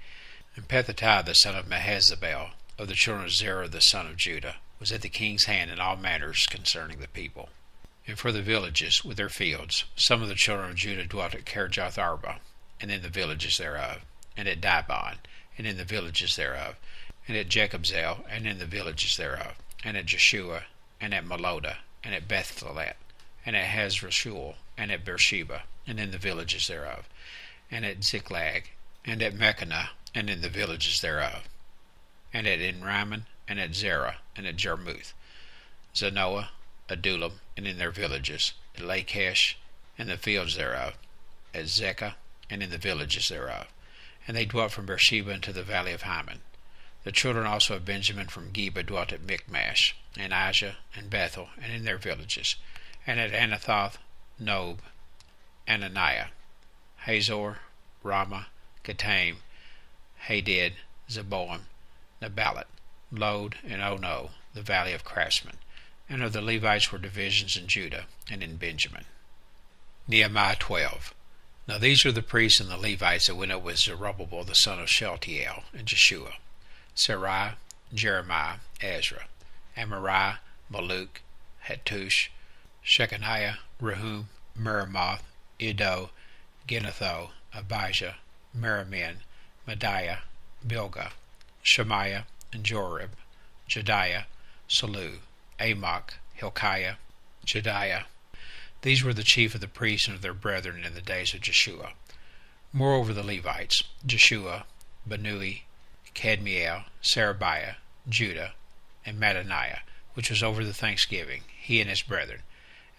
And Pethahiah the son of Mehezabel, of the children of Zerah the son of Judah, was at the king's hand in all matters concerning the people. And for the villages, with their fields, some of the children of Judah dwelt at Kirjath Arba, and in the villages thereof, and at Dibon, and in the villages thereof, and at Jekabzeel, and in the villages thereof, and at Jeshua, and at Meloda, and at Bethlehet, and at Hazrashul, and at Beersheba, and in the villages thereof, and at Ziklag, and at Mechanah, and in the villages thereof, and at Enrimmon, and at Zerah, and at Jarmuth, Zanoah, Adullam, and in their villages, at Lachish, and the fields thereof, at Zekah, and in the villages thereof. And they dwelt from Beersheba into the valley of Hyman. The children also of Benjamin from Geba dwelt at Michmash, and Ajah, and Bethel, and in their villages, and at Anathoth, Nob, Ananiah, Hazor, Ramah, Gataim, Hadid, Zeboim, Neballat, Lod, and Ono, the valley of craftsmen. And of the Levites were divisions in Judah and in Benjamin. Nehemiah 12. Now these are the priests and the Levites that went up with Zerubbabel the son of Shealtiel, and Jeshua, Sarai, Jeremiah, Ezra, Amariah, Maluk, Hattush, Shechaniah, Rehum, Meremoth, Iddo, Ginatho, Abijah, Meramin, Mediah, Bilgah, Shemaiah, and Jorib, Jediah, Salu, Amok, Hilkiah, Jediah. These were the chief of the priests and of their brethren in the days of Jeshua. Moreover the Levites, Jeshua, Banui, Kadmiel, Sarabiah, Judah, and Mattaniah, which was over the thanksgiving, he and his brethren,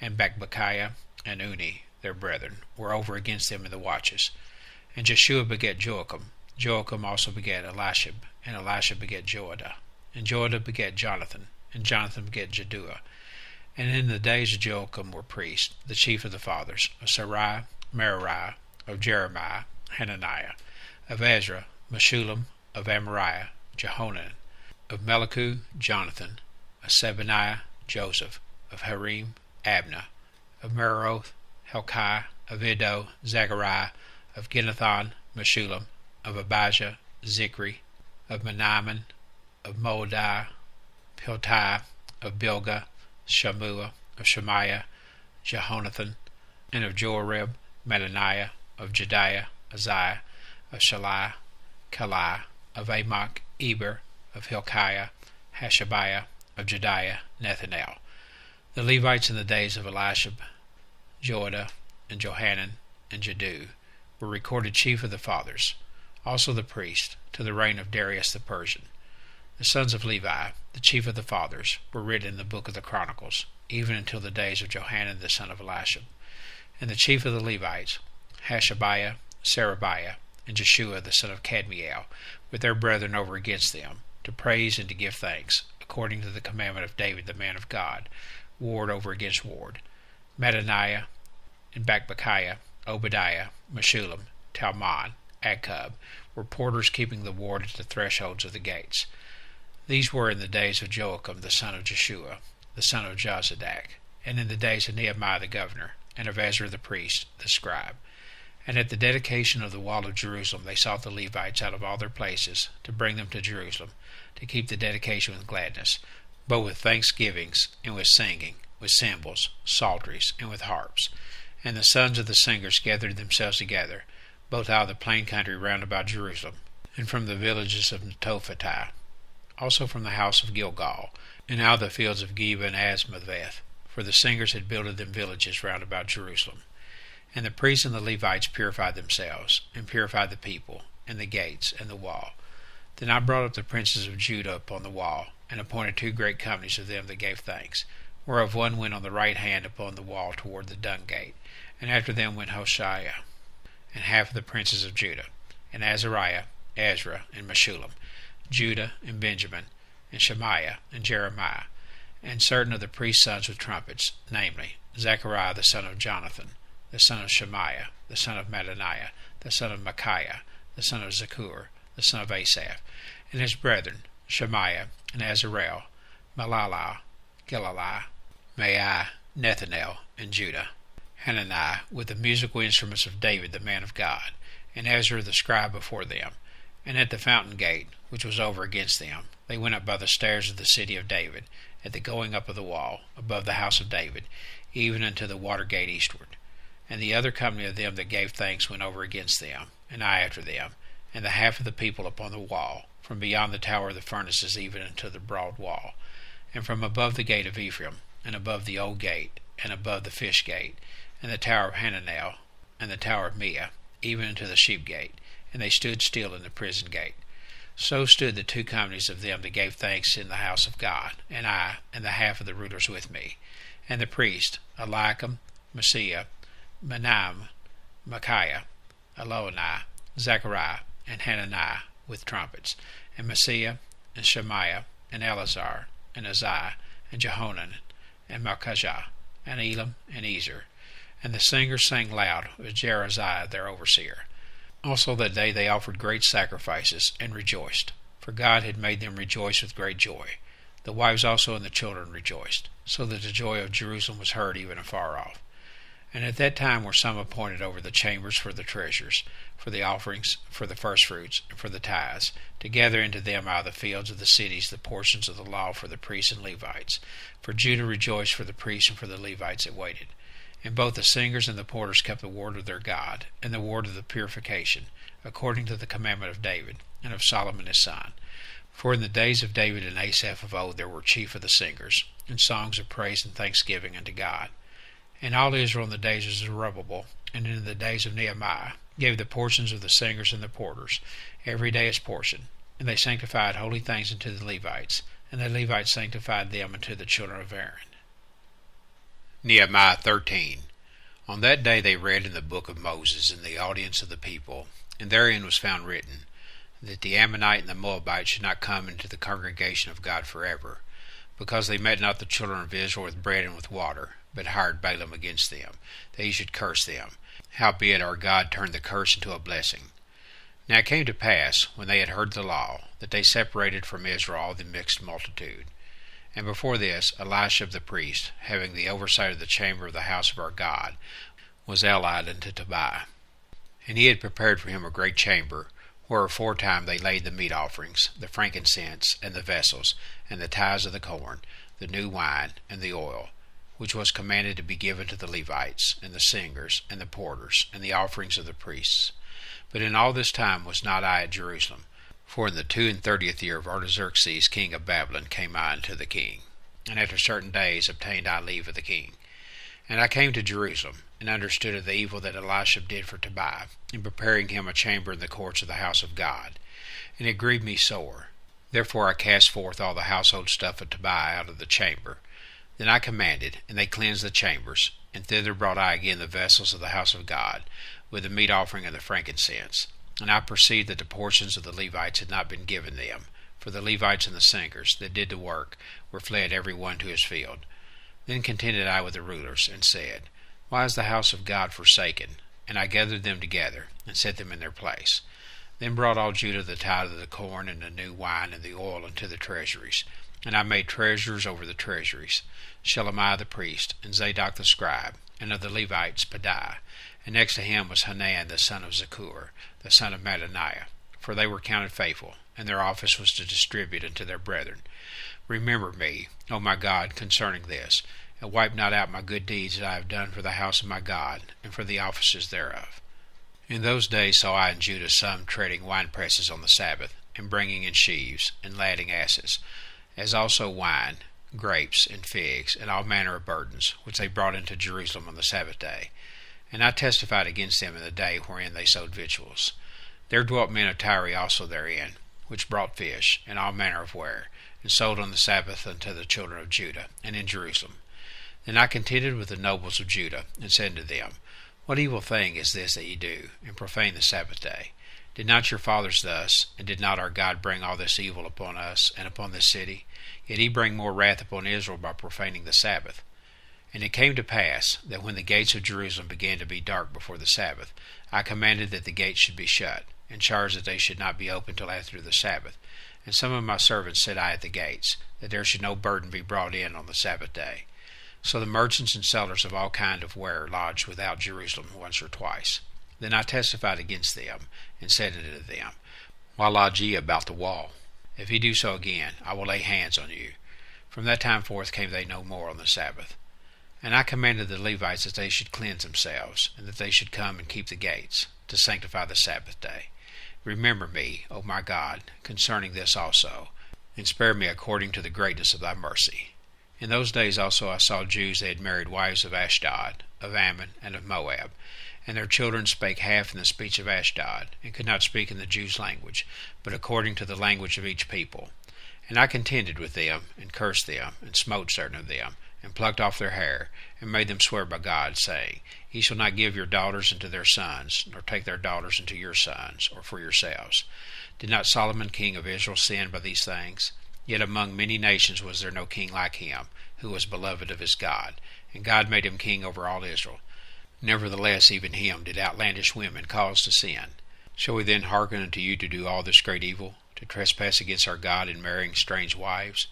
and Bakbukiah and Uni, their brethren, were over against them in the watches. And Jeshua begat Joachim. Joachim also begat Elishib, and Elishib begat Joadah. And Joadah begat Jonathan, and Jonathan begat Jaddua. And in the days of Joachim were priests, the chief of the fathers, of Sarai, Merariah, of Jeremiah, Hananiah, of Ezra, Meshullam, of Amariah, Jehonan, of Melichu, Jonathan, of Sebaniah, Joseph, of Harim, Abna, of Meroth, Helkai, of Iddo, Zechariah, of Ginnathon, Meshullam, of Abijah, Zikri, of Menamin, of Moadiah, Piltai, of Bilgah, Shammua, of Shemaiah, Jehonathan, and of Jorib, Mattaniah, of Jediah, Uzziah, of Shalai, Kalai, of Amok, Eber, of Hilkiah, Hashabiah, of Jediah, Nethanel. The Levites in the days of Elishib, Joadah, and Johanan, and Jaddu were recorded chief of the fathers, also the priests, to the reign of Darius the Persian. The sons of Levi, the chief of the fathers, were written in the book of the Chronicles, even until the days of Johanan the son of Elishib. And the chief of the Levites, Hashabiah, Sarabiah, and Jeshua the son of Kadmiel, with their brethren over against them, to praise and to give thanks, according to the commandment of David the man of God, ward over against ward. Mattaniah, and Bakbukiah, Obadiah, Meshullam, Talmon, Akub, were porters keeping the ward at the thresholds of the gates. These were in the days of Joachim the son of Jeshua, the son of Jozadak, and in the days of Nehemiah the governor, and of Ezra the priest, the scribe. And at the dedication of the wall of Jerusalem they sought the Levites out of all their places, to bring them to Jerusalem, to keep the dedication with gladness, both with thanksgivings, and with singing, with cymbals, psalteries, and with harps. And the sons of the singers gathered themselves together, both out of the plain country round about Jerusalem, and from the villages of Netophathah, also from the house of Gilgal, and out of the fields of Geba and Asmaveth, for the singers had builded them villages round about Jerusalem. And the priests and the Levites purified themselves, and purified the people, and the gates, and the wall. Then I brought up the princes of Judah upon the wall, and appointed 2 great companies of them that gave thanks, whereof one went on the right hand upon the wall toward the dung gate, and after them went Hoshea, and half of the princes of Judah, and Azariah, Ezra, and Meshullam, Judah, and Benjamin, and Shemaiah, and Jeremiah, and certain of the priest's sons with trumpets, namely, Zechariah the son of Jonathan, the son of Shemaiah, the son of Mattaniah, the son of Micaiah, the son of Zakur, the son of Asaph, and his brethren, Shemaiah, and Azarel, Malala, Gilalai, Maai, Nethanel, and Judah, Hanani, with the musical instruments of David the man of God, and Ezra the scribe before them. And at the fountain gate, which was over against them, they went up by the stairs of the city of David, at the going up of the wall, above the house of David, even unto the water gate eastward. And the other company of them that gave thanks went over against them, and I after them, and the half of the people upon the wall, from beyond the tower of the furnaces even unto the broad wall, and from above the gate of Ephraim, and above the old gate, and above the fish gate, and the tower of Hananel, and the tower of Meah, even unto the sheep gate, and they stood still in the prison gate. So stood the two companies of them that gave thanks in the house of God, and I, and the half of the rulers with me, and the priest, Eliakim, Maaseiah, Menahem, Micaiah, Elioenai, Zechariah, and Hanani, with trumpets, and Maaseiah, and Shemaiah, and Eleazar, and Uzziah, and Jehonan, and Malchijah, and Elam, and Ezer. And the singers sang loud with Jereziah their overseer. Also that day they offered great sacrifices, and rejoiced, for God had made them rejoice with great joy. The wives also and the children rejoiced, so that the joy of Jerusalem was heard even afar off. And at that time were some appointed over the chambers for the treasures, for the offerings, for the firstfruits, and for the tithes, to gather into them out of the fields of the cities the portions of the law for the priests and Levites. For Judah rejoiced for the priests and for the Levites that waited. And both the singers and the porters kept the word of their God, and the word of the purification, according to the commandment of David, and of Solomon his son. For in the days of David and Asaph of old there were chief of the singers, and songs of praise and thanksgiving unto God. And all Israel in the days of Zerubbabel, and in the days of Nehemiah, gave the portions of the singers and the porters, every day his portion. And they sanctified holy things unto the Levites, and the Levites sanctified them unto the children of Aaron. Nehemiah 13. On that day they read in the book of Moses in the audience of the people, and therein was found written, that the Ammonite and the Moabite should not come into the congregation of God forever, because they met not the children of Israel with bread and with water, but hired Balaam against them, that he should curse them. Howbeit our God turned the curse into a blessing. Now it came to pass, when they had heard the law, that they separated from Israel all the mixed multitude. And before this, Elisha the priest, having the oversight of the chamber of the house of our God, was allied unto Tobiah. And he had prepared for him a great chamber, where aforetime they laid the meat offerings, the frankincense, and the vessels, and the tithes of the corn, the new wine, and the oil, which was commanded to be given to the Levites, and the singers, and the porters, and the offerings of the priests. But in all this time was not I at Jerusalem, for in the 32nd year of Artaxerxes king of Babylon came I unto the king, and after certain days obtained I leave of the king. And I came to Jerusalem, and understood of the evil that Elisha did for Tobiah, in preparing him a chamber in the courts of the house of God. And it grieved me sore. Therefore I cast forth all the household stuff of Tobiah out of the chamber. Then I commanded, and they cleansed the chambers, and thither brought I again the vessels of the house of God, with the meat offering and the frankincense. And I perceived that the portions of the Levites had not been given them, for the Levites and the singers that did the work were fled every one to his field. Then contended I with the rulers, and said, Why is the house of God forsaken? And I gathered them together, and set them in their place. Then brought all Judah the tithe of the corn, and the new wine, and the oil unto the treasuries. And I made treasurers over the treasuries, Shelemiah the priest, and Zadok the scribe, and of the Levites Pedaiah. And next to him was Hanan the son of Zaccur, the son of Mattaniah, for they were counted faithful, and their office was to distribute unto their brethren. Remember me, O my God, concerning this, and wipe not out my good deeds that I have done for the house of my God, and for the offices thereof. In those days saw I in Judah some treading winepresses on the Sabbath, and bringing in sheaves, and ladding asses, as also wine, grapes, and figs, and all manner of burdens, which they brought into Jerusalem on the Sabbath day. And I testified against them in the day wherein they sowed victuals. There dwelt men of Tyre also therein, which brought fish, and all manner of ware, and sold on the Sabbath unto the children of Judah, and in Jerusalem. Then I contended with the nobles of Judah, and said unto them, What evil thing is this that ye do, and profane the Sabbath day? Did not your fathers thus, and did not our God bring all this evil upon us, and upon this city? Yet he bring more wrath upon Israel by profaning the Sabbath. And it came to pass, that when the gates of Jerusalem began to be dark before the Sabbath, I commanded that the gates should be shut, and charged that they should not be opened till after the Sabbath. And some of my servants set I at the gates, that there should no burden be brought in on the Sabbath day. So the merchants and sellers of all kind of ware lodged without Jerusalem once or twice. Then I testified against them, and said unto them, Why lodge ye about the wall? If ye do so again, I will lay hands on you. From that time forth came they no more on the Sabbath. And I commanded the Levites that they should cleanse themselves, and that they should come and keep the gates, to sanctify the Sabbath day. Remember me, O my God, concerning this also, and spare me according to the greatness of thy mercy. In those days also I saw Jews that had married wives of Ashdod, of Ammon, and of Moab, and their children spake half in the speech of Ashdod, and could not speak in the Jews' language, but according to the language of each people. And I contended with them, and cursed them, and smote certain of them, and plucked off their hair, and made them swear by God, saying, Ye shall not give your daughters unto their sons, nor take their daughters unto your sons, or for yourselves. Did not Solomon king of Israel sin by these things? Yet among many nations was there no king like him, who was beloved of his God, and God made him king over all Israel. Nevertheless even him did outlandish women cause to sin. Shall we then hearken unto you to do all this great evil, to trespass against our God in marrying strange wives?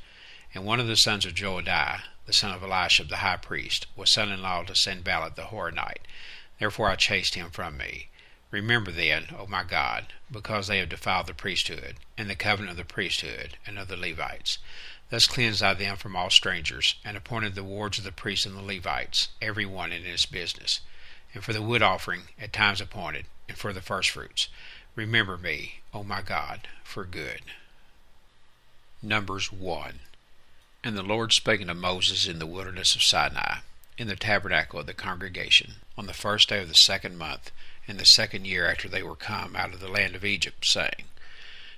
And one of the sons of Joadiah, the son of Elisha the high priest, was son-in-law to Sanballat the Horonite. Therefore I chased him from me. Remember then, O my God, because they have defiled the priesthood, and the covenant of the priesthood, and of the Levites. Thus cleansed I them from all strangers, and appointed the wards of the priests and the Levites, every one in his business. And for the wood offering at times appointed, and for the firstfruits. Remember me, O my God, for good. Numbers 1. And the Lord spake unto Moses in the wilderness of Sinai, in the tabernacle of the congregation, on the first day of the 2nd month, in the 2nd year after they were come out of the land of Egypt, saying,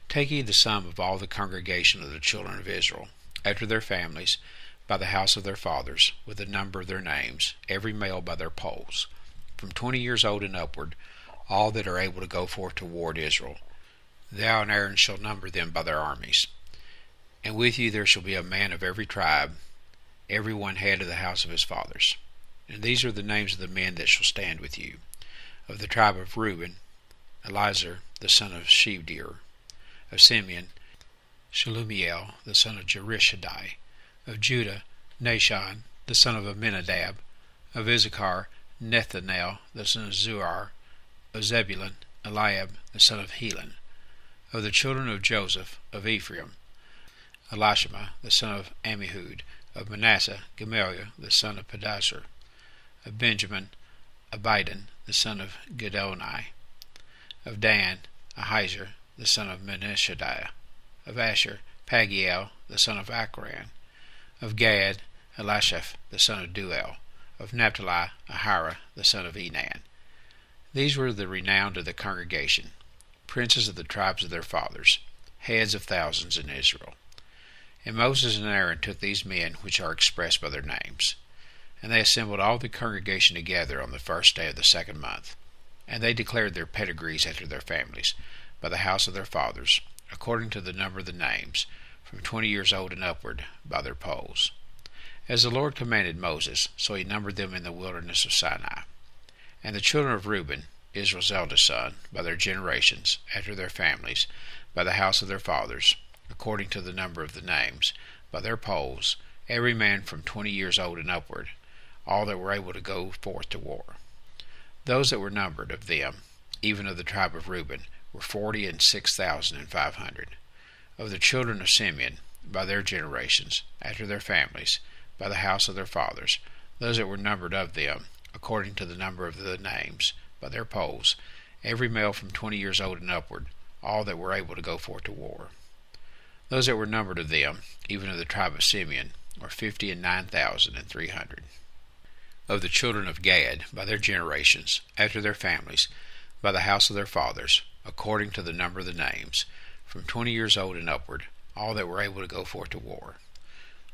Take ye the sum of all the congregation of the children of Israel, after their families, by the house of their fathers, with the number of their names, every male by their polls, from 20 years old and upward, all that are able to go forth toward Israel. Thou and Aaron shall number them by their armies. And with you there shall be a man of every tribe, every one head of the house of his fathers. And these are the names of the men that shall stand with you. Of the tribe of Reuben, Elizur the son of Shevdeur. Of Simeon, Shelumiel the son of Jerishadai. Of Judah, Nahshon the son of Amminadab. Of Issachar, Nethanel the son of Zuar. Of Zebulun, Eliab the son of Helon. Of the children of Joseph, of Ephraim, Elishama the son of Ammihud. Of Manasseh, Gamaliel the son of Pedasur. Of Benjamin, Abidan the son of Gedoni. Of Dan, Ahiezer the son of Menishadiah. Of Asher, Pagiel the son of Achran. Of Gad, Elishaph the son of Duel. Of Naphtali, Ahira the son of Enan. These were the renowned of the congregation, princes of the tribes of their fathers, heads of thousands in Israel. And Moses and Aaron took these men which are expressed by their names. And they assembled all the congregation together on the first day of the 2nd month. And they declared their pedigrees after their families, by the house of their fathers, according to the number of the names, from 20 years old and upward, by their polls. As the Lord commanded Moses, so he numbered them in the wilderness of Sinai. And the children of Reuben, Israel's eldest son, by their generations, after their families, by the house of their fathers, according to the number of the names, by their polls, every man from 20 years old and upward, all that were able to go forth to war. Those that were numbered of them, even of the tribe of Reuben, were 46,500. Of the children of Simeon, by their generations, after their families, by the house of their fathers, those that were numbered of them, according to the number of the names, by their polls, every male from 20 years old and upward, all that were able to go forth to war. Those that were numbered of them, even of the tribe of Simeon, were 59,300. Of the children of Gad, by their generations, after their families, by the house of their fathers, according to the number of the names, from 20 years old and upward, all that were able to go forth to war.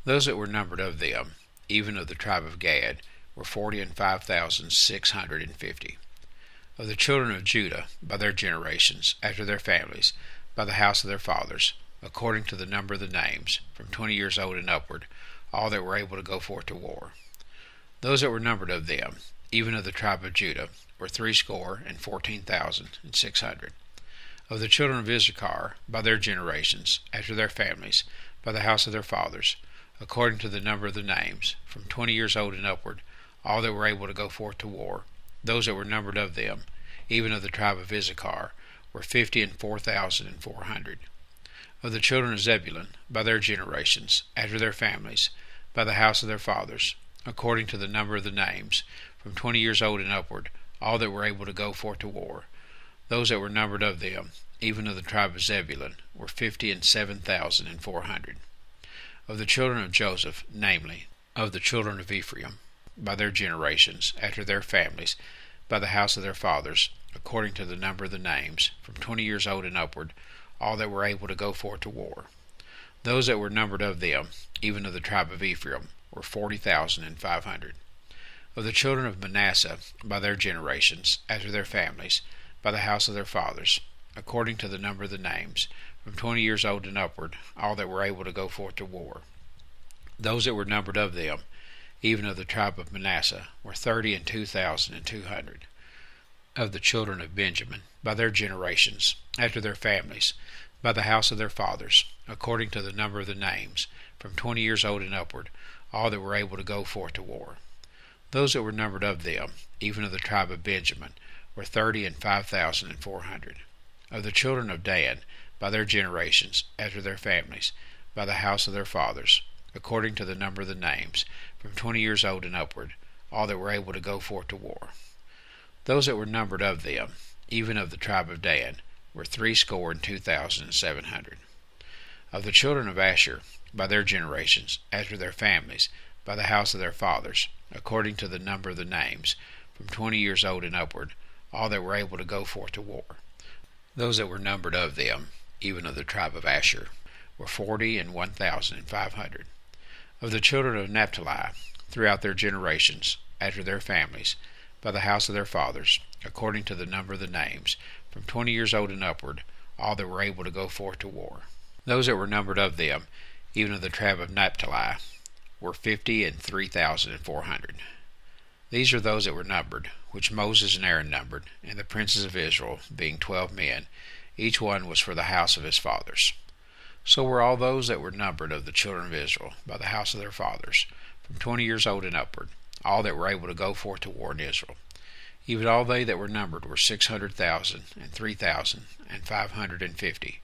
Those that were numbered of them, even of the tribe of Gad, were 45,650. Of the children of Judah, by their generations, after their families, by the house of their fathers, according to the number of the names, from 20 years old and upward, all that were able to go forth to war. Those that were numbered of them, even of the tribe of Judah, were 314,600. Of the children of Issachar, by their generations, after their families, by the house of their fathers, according to the number of the names, from 20 years old and upward, all that were able to go forth to war. Those that were numbered of them, even of the tribe of Issachar, were 54,400. Of the children of Zebulun, by their generations, after their families, by the house of their fathers, according to the number of the names, from 20 years old and upward, all that were able to go forth to war. Those that were numbered of them, even of the tribe of Zebulun, were 57,400. Of the children of Joseph, namely, of the children of Ephraim, by their generations, after their families, by the house of their fathers, according to the number of the names, from 20 years old and upward, all that were able to go forth to war. Those that were numbered of them, even of the tribe of Ephraim, were 40,500. Of the children of Manasseh, by their generations, after their families, by the house of their fathers, according to the number of the names, from 20 years old and upward, all that were able to go forth to war. Those that were numbered of them, even of the tribe of Manasseh, were 32,200. Of the children of Benjamin, by their generations, after their families, by the house of their fathers, according to the number of the names, from 20 years old and upward, all that were able to go forth to war. Those that were numbered of them, even of the tribe of Benjamin, were 35,400. Of the children of Dan, by their generations, after their families, by the house of their fathers, according to the number of the names, from 20 years old and upward, all that were able to go forth to war. Those that were numbered of them, even of the tribe of Dan, were 62,700. Of the children of Asher, by their generations, after their families, by the house of their fathers, according to the number of the names, from 20 years old and upward, all that were able to go forth to war. Those that were numbered of them, even of the tribe of Asher, were 41,500. Of the children of Naphtali, throughout their generations, after their families, by the house of their fathers, according to the number of the names, from 20 years old and upward, all that were able to go forth to war. Those that were numbered of them, even of the tribe of Naphtali, were 53,400. These are those that were numbered, which Moses and Aaron numbered, and the princes of Israel, being 12 men, each one was for the house of his fathers. So were all those that were numbered of the children of Israel, by the house of their fathers, from 20 years old and upward, all that were able to go forth to war in Israel. Even all they that were numbered were 600,000 and 3,550.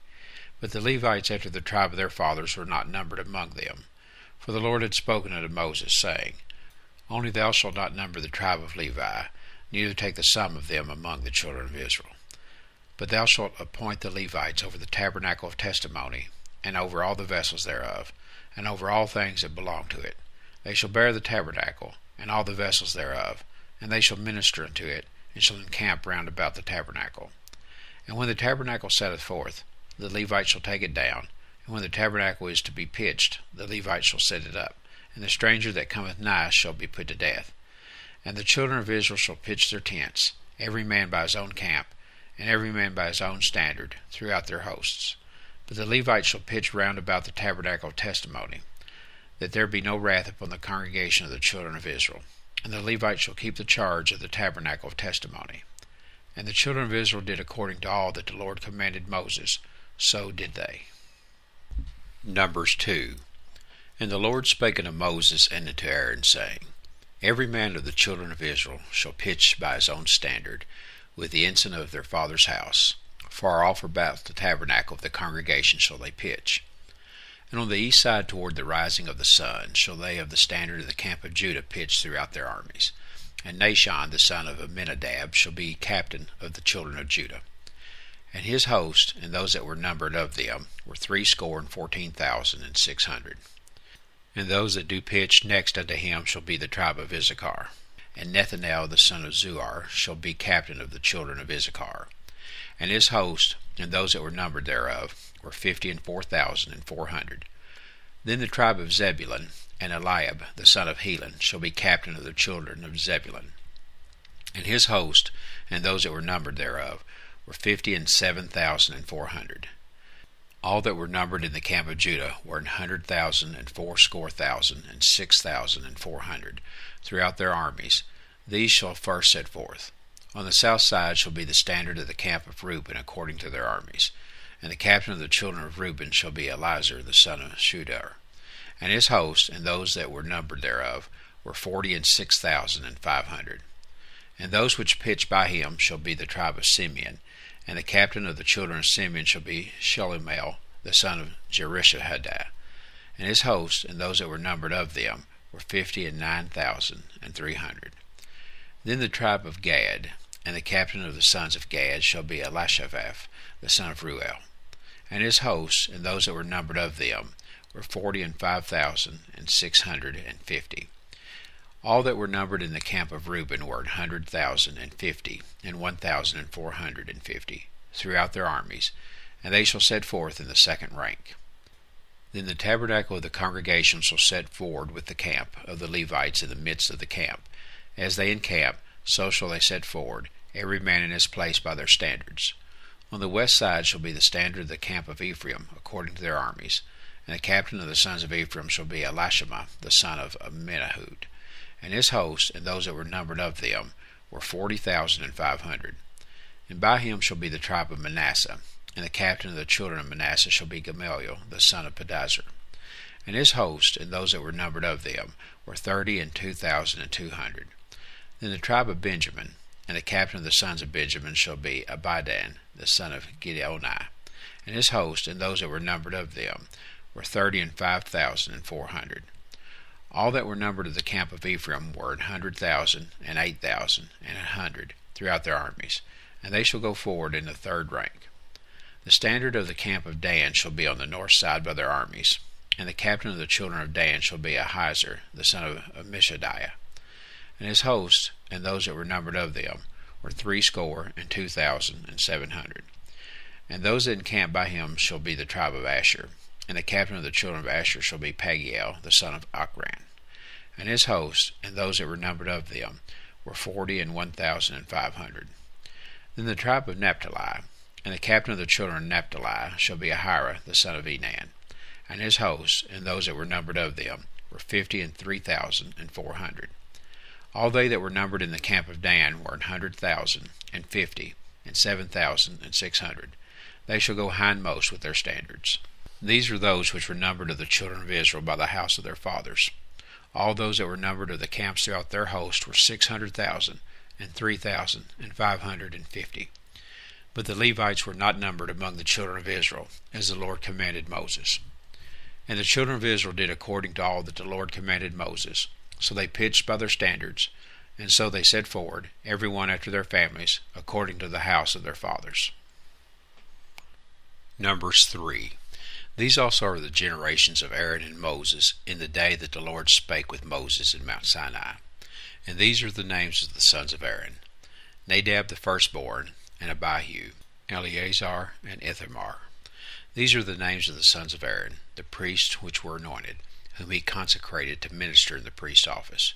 But the Levites after the tribe of their fathers were not numbered among them. For the Lord had spoken unto Moses, saying, Only thou shalt not number the tribe of Levi, neither take the sum of them among the children of Israel. But thou shalt appoint the Levites over the tabernacle of testimony, and over all the vessels thereof, and over all things that belong to it. They shall bear the tabernacle, and all the vessels thereof, and they shall minister unto it, and shall encamp round about the tabernacle. And when the tabernacle setteth forth, the Levites shall take it down, and when the tabernacle is to be pitched, the Levites shall set it up, and the stranger that cometh nigh shall be put to death. And the children of Israel shall pitch their tents, every man by his own camp, and every man by his own standard, throughout their hosts. But the Levites shall pitch round about the tabernacle of testimony, that there be no wrath upon the congregation of the children of Israel. And the Levites shall keep the charge of the tabernacle of testimony. And the children of Israel did according to all that the Lord commanded Moses, so did they. Numbers 2. And the Lord spake unto Moses and unto Aaron, saying, Every man of the children of Israel shall pitch by his own standard, with the ensign of their father's house. Far off about the tabernacle of the congregation shall they pitch. And on the east side toward the rising of the sun shall they of the standard of the camp of Judah pitch throughout their armies. And Nahshon the son of Amminadab shall be captain of the children of Judah. And his host, and those that were numbered of them, were 314,600. And those that do pitch next unto him shall be the tribe of Issachar. And Nethanel the son of Zuar shall be captain of the children of Issachar. And his host, and those that were numbered thereof, were 54,400. Then the tribe of Zebulun, and Eliab the son of Helon, shall be captain of the children of Zebulun. And his host, and those that were numbered thereof, were 57,400. All that were numbered in the camp of Judah were 100,000 and 80,000 and 6,400 throughout their armies. These shall first set forth. On the south side shall be the standard of the camp of Reuben according to their armies. And the captain of the children of Reuben shall be Elizur the son of Shudar. And his host, and those that were numbered thereof, were 46,500. And those which pitched by him shall be the tribe of Simeon, and the captain of the children of Simeon shall be Shelumiel, the son of Jerishahadai. And his host, and those that were numbered of them, were 59,300. Then the tribe of Gad, and the captain of the sons of Gad shall be Elishaphaph, the son of Ruel. And his hosts, and those that were numbered of them, were 45,650. All that were numbered in the camp of Reuben were 100,050, and 1,450, throughout their armies, and they shall set forth in the second rank. Then the tabernacle of the congregation shall set forward with the camp of the Levites in the midst of the camp. As they encamp, so shall they set forward, every man in his place by their standards. On the west side shall be the standard of the camp of Ephraim, according to their armies. And the captain of the sons of Ephraim shall be Elishama, the son of Amminahud. And his host, and those that were numbered of them, were 40,500. And by him shall be the tribe of Manasseh. And the captain of the children of Manasseh shall be Gamaliel, the son of Pedazur. And his host, and those that were numbered of them, were 32,200. Then the tribe of Benjamin, and the captain of the sons of Benjamin shall be Abidan, the son of Gideoni. And his host, and those that were numbered of them, were 35,400. All that were numbered of the camp of Ephraim were 100,000, and 8,000, and 100, throughout their armies, and they shall go forward in the third rank. The standard of the camp of Dan shall be on the north side by their armies, and the captain of the children of Dan shall be Ahiezer, the son of Ammishaddai. And his hosts, and those that were numbered of them, were 62,700. And those that encamp by him shall be the tribe of Asher, and the captain of the children of Asher shall be Pagiel, the son of Ochran. And his hosts, and those that were numbered of them, were 41,500. Then the tribe of Naphtali, and the captain of the children of Naphtali shall be Ahira, the son of Enan. And his hosts, and those that were numbered of them, were 53,400. All they that were numbered in the camp of Dan were 100,050, and 7,600. They shall go hindmost with their standards. These are those which were numbered of the children of Israel by the house of their fathers. All those that were numbered of the camps throughout their host were 600,000, and 3,550. But the Levites were not numbered among the children of Israel, as the Lord commanded Moses. And the children of Israel did according to all that the Lord commanded Moses. So they pitched by their standards, and so they set forward, every one after their families, according to the house of their fathers. Numbers 3. These also are the generations of Aaron and Moses in the day that the Lord spake with Moses in Mount Sinai. And these are the names of the sons of Aaron: Nadab the firstborn, and Abihu, Eleazar, and Ithamar. These are the names of the sons of Aaron, the priests which were anointed, whom he consecrated to minister in the priest's office.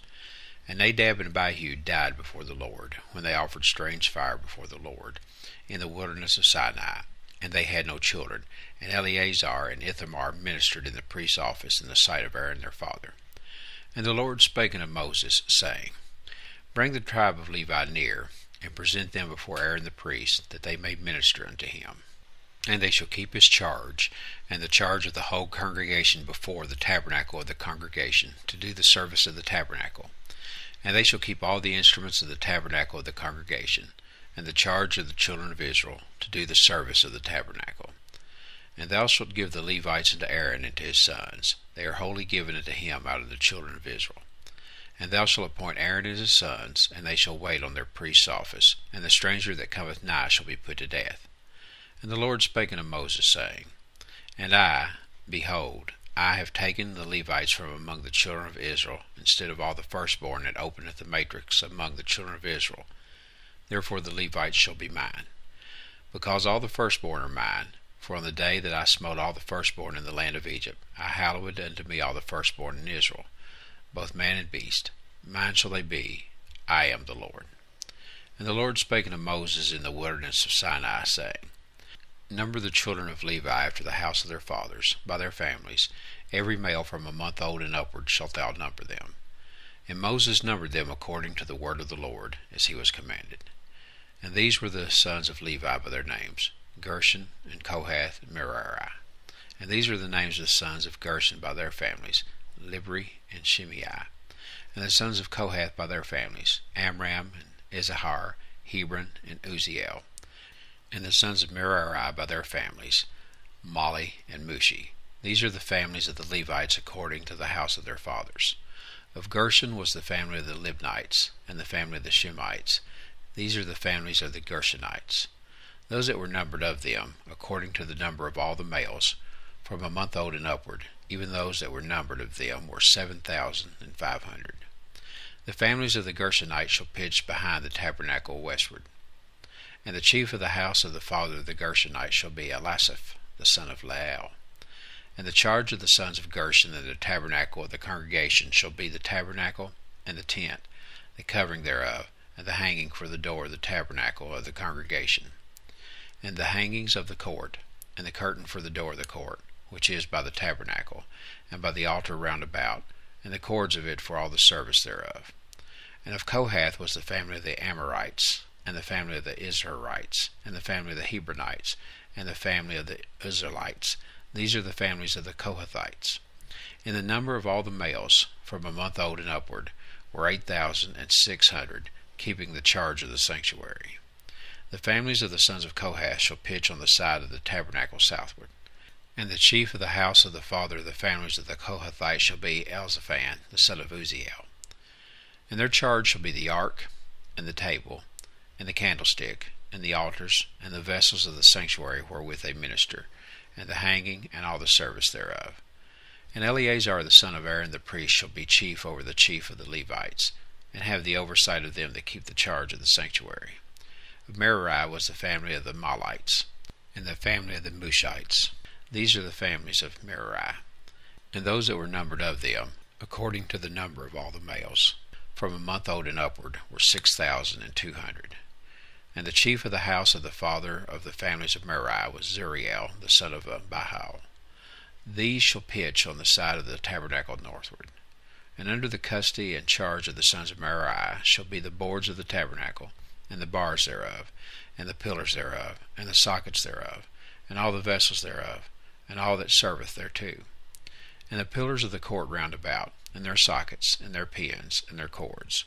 And Nadab and Abihu died before the Lord, when they offered strange fire before the Lord, in the wilderness of Sinai, and they had no children. And Eleazar and Ithamar ministered in the priest's office in the sight of Aaron their father. And the Lord spake unto Moses, saying, Bring the tribe of Levi near, and present them before Aaron the priest, that they may minister unto him. And they shall keep his charge, and the charge of the whole congregation before the tabernacle of the congregation, to do the service of the tabernacle. And they shall keep all the instruments of the tabernacle of the congregation, and the charge of the children of Israel, to do the service of the tabernacle. And thou shalt give the Levites unto Aaron and to his sons. They are wholly given unto him out of the children of Israel. And thou shalt appoint Aaron and his sons, and they shall wait on their priest's office, and the stranger that cometh nigh shall be put to death. And the Lord spake unto Moses, saying, And I, behold, I have taken the Levites from among the children of Israel, instead of all the firstborn that openeth the matrix among the children of Israel. Therefore the Levites shall be mine. Because all the firstborn are mine, for on the day that I smote all the firstborn in the land of Egypt, I hallowed unto me all the firstborn in Israel, both man and beast. Mine shall they be, I am the Lord. And the Lord spake unto Moses in the wilderness of Sinai, saying, Number the children of Levi after the house of their fathers, by their families, every male from a month old and upward shalt thou number them. And Moses numbered them according to the word of the Lord, as he was commanded. And these were the sons of Levi by their names, Gershon, and Kohath, and Merari. And these are the names of the sons of Gershon by their families, Libri and Shimei. And the sons of Kohath by their families, Amram and Izahar, Hebron and Uziel. And the sons of Merari by their families, Mali and Mushi. These are the families of the Levites according to the house of their fathers. Of Gershon was the family of the Libnites, and the family of the Shemites. These are the families of the Gershonites. Those that were numbered of them, according to the number of all the males, from a month old and upward, even those that were numbered of them were 7,500. The families of the Gershonites shall pitch behind the tabernacle westward. And the chief of the house of the father of the Gershonites shall be Elasaph, the son of Lael. And the charge of the sons of Gershon in the tabernacle of the congregation shall be the tabernacle and the tent, the covering thereof, and the hanging for the door of the tabernacle of the congregation, and the hangings of the court, and the curtain for the door of the court, which is by the tabernacle, and by the altar round about, and the cords of it for all the service thereof. And of Kohath was the family of the Amorites, and the family of the Izharites, and the family of the Hebronites, and the family of the Uzzielites. These are the families of the Kohathites. In the number of all the males, from a month old and upward, were 8,600, keeping the charge of the sanctuary. The families of the sons of Kohath shall pitch on the side of the tabernacle southward. And the chief of the house of the father of the families of the Kohathites shall be Elzaphan, the son of Uziel. And their charge shall be the ark, and the table, and the candlestick, and the altars, and the vessels of the sanctuary wherewith they minister, and the hanging, and all the service thereof. And Eleazar the son of Aaron the priest shall be chief over the chief of the Levites, and have the oversight of them that keep the charge of the sanctuary. Of Merari was the family of the Malites, and the family of the Mushites. These are the families of Merari. And those that were numbered of them, according to the number of all the males, from a month old and upward, were 6,200. And the chief of the house of the father of the families of Merari was Zuriel, the son of Bahal. These shall pitch on the side of the tabernacle northward. And under the custody and charge of the sons of Merari shall be the boards of the tabernacle, and the bars thereof, and the pillars thereof, and the sockets thereof, and all the vessels thereof, and all that serveth thereto. And the pillars of the court round about, and their sockets, and their pins, and their cords.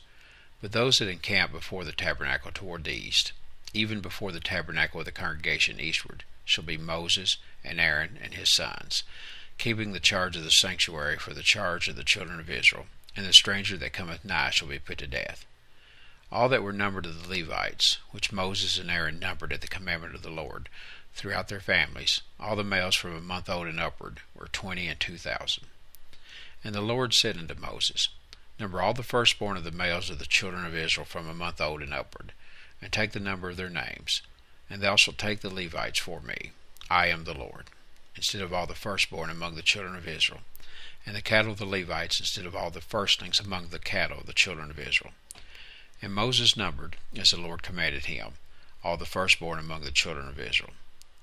But those that encamp before the tabernacle toward the east, even before the tabernacle of the congregation eastward, shall be Moses and Aaron and his sons, keeping the charge of the sanctuary for the charge of the children of Israel, and the stranger that cometh nigh shall be put to death. All that were numbered of the Levites, which Moses and Aaron numbered at the commandment of the Lord, throughout their families, all the males from a month old and upward, were 22,000. And the Lord said unto Moses, Number all the firstborn of the males of the children of Israel from a month old and upward, and take the number of their names, and thou shalt take the Levites for me. I am the Lord, instead of all the firstborn among the children of Israel, and the cattle of the Levites instead of all the firstlings among the cattle of the children of Israel. And Moses numbered, as the Lord commanded him, all the firstborn among the children of Israel.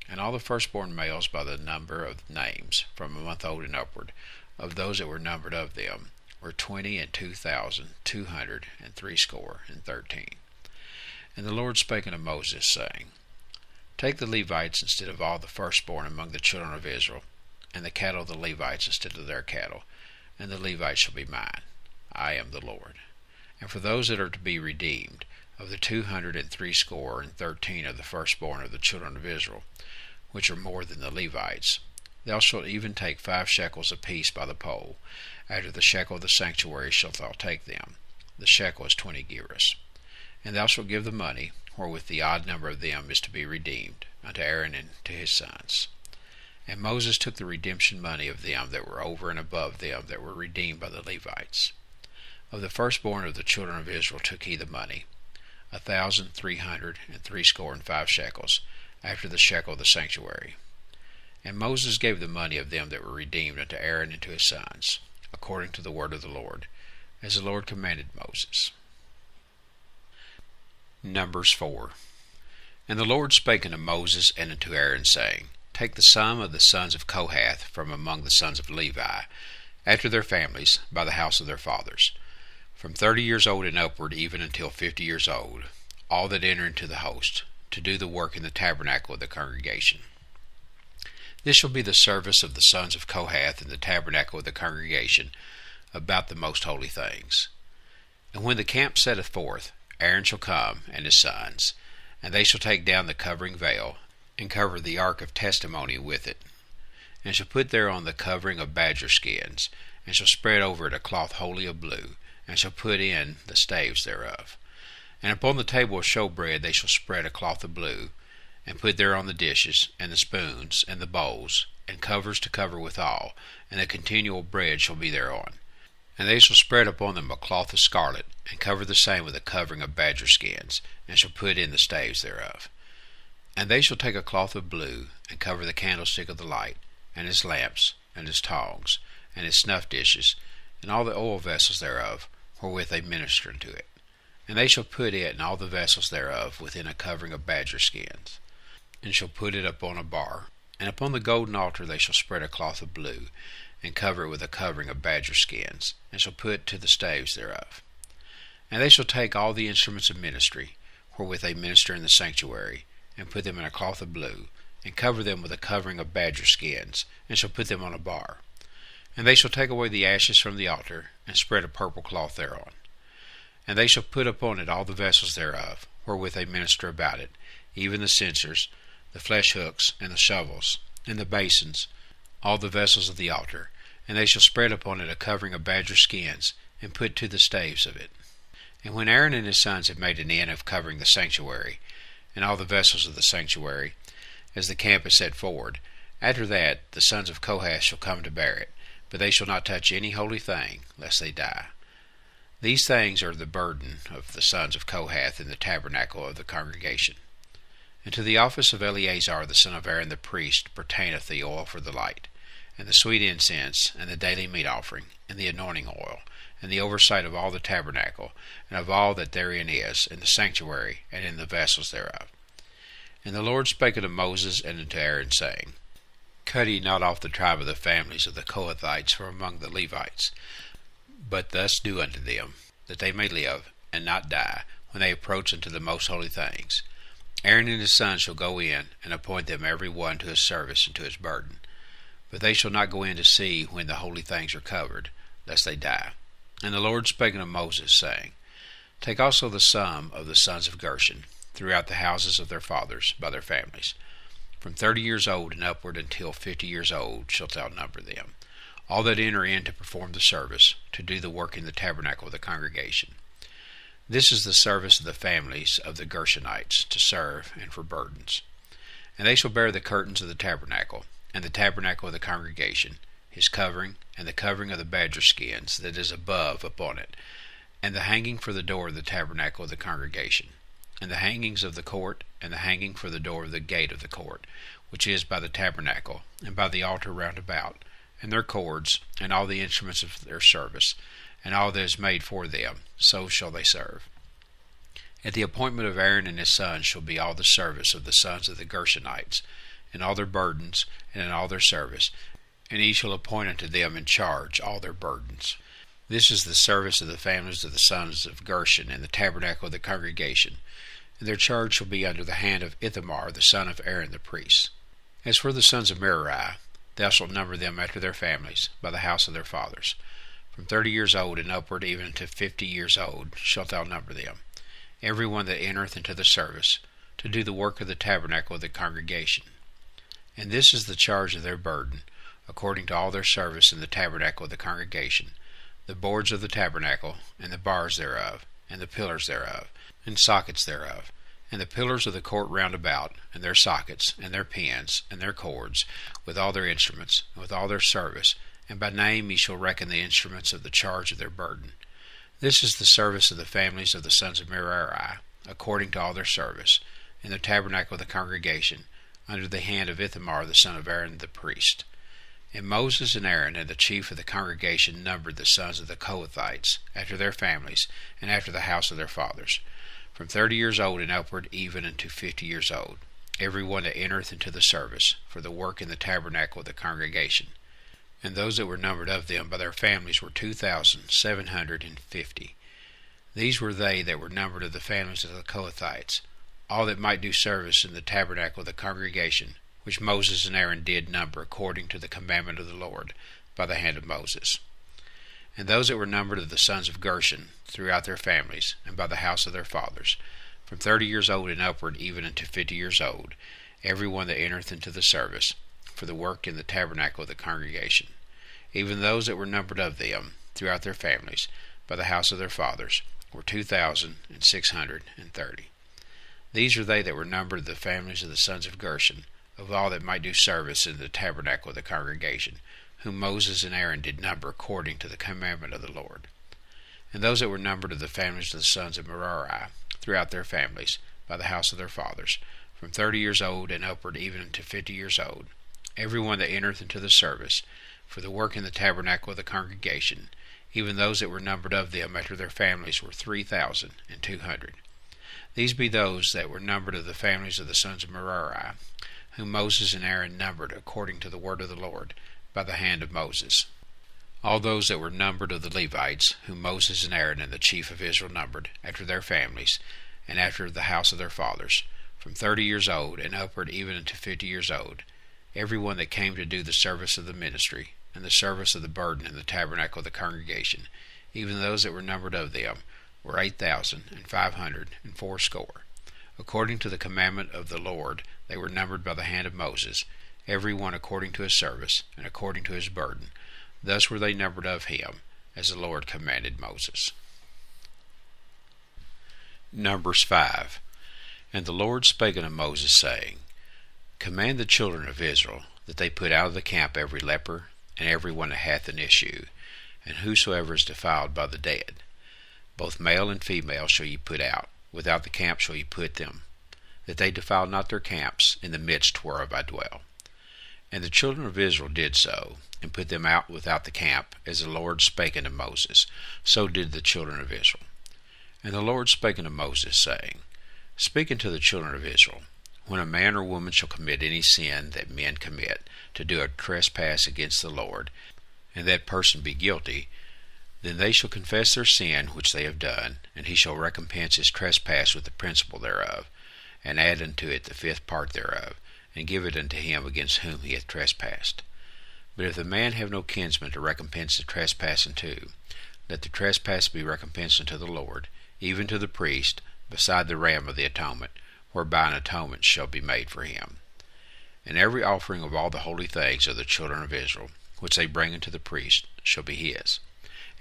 And all the firstborn males by the number of names, from a month old and upward, of those that were numbered of them, were 22,213. And the Lord spake unto Moses, saying, Take the Levites instead of all the firstborn among the children of Israel, and the cattle of the Levites instead of their cattle, and the Levites shall be mine. I am the Lord. And for those that are to be redeemed, of the 213 of the firstborn of the children of Israel, which are more than the Levites, thou shalt even take 5 shekels apiece by the poll. After the shekel of the sanctuary shalt thou take them. The shekel is 20 gerahs. And thou shalt give the money, wherewith the odd number of them is to be redeemed, unto Aaron and to his sons. And Moses took the redemption money of them that were over and above them that were redeemed by the Levites. Of the firstborn of the children of Israel took he the money, 1,365 shekels, after the shekel of the sanctuary. And Moses gave the money of them that were redeemed unto Aaron and to his sons, according to the word of the Lord, as the Lord commanded Moses. Numbers 4. And the Lord spake unto Moses and unto Aaron, saying, Take the sum of the sons of Kohath from among the sons of Levi, after their families, by the house of their fathers, from 30 years old and upward, even until 50 years old, all that enter into the host, to do the work in the tabernacle of the congregation. This shall be the service of the sons of Kohath in the tabernacle of the congregation about the most holy things. And when the camp setteth forth, Aaron shall come, and his sons, and they shall take down the covering veil, and cover the ark of testimony with it, and shall put thereon the covering of badger skins, and shall spread over it a cloth wholly of blue, and shall put in the staves thereof. And upon the table of showbread they shall spread a cloth of blue, and put thereon the dishes, and the spoons, and the bowls, and covers to cover withal, and the continual bread shall be thereon. And they shall spread upon them a cloth of scarlet, and cover the same with a covering of badger skins, and shall put in the staves thereof. And they shall take a cloth of blue, and cover the candlestick of the light, and his lamps, and his tongs, and his snuff dishes, and all the oil vessels thereof, wherewith they minister unto it. And they shall put it and all the vessels thereof within a covering of badger skins, and shall put it upon a bar. And upon the golden altar they shall spread a cloth of blue, and cover it with a covering of badger skins, and shall put to the staves thereof. And they shall take all the instruments of ministry, wherewith they minister in the sanctuary, and put them in a cloth of blue, and cover them with a covering of badger skins, and shall put them on a bar. And they shall take away the ashes from the altar, and spread a purple cloth thereon. And they shall put upon it all the vessels thereof, wherewith they minister about it, even the censers, the flesh hooks, and the shovels, and the basins, all the vessels of the altar. And they shall spread upon it a covering of badger skins, and put to the staves of it. And when Aaron and his sons have made an end of covering the sanctuary, and all the vessels of the sanctuary, as the camp is set forward, after that the sons of Kohath shall come to bear it, but they shall not touch any holy thing, lest they die. These things are the burden of the sons of Kohath in the tabernacle of the congregation. And to the office of Eleazar the son of Aaron the priest pertaineth the oil for the light, and the sweet incense, and the daily meat offering, and the anointing oil, and the oversight of all the tabernacle, and of all that therein is, in the sanctuary, and in the vessels thereof. And the Lord spake unto Moses and unto Aaron, saying, Cut ye not off the tribe of the families of the Kohathites from among the Levites, but thus do unto them, that they may live, and not die, when they approach unto the most holy things. Aaron and his sons shall go in, and appoint them every one to his service and to his burden. But they shall not go in to see when the holy things are covered, lest they die. And the Lord spake unto Moses, saying, Take also the sum of the sons of Gershon, throughout the houses of their fathers, by their families. From 30 years old and upward until 50 years old shalt thou number them, all that enter in to perform the service, to do the work in the tabernacle of the congregation. This is the service of the families of the Gershonites, to serve and for burdens. And they shall bear the curtains of the tabernacle, and the tabernacle of the congregation, his covering, and the covering of the badger skins that is above upon it, and the hanging for the door of the tabernacle of the congregation, and the hangings of the court, and the hanging for the door of the gate of the court, which is by the tabernacle, and by the altar round about, and their cords, and all the instruments of their service, and all that is made for them, so shall they serve. At the appointment of Aaron and his sons shall be all the service of the sons of the Gershonites, and all their burdens, and in all their service, and he shall appoint unto them in charge all their burdens. This is the service of the families of the sons of Gershon in the tabernacle of the congregation, and their charge shall be under the hand of Ithamar the son of Aaron the priest. As for the sons of Merari, thou shalt number them after their families, by the house of their fathers. From 30 years old and upward even to 50 years old shalt thou number them, every one that entereth into the service, to do the work of the tabernacle of the congregation. And this is the charge of their burden, according to all their service in the tabernacle of the congregation, the boards of the tabernacle, and the bars thereof, and the pillars thereof, and sockets thereof, and the pillars of the court round about, and their sockets, and their pins, and their cords, with all their instruments, and with all their service, and by name ye shall reckon the instruments of the charge of their burden. This is the service of the families of the sons of Merari, according to all their service, in the tabernacle of the congregation, under the hand of Ithamar the son of Aaron the priest. And Moses and Aaron and the chief of the congregation numbered the sons of the Kohathites, after their families, and after the house of their fathers, from 30 years old and upward even unto 50 years old, every one that entereth into the service, for the work in the tabernacle of the congregation. And those that were numbered of them by their families were 2,750. These were they that were numbered of the families of the Kohathites, all that might do service in the tabernacle of the congregation, which Moses and Aaron did number according to the commandment of the Lord by the hand of Moses. And those that were numbered of the sons of Gershon throughout their families, and by the house of their fathers, from 30 years old and upward, even unto 50 years old, every one that entereth into the service, for the work in the tabernacle of the congregation, even those that were numbered of them throughout their families, by the house of their fathers, were 2,630. These are they that were numbered of the families of the sons of Gershon, of all that might do service in the tabernacle of the congregation, whom Moses and Aaron did number according to the commandment of the Lord. And those that were numbered of the families of the sons of Merari, throughout their families, by the house of their fathers, from 30 years old and upward, even unto 50 years old, every one that entereth into the service, for the work in the tabernacle of the congregation, even those that were numbered of them after their families, were 3,200. These be those that were numbered of the families of the sons of Merari, whom Moses and Aaron numbered according to the word of the Lord, by the hand of Moses. All those that were numbered of the Levites, whom Moses and Aaron and the chief of Israel numbered, after their families, and after the house of their fathers, from 30 years old and upward, even unto 50 years old, every one that came to do the service of the ministry, and the service of the burden in the tabernacle of the congregation, even those that were numbered of them, were 8,580. According to the commandment of the Lord, they were numbered by the hand of Moses, every one according to his service, and according to his burden. Thus were they numbered of him, as the Lord commanded Moses. Numbers 5. And the Lord spake unto Moses, saying, Command the children of Israel, that they put out of the camp every leper, and every one that hath an issue, and whosoever is defiled by the dead. Both male and female shall ye put out, without the camp shall ye put them, that they defile not their camps in the midst whereof I dwell. And the children of Israel did so, and put them out without the camp, as the Lord spake unto Moses. So did the children of Israel. And the Lord spake unto Moses, saying, Speak unto the children of Israel, when a man or woman shall commit any sin that men commit, to do a trespass against the Lord, and that person be guilty, then they shall confess their sin which they have done, and he shall recompense his trespass with the principal thereof, and add unto it the 5th part thereof, and give it unto him against whom he hath trespassed. But if the man have no kinsman to recompense the trespass unto, let the trespass be recompensed unto the Lord, even to the priest, beside the ram of the atonement, whereby an atonement shall be made for him. And every offering of all the holy things of the children of Israel, which they bring unto the priest, shall be his.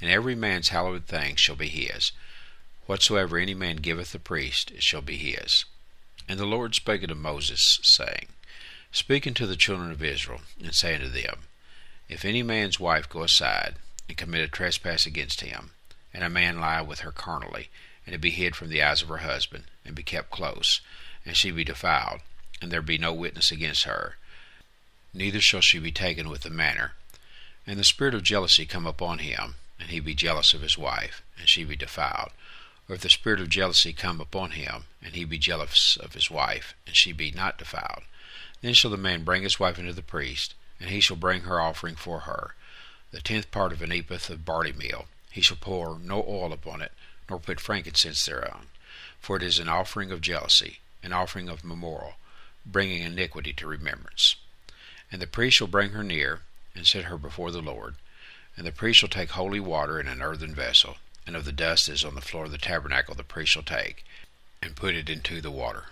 And every man's hallowed thing shall be his. Whatsoever any man giveth the priest, it shall be his. And the Lord spake unto Moses, saying, Speak unto the children of Israel, and say unto them, If any man's wife go aside, and commit a trespass against him, and a man lie with her carnally, and it be hid from the eyes of her husband, and be kept close, and she be defiled, and there be no witness against her, neither shall she be taken with the manner. And the spirit of jealousy come upon him, and he be jealous of his wife, and she be defiled. Or if the spirit of jealousy come upon him, and he be jealous of his wife, and she be not defiled, then shall the man bring his wife unto the priest, and he shall bring her offering for her, the 10th part of an ephah of barley meal. He shall pour no oil upon it, nor put frankincense thereon, for it is an offering of jealousy, an offering of memorial, bringing iniquity to remembrance. And the priest shall bring her near, and set her before the Lord. And the priest shall take holy water in an earthen vessel, and of the dust that is on the floor of the tabernacle the priest shall take, and put it into the water.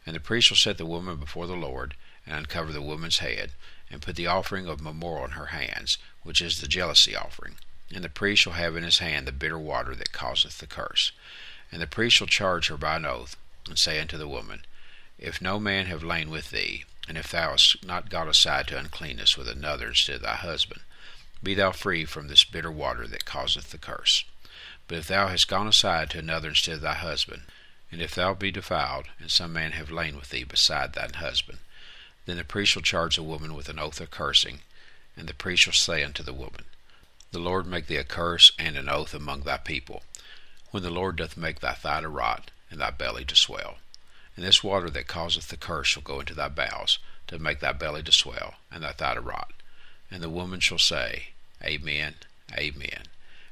And the priest shall set the woman before the Lord, and uncover the woman's head, and put the offering of memorial in her hands, which is the jealousy offering. And the priest shall have in his hand the bitter water that causeth the curse. And the priest shall charge her by an oath, and say unto the woman, If no man have lain with thee, and if thou hast not gone aside to uncleanness with another instead of thy husband, be thou free from this bitter water that causeth the curse. But if thou hast gone aside to another instead of thy husband, and if thou be defiled, and some man have lain with thee beside thine husband, then the priest shall charge the woman with an oath of cursing, and the priest shall say unto the woman, The Lord make thee a curse and an oath among thy people, when the Lord doth make thy thigh to rot, and thy belly to swell. And this water that causeth the curse shall go into thy bowels, to make thy belly to swell, and thy thigh to rot. And the woman shall say, Amen, Amen.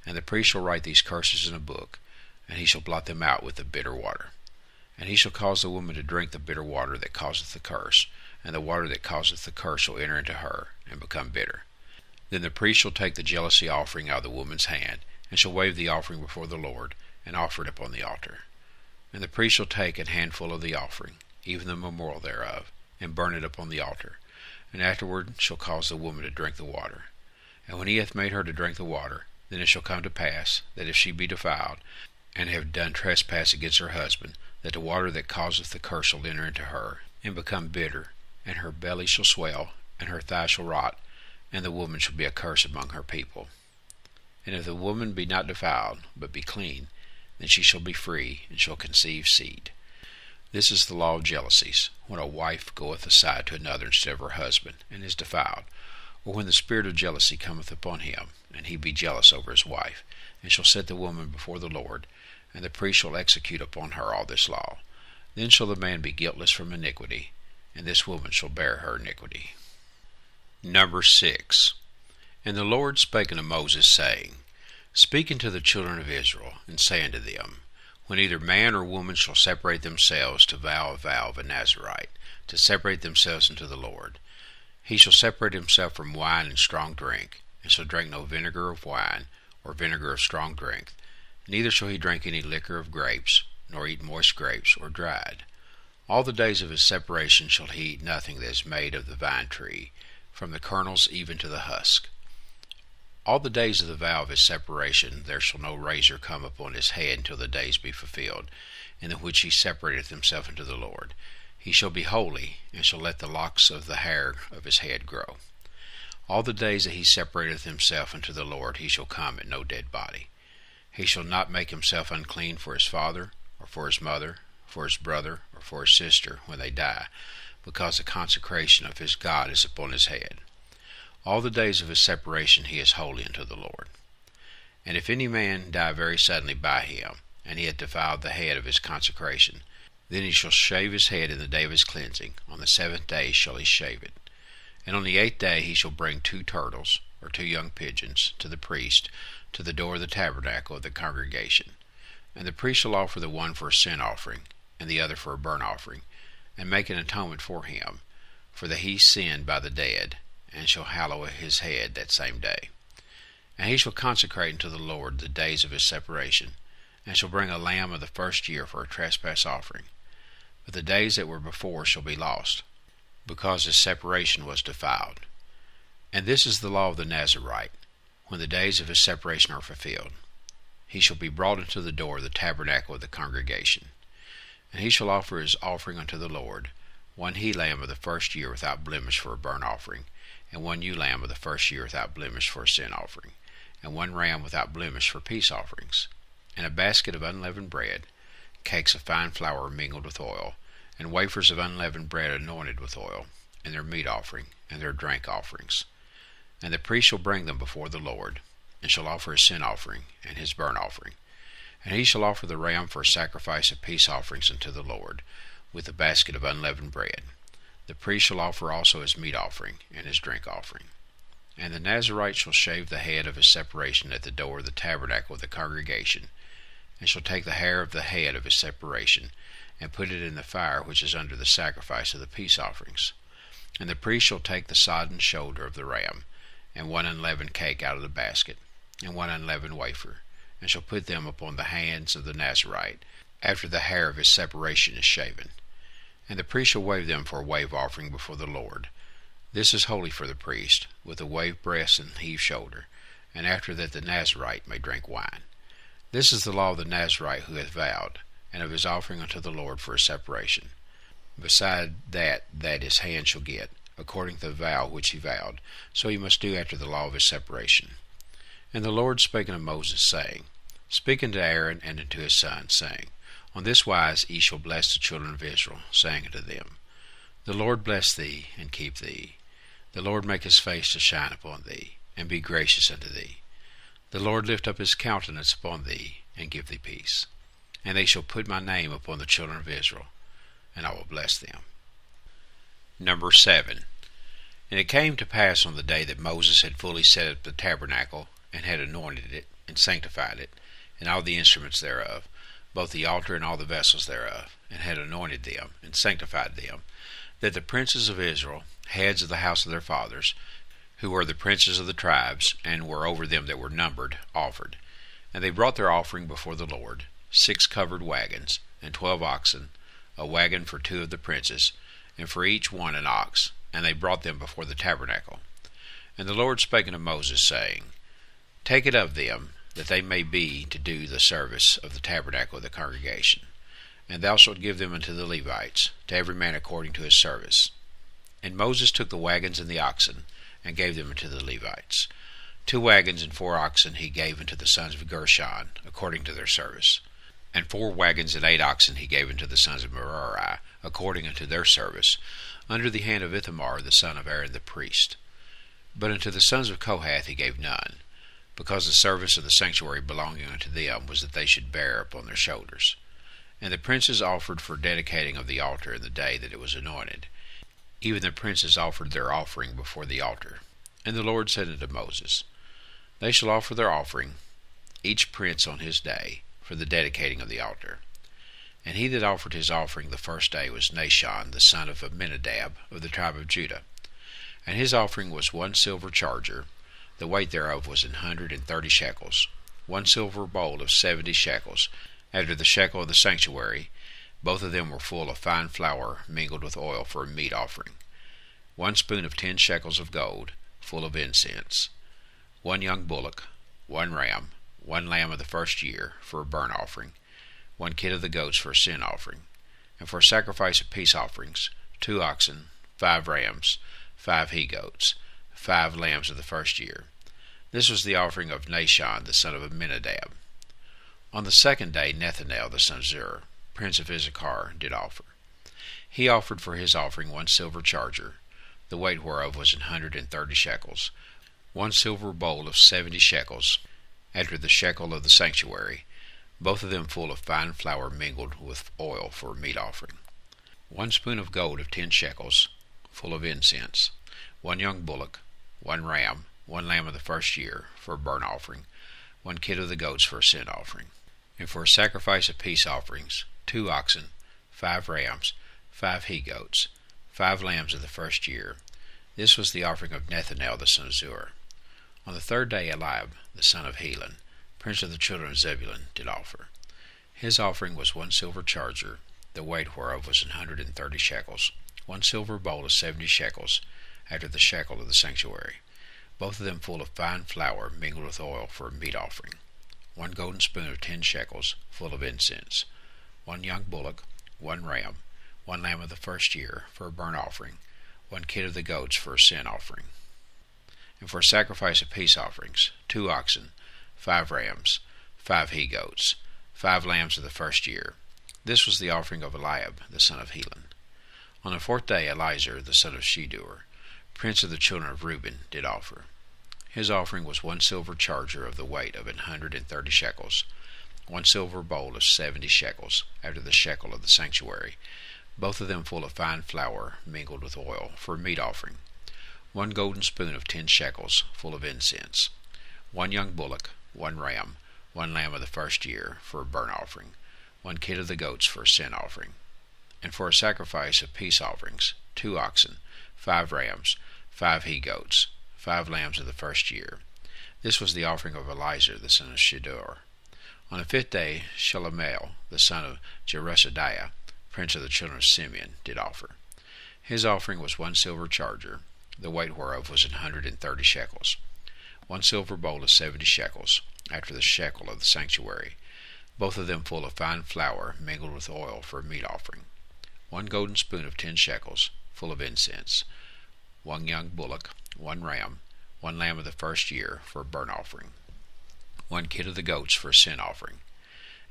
And the priest shall write these curses in a book, and he shall blot them out with the bitter water. And he shall cause the woman to drink the bitter water that causeth the curse, and the water that causeth the curse shall enter into her, and become bitter. Then the priest shall take the jealousy offering out of the woman's hand, and shall wave the offering before the Lord, and offer it upon the altar. And the priest shall take an handful of the offering, even the memorial thereof, and burn it upon the altar, and afterward shall cause the woman to drink the water. And when he hath made her to drink the water, then it shall come to pass, that if she be defiled, and have done trespass against her husband, that the water that causeth the curse shall enter into her, and become bitter, and her belly shall swell, and her thigh shall rot, and the woman shall be a curse among her people. And if the woman be not defiled, but be clean, then she shall be free, and shall conceive seed. This is the law of jealousies, when a wife goeth aside to another instead of her husband, and is defiled, or when the spirit of jealousy cometh upon him, and he be jealous over his wife, and shall set the woman before the Lord, and the priest shall execute upon her all this law. Then shall the man be guiltless from iniquity, and this woman shall bear her iniquity. Number 6. And the Lord spake unto Moses, saying, Speak unto the children of Israel, and say unto them, When either man or woman shall separate themselves to vow a vow of a Nazarite, to separate themselves unto the Lord, he shall separate himself from wine and strong drink, and shall drink no vinegar of wine, or vinegar of strong drink, neither shall he drink any liquor of grapes, nor eat moist grapes, or dried. All the days of his separation shall he eat nothing that is made of the vine tree, from the kernels even to the husk. All the days of the vow of his separation there shall no razor come upon his head until the days be fulfilled, in the which he separateth himself unto the Lord. He shall be holy, and shall let the locks of the hair of his head grow. All the days that he separateth himself unto the Lord he shall come at no dead body. He shall not make himself unclean for his father, or for his mother, for his brother, or for his sister, when they die, because the consecration of his God is upon his head. All the days of his separation he is holy unto the Lord. And if any man die very suddenly by him, and he hath defiled the head of his consecration, then he shall shave his head in the day of his cleansing. On the 7th day shall he shave it. And on the 8th day he shall bring 2 turtles, or 2 young pigeons, to the priest, to the door of the tabernacle of the congregation. And the priest shall offer the one for a sin offering, and the other for a burnt offering, and make an atonement for him, for that he sinned by the dead, and shall hallow his head that same day. And he shall consecrate unto the Lord the days of his separation, and shall bring a lamb of the first year for a trespass offering. But the days that were before shall be lost, because his separation was defiled. And this is the law of the Nazarite, when the days of his separation are fulfilled. He shall be brought into the door of the tabernacle of the congregation. And he shall offer his offering unto the Lord, 1 he-lamb of the first year without blemish for a burnt offering, and 1 ewe-lamb of the first year without blemish for a sin offering, and 1 ram without blemish for peace offerings, and a basket of unleavened bread, cakes of fine flour mingled with oil, and wafers of unleavened bread anointed with oil, and their meat offering, and their drink offerings. And the priest shall bring them before the Lord, and shall offer his sin offering, and his burnt offering. And he shall offer the ram for a sacrifice of peace offerings unto the Lord, with a basket of unleavened bread. The priest shall offer also his meat offering, and his drink offering. And the Nazarite shall shave the head of his separation at the door of the tabernacle of the congregation, and shall take the hair of the head of his separation, and put it in the fire which is under the sacrifice of the peace offerings. And the priest shall take the sodden shoulder of the ram, and 1 unleavened cake out of the basket, and 1 unleavened wafer, and shall put them upon the hands of the Nazarite, after the hair of his separation is shaven. And the priest shall wave them for a wave offering before the Lord. This is holy for the priest, with a waved breast and heaved shoulder, and after that the Nazarite may drink wine. This is the law of the Nazarite who hath vowed, and of his offering unto the Lord for a separation, beside that his hand shall get, according to the vow which he vowed, so he must do after the law of his separation. And the Lord spake unto Moses, saying, Speak unto Aaron and unto his sons, saying, On this wise ye shall bless the children of Israel, saying unto them, The Lord bless thee, and keep thee. The Lord make his face to shine upon thee, and be gracious unto thee. The Lord lift up his countenance upon thee, and give thee peace. And they shall put my name upon the children of Israel, and I will bless them. Number 7. And it came to pass on the day that Moses had fully set up the tabernacle, and had anointed it, and sanctified it, and all the instruments thereof, both the altar and all the vessels thereof, and had anointed them, and sanctified them, that the princes of Israel, heads of the house of their fathers, who were the princes of the tribes, and were over them that were numbered, offered. And they brought their offering before the Lord, 6 covered wagons, and 12 oxen, a wagon for 2 of the princes, and for each one an ox, and they brought them before the tabernacle. And the Lord spake unto Moses, saying, Take it of them, that they may be to do the service of the tabernacle of the congregation. And thou shalt give them unto the Levites, to every man according to his service. And Moses took the wagons and the oxen, and gave them unto the Levites. 2 wagons and 4 oxen he gave unto the sons of Gershon, according to their service. And 4 wagons and 8 oxen he gave unto the sons of Merari, according unto their service, under the hand of Ithamar the son of Aaron the priest. But unto the sons of Kohath he gave none, because the service of the sanctuary belonging unto them was that they should bear upon their shoulders. And the princes offered for dedicating of the altar in the day that it was anointed. Even the princes offered their offering before the altar. And the Lord said unto Moses, They shall offer their offering, each prince on his day, for the dedicating of the altar. And he that offered his offering the first day was Nahshon the son of Amminadab of the tribe of Judah. And his offering was 1 silver charger, the weight thereof was 130 shekels, 1 silver bowl of 70 shekels, after the shekel of the sanctuary. Both of them were full of fine flour mingled with oil for a meat offering. 1 spoon of 10 shekels of gold, full of incense. 1 young bullock, 1 ram, 1 lamb of the first year, for a burnt offering. 1 kid of the goats for a sin offering. And for a sacrifice of peace offerings, 2 oxen, 5 rams, 5 he-goats, 5 lambs of the first year. This was the offering of Nahshon the son of Amminadab. On the 2nd day Nethanel the son of Zur, prince of Issachar, did offer. He offered for his offering 1 silver charger, the weight whereof was 130 shekels, 1 silver bowl of 70 shekels, after the shekel of the sanctuary, both of them full of fine flour mingled with oil for a meat offering. 1 spoon of gold of 10 shekels, full of incense. 1 young bullock, 1 ram, 1 lamb of the first year, for a burnt offering. 1 kid of the goats for a sin offering. And for a sacrifice of peace offerings, 2 oxen, 5 rams, 5 he-goats, 5 lambs of the first year. This was the offering of Nethanel the son of Zur. On the 3rd day Eliab the son of Helon, prince of the children of Zebulun, did offer. His offering was 1 silver charger, the weight whereof was 130 shekels, 1 silver bowl of 70 shekels, after the shekel of the sanctuary, both of them full of fine flour mingled with oil for a meat offering. 1 golden spoon of 10 shekels, full of incense. 1 young bullock, 1 ram, 1 lamb of the first year, for a burnt offering. 1 kid of the goats for a sin offering. And for a sacrifice of peace offerings, 2 oxen, 5 rams, 5 he-goats, 5 lambs of the first year. This was the offering of Eliab the son of Helon. On the 4th day Elizur the son of Shedeur, prince of the children of Reuben, did offer. His offering was 1 silver charger of the weight of 130 shekels, 1 silver bowl of 70 shekels, after the shekel of the sanctuary, both of them full of fine flour mingled with oil, for a meat offering. 1 golden spoon of 10 shekels, full of incense. 1 young bullock, 1 ram, 1 lamb of the first year, for a burnt offering. 1 kid of the goats for a sin offering. And for a sacrifice of peace offerings, 2 oxen, 5 rams, 5 he-goats, 5 lambs of the first year. This was the offering of Elizur the son of Shedeur. On the 5th day Shelomiel the son of Jerusadaiah, prince of the children of Simeon, did offer. His offering was 1 silver charger, the weight whereof was 130 shekels, 1 silver bowl of 70 shekels, after the shekel of the sanctuary, both of them full of fine flour mingled with oil for a meat offering. 1 golden spoon of 10 shekels, full of incense. 1 young bullock, 1 ram, 1 lamb of the first year, for a burnt offering. 1 kid of the goats for a sin offering.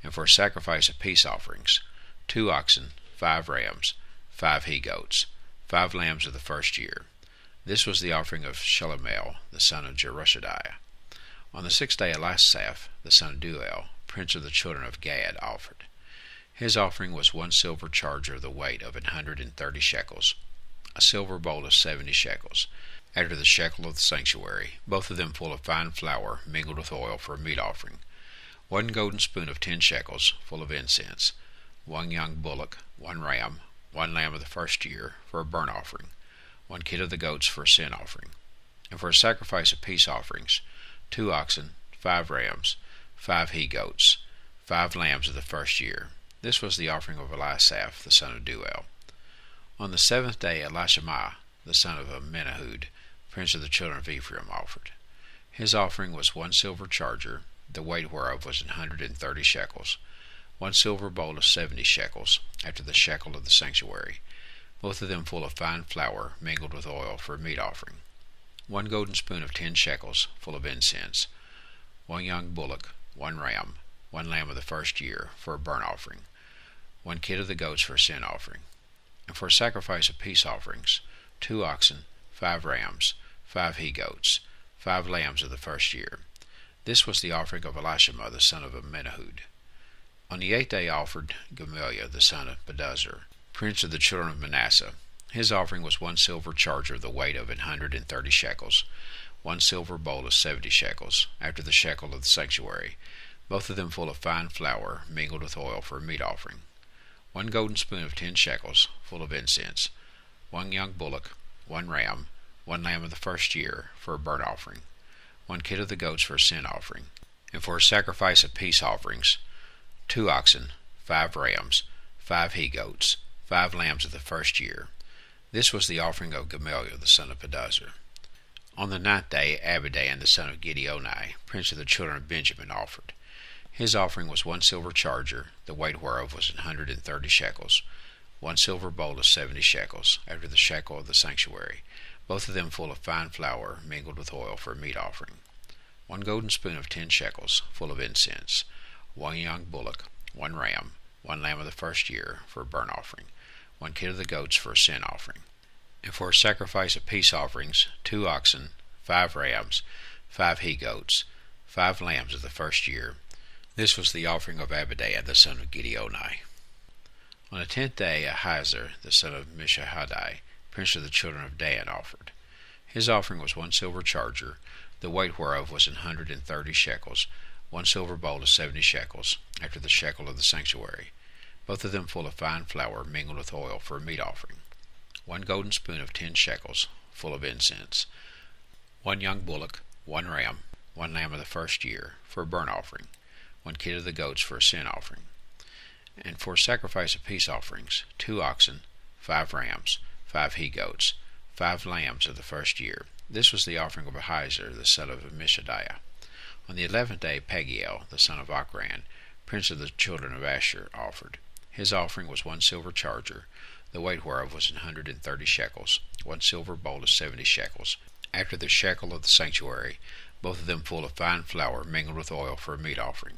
And for a sacrifice of peace offerings, 2 oxen, 5 rams, 5 he-goats, 5 lambs of the first year. This was the offering of Shelomiel the son of Jerusadaiah. On the 6th day Elisaph the son of Deuel, prince of the children of Gad, offered. His offering was 1 silver charger of the weight of 130 shekels, a silver bowl of 70 shekels, after the shekel of the sanctuary, both of them full of fine flour mingled with oil for a meat offering. 1 golden spoon of 10 shekels, full of incense. 1 young bullock, 1 ram, one lamb of the first year for a burnt offering, one kid of the goats for a sin offering. And for a sacrifice of peace offerings, 2 oxen, 5 rams, 5 he-goats, 5 lambs of the first year. This was the offering of Eliasaph, the son of Deuel. On the 7th day Elishama, the son of Amminahud, prince of the children of Ephraim, offered. His offering was 1 silver charger, the weight whereof was 130 shekels, 1 silver bowl of 70 shekels, after the shekel of the sanctuary, both of them full of fine flour mingled with oil for a meat offering, 1 golden spoon of 10 shekels, full of incense, 1 young bullock, 1 ram, 1 lamb of the first year for a burnt offering, 1 kid of the goats for a sin offering. And for a sacrifice of peace offerings, 2 oxen, 5 rams, 5 he-goats, 5 lambs of the first year. This was the offering of Elishama, the son of Amminahud. On the 8th day offered Gamaliel, the son of Pedahzur, prince of the children of Manasseh. His offering was 1 silver charger of the weight of 130 shekels, 1 silver bowl of 70 shekels, after the shekel of the sanctuary, both of them full of fine flour mingled with oil for a meat offering, 1 golden spoon of 10 shekels, full of incense, 1 young bullock, 1 ram, 1 lamb of the first year for a burnt offering, 1 kid of the goats for a sin offering. And for a sacrifice of peace offerings, 2 oxen, 5 rams, 5 he-goats, 5 lambs of the first year. This was the offering of Gamaliel, the son of Pedahzur. On the 9th day Abidan, the son of Gideoni, prince of the children of Benjamin, offered. His offering was 1 silver charger, the weight whereof was 130 shekels, 1 silver bowl of 70 shekels, after the shekel of the sanctuary, both of them full of fine flour mingled with oil for a meat offering, 1 golden spoon of 10 shekels, full of incense, 1 young bullock, 1 ram, 1 lamb of the first year for a burnt offering, 1 kid of the goats for a sin offering. And for a sacrifice of peace offerings, 2 oxen, 5 rams, 5 he-goats, 5 lambs of the first year. This was the offering of Abidan, the son of Gideoni. On the 10th day Ahiezer, the son of Mishahadai, prince of the children of Dan, offered. His offering was 1 silver charger, the weight whereof was 130 shekels, 1 silver bowl of 70 shekels, after the shekel of the sanctuary, both of them full of fine flour mingled with oil for a meat offering, 1 golden spoon of 10 shekels, full of incense, 1 young bullock, 1 ram, 1 lamb of the first year for a burnt offering, 1 kid of the goats for a sin offering. And for a sacrifice of peace offerings, 2 oxen, 5 rams, 5 he-goats, 5 lambs of the first year. This was the offering of Ahiezer, the son of Ammishaddai. On the 11th day Pagiel, the son of Ochran, prince of the children of Asher, offered. His offering was 1 silver charger, the weight whereof was 130 shekels, 1 silver bowl of 70 shekels, after the shekel of the sanctuary, both of them full of fine flour mingled with oil for a meat offering,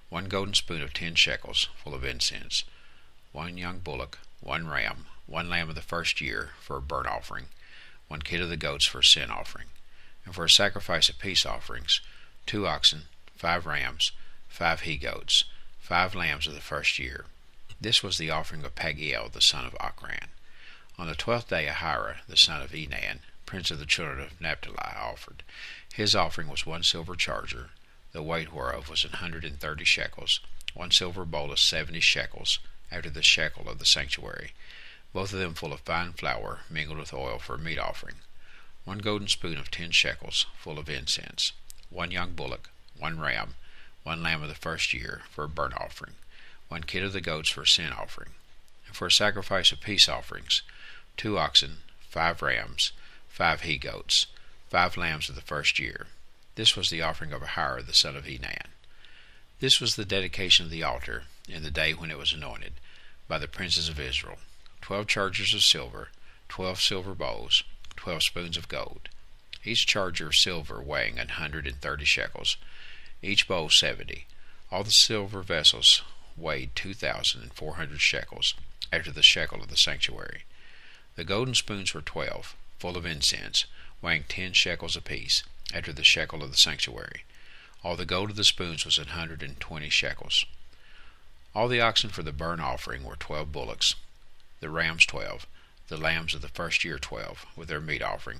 1 golden spoon of 10 shekels, full of incense, 1 young bullock, 1 ram, 1 lamb of the first year for a burnt offering, 1 kid of the goats for a sin offering. And for a sacrifice of peace offerings, 2 oxen, 5 rams, 5 he-goats, 5 lambs of the first year. This was the offering of Pagiel, the son of Ochran. On the 12th day Ahira, the son of Enan, prince of the children of Naphtali, offered. His offering was 1 silver charger, the weight whereof was 130 shekels, 1 silver bowl of 70 shekels, after the shekel of the sanctuary, both of them full of fine flour mingled with oil for a meat offering, 1 golden spoon of 10 shekels, full of incense, 1 young bullock, 1 ram, 1 lamb of the first year for a burnt offering, 1 kid of the goats for a sin offering. And for a sacrifice of peace offerings, 2 oxen, 5 rams, 5 he-goats, 5 lambs of the first year. This was the offering of Ahira, the son of Enan. This was the dedication of the altar in the day when it was anointed by the princes of Israel: 12 chargers of silver, 12 silver bowls, 12 spoons of gold, each charger of silver weighing 130 shekels, each bowl 70. All the silver vessels weighed 2,400 shekels, after the shekel of the sanctuary. The golden spoons were 12, full of incense, weighing 10 shekels apiece, after the shekel of the sanctuary. All the gold of the spoons was 120 shekels. All the oxen for the burnt offering were 12 bullocks, the rams 12, the lambs of the first year 12, with their meat offering,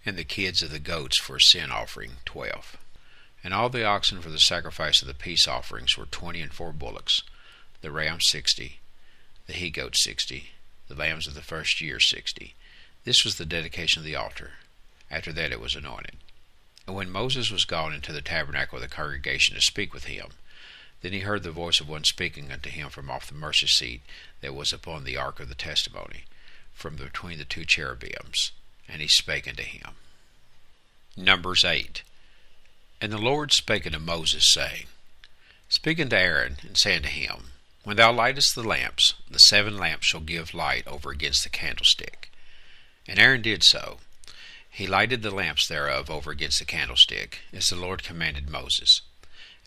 and the kids of the goats for a sin offering 12. And all the oxen for the sacrifice of the peace offerings were 20 and 4 bullocks, the rams 60, the he-goats 60, the lambs of the first year 60. This was the dedication of the altar. After that it was anointed. And when Moses was gone into the tabernacle of the congregation to speak with him, then he heard the voice of one speaking unto him from off the mercy seat that was upon the ark of the testimony, from between the two cherubims, and he spake unto him. Numbers 8. And the Lord spake unto Moses, saying, Speak unto Aaron, and say unto him, When thou lightest the lamps, the 7 lamps shall give light over against the candlestick. And Aaron did so. He lighted the lamps thereof over against the candlestick, as the Lord commanded Moses.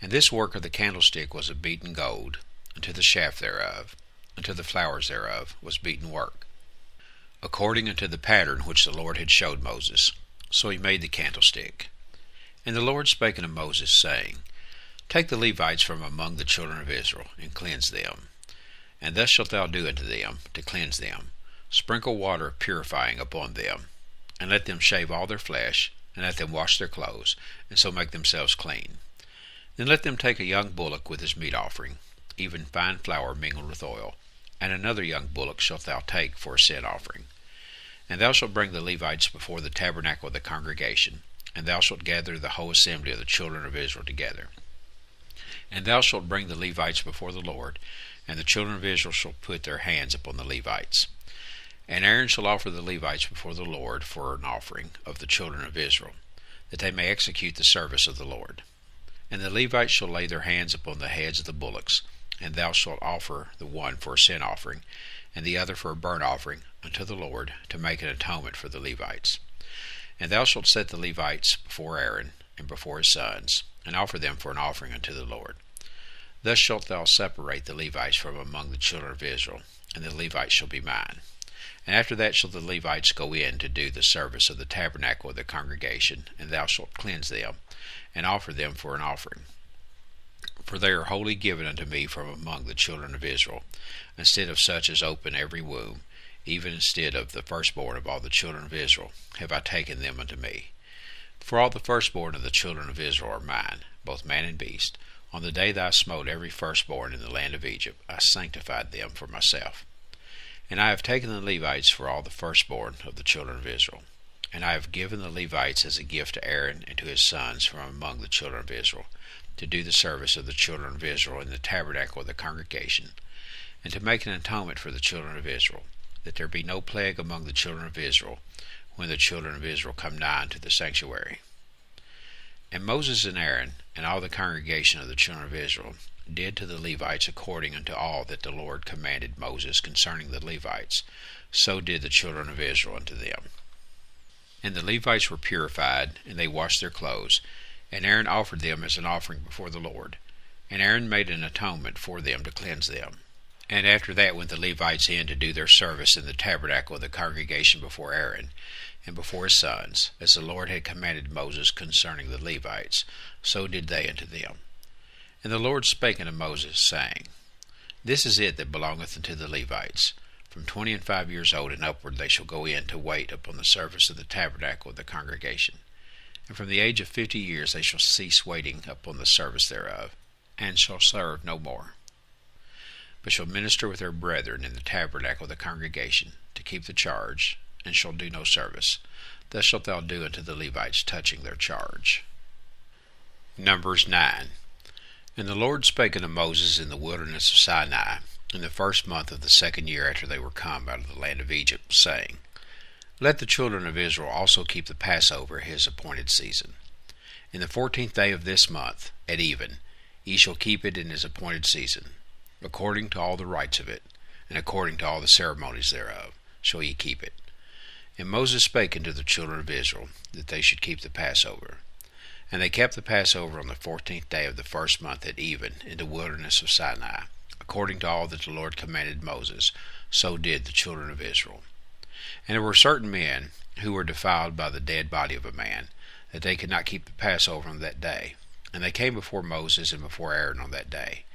And this work of the candlestick was of beaten gold, unto the shaft thereof, unto the flowers thereof was beaten work, according unto the pattern which the Lord had showed Moses. So he made the candlestick. And the Lord spake unto Moses, saying, Take the Levites from among the children of Israel, and cleanse them. And thus shalt thou do unto them, to cleanse them. Sprinkle water purifying upon them, and let them shave all their flesh, and let them wash their clothes, and so make themselves clean. Then let them take a young bullock with his meat offering, even fine flour mingled with oil, and another young bullock shalt thou take for a sin offering. And thou shalt bring the Levites before the tabernacle of the congregation, and thou shalt gather the whole assembly of the children of Israel together. And thou shalt bring the Levites before the Lord, and the children of Israel shall put their hands upon the Levites. And Aaron shall offer the Levites before the Lord for an offering of the children of Israel, that they may execute the service of the Lord. And the Levites shall lay their hands upon the heads of the bullocks, and thou shalt offer the one for a sin offering, and the other for a burnt offering, unto the Lord, to make an atonement for the Levites. And thou shalt set the Levites before Aaron, and before his sons, and offer them for an offering unto the Lord. Thus shalt thou separate the Levites from among the children of Israel, and the Levites shall be mine. And after that shall the Levites go in to do the service of the tabernacle of the congregation, and thou shalt cleanse them, and offer them for an offering. For they are wholly given unto me from among the children of Israel, instead of such as open every womb, even instead of the firstborn of all the children of Israel, have I taken them unto me. For all the firstborn of the children of Israel are mine, both man and beast. On the day that I smote every firstborn in the land of Egypt, I sanctified them for myself. And I have taken the Levites for all the firstborn of the children of Israel. And I have given the Levites as a gift to Aaron and to his sons from among the children of Israel, to do the service of the children of Israel in the tabernacle of the congregation, and to make an atonement for the children of Israel, that there be no plague among the children of Israel, when the children of Israel come nigh unto the sanctuary. And Moses and Aaron, and all the congregation of the children of Israel, did to the Levites according unto all that the Lord commanded Moses concerning the Levites. So did the children of Israel unto them. And the Levites were purified, and they washed their clothes, and Aaron offered them as an offering before the Lord. And Aaron made an atonement for them to cleanse them. And after that went the Levites in to do their service in the tabernacle of the congregation before Aaron, and before his sons, as the Lord had commanded Moses concerning the Levites, so did they unto them. And the Lord spake unto Moses, saying, This is it that belongeth unto the Levites. From 25 years old and upward they shall go in to wait upon the service of the tabernacle of the congregation. And from the age of 50 years they shall cease waiting upon the service thereof, and shall serve no more, but shall minister with their brethren in the tabernacle of the congregation, to keep the charge, and shall do no service. Thus shalt thou do unto the Levites touching their charge. Numbers 9. And the Lord spake unto Moses in the wilderness of Sinai, in the first month of the 2nd year after they were come out of the land of Egypt, saying, Let the children of Israel also keep the Passover his appointed season. In the 14th day of this month, at even, ye shall keep it in his appointed season, according to all the rites of it, and according to all the ceremonies thereof, shall ye keep it. And Moses spake unto the children of Israel, that they should keep the Passover. And they kept the Passover on the 14th day of the first month at even, in the wilderness of Sinai, according to all that the Lord commanded Moses, so did the children of Israel. And there were certain men who were defiled by the dead body of a man, that they could not keep the Passover on that day. And they came before Moses and before Aaron on that day.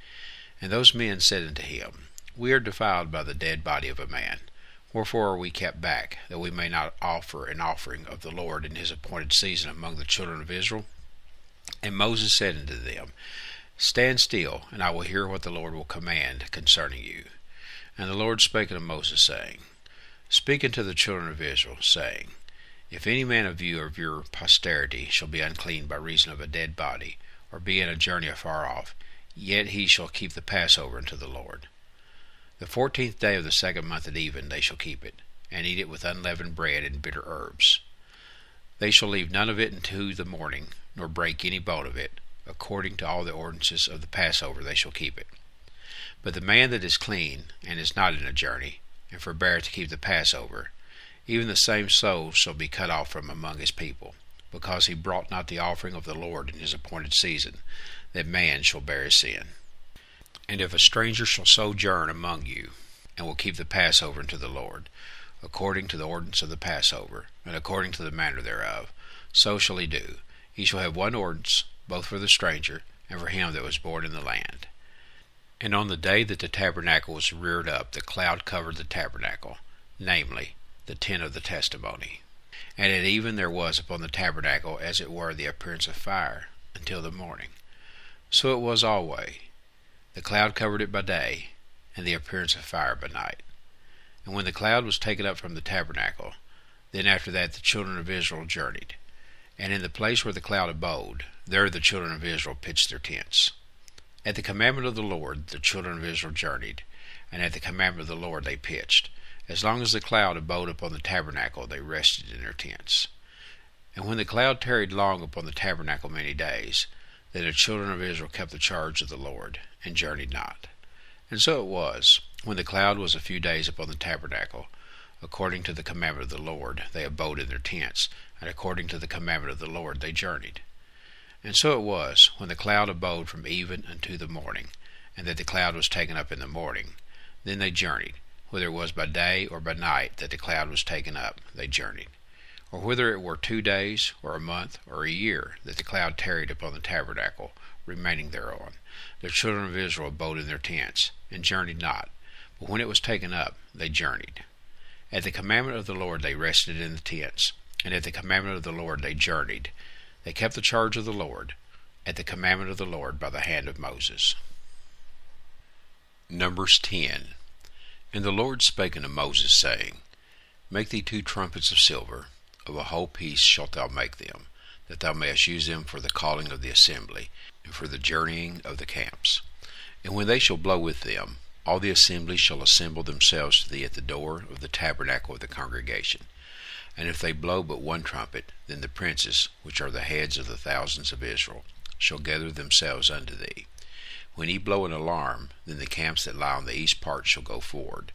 And those men said unto him, We are defiled by the dead body of a man. Wherefore are we kept back, that we may not offer an offering of the Lord in his appointed season among the children of Israel? And Moses said unto them, Stand still, and I will hear what the Lord will command concerning you. And the Lord spake unto Moses, saying, speaking to the children of Israel, saying, If any man of you or of your posterity shall be unclean by reason of a dead body, or be in a journey afar off, yet he shall keep the Passover unto the Lord. The 14th day of the 2nd month at even they shall keep it, and eat it with unleavened bread and bitter herbs. They shall leave none of it unto the morning, nor break any bone of it. According to all the ordinances of the Passover they shall keep it. But the man that is clean, and is not in a journey, and forbeareth to keep the Passover, even the same soul shall be cut off from among his people, because he brought not the offering of the Lord in his appointed season, that man shall bear his sin. And if a stranger shall sojourn among you, and will keep the Passover unto the Lord, according to the ordinance of the Passover, and according to the manner thereof, so shall he do. He shall have one ordinance, both for the stranger, and for him that was born in the land. And on the day that the tabernacle was reared up, the cloud covered the tabernacle, namely, the tent of the testimony. And at even there was upon the tabernacle as it were the appearance of fire, until the morning. So it was always. The cloud covered it by day, and the appearance of fire by night. And when the cloud was taken up from the tabernacle, then after that the children of Israel journeyed. And in the place where the cloud abode, there the children of Israel pitched their tents. At the commandment of the Lord the children of Israel journeyed, and at the commandment of the Lord they pitched. As long as the cloud abode upon the tabernacle, they rested in their tents. And when the cloud tarried long upon the tabernacle many days, then the children of Israel kept the charge of the Lord, and journeyed not. And so it was, when the cloud was a few days upon the tabernacle, according to the commandment of the Lord, they abode in their tents, and according to the commandment of the Lord they journeyed. And so it was, when the cloud abode from even unto the morning, and that the cloud was taken up in the morning, then they journeyed. Whether it was by day or by night that the cloud was taken up, they journeyed. Or whether it were 2 days, or a month, or a year, that the cloud tarried upon the tabernacle, remaining thereon, the children of Israel abode in their tents, and journeyed not. But when it was taken up, they journeyed. At the commandment of the Lord they rested in the tents, and at the commandment of the Lord they journeyed. They kept the charge of the Lord, at the commandment of the Lord by the hand of Moses. Numbers 10. And the Lord spake unto Moses, saying, Make thee 2 trumpets of silver, of a whole piece shalt thou make them, that thou mayest use them for the calling of the assembly, and for the journeying of the camps. And when they shall blow with them, all the assembly shall assemble themselves to thee at the door of the tabernacle of the congregation. And if they blow but 1 trumpet, then the princes, which are the heads of the thousands of Israel, shall gather themselves unto thee. When he blow an alarm, then the camps that lie on the east part shall go forward.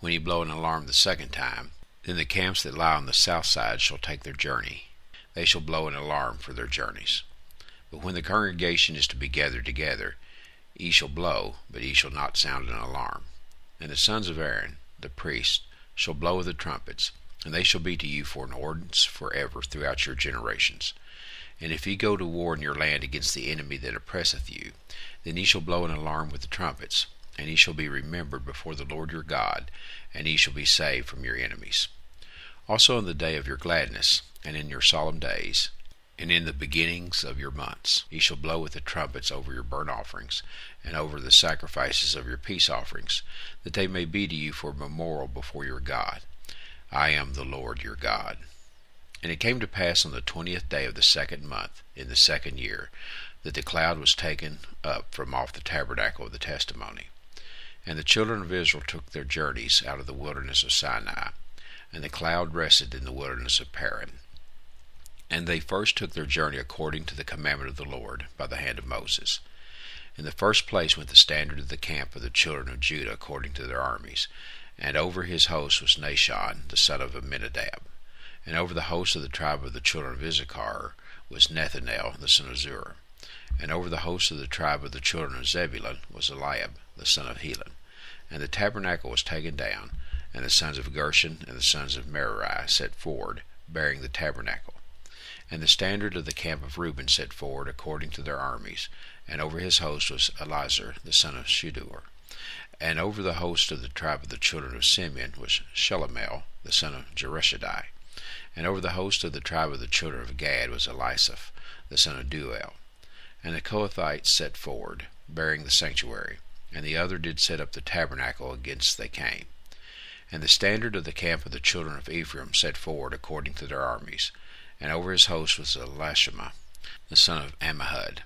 When he blow an alarm the 2nd time, then the camps that lie on the south side shall take their journey. They shall blow an alarm for their journeys. But when the congregation is to be gathered together, ye shall blow, but ye shall not sound an alarm. And the sons of Aaron, the priests, shall blow with the trumpets, and they shall be to you for an ordinance forever throughout your generations. And if ye go to war in your land against the enemy that oppresseth you, then ye shall blow an alarm with the trumpets, and ye shall be remembered before the Lord your God, and ye shall be saved from your enemies. Also in the day of your gladness, and in your solemn days, and in the beginnings of your months, ye shall blow with the trumpets over your burnt offerings, and over the sacrifices of your peace offerings, that they may be to you for a memorial before your God. I am the Lord your God. And it came to pass on the 20th day of the 2nd month, in the 2nd year, that the cloud was taken up from off the tabernacle of the testimony. And the children of Israel took their journeys out of the wilderness of Sinai, and the cloud rested in the wilderness of Paran. And they first took their journey according to the commandment of the Lord by the hand of Moses. In the first place went the standard of the camp of the children of Judah according to their armies, and over his host was Nahshon the son of Amminadab. And over the host of the tribe of the children of Issachar was Nethanel the son of Zur. And over the host of the tribe of the children of Zebulun was Eliab the son of Helon. And the tabernacle was taken down, and the sons of Gershon and the sons of Merari set forward, bearing the tabernacle. And the standard of the camp of Reuben set forward according to their armies, and over his host was Elizur the son of Shedeur. And over the host of the tribe of the children of Simeon was Shelomiel the son of Jerishadai. And over the host of the tribe of the children of Gad was Elisaph the son of Deuel. And the Kohathites set forward, bearing the sanctuary, and the other did set up the tabernacle against they came. And the standard of the camp of the children of Ephraim set forward according to their armies. And over his host was Elishama, the son of Ammihud.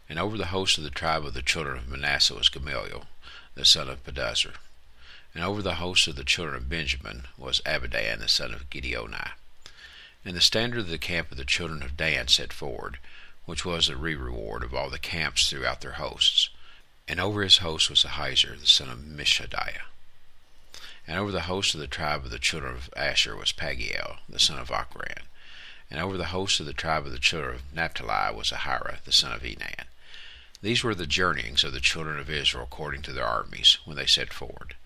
And over the host of the tribe of the children of Manasseh was Gamaliel, the son of Pedahzur. And over the host of the children of Benjamin was Abidan, the son of Gideoni. And the standard of the camp of the children of Dan set forward, which was the reward of all the camps throughout their hosts. And over his host was Ahiezer, the son of Mishadiah. And over the host of the tribe of the children of Asher was Pagiel, the son of Ochran. And over the host of the tribe of the children of Naphtali was Ahira, the son of Enan. These were the journeyings of the children of Israel according to their armies, when they set forward.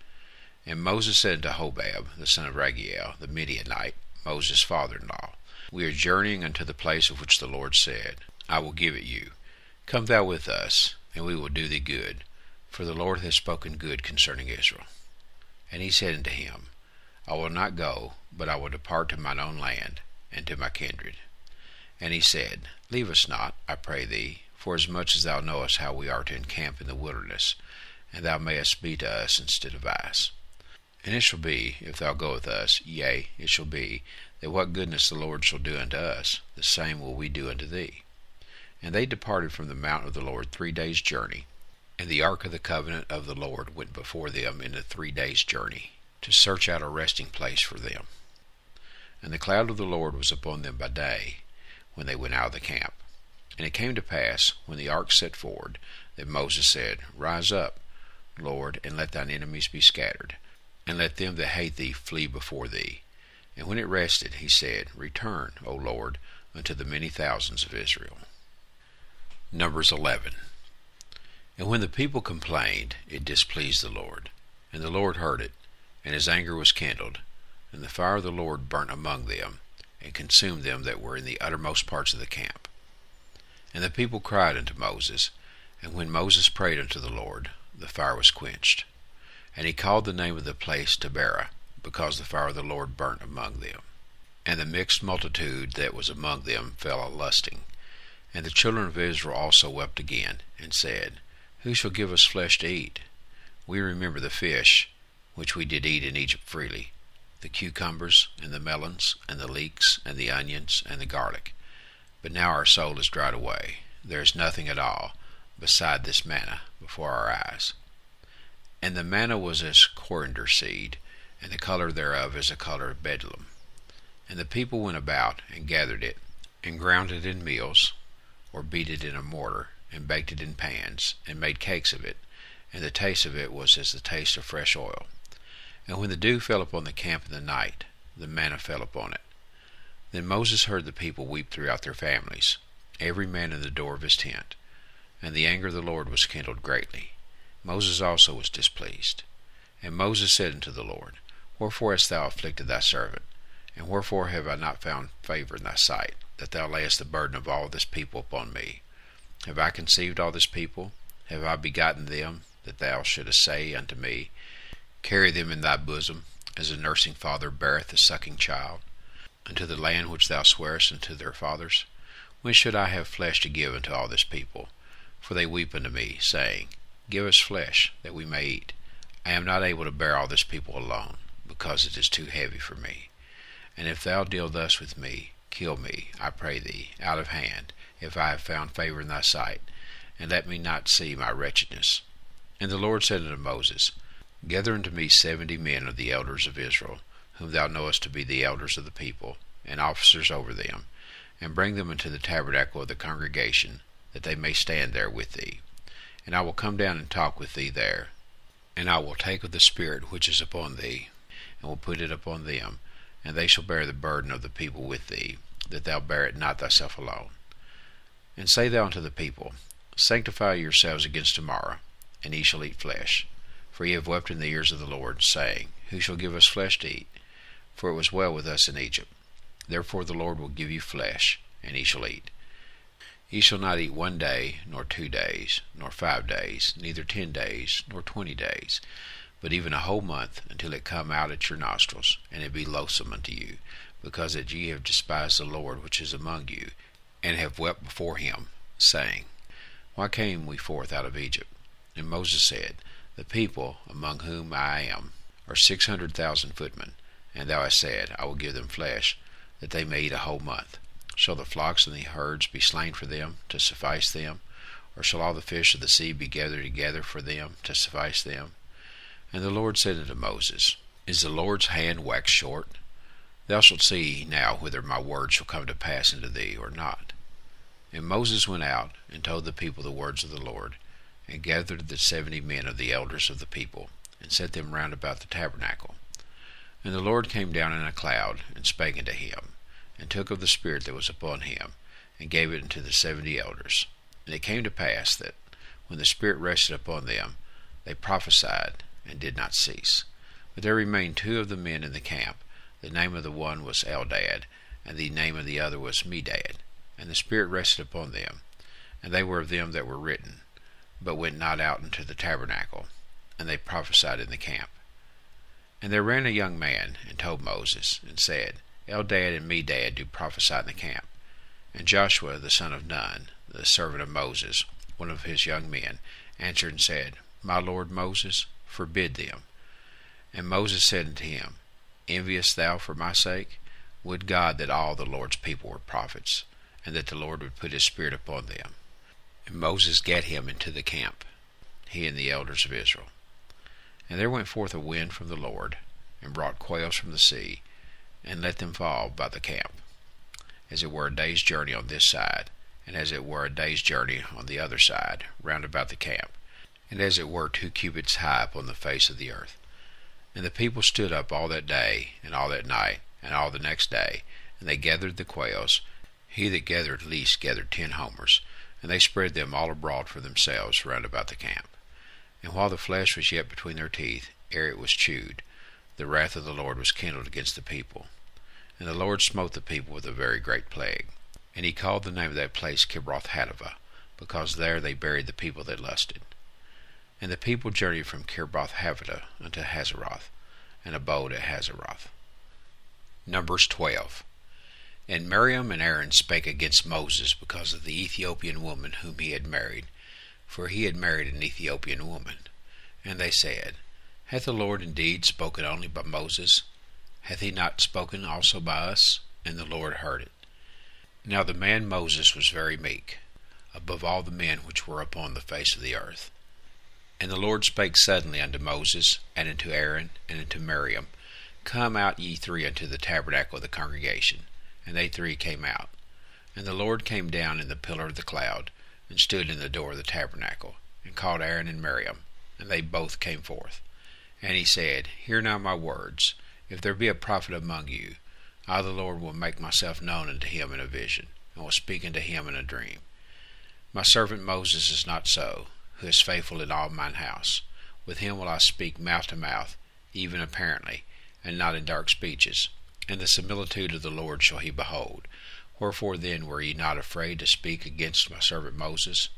And Moses said unto Hobab, the son of Raguel, the Midianite, Moses' father-in-law, We are journeying unto the place of which the Lord said, I will give it you. Come thou with us, and we will do thee good, for the Lord hath spoken good concerning Israel. And he said unto him, I will not go, but I will depart to mine own land, and to my kindred. And he said, Leave us not, I pray thee, forasmuch as thou knowest how we are to encamp in the wilderness, and thou mayest be to us instead of us. And it shall be, if thou go with us, yea, it shall be, that what goodness the Lord shall do unto us, the same will we do unto thee. And they departed from the mount of the Lord 3 days' journey, and the ark of the covenant of the Lord went before them in a 3 days' journey, to search out a resting place for them. And the cloud of the Lord was upon them by day, when they went out of the camp. And it came to pass, when the ark set forward, that Moses said, Rise up, Lord, and let thine enemies be scattered, and let them that hate thee flee before thee. And when it rested, he said, Return, O Lord, unto the many thousands of Israel. Numbers 11. And when the people complained, it displeased the Lord. And the Lord heard it, and his anger was kindled, and the fire of the Lord burnt among them, and consumed them that were in the uttermost parts of the camp. And the people cried unto Moses, and when Moses prayed unto the Lord, the fire was quenched. And he called the name of the place Taberah, because the fire of the Lord burnt among them. And the mixed multitude that was among them fell a lusting. And the children of Israel also wept again, and said, Who shall give us flesh to eat? We remember the fish, which we did eat in Egypt freely, the cucumbers, and the melons, and the leeks, and the onions, and the garlic. But now our soul is dried away. There is nothing at all, beside this manna, before our eyes. And the manna was as coriander seed, and the color thereof as the color of bdellium. And the people went about, and gathered it, and ground it in mills, or beat it in a mortar, and baked it in pans, and made cakes of it, and the taste of it was as the taste of fresh oil. And when the dew fell upon the camp in the night, the manna fell upon it. Then Moses heard the people weep throughout their families, every man in the door of his tent. And the anger of the Lord was kindled greatly. Moses also was displeased. And Moses said unto the Lord, Wherefore hast thou afflicted thy servant? And wherefore have I not found favor in thy sight, that thou layest the burden of all this people upon me? Have I conceived all this people? Have I begotten them, that thou shouldest say unto me, Carry them in thy bosom, as a nursing father beareth a sucking child, unto the land which thou swarest unto their fathers? When should I have flesh to give unto all this people? For they weep unto me, saying, Give us flesh, that we may eat. I am not able to bear all this people alone, because it is too heavy for me. And if thou deal thus with me, kill me, I pray thee, out of hand, if I have found favor in thy sight, and let me not see my wretchedness. And the Lord said unto Moses, Gather unto me 70 men of the elders of Israel, whom thou knowest to be the elders of the people, and officers over them, and bring them into the tabernacle of the congregation, that they may stand there with thee. And I will come down and talk with thee there. And I will take of the Spirit which is upon thee, and will put it upon them, and they shall bear the burden of the people with thee, that thou bear it not thyself alone. And say thou unto the people, Sanctify yourselves against tomorrow, and ye shall eat flesh. For ye have wept in the ears of the Lord, saying, Who shall give us flesh to eat? For it was well with us in Egypt. Therefore the Lord will give you flesh, and ye shall eat. Ye shall not eat 1 day, nor 2 days, nor 5 days, neither 10 days, nor 20 days, but even a whole month, until it come out at your nostrils, and it be loathsome unto you, because that ye have despised the Lord which is among you, and have wept before him, saying, Why came we forth out of Egypt? And Moses said, The people, among whom I am, or 600,000 footmen. And thou hast said, I will give them flesh, that they may eat a whole month. Shall the flocks and the herds be slain for them, to suffice them? Or shall all the fish of the sea be gathered together for them, to suffice them? And the Lord said unto Moses, Is the Lord's hand waxed short? Thou shalt see now whether my word shall come to pass unto thee, or not. And Moses went out, and told the people the words of the Lord, and gathered the 70 men of the elders of the people, and set them round about the tabernacle. And the Lord came down in a cloud, and spake unto him, and took of the Spirit that was upon him, and gave it unto the 70 elders. And it came to pass that, when the Spirit rested upon them, they prophesied, and did not cease. But there remained 2 of the men in the camp. The name of the one was Eldad, and the name of the other was Medad. And the Spirit rested upon them, and they were of them that were written, but went not out into the tabernacle, and they prophesied in the camp. And there ran a young man, and told Moses, and said, Eldad and Medad do prophesy in the camp. And Joshua the son of Nun, the servant of Moses, one of his young men, answered and said, My lord Moses, forbid them. And Moses said unto him, Enviest thou for my sake? Would God that all the Lord's people were prophets, and that the Lord would put his Spirit upon them. And Moses gat him into the camp, he and the elders of Israel. And there went forth a wind from the Lord, and brought quails from the sea, and let them fall by the camp, as it were a day's journey on this side, and as it were a day's journey on the other side, round about the camp, and as it were 2 cubits high upon the face of the earth. And the people stood up all that day, and all that night, and all the next day, and they gathered the quails. He that gathered least gathered 10 homers, and they spread them all abroad for themselves round about the camp. And while the flesh was yet between their teeth, ere it was chewed, the wrath of the Lord was kindled against the people. And the Lord smote the people with a very great plague. And he called the name of that place Kibroth-Hattaavah, because there they buried the people that lusted. And the people journeyed from Kibroth-Hattaavah unto Hazeroth, and abode at Hazeroth. Numbers 12. And Miriam and Aaron spake against Moses because of the Ethiopian woman whom he had married, for he had married an Ethiopian woman. And they said, Hath the Lord indeed spoken only by Moses? Hath he not spoken also by us? And the Lord heard it. Now the man Moses was very meek, above all the men which were upon the face of the earth. And the Lord spake suddenly unto Moses, and unto Aaron, and unto Miriam, Come out ye 3 unto the tabernacle of the congregation. And they 3 came out. And the Lord came down in the pillar of the cloud, and stood in the door of the tabernacle, and called Aaron and Miriam, and they both came forth. And he said, Hear now my words. If there be a prophet among you, I the Lord will make myself known unto him in a vision, and will speak unto him in a dream. My servant Moses is not so, who is faithful in all mine house. With him will I speak mouth to mouth, even apparently, and not in dark speeches. And the similitude of the Lord shall he behold. Wherefore then were ye not afraid to speak against my servant Moses?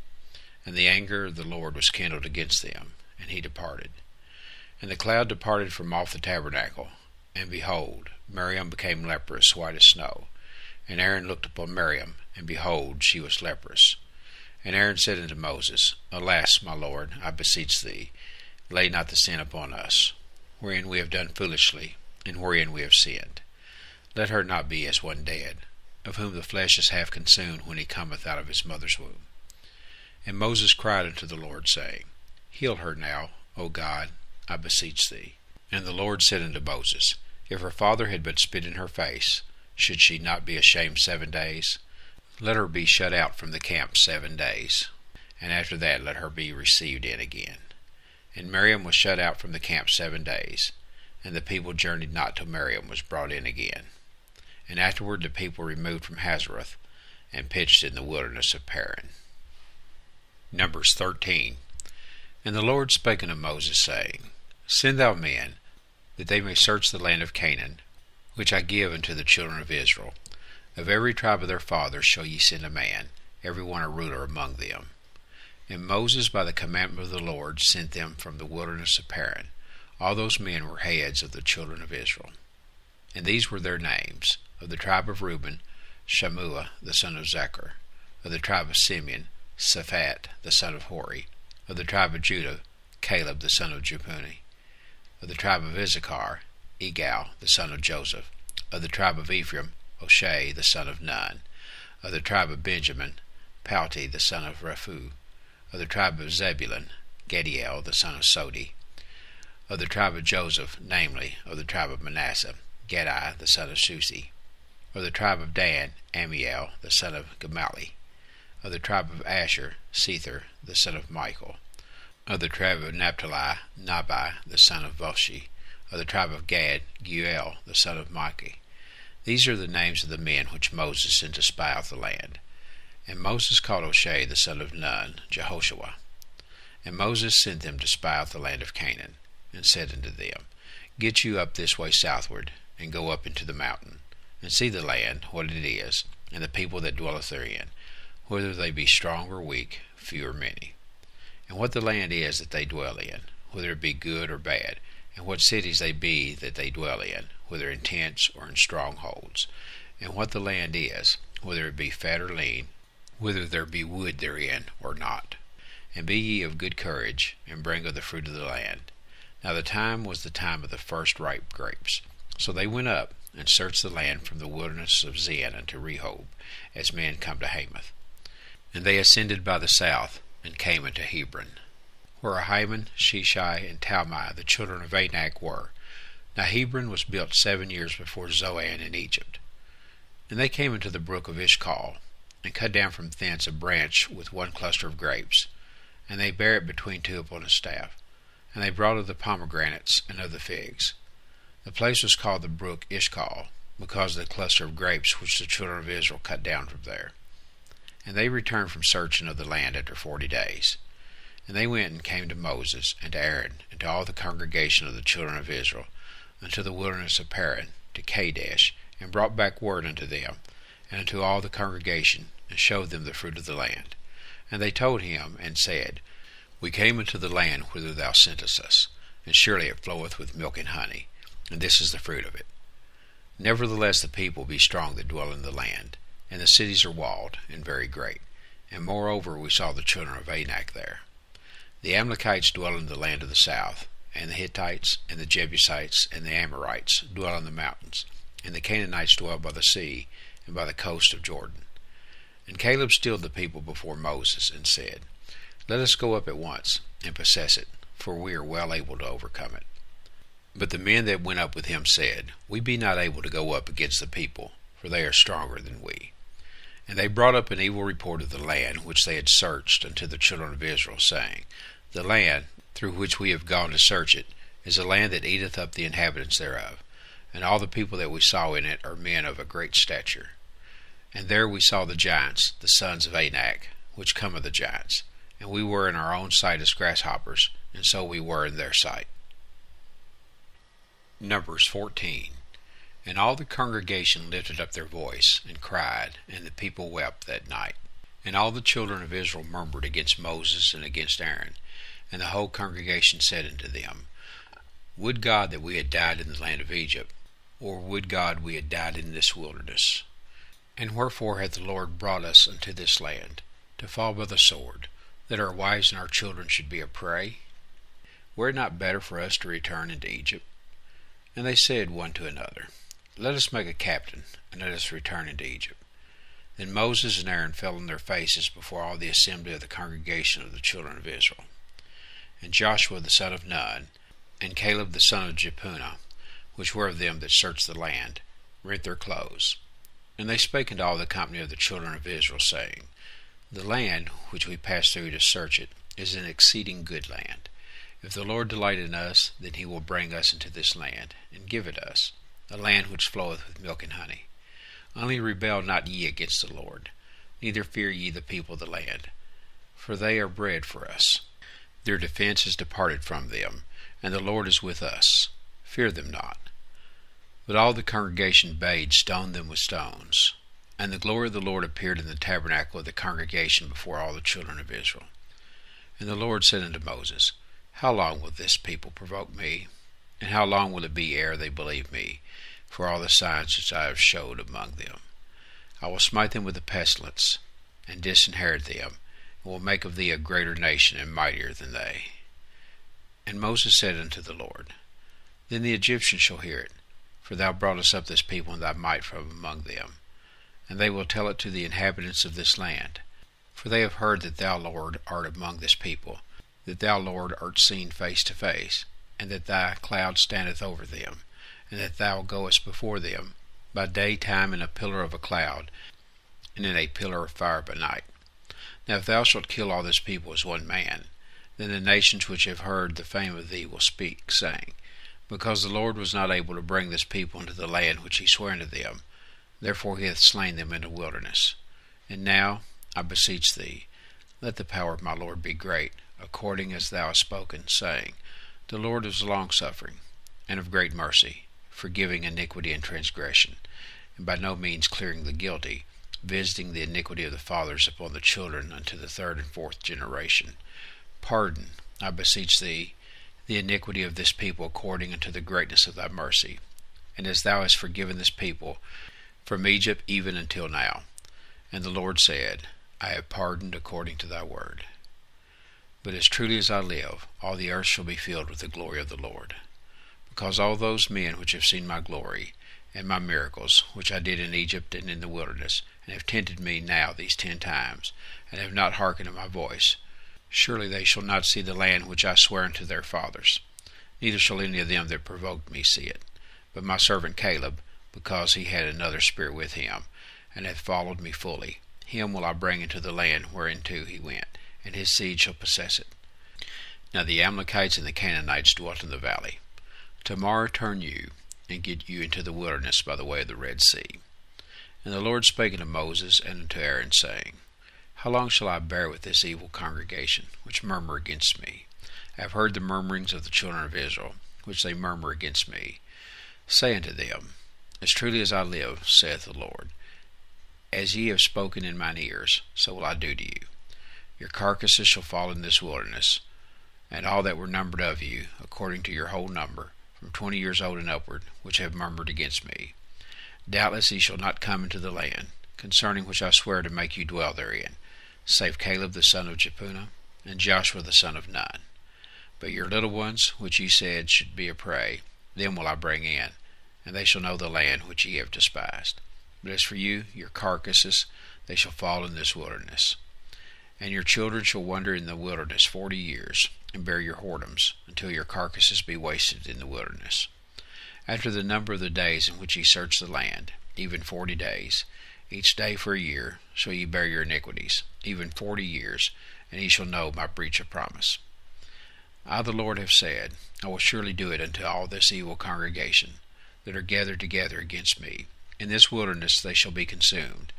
And the anger of the Lord was kindled against them, and he departed. And the cloud departed from off the tabernacle, and behold, Miriam became leprous, white as snow. And Aaron looked upon Miriam, and behold, she was leprous. And Aaron said unto Moses, Alas, my Lord, I beseech thee, lay not the sin upon us, wherein we have done foolishly, and wherein we have sinned. Let her not be as one dead, of whom the flesh is half consumed when he cometh out of his mother's womb. And Moses cried unto the Lord, saying, Heal her now, O God, I beseech thee. And the Lord said unto Moses, If her father had but spit in her face, should she not be ashamed 7 days? Let her be shut out from the camp 7 days, and after that let her be received in again. And Miriam was shut out from the camp 7 days, and the people journeyed not till Miriam was brought in again. And afterward the people removed from Hazeroth, and pitched in the wilderness of Paran. Numbers 13. And the Lord spake unto Moses, saying, Send thou men, that they may search the land of Canaan, which I give unto the children of Israel. Of every tribe of their fathers shall ye send a man, every one a ruler among them. And Moses by the commandment of the Lord sent them from the wilderness of Paran. All those men were heads of the children of Israel. And these were their names: of the tribe of Reuben, Shammua the son of Zechar; of the tribe of Simeon, Shaphat the son of Hori; of the tribe of Judah, Caleb the son of Jephunneh; Of the tribe of Issachar, Igal the son of Joseph. Of the tribe of Ephraim, Oshai the son of Nun. Of the tribe of Benjamin, Palti the son of Raphu. Of the tribe of Zebulun, Gediel the son of Sodi. Of the tribe of Joseph, namely, of the tribe of Manasseh, Gedi the son of Susi. Of the tribe of Dan, Amiel the son of Gamali. Of the tribe of Asher, Sether the son of Michael. Of the tribe of Naphtali, Nabai the son of Voshi. Of the tribe of Gad, Guel the son of Maki. These are the names of the men which Moses sent to spy out the land. And Moses called Oshai the son of Nun, Jehoshua. And Moses sent them to spy out the land of Canaan, and said unto them, Get you up this way southward, and go up into the mountain, and see the land, what it is, and the people that dwelleth therein, whether they be strong or weak, few or many. And what the land is that they dwell in, whether it be good or bad, and what cities they be that they dwell in, whether in tents or in strongholds, and what the land is, whether it be fat or lean, whether there be wood therein or not. And be ye of good courage, and bring of the fruit of the land. Now the time was the time of the first ripe grapes. So they went up, and searched the land from the wilderness of Zin unto Rehob, as men come to Hamath. And they ascended by the south, and came unto Hebron, where Ahiman, Sheshai, and Talmai, the children of Anak, were. Now Hebron was built 7 years before Zoan in Egypt. And they came into the brook of Ishcal, and cut down from thence a branch with one cluster of grapes, and they bare it between two upon a staff. And they brought of the pomegranates and of the figs. The place was called the brook Ishcal, because of the cluster of grapes which the children of Israel cut down from there. And they returned from searching of the land after 40 days. And they went and came to Moses, and to Aaron, and to all the congregation of the children of Israel, unto the wilderness of Paran, to Kadesh, and brought back word unto them, and unto all the congregation, and showed them the fruit of the land. And they told him, and said, We came into the land whither thou sentest us, and surely it floweth with milk and honey, and this is the fruit of it. Nevertheless the people be strong that dwell in the land, and the cities are walled, and very great. And moreover we saw the children of Anak there. The Amalekites dwell in the land of the south, and the Hittites, and the Jebusites, and the Amorites dwell in the mountains, and the Canaanites dwell by the sea, and by the coast of Jordan. And Caleb stilled the people before Moses, and said, Let us go up at once, and possess it, for we are well able to overcome it. But the men that went up with him said, We be not able to go up against the people, for they are stronger than we. And they brought up an evil report of the land which they had searched unto the children of Israel, saying, The land, through which we have gone to search it, is a land that eateth up the inhabitants thereof, and all the people that we saw in it are men of a great stature. And there we saw the giants, the sons of Anak, which come of the giants, and we were in our own sight as grasshoppers, and so we were in their sight. Numbers 14. And all the congregation lifted up their voice, and cried, and the people wept that night. And all the children of Israel murmured against Moses and against Aaron. And the whole congregation said unto them, Would God that we had died in the land of Egypt, or would God we had died in this wilderness? And wherefore hath the Lord brought us unto this land, to fall by the sword, that our wives and our children should be a prey? Were it not better for us to return into Egypt? And they said one to another, Let us make a captain, and let us return into Egypt. Then Moses and Aaron fell on their faces before all the assembly of the congregation of the children of Israel. And Joshua the son of Nun, and Caleb the son of Jephunneh, which were of them that searched the land, rent their clothes. And they spake unto all the company of the children of Israel, saying, The land which we passed through to search it is an exceeding good land. If the Lord delight in us, then he will bring us into this land, and give it us, a land which floweth with milk and honey. Only rebel not ye against the Lord, neither fear ye the people of the land, for they are bread for us. Their defense is departed from them, and the Lord is with us. Fear them not. But all the congregation bade stone them with stones. And the glory of the Lord appeared in the tabernacle of the congregation before all the children of Israel. And the Lord said unto Moses, How long will this people provoke me? And how long will it be ere they believe me, for all the signs which I have showed among them? I will smite them with a pestilence, and disinherit them, and will make of thee a greater nation and mightier than they. And Moses said unto the Lord, Then the Egyptians shall hear it, for thou broughtest up this people in thy might from among them. And they will tell it to the inhabitants of this land. For they have heard that thou, Lord, art among this people, that thou, Lord, art seen face to face, and that thy cloud standeth over them, and that thou goest before them by daytime in a pillar of a cloud, and in a pillar of fire by night. Now if thou shalt kill all this people as one man, then the nations which have heard the fame of thee will speak, saying, Because the Lord was not able to bring this people into the land which he sware unto them, therefore he hath slain them in the wilderness. And now, I beseech thee, let the power of my Lord be great, according as thou hast spoken, saying, The Lord is longsuffering, and of great mercy, forgiving iniquity and transgression, and by no means clearing the guilty, visiting the iniquity of the fathers upon the children unto the third and fourth generation. Pardon, I beseech thee, the iniquity of this people according unto the greatness of thy mercy, and as thou hast forgiven this people from Egypt even until now. And the Lord said, I have pardoned according to thy word. But as truly as I live, all the earth shall be filled with the glory of the Lord. Because all those men which have seen my glory, and my miracles, which I did in Egypt and in the wilderness, and have tempted me now these 10 times, and have not hearkened to my voice, surely they shall not see the land which I sware unto their fathers, neither shall any of them that provoked me see it. But my servant Caleb, because he had another spirit with him, and hath followed me fully, him will I bring into the land whereinto he went, and his seed shall possess it. Now the Amalekites and the Canaanites dwelt in the valley. Tomorrow turn you, and get you into the wilderness by the way of the Red Sea. And the Lord spake unto Moses and unto Aaron, saying, How long shall I bear with this evil congregation, which murmur against me? I have heard the murmurings of the children of Israel, which they murmur against me. Say unto them, As truly as I live, saith the Lord, as ye have spoken in mine ears, so will I do to you. Your carcasses shall fall in this wilderness, and all that were numbered of you, according to your whole number, from 20 years old and upward, which have murmured against me. Doubtless ye shall not come into the land, concerning which I swear to make you dwell therein, save Caleb the son of Jephunneh, and Joshua the son of Nun. But your little ones, which ye said should be a prey, them will I bring in, and they shall know the land which ye have despised. But as for you, your carcasses, they shall fall in this wilderness. And your children shall wander in the wilderness 40 years, and bear your whoredoms, until your carcasses be wasted in the wilderness. After the number of the days in which ye search the land, even 40 days, each day for a year, shall ye bear your iniquities, even 40 years, and ye shall know my breach of promise. I the Lord have said, I will surely do it unto all this evil congregation that are gathered together against me. In this wilderness they shall be consumed,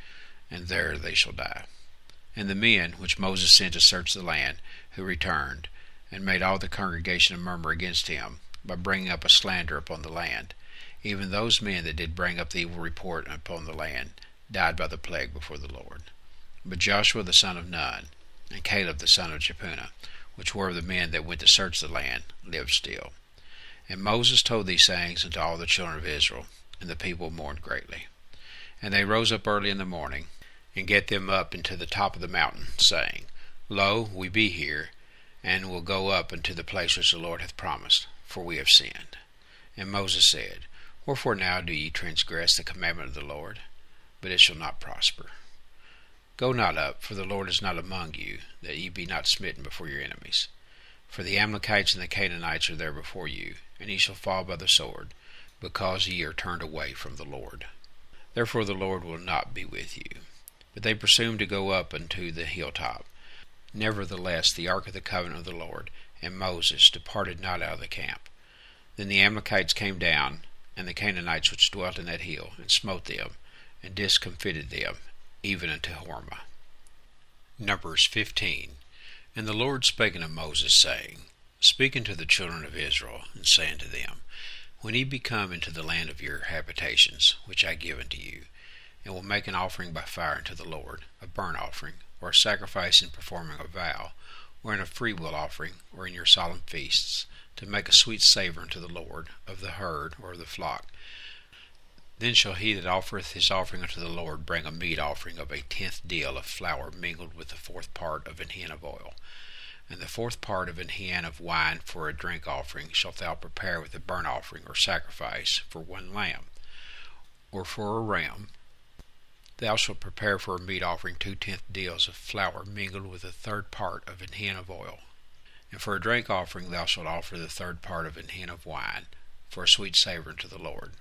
and there they shall die. And the men which Moses sent to search the land, who returned, and made all the congregation murmur against him, by bringing up a slander upon the land, even those men that did bring up the evil report upon the land, died by the plague before the Lord. But Joshua the son of Nun, and Caleb the son of Jephunneh, which were the men that went to search the land, lived still. And Moses told these sayings unto all the children of Israel, and the people mourned greatly. And they rose up early in the morning, and get them up into the top of the mountain, saying, Lo, we be here, and will go up unto the place which the Lord hath promised, for we have sinned. And Moses said, Wherefore now do ye transgress the commandment of the Lord? But it shall not prosper. Go not up, for the Lord is not among you, that ye be not smitten before your enemies. For the Amalekites and the Canaanites are there before you, and ye shall fall by the sword, because ye are turned away from the Lord. Therefore the Lord will not be with you. But they presumed to go up unto the hilltop. Nevertheless the ark of the covenant of the Lord and Moses departed not out of the camp. Then the Amalekites came down, and the Canaanites which dwelt in that hill, and smote them, and discomfited them, even unto Hormah. Numbers 15. And the Lord spake unto Moses, saying, Speak unto the children of Israel, and say unto them, When ye be come into the land of your habitations, which I give unto you, and will make an offering by fire unto the Lord, a burnt offering, or a sacrifice in performing a vow, or in a freewill offering, or in your solemn feasts, to make a sweet savour unto the Lord, of the herd or of the flock. Then shall he that offereth his offering unto the Lord bring a meat offering of a 10th deal of flour mingled with the 4th part of an hin of oil. And the fourth part of an hin of wine for a drink offering shalt thou prepare with a burnt offering or sacrifice for one lamb. Or for a ram, thou shalt prepare for a meat offering 2/10 deals of flour mingled with a third part of an hin of oil. And for a drink offering thou shalt offer the third part of an hin of wine, for a sweet savour unto the Lord.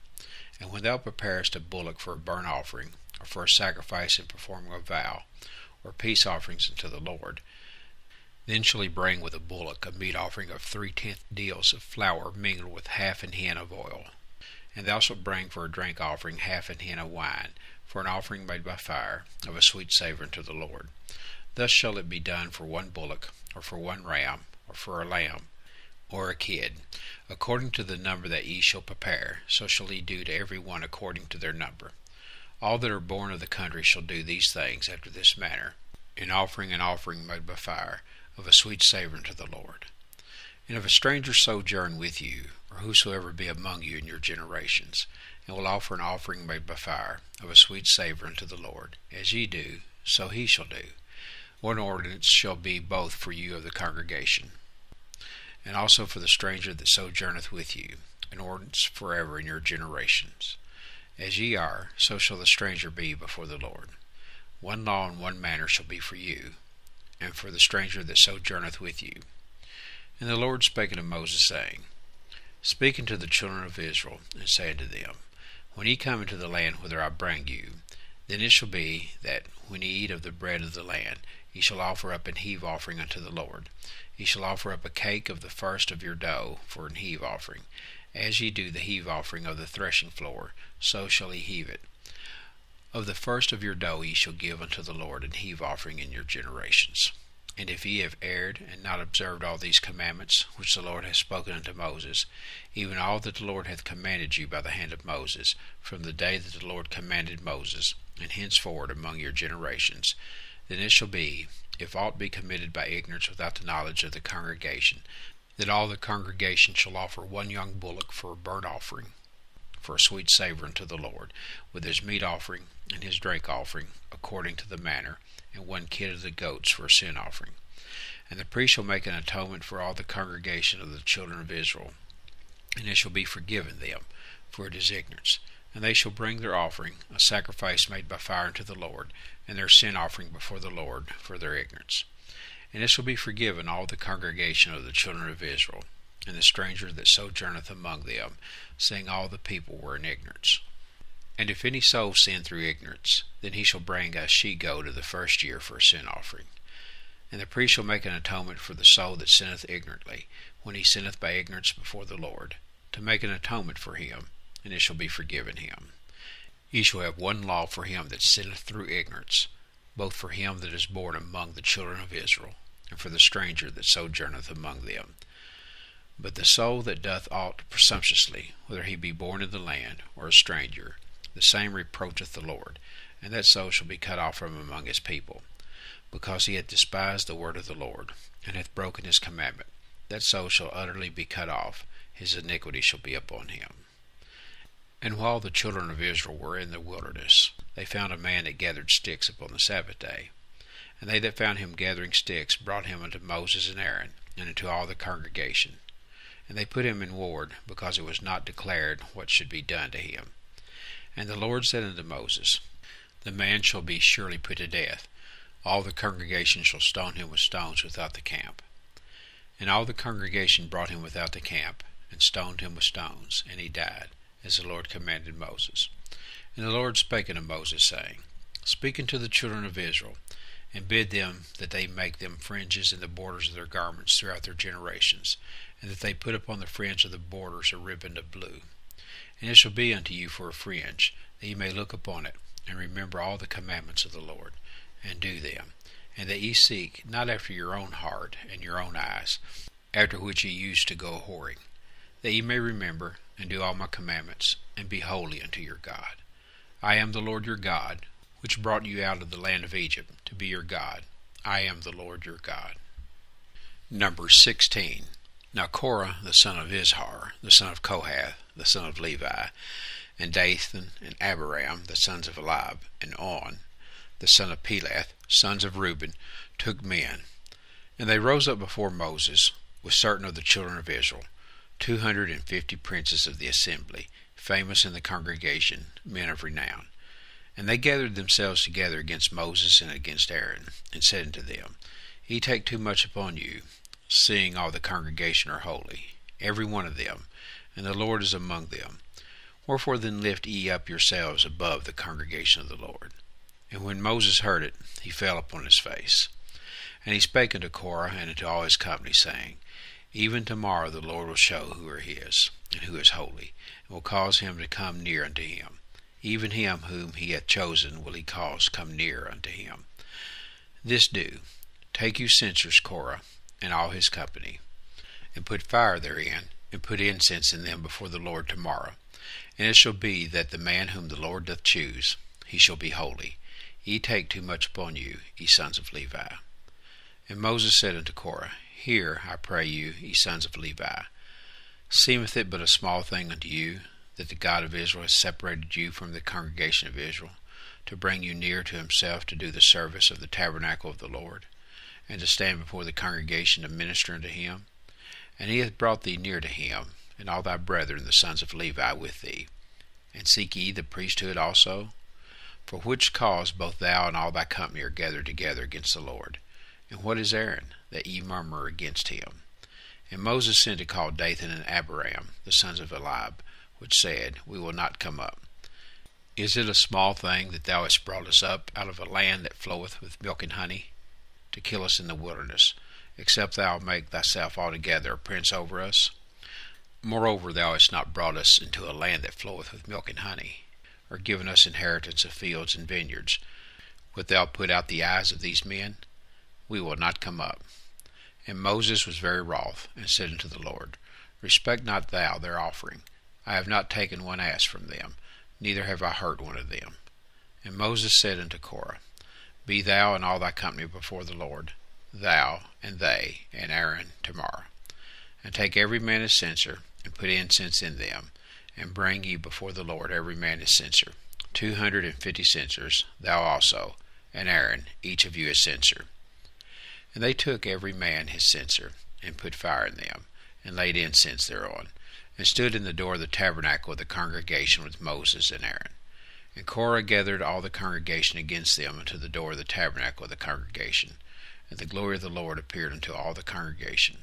And when thou preparest a bullock for a burnt offering, or for a sacrifice in performing a vow, or peace offerings unto the Lord, then shall he bring with a bullock a meat offering of 3/10 deals of flour mingled with half an hin of oil. And thou shalt bring for a drink offering half an hin of wine, for an offering made by fire, of a sweet savour unto the Lord. Thus shall it be done for one bullock, or for one ram, or for a lamb, or a kid, according to the number that ye shall prepare, so shall ye do to every one according to their number. All that are born of the country shall do these things after this manner, in offering an offering made by fire, of a sweet savour unto the Lord. And if a stranger sojourn with you, or whosoever be among you in your generations, and will offer an offering made by fire, of a sweet savour unto the Lord, as ye do, so he shall do. One ordinance shall be both for you of the congregation, and also for the stranger that sojourneth with you, an ordinance forever in your generations. As ye are, so shall the stranger be before the Lord. One law and one manner shall be for you, and for the stranger that sojourneth with you. And the Lord spake unto Moses, saying, Speak unto the children of Israel, and say unto them, When ye come into the land whither I bring you, then it shall be that, when ye eat of the bread of the land, ye shall offer up an heave offering unto the Lord. Ye shall offer up a cake of the first of your dough for an heave offering. As ye do the heave offering of the threshing floor, so shall ye heave it. Of the first of your dough ye shall give unto the Lord an heave offering in your generations. And if ye have erred, and not observed all these commandments, which the Lord hath spoken unto Moses, even all that the Lord hath commanded you by the hand of Moses, from the day that the Lord commanded Moses, and henceforward among your generations, then it shall be, if aught be committed by ignorance without the knowledge of the congregation, that all the congregation shall offer one young bullock for a burnt offering, for a sweet savour unto the Lord, with his meat offering and his drink offering, according to the manner, and one kid of the goats for a sin offering. And the priest shall make an atonement for all the congregation of the children of Israel, and it shall be forgiven them, for it is ignorance. And they shall bring their offering, a sacrifice made by fire unto the Lord, and their sin offering before the Lord for their ignorance. And it shall be forgiven all the congregation of the children of Israel, and the stranger that sojourneth among them, seeing all the people were in ignorance. And if any soul sin through ignorance, then he shall bring a she-goat of the first year for a sin offering. And the priest shall make an atonement for the soul that sinneth ignorantly, when he sinneth by ignorance before the Lord, to make an atonement for him, and it shall be forgiven him. Ye shall have one law for him that sinneth through ignorance, both for him that is born among the children of Israel, and for the stranger that sojourneth among them. But the soul that doth aught presumptuously, whether he be born in the land, or a stranger, the same reproacheth the Lord, and that soul shall be cut off from among his people, because he hath despised the word of the Lord, and hath broken his commandment. That soul shall utterly be cut off, his iniquity shall be upon him. And while the children of Israel were in the wilderness, they found a man that gathered sticks upon the Sabbath day. And they that found him gathering sticks brought him unto Moses and Aaron, and unto all the congregation. And they put him in ward, because it was not declared what should be done to him. And the Lord said unto Moses, The man shall be surely put to death. All the congregation shall stone him with stones without the camp. And all the congregation brought him without the camp, and stoned him with stones, and he died, as the Lord commanded Moses. And the Lord spake unto Moses, saying, Speak unto the children of Israel, and bid them that they make them fringes in the borders of their garments throughout their generations, and that they put upon the fringe of the borders a riband of blue. And it shall be unto you for a fringe, that ye may look upon it, and remember all the commandments of the Lord, and do them, and that ye seek not after your own heart and your own eyes, after which ye used to go a-whoring, that ye may remember and do all my commandments, and be holy unto your God. I am the Lord your God, which brought you out of the land of Egypt, to be your God. I am the Lord your God. Numbers 16. Now Korah the son of Izhar, the son of Kohath, the son of Levi, and Dathan and Abiram, the sons of Eliab, and On, the son of Peleth, sons of Reuben, took men, And they rose up before Moses with certain of the children of Israel, 250 princes of the assembly, famous in the congregation, men of renown. And they gathered themselves together against Moses and against Aaron, and said unto them, Ye take too much upon you, seeing all the congregation are holy, every one of them, and the Lord is among them. Wherefore then lift ye up yourselves above the congregation of the Lord. And when Moses heard it, he fell upon his face. And he spake unto Korah and unto all his company, saying, Even tomorrow the Lord will show who are his, and who is holy, and will cause him to come near unto him. Even him whom he hath chosen will he cause come near unto him. This do, take you censers, Korah, and all his company, and put fire therein, and put incense in them before the Lord tomorrow. And it shall be that the man whom the Lord doth choose, he shall be holy. Ye take too much upon you, ye sons of Levi. And Moses said unto Korah, Hear, I pray you, ye sons of Levi. Seemeth it but a small thing unto you, that the God of Israel has separated you from the congregation of Israel, to bring you near to himself to do the service of the tabernacle of the Lord, and to stand before the congregation to minister unto him? And he hath brought thee near to him, and all thy brethren the sons of Levi with thee. And seek ye the priesthood also? For which cause both thou and all thy company are gathered together against the Lord. And what is Aaron, that ye murmur against him? And Moses sent to call Dathan and Abiram, the sons of Eliab, which said, We will not come up. Is it a small thing that thou hast brought us up out of a land that floweth with milk and honey, to kill us in the wilderness, except thou make thyself altogether a prince over us? Moreover, thou hast not brought us into a land that floweth with milk and honey, or given us inheritance of fields and vineyards. Wilt thou put out the eyes of these men? We will not come up. And Moses was very wroth, and said unto the Lord, Respect not thou their offering. I have not taken one ass from them, neither have I hurt one of them. And Moses said unto Korah, Be thou and all thy company before the Lord, thou and they and Aaron tomorrow. And take every man his censer, and put incense in them, and bring ye before the Lord every man his censer, 250 censers, thou also, and Aaron, each of you his censer. And they took every man his censer, and put fire in them, and laid incense thereon, and stood in the door of the tabernacle of the congregation with Moses and Aaron. And Korah gathered all the congregation against them unto the door of the tabernacle of the congregation, and the glory of the Lord appeared unto all the congregation.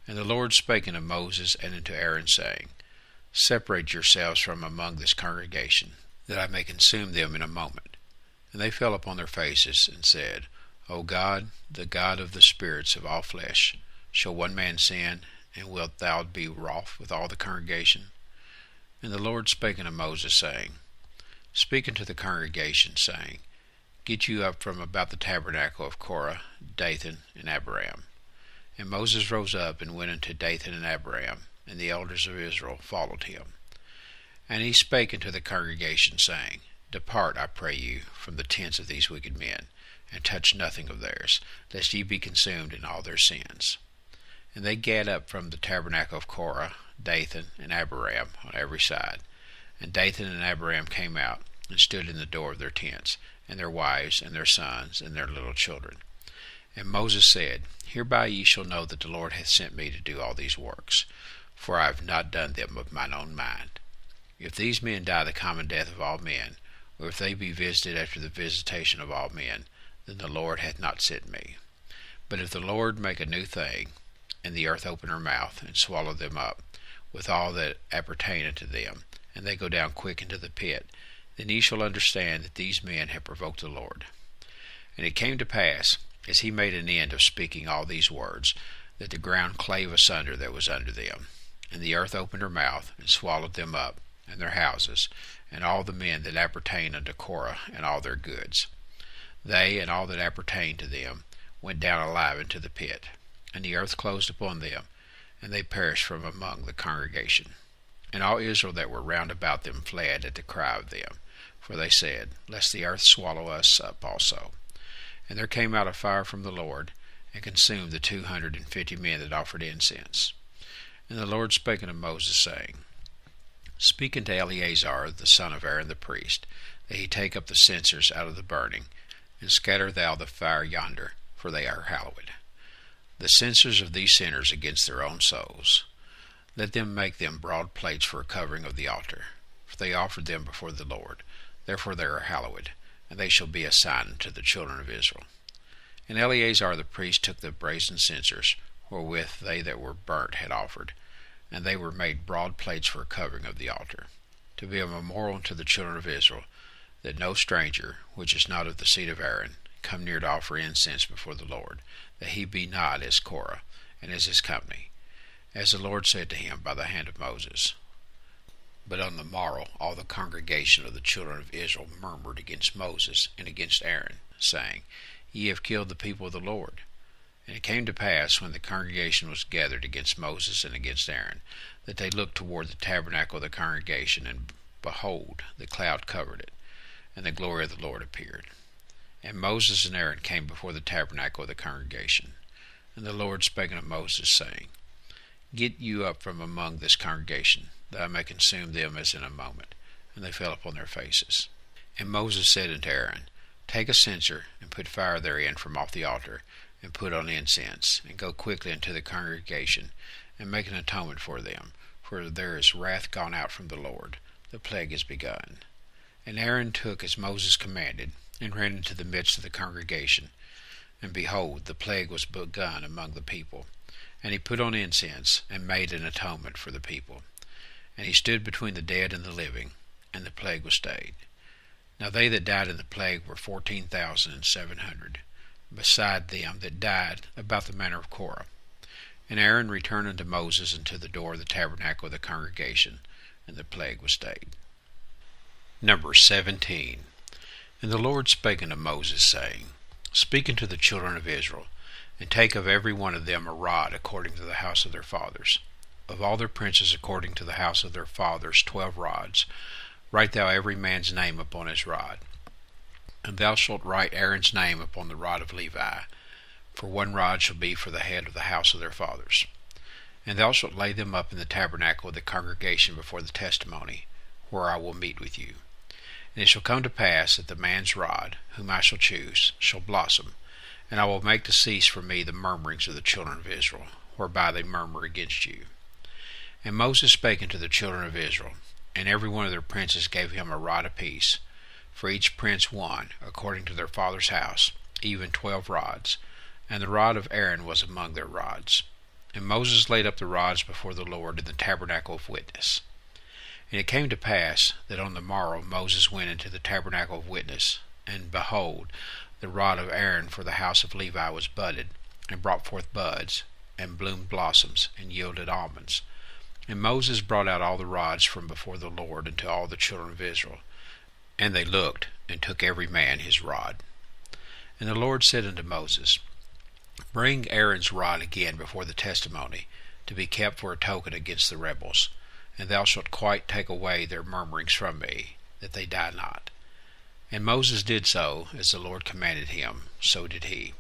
And the Lord spake unto Moses and unto Aaron, saying, Separate yourselves from among this congregation, that I may consume them in a moment. And they fell upon their faces, and said, O God, the God of the spirits of all flesh, shall one man sin, and wilt thou be wroth with all the congregation? And the Lord spake unto Moses, saying, Speak unto the congregation, saying, Get you up from about the tabernacle of Korah, Dathan, and Abiram. And Moses rose up and went unto Dathan and Abiram, and the elders of Israel followed him. And he spake unto the congregation, saying, Depart, I pray you, from the tents of these wicked men, and touch nothing of theirs, lest ye be consumed in all their sins. And they gat up from the tabernacle of Korah, Dathan, and Abiram on every side. And Dathan and Abiram came out, and stood in the door of their tents, and their wives, and their sons, and their little children. And Moses said, Hereby ye shall know that the Lord hath sent me to do all these works, for I have not done them of mine own mind. If these men die the common death of all men, or if they be visited after the visitation of all men, then the Lord hath not sent me. But if the Lord make a new thing, and the earth open her mouth, and swallow them up, with all that appertain unto them, and they go down quick into the pit, then ye shall understand that these men have provoked the Lord. And it came to pass, as he made an end of speaking all these words, that the ground clave asunder that was under them, and the earth opened her mouth, and swallowed them up, and their houses, and all the men that appertain unto Korah, and all their goods. They and all that appertained to them went down alive into the pit, and the earth closed upon them, and they perished from among the congregation. And all Israel that were round about them fled at the cry of them, for they said, Lest the earth swallow us up also. And there came out a fire from the Lord, and consumed the 250 men that offered incense. And the Lord spake unto Moses, saying, Speak unto Eleazar the son of Aaron the priest, that he take up the censers out of the burning, and scatter thou the fire yonder, for they are hallowed. the censers of these sinners against their own souls. Let them make them broad plates for a covering of the altar, for they offered them before the Lord. Therefore they are hallowed, and they shall be a sign to the children of Israel. And Eleazar the priest took the brazen censers, wherewith they that were burnt had offered, and they were made broad plates for a covering of the altar, to be a memorial to the children of Israel, that no stranger, which is not of the seed of Aaron, come near to offer incense before the Lord, that he be not as Korah, and as his company, as the Lord said to him by the hand of Moses. But on the morrow all the congregation of the children of Israel murmured against Moses and against Aaron, saying, Ye have killed the people of the Lord. And it came to pass, when the congregation was gathered against Moses and against Aaron, that they looked toward the tabernacle of the congregation, and behold, the cloud covered it, and the glory of the Lord appeared. And Moses and Aaron came before the tabernacle of the congregation. And the Lord spake unto Moses, saying, Get you up from among this congregation, that I may consume them as in a moment. And they fell upon their faces. And Moses said unto Aaron, Take a censer, and put fire therein from off the altar, and put on incense, and go quickly into the congregation, and make an atonement for them, for there is wrath gone out from the Lord, the plague is begun. And Aaron took as Moses commanded, and ran into the midst of the congregation. And behold, the plague was begun among the people. And he put on incense, and made an atonement for the people. And he stood between the dead and the living, and the plague was stayed. Now they that died in the plague were 14,700, beside them that died about the manner of Korah. And Aaron returned unto Moses unto the door of the tabernacle of the congregation, and the plague was stayed. Numbers 17. And the Lord spake unto Moses, saying, Speak unto the children of Israel, and take of every one of them a rod according to the house of their fathers. Of all their princes according to the house of their fathers 12 rods. Write thou every man's name upon his rod. And thou shalt write Aaron's name upon the rod of Levi, for 1 rod shall be for the head of the house of their fathers. And thou shalt lay them up in the tabernacle of the congregation before the testimony, where I will meet with you. And it shall come to pass that the man's rod, whom I shall choose, shall blossom, and I will make to cease from me the murmurings of the children of Israel, whereby they murmur against you. And Moses spake unto the children of Israel, and every one of their princes gave him a rod apiece, for each prince 1, according to their father's house, even 12 rods, and the rod of Aaron was among their rods. And Moses laid up the rods before the Lord in the tabernacle of witness. And it came to pass that on the morrow Moses went into the tabernacle of witness, and behold, the rod of Aaron for the house of Levi was budded, and brought forth buds, and bloomed blossoms, and yielded almonds. And Moses brought out all the rods from before the Lord unto all the children of Israel. And they looked, and took every man his rod. And the Lord said unto Moses, Bring Aaron's rod again before the testimony, to be kept for a token against the rebels. And thou shalt quite take away their murmurings from me, that they die not. And Moses did so, as the Lord commanded him, so did he.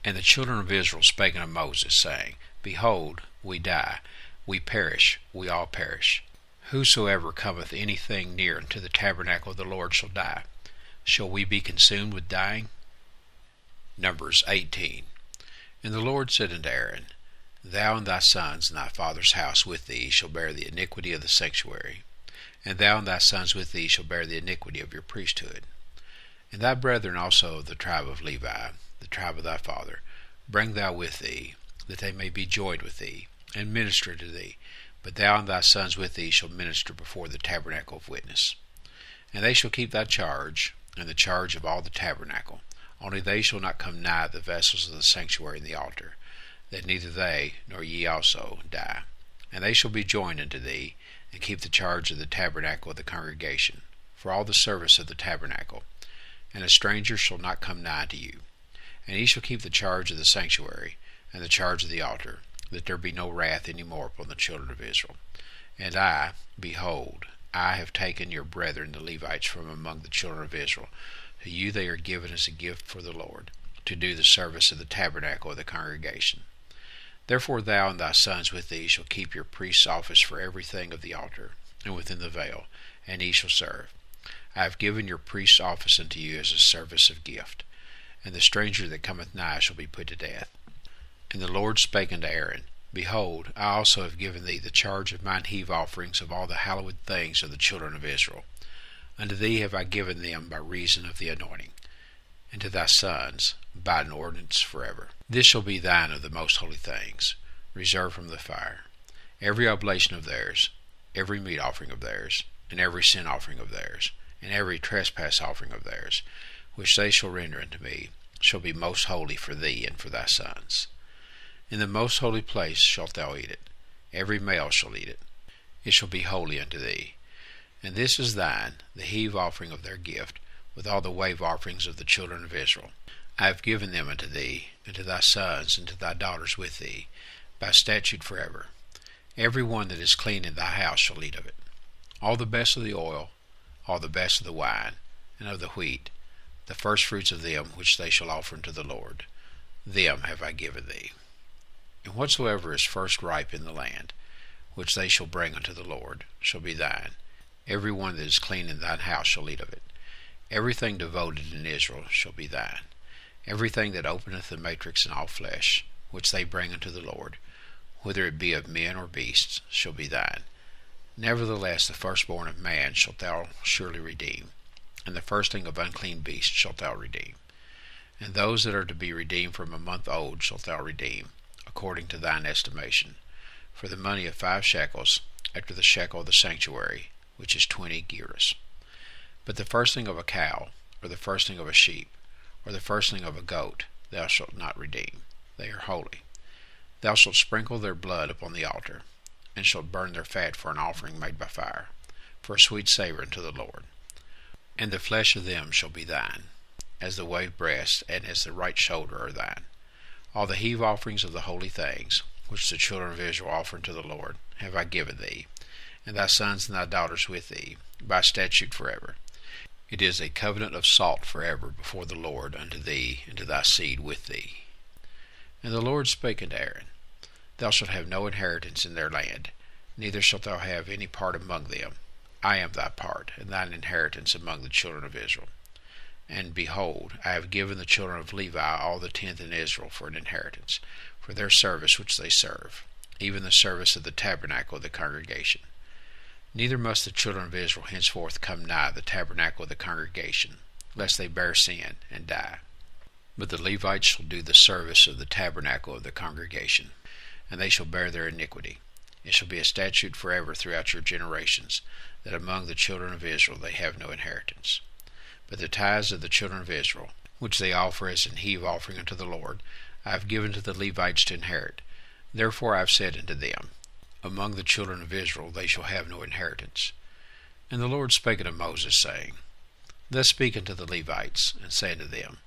And the children of Israel spake unto Moses, saying, Behold, we die, we perish, we all perish. Whosoever cometh anything near unto the tabernacle of the Lord shall die. Shall we be consumed with dying? Numbers 18. And the Lord said unto Aaron, Thou and thy sons and thy father's house with thee shall bear the iniquity of the sanctuary, and thou and thy sons with thee shall bear the iniquity of your priesthood. And thy brethren also of the tribe of Levi, the tribe of thy father, bring thou with thee, that they may be joined with thee, and minister to thee. But thou and thy sons with thee shall minister before the tabernacle of witness. And they shall keep thy charge, and the charge of all the tabernacle. Only they shall not come nigh the vessels of the sanctuary and the altar, that neither they nor ye also die. And they shall be joined unto thee, and keep the charge of the tabernacle of the congregation, for all the service of the tabernacle. And a stranger shall not come nigh to you. And he shall keep the charge of the sanctuary, and the charge of the altar, that there be no wrath any more upon the children of Israel. And I, behold, I have taken your brethren the Levites from among the children of Israel. To you they are given as a gift for the Lord, to do the service of the tabernacle of the congregation. Therefore thou and thy sons with thee shall keep your priest's office for everything of the altar, and within the veil, and ye shall serve. I have given your priest's office unto you as a service of gift. And the stranger that cometh nigh shall be put to death. And the Lord spake unto Aaron, Behold, I also have given thee the charge of mine heave offerings of all the hallowed things of the children of Israel. Unto thee have I given them by reason of the anointing, and to thy sons by an ordinance forever. This shall be thine of the most holy things, reserved from the fire. Every oblation of theirs, every meat offering of theirs, and every sin offering of theirs, and every trespass offering of theirs, which they shall render unto me, shall be most holy for thee and for thy sons. In the most holy place shalt thou eat it. Every male shall eat it. It shall be holy unto thee. And this is thine, the heave offering of their gift, with all the wave offerings of the children of Israel. I have given them unto thee, and to thy sons, and to thy daughters with thee, by statute forever. Every one that is clean in thy house shall eat of it. All the best of the oil, all the best of the wine, and of the wheat, the firstfruits of them which they shall offer unto the Lord, them have I given thee. And whatsoever is first ripe in the land, which they shall bring unto the Lord, shall be thine. Every one that is clean in thine house shall eat of it. Everything devoted in Israel shall be thine. Everything that openeth the matrix in all flesh, which they bring unto the Lord, whether it be of men or beasts, shall be thine. Nevertheless the firstborn of man shalt thou surely redeem, and the firstling of unclean beasts shalt thou redeem. And those that are to be redeemed from a month old shalt thou redeem, according to thine estimation, for the money of 5 shekels, after the shekel of the sanctuary, which is 20 gerahs. But the firstling of a cow, or the firstling of a sheep, or the firstling of a goat, thou shalt not redeem. They are holy. Thou shalt sprinkle their blood upon the altar, and shalt burn their fat for an offering made by fire, for a sweet savour unto the Lord. And the flesh of them shall be thine, as the wave breast and as the right shoulder are thine. All the heave offerings of the holy things, which the children of Israel offer unto the Lord, have I given thee, and thy sons and thy daughters with thee, by statute forever. It is a covenant of salt forever before the Lord unto thee and to thy seed with thee. And the Lord spake unto Aaron, Thou shalt have no inheritance in their land, neither shalt thou have any part among them. I am thy part, and thine inheritance among the children of Israel. And behold, I have given the children of Levi all the tenth in Israel for an inheritance, for their service which they serve, even the service of the tabernacle of the congregation. Neither must the children of Israel henceforth come nigh the tabernacle of the congregation, lest they bear sin and die. But the Levites shall do the service of the tabernacle of the congregation, and they shall bear their iniquity. It shall be a statute forever throughout your generations, that among the children of Israel they have no inheritance. But the tithes of the children of Israel, which they offer as an heave offering unto the Lord, I have given to the Levites to inherit. Therefore I have said unto them, Among the children of Israel they shall have no inheritance. And the Lord spake unto Moses, saying, Thus speak unto the Levites, and say unto them,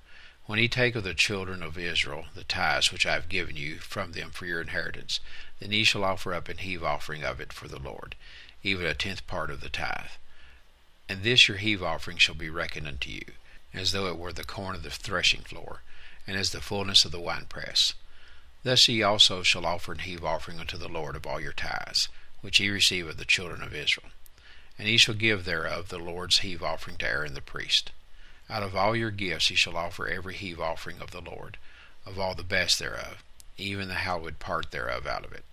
When ye take of the children of Israel the tithes which I have given you from them for your inheritance, then ye shall offer up an heave offering of it for the Lord, even a 10th part of the tithe. And this your heave offering shall be reckoned unto you, as though it were the corn of the threshing floor, and as the fullness of the winepress. Thus ye also shall offer an heave offering unto the Lord of all your tithes, which ye receive of the children of Israel. And ye shall give thereof the Lord's heave offering to Aaron the priest. Out of all your gifts ye shall offer every heave offering of the Lord, of all the best thereof, even the hallowed part thereof out of it.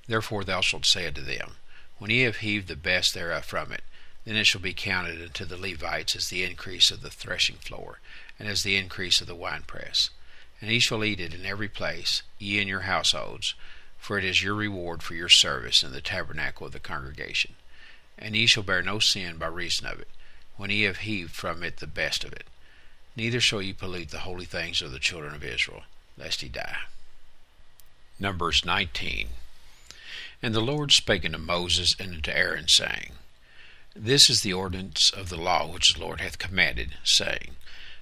Therefore thou shalt say unto them, When ye have heaved the best thereof from it, then it shall be counted unto the Levites as the increase of the threshing floor, and as the increase of the winepress. And ye shall eat it in every place, ye and your households, for it is your reward for your service in the tabernacle of the congregation. And ye shall bear no sin by reason of it, when ye have heaved from it the best of it. Neither shall ye pollute the holy things of the children of Israel, lest ye die. Numbers 19. And the Lord spake unto Moses and unto Aaron, saying, This is the ordinance of the law which the Lord hath commanded, saying,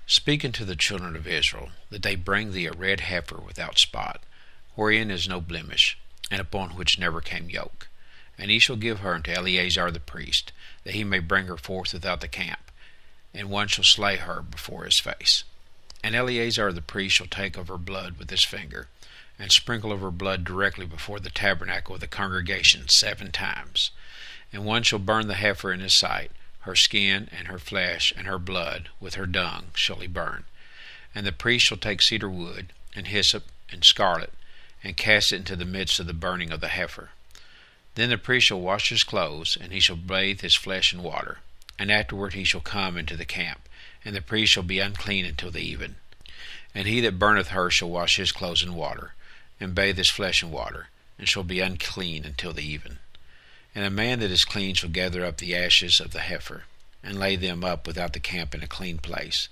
Speak unto the children of Israel, that they bring thee a red heifer without spot, wherein is no blemish, and upon which never came yoke. And he shall give her unto Eleazar the priest, that he may bring her forth without the camp, and one shall slay her before his face. And Eleazar the priest shall take of her blood with his finger, and sprinkle of her blood directly before the tabernacle of the congregation 7 times. And one shall burn the heifer in his sight, her skin and her flesh and her blood with her dung shall he burn. And the priest shall take cedar wood, and hyssop, and scarlet, and cast it into the midst of the burning of the heifer. Then the priest shall wash his clothes, and he shall bathe his flesh in water. And afterward he shall come into the camp, and the priest shall be unclean until the even. And he that burneth her shall wash his clothes in water, and bathe his flesh in water, and shall be unclean until the even. And a man that is clean shall gather up the ashes of the heifer, and lay them up without the camp in a clean place.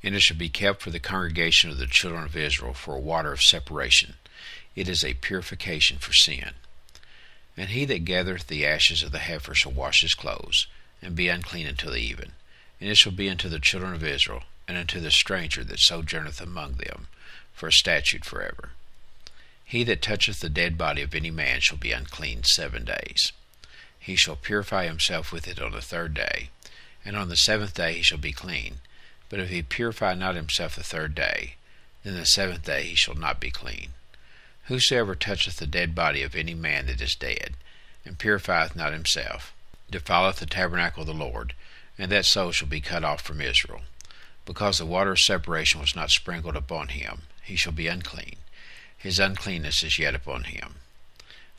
And it shall be kept for the congregation of the children of Israel for a water of separation. It is a purification for sin. And he that gathereth the ashes of the heifer shall wash his clothes, and be unclean until the even. And it shall be unto the children of Israel, and unto the stranger that sojourneth among them, for a statute forever. He that toucheth the dead body of any man shall be unclean 7 days. He shall purify himself with it on the 3rd day, and on the 7th day he shall be clean. But if he purify not himself the 3rd day, then the 7th day he shall not be clean. Whosoever toucheth the dead body of any man that is dead, and purifieth not himself, defileth the tabernacle of the Lord, and that soul shall be cut off from Israel. Because the water of separation was not sprinkled upon him, he shall be unclean. His uncleanness is yet upon him.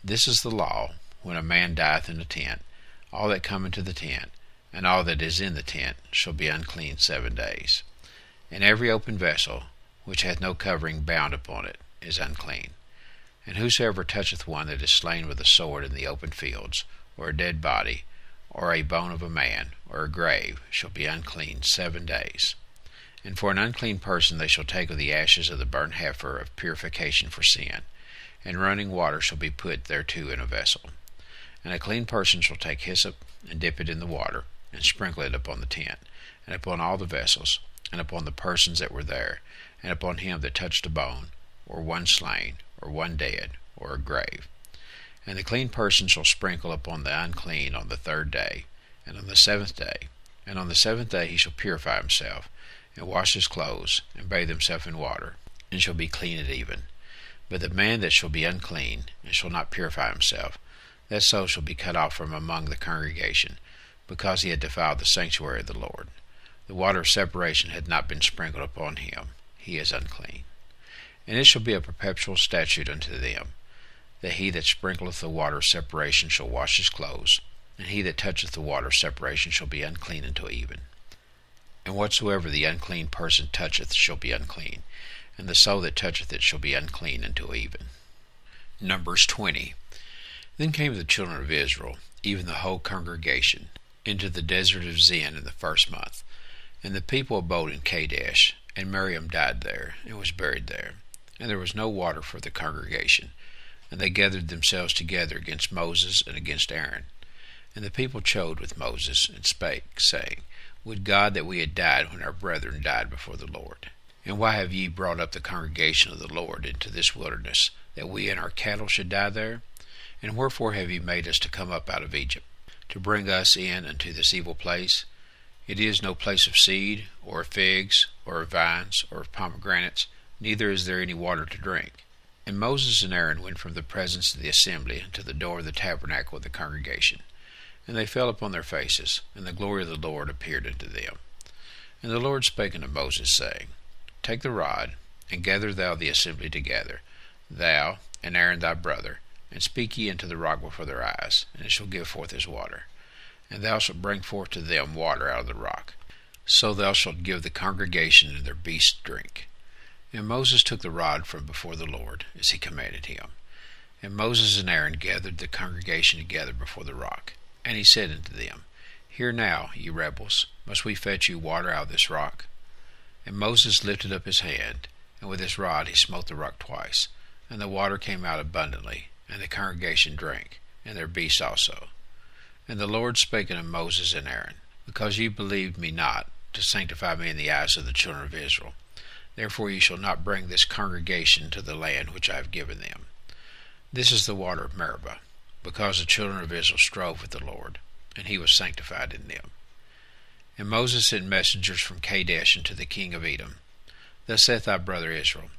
This is the law, when a man dieth in a tent. All that come into the tent, and all that is in the tent, shall be unclean 7 days. And every open vessel, which hath no covering bound upon it, is unclean. And whosoever toucheth one that is slain with a sword in the open fields, or a dead body, or a bone of a man, or a grave, shall be unclean 7 days. And for an unclean person they shall take of the ashes of the burnt heifer of purification for sin, and running water shall be put thereto in a vessel. And a clean person shall take hyssop, and dip it in the water, and sprinkle it upon the tent, and upon all the vessels, and upon the persons that were there, and upon him that touched a bone, or one slain, or one dead, or a grave. And the clean person shall sprinkle upon the unclean on the 3rd day, and on the 7th day. And on the 7th day he shall purify himself, and wash his clothes, and bathe himself in water, and shall be clean at even. But the man that shall be unclean, and shall not purify himself, that soul shall be cut off from among the congregation, because he had defiled the sanctuary of the Lord. The water of separation had not been sprinkled upon him. He is unclean. And it shall be a perpetual statute unto them, that he that sprinkleth the water of separation shall wash his clothes, and he that toucheth the water of separation shall be unclean until even. And whatsoever the unclean person toucheth shall be unclean, and the soul that toucheth it shall be unclean until even. Numbers 20. Then came the children of Israel, even the whole congregation, into the desert of Zin in the 1st month. And the people abode in Kadesh, and Miriam died there, and was buried there. And there was no water for the congregation. And they gathered themselves together against Moses and against Aaron. And the people chode with Moses, and spake, saying, Would God that we had died when our brethren died before the Lord. And why have ye brought up the congregation of the Lord into this wilderness, that we and our cattle should die there? And wherefore have ye made us to come up out of Egypt, to bring us in unto this evil place? It is no place of seed, or of figs, or of vines, or of pomegranates, neither is there any water to drink. And Moses and Aaron went from the presence of the assembly unto the door of the tabernacle of the congregation. And they fell upon their faces, and the glory of the Lord appeared unto them. And the Lord spake unto Moses, saying, Take the rod, and gather thou the assembly together, thou and Aaron thy brother, and speak ye into the rock before their eyes, and it shall give forth his water. And thou shalt bring forth to them water out of the rock. So thou shalt give the congregation and their beasts drink. And Moses took the rod from before the Lord, as he commanded him. And Moses and Aaron gathered the congregation together before the rock. And he said unto them, Hear now, ye rebels, must we fetch you water out of this rock? And Moses lifted up his hand, and with his rod he smote the rock twice, and the water came out abundantly, and the congregation drank, and their beasts also. And the Lord spake unto Moses and Aaron, Because ye believed me not, to sanctify me in the eyes of the children of Israel, therefore ye shall not bring this congregation to the land which I have given them. This is the water of Meribah, because the children of Israel strove with the Lord, and he was sanctified in them. And Moses sent messengers from Kadesh unto the king of Edom. Thus saith thy brother Israel,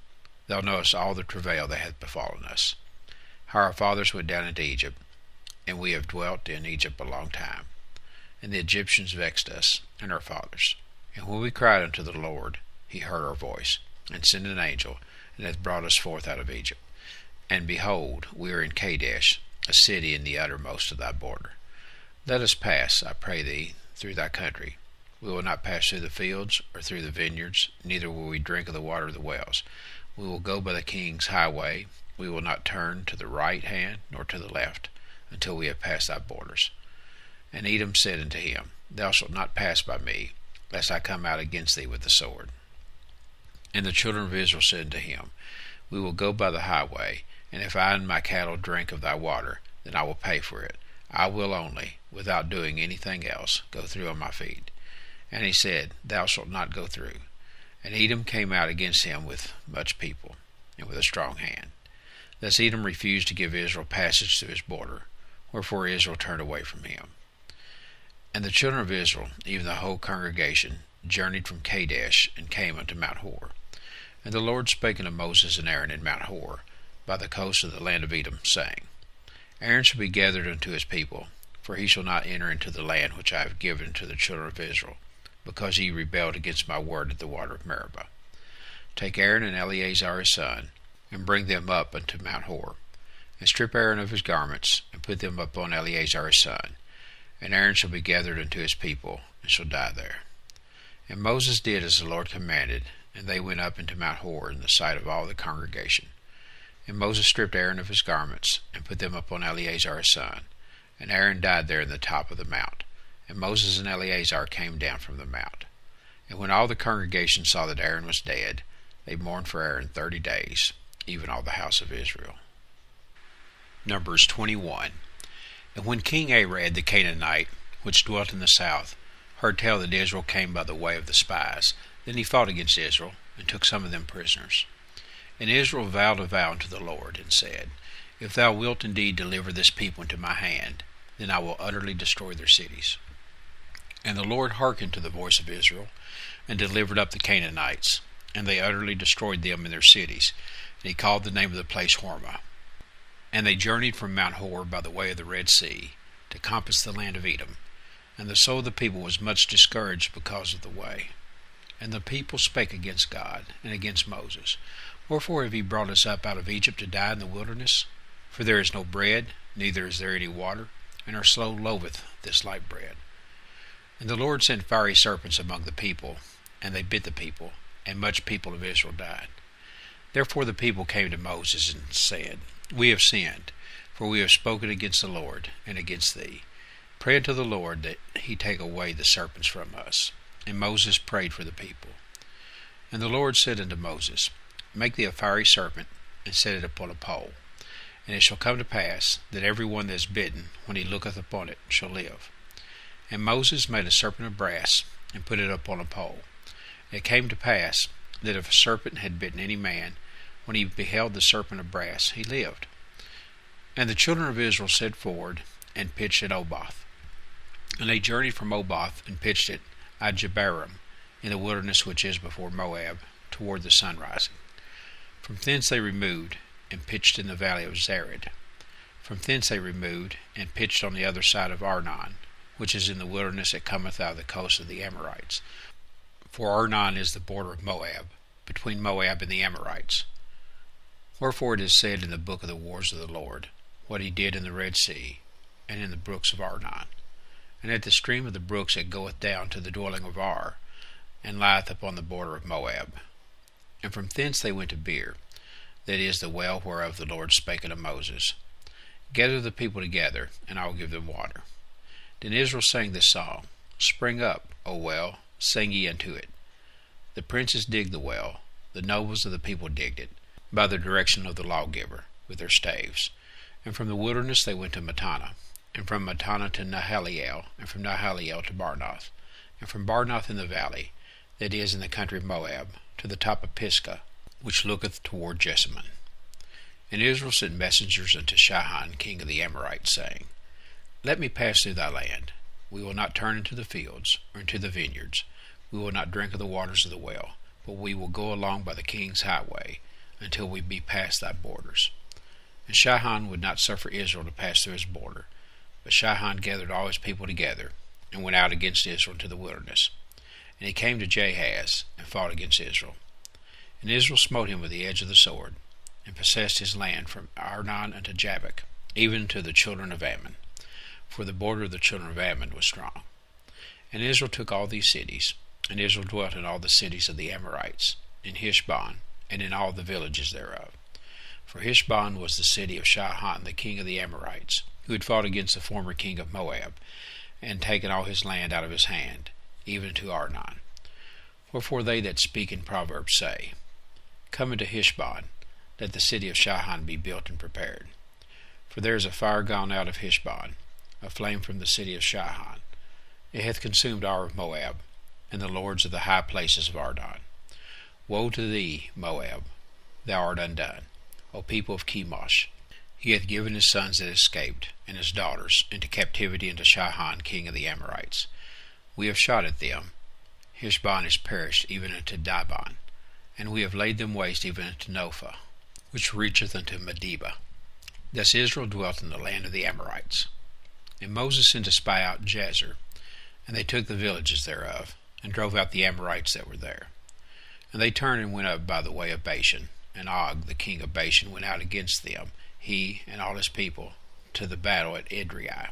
Thou knowest all the travail that hath befallen us, how our fathers went down into Egypt, and we have dwelt in Egypt a long time. And the Egyptians vexed us and our fathers. And when we cried unto the Lord, he heard our voice, and sent an angel, and hath brought us forth out of Egypt. And behold, we are in Kadesh, a city in the uttermost of thy border. Let us pass, I pray thee, through thy country. We will not pass through the fields or through the vineyards, neither will we drink of the water of the wells. We will go by the king's highway. We will not turn to the right hand nor to the left, until we have passed thy borders. And Edom said unto him, Thou shalt not pass by me, lest I come out against thee with the sword. And the children of Israel said unto him, We will go by the highway, and if I and my cattle drink of thy water, then I will pay for it. I will only, without doing anything else, go through on my feet. And he said, Thou shalt not go through. And Edom came out against him with much people, and with a strong hand. Thus Edom refused to give Israel passage through his border, wherefore Israel turned away from him. And the children of Israel, even the whole congregation, journeyed from Kadesh, and came unto Mount Hor. And the Lord spake unto Moses and Aaron in Mount Hor, by the coast of the land of Edom, saying, Aaron shall be gathered unto his people, for he shall not enter into the land which I have given to the children of Israel, because ye rebelled against my word at the water of Meribah. Take Aaron and Eleazar his son, and bring them up unto Mount Hor, and strip Aaron of his garments, and put them upon Eleazar his son. And Aaron shall be gathered unto his people, and shall die there. And Moses did as the Lord commanded, and they went up into Mount Hor in the sight of all the congregation. And Moses stripped Aaron of his garments, and put them upon Eleazar his son. And Aaron died there in the top of the mount. And Moses and Eleazar came down from the mount. And when all the congregation saw that Aaron was dead, they mourned for Aaron 30 days, even all the house of Israel. Numbers 21. And when King Arad the Canaanite, which dwelt in the south, heard tell that Israel came by the way of the spies, then he fought against Israel, and took some of them prisoners. And Israel vowed a vow unto the Lord, and said, If thou wilt indeed deliver this people into my hand, then I will utterly destroy their cities. And the Lord hearkened to the voice of Israel, and delivered up the Canaanites, and they utterly destroyed them in their cities. And he called the name of the place Hormah. And they journeyed from Mount Hor by the way of the Red Sea, to compass the land of Edom. And the soul of the people was much discouraged because of the way. And the people spake against God, and against Moses, Wherefore have ye brought us up out of Egypt to die in the wilderness? For there is no bread, neither is there any water, and our soul loatheth this light bread. And the Lord sent fiery serpents among the people, and they bit the people, and much people of Israel died. Therefore the people came to Moses and said, We have sinned, for we have spoken against the Lord and against thee. Pray unto the Lord that he take away the serpents from us. And Moses prayed for the people. And the Lord said unto Moses, Make thee a fiery serpent, and set it upon a pole. And it shall come to pass, that every one that is bitten, when he looketh upon it, shall live. And Moses made a serpent of brass, and put it upon a pole. And it came to pass, that if a serpent had bitten any man, when he beheld the serpent of brass, he lived. And the children of Israel set forward, and pitched at Oboth. And they journeyed from Oboth, and pitched at Ijeabarim, in the wilderness which is before Moab, toward the sunrising. From thence they removed, and pitched in the valley of Zered. From thence they removed, and pitched on the other side of Arnon, which is in the wilderness that cometh out of the coast of the Amorites. For Arnon is the border of Moab, between Moab and the Amorites. Wherefore it is said in the book of the wars of the Lord, what he did in the Red Sea, and in the brooks of Arnon, and at the stream of the brooks that goeth down to the dwelling of Ar, and lieth upon the border of Moab. And from thence they went to Beer, that is the well whereof the Lord spake unto Moses, Gather the people together, and I will give them water. Then Israel sang this song, Spring up, O well, sing ye unto it. The princes digged the well, the nobles of the people digged it, by the direction of the lawgiver, with their staves. And from the wilderness they went to Mattanah, and from Mattanah to Nahaliel, and from Nahaliel to Barnoth, and from Barnoth in the valley, that is in the country of Moab, to the top of Pisgah, which looketh toward Jessamine. And Israel sent messengers unto Sihon king of the Amorites, saying, Let me pass through thy land. We will not turn into the fields, or into the vineyards. We will not drink of the waters of the well, but we will go along by the king's highway, until we be past thy borders. And Sihon would not suffer Israel to pass through his border. But Sihon gathered all his people together, and went out against Israel into the wilderness. And he came to Jahaz, and fought against Israel. And Israel smote him with the edge of the sword, and possessed his land from Arnon unto Jabbok, even to the children of Ammon, for the border of the children of Ammon was strong. And Israel took all these cities, and Israel dwelt in all the cities of the Amorites, in Heshbon, and in all the villages thereof. For Heshbon was the city of Sihon the king of the Amorites, who had fought against the former king of Moab, and taken all his land out of his hand, even to Arnon. Wherefore they that speak in Proverbs say, Come into Heshbon, let the city of Sihon be built and prepared. For there is a fire gone out of Heshbon, a flame from the city of Sihon. It hath consumed Ar of Moab, and the lords of the high places of Arnon. Woe to thee, Moab! Thou art undone, O people of Chemosh! He hath given his sons that escaped, and his daughters, into captivity unto Sihon king of the Amorites. We have shot at them. Heshbon is perished even unto Dibon, and we have laid them waste even unto Nophah, which reacheth unto Medeba. Thus Israel dwelt in the land of the Amorites. And Moses sent to spy out Jazer, and they took the villages thereof, and drove out the Amorites that were there. And they turned and went up by the way of Bashan, and Og the king of Bashan went out against them, he and all his people, to the battle at Edrei.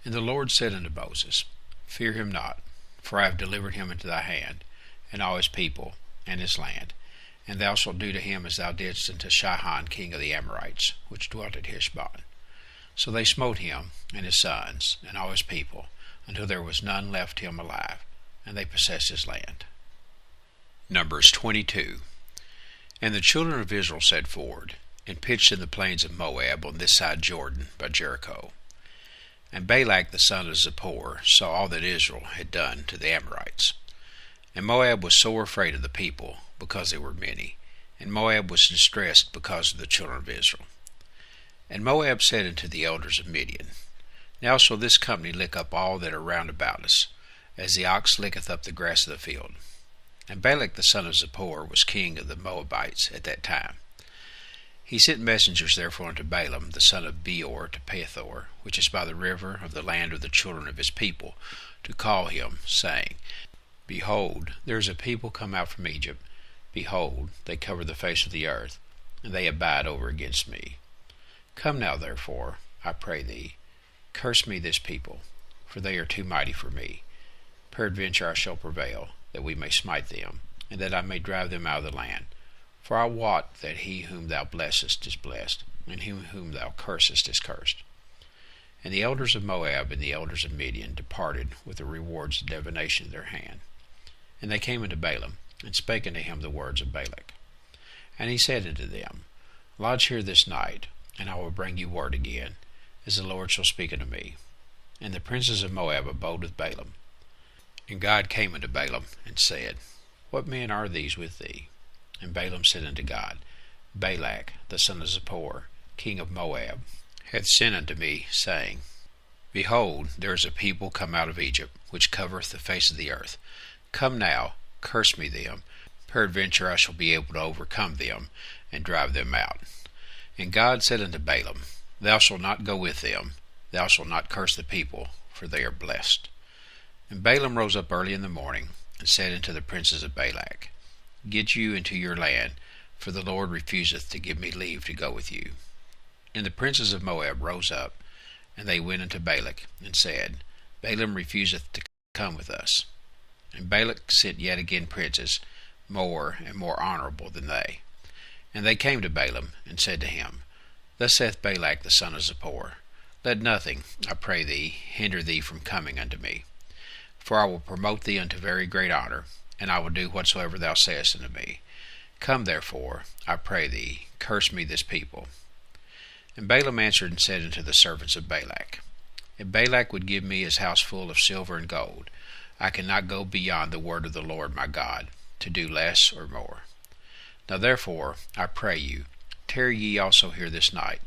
And the Lord said unto Moses, Fear him not, for I have delivered him into thy hand, and all his people, and his land. And thou shalt do to him as thou didst unto Sihon king of the Amorites, which dwelt at Heshbon. So they smote him, and his sons, and all his people, until there was none left him alive, and they possessed his land. Numbers 22. And the children of Israel set forward, and pitched in the plains of Moab on this side Jordan by Jericho. And Balak the son of Zippor saw all that Israel had done to the Amorites. And Moab was sore afraid of the people, because they were many, and Moab was distressed because of the children of Israel. And Moab said unto the elders of Midian, Now shall this company lick up all that are round about us, as the ox licketh up the grass of the field. And Balak the son of Zippor was king of the Moabites at that time. He sent messengers therefore unto Balaam the son of Beor to Pethor, which is by the river of the land of the children of his people, to call him, saying, Behold, there is a people come out from Egypt. Behold, they cover the face of the earth, and they abide over against me. Come now, therefore, I pray thee, curse me this people, for they are too mighty for me. Peradventure I shall prevail, that we may smite them, and that I may drive them out of the land. For I wot that he whom thou blessest is blessed, and him whom thou cursest is cursed. And the elders of Moab and the elders of Midian departed with the rewards of divination in their hand. And they came unto Balaam, and spake unto him the words of Balak. And he said unto them, Lodge here this night, and I will bring you word again, as the Lord shall speak unto me. And the princes of Moab abode with Balaam. And God came unto Balaam, and said, What men are these with thee? And Balaam said unto God, Balak the son of Zippor, king of Moab, hath sent unto me, saying, Behold, there is a people come out of Egypt, which covereth the face of the earth. Come now, curse me them, peradventure I shall be able to overcome them, and drive them out. And God said unto Balaam, Thou shalt not go with them, thou shalt not curse the people, for they are blessed. And Balaam rose up early in the morning, and said unto the princes of Balak, Get you into your land, for the Lord refuseth to give me leave to go with you. And the princes of Moab rose up, and they went unto Balak, and said, Balaam refuseth to come with us. And Balak sent yet again princes, more and more honorable than they. And they came to Balaam, and said to him, Thus saith Balak the son of Zippor, Let nothing, I pray thee, hinder thee from coming unto me. For I will promote thee unto very great honor, and I will do whatsoever thou sayest unto me. Come therefore, I pray thee, curse me this people. And Balaam answered and said unto the servants of Balak, If Balak would give me his house full of silver and gold, I cannot go beyond the word of the Lord my God, to do less or more. Now therefore, I pray you, tarry ye also here this night,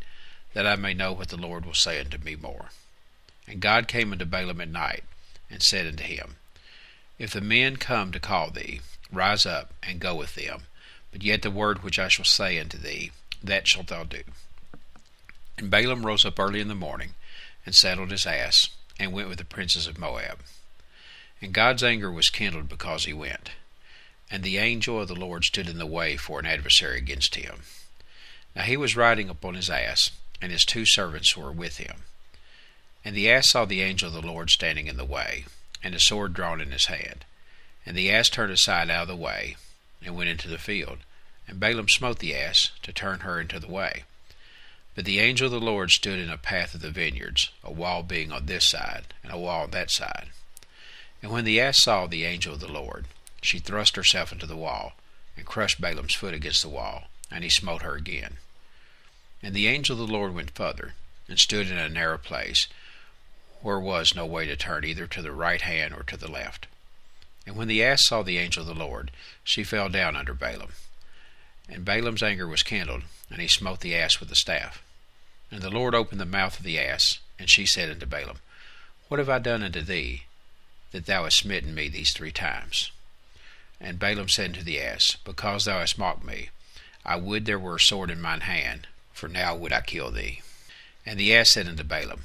that I may know what the Lord will say unto me more. And God came unto Balaam at night, and said unto him, If the men come to call thee, rise up, and go with them, but yet the word which I shall say unto thee, that shalt thou do. And Balaam rose up early in the morning, and saddled his ass, and went with the princes of Moab. And God's anger was kindled because he went. And the angel of the Lord stood in the way for an adversary against him. Now he was riding upon his ass, and his 2 servants were with him. And the ass saw the angel of the Lord standing in the way, and a sword drawn in his hand. And the ass turned aside out of the way, and went into the field. And Balaam smote the ass, to turn her into the way. But the angel of the Lord stood in a path of the vineyards, a wall being on this side, and a wall on that side. And when the ass saw the angel of the Lord, she thrust herself into the wall, and crushed Balaam's foot against the wall, and he smote her again. And the angel of the Lord went further, and stood in a narrow place, where was no way to turn either to the right hand or to the left. And when the ass saw the angel of the Lord, she fell down under Balaam. And Balaam's anger was kindled, and he smote the ass with the staff. And the Lord opened the mouth of the ass, and she said unto Balaam, What have I done unto thee, that thou hast smitten me these 3 times? And Balaam said unto the ass, Because thou hast mocked me, I would there were a sword in mine hand, for now would I kill thee. And the ass said unto Balaam,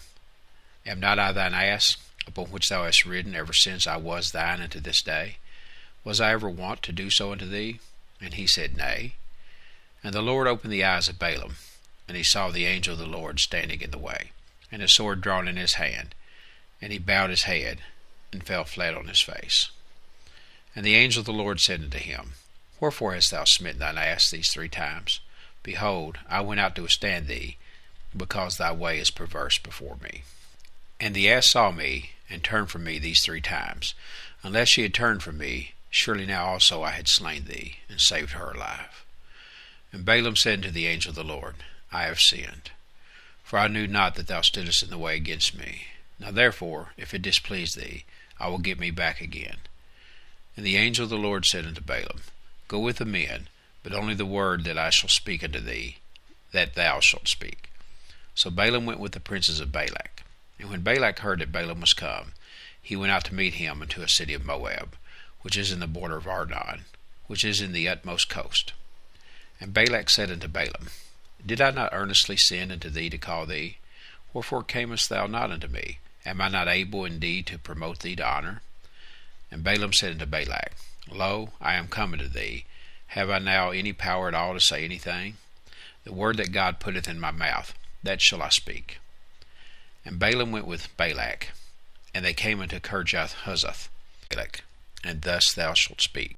Am not I thine ass, upon which thou hast ridden ever since I was thine unto this day? Was I ever wont to do so unto thee? And he said, Nay. And the Lord opened the eyes of Balaam, and he saw the angel of the Lord standing in the way, and a sword drawn in his hand. And he bowed his head, and fell flat on his face. And the angel of the Lord said unto him, Wherefore hast thou smitten thine ass these 3 times? Behold, I went out to withstand thee, because thy way is perverse before me. And the ass saw me, and turned from me these 3 times. Unless she had turned from me, surely now also I had slain thee, and saved her alive. And Balaam said unto the angel of the Lord, I have sinned, for I knew not that thou stoodest in the way against me. Now therefore, if it displease thee, I will get me back again. And the angel of the Lord said unto Balaam, Go with the men, but only the word that I shall speak unto thee, that thou shalt speak. So Balaam went with the princes of Balak. And when Balak heard that Balaam was come, he went out to meet him unto a city of Moab, which is in the border of Arnon, which is in the utmost coast. And Balak said unto Balaam, Did I not earnestly send unto thee to call thee? Wherefore camest thou not unto me? Am I not able indeed to promote thee to honor? And Balaam said unto Balak, Lo, I am come unto thee. Have I now any power at all to say anything? The word that God putteth in my mouth, that shall I speak. And Balaam went with Balak, and they came unto Kirjath Huzoth. Balak, and thus thou shalt speak.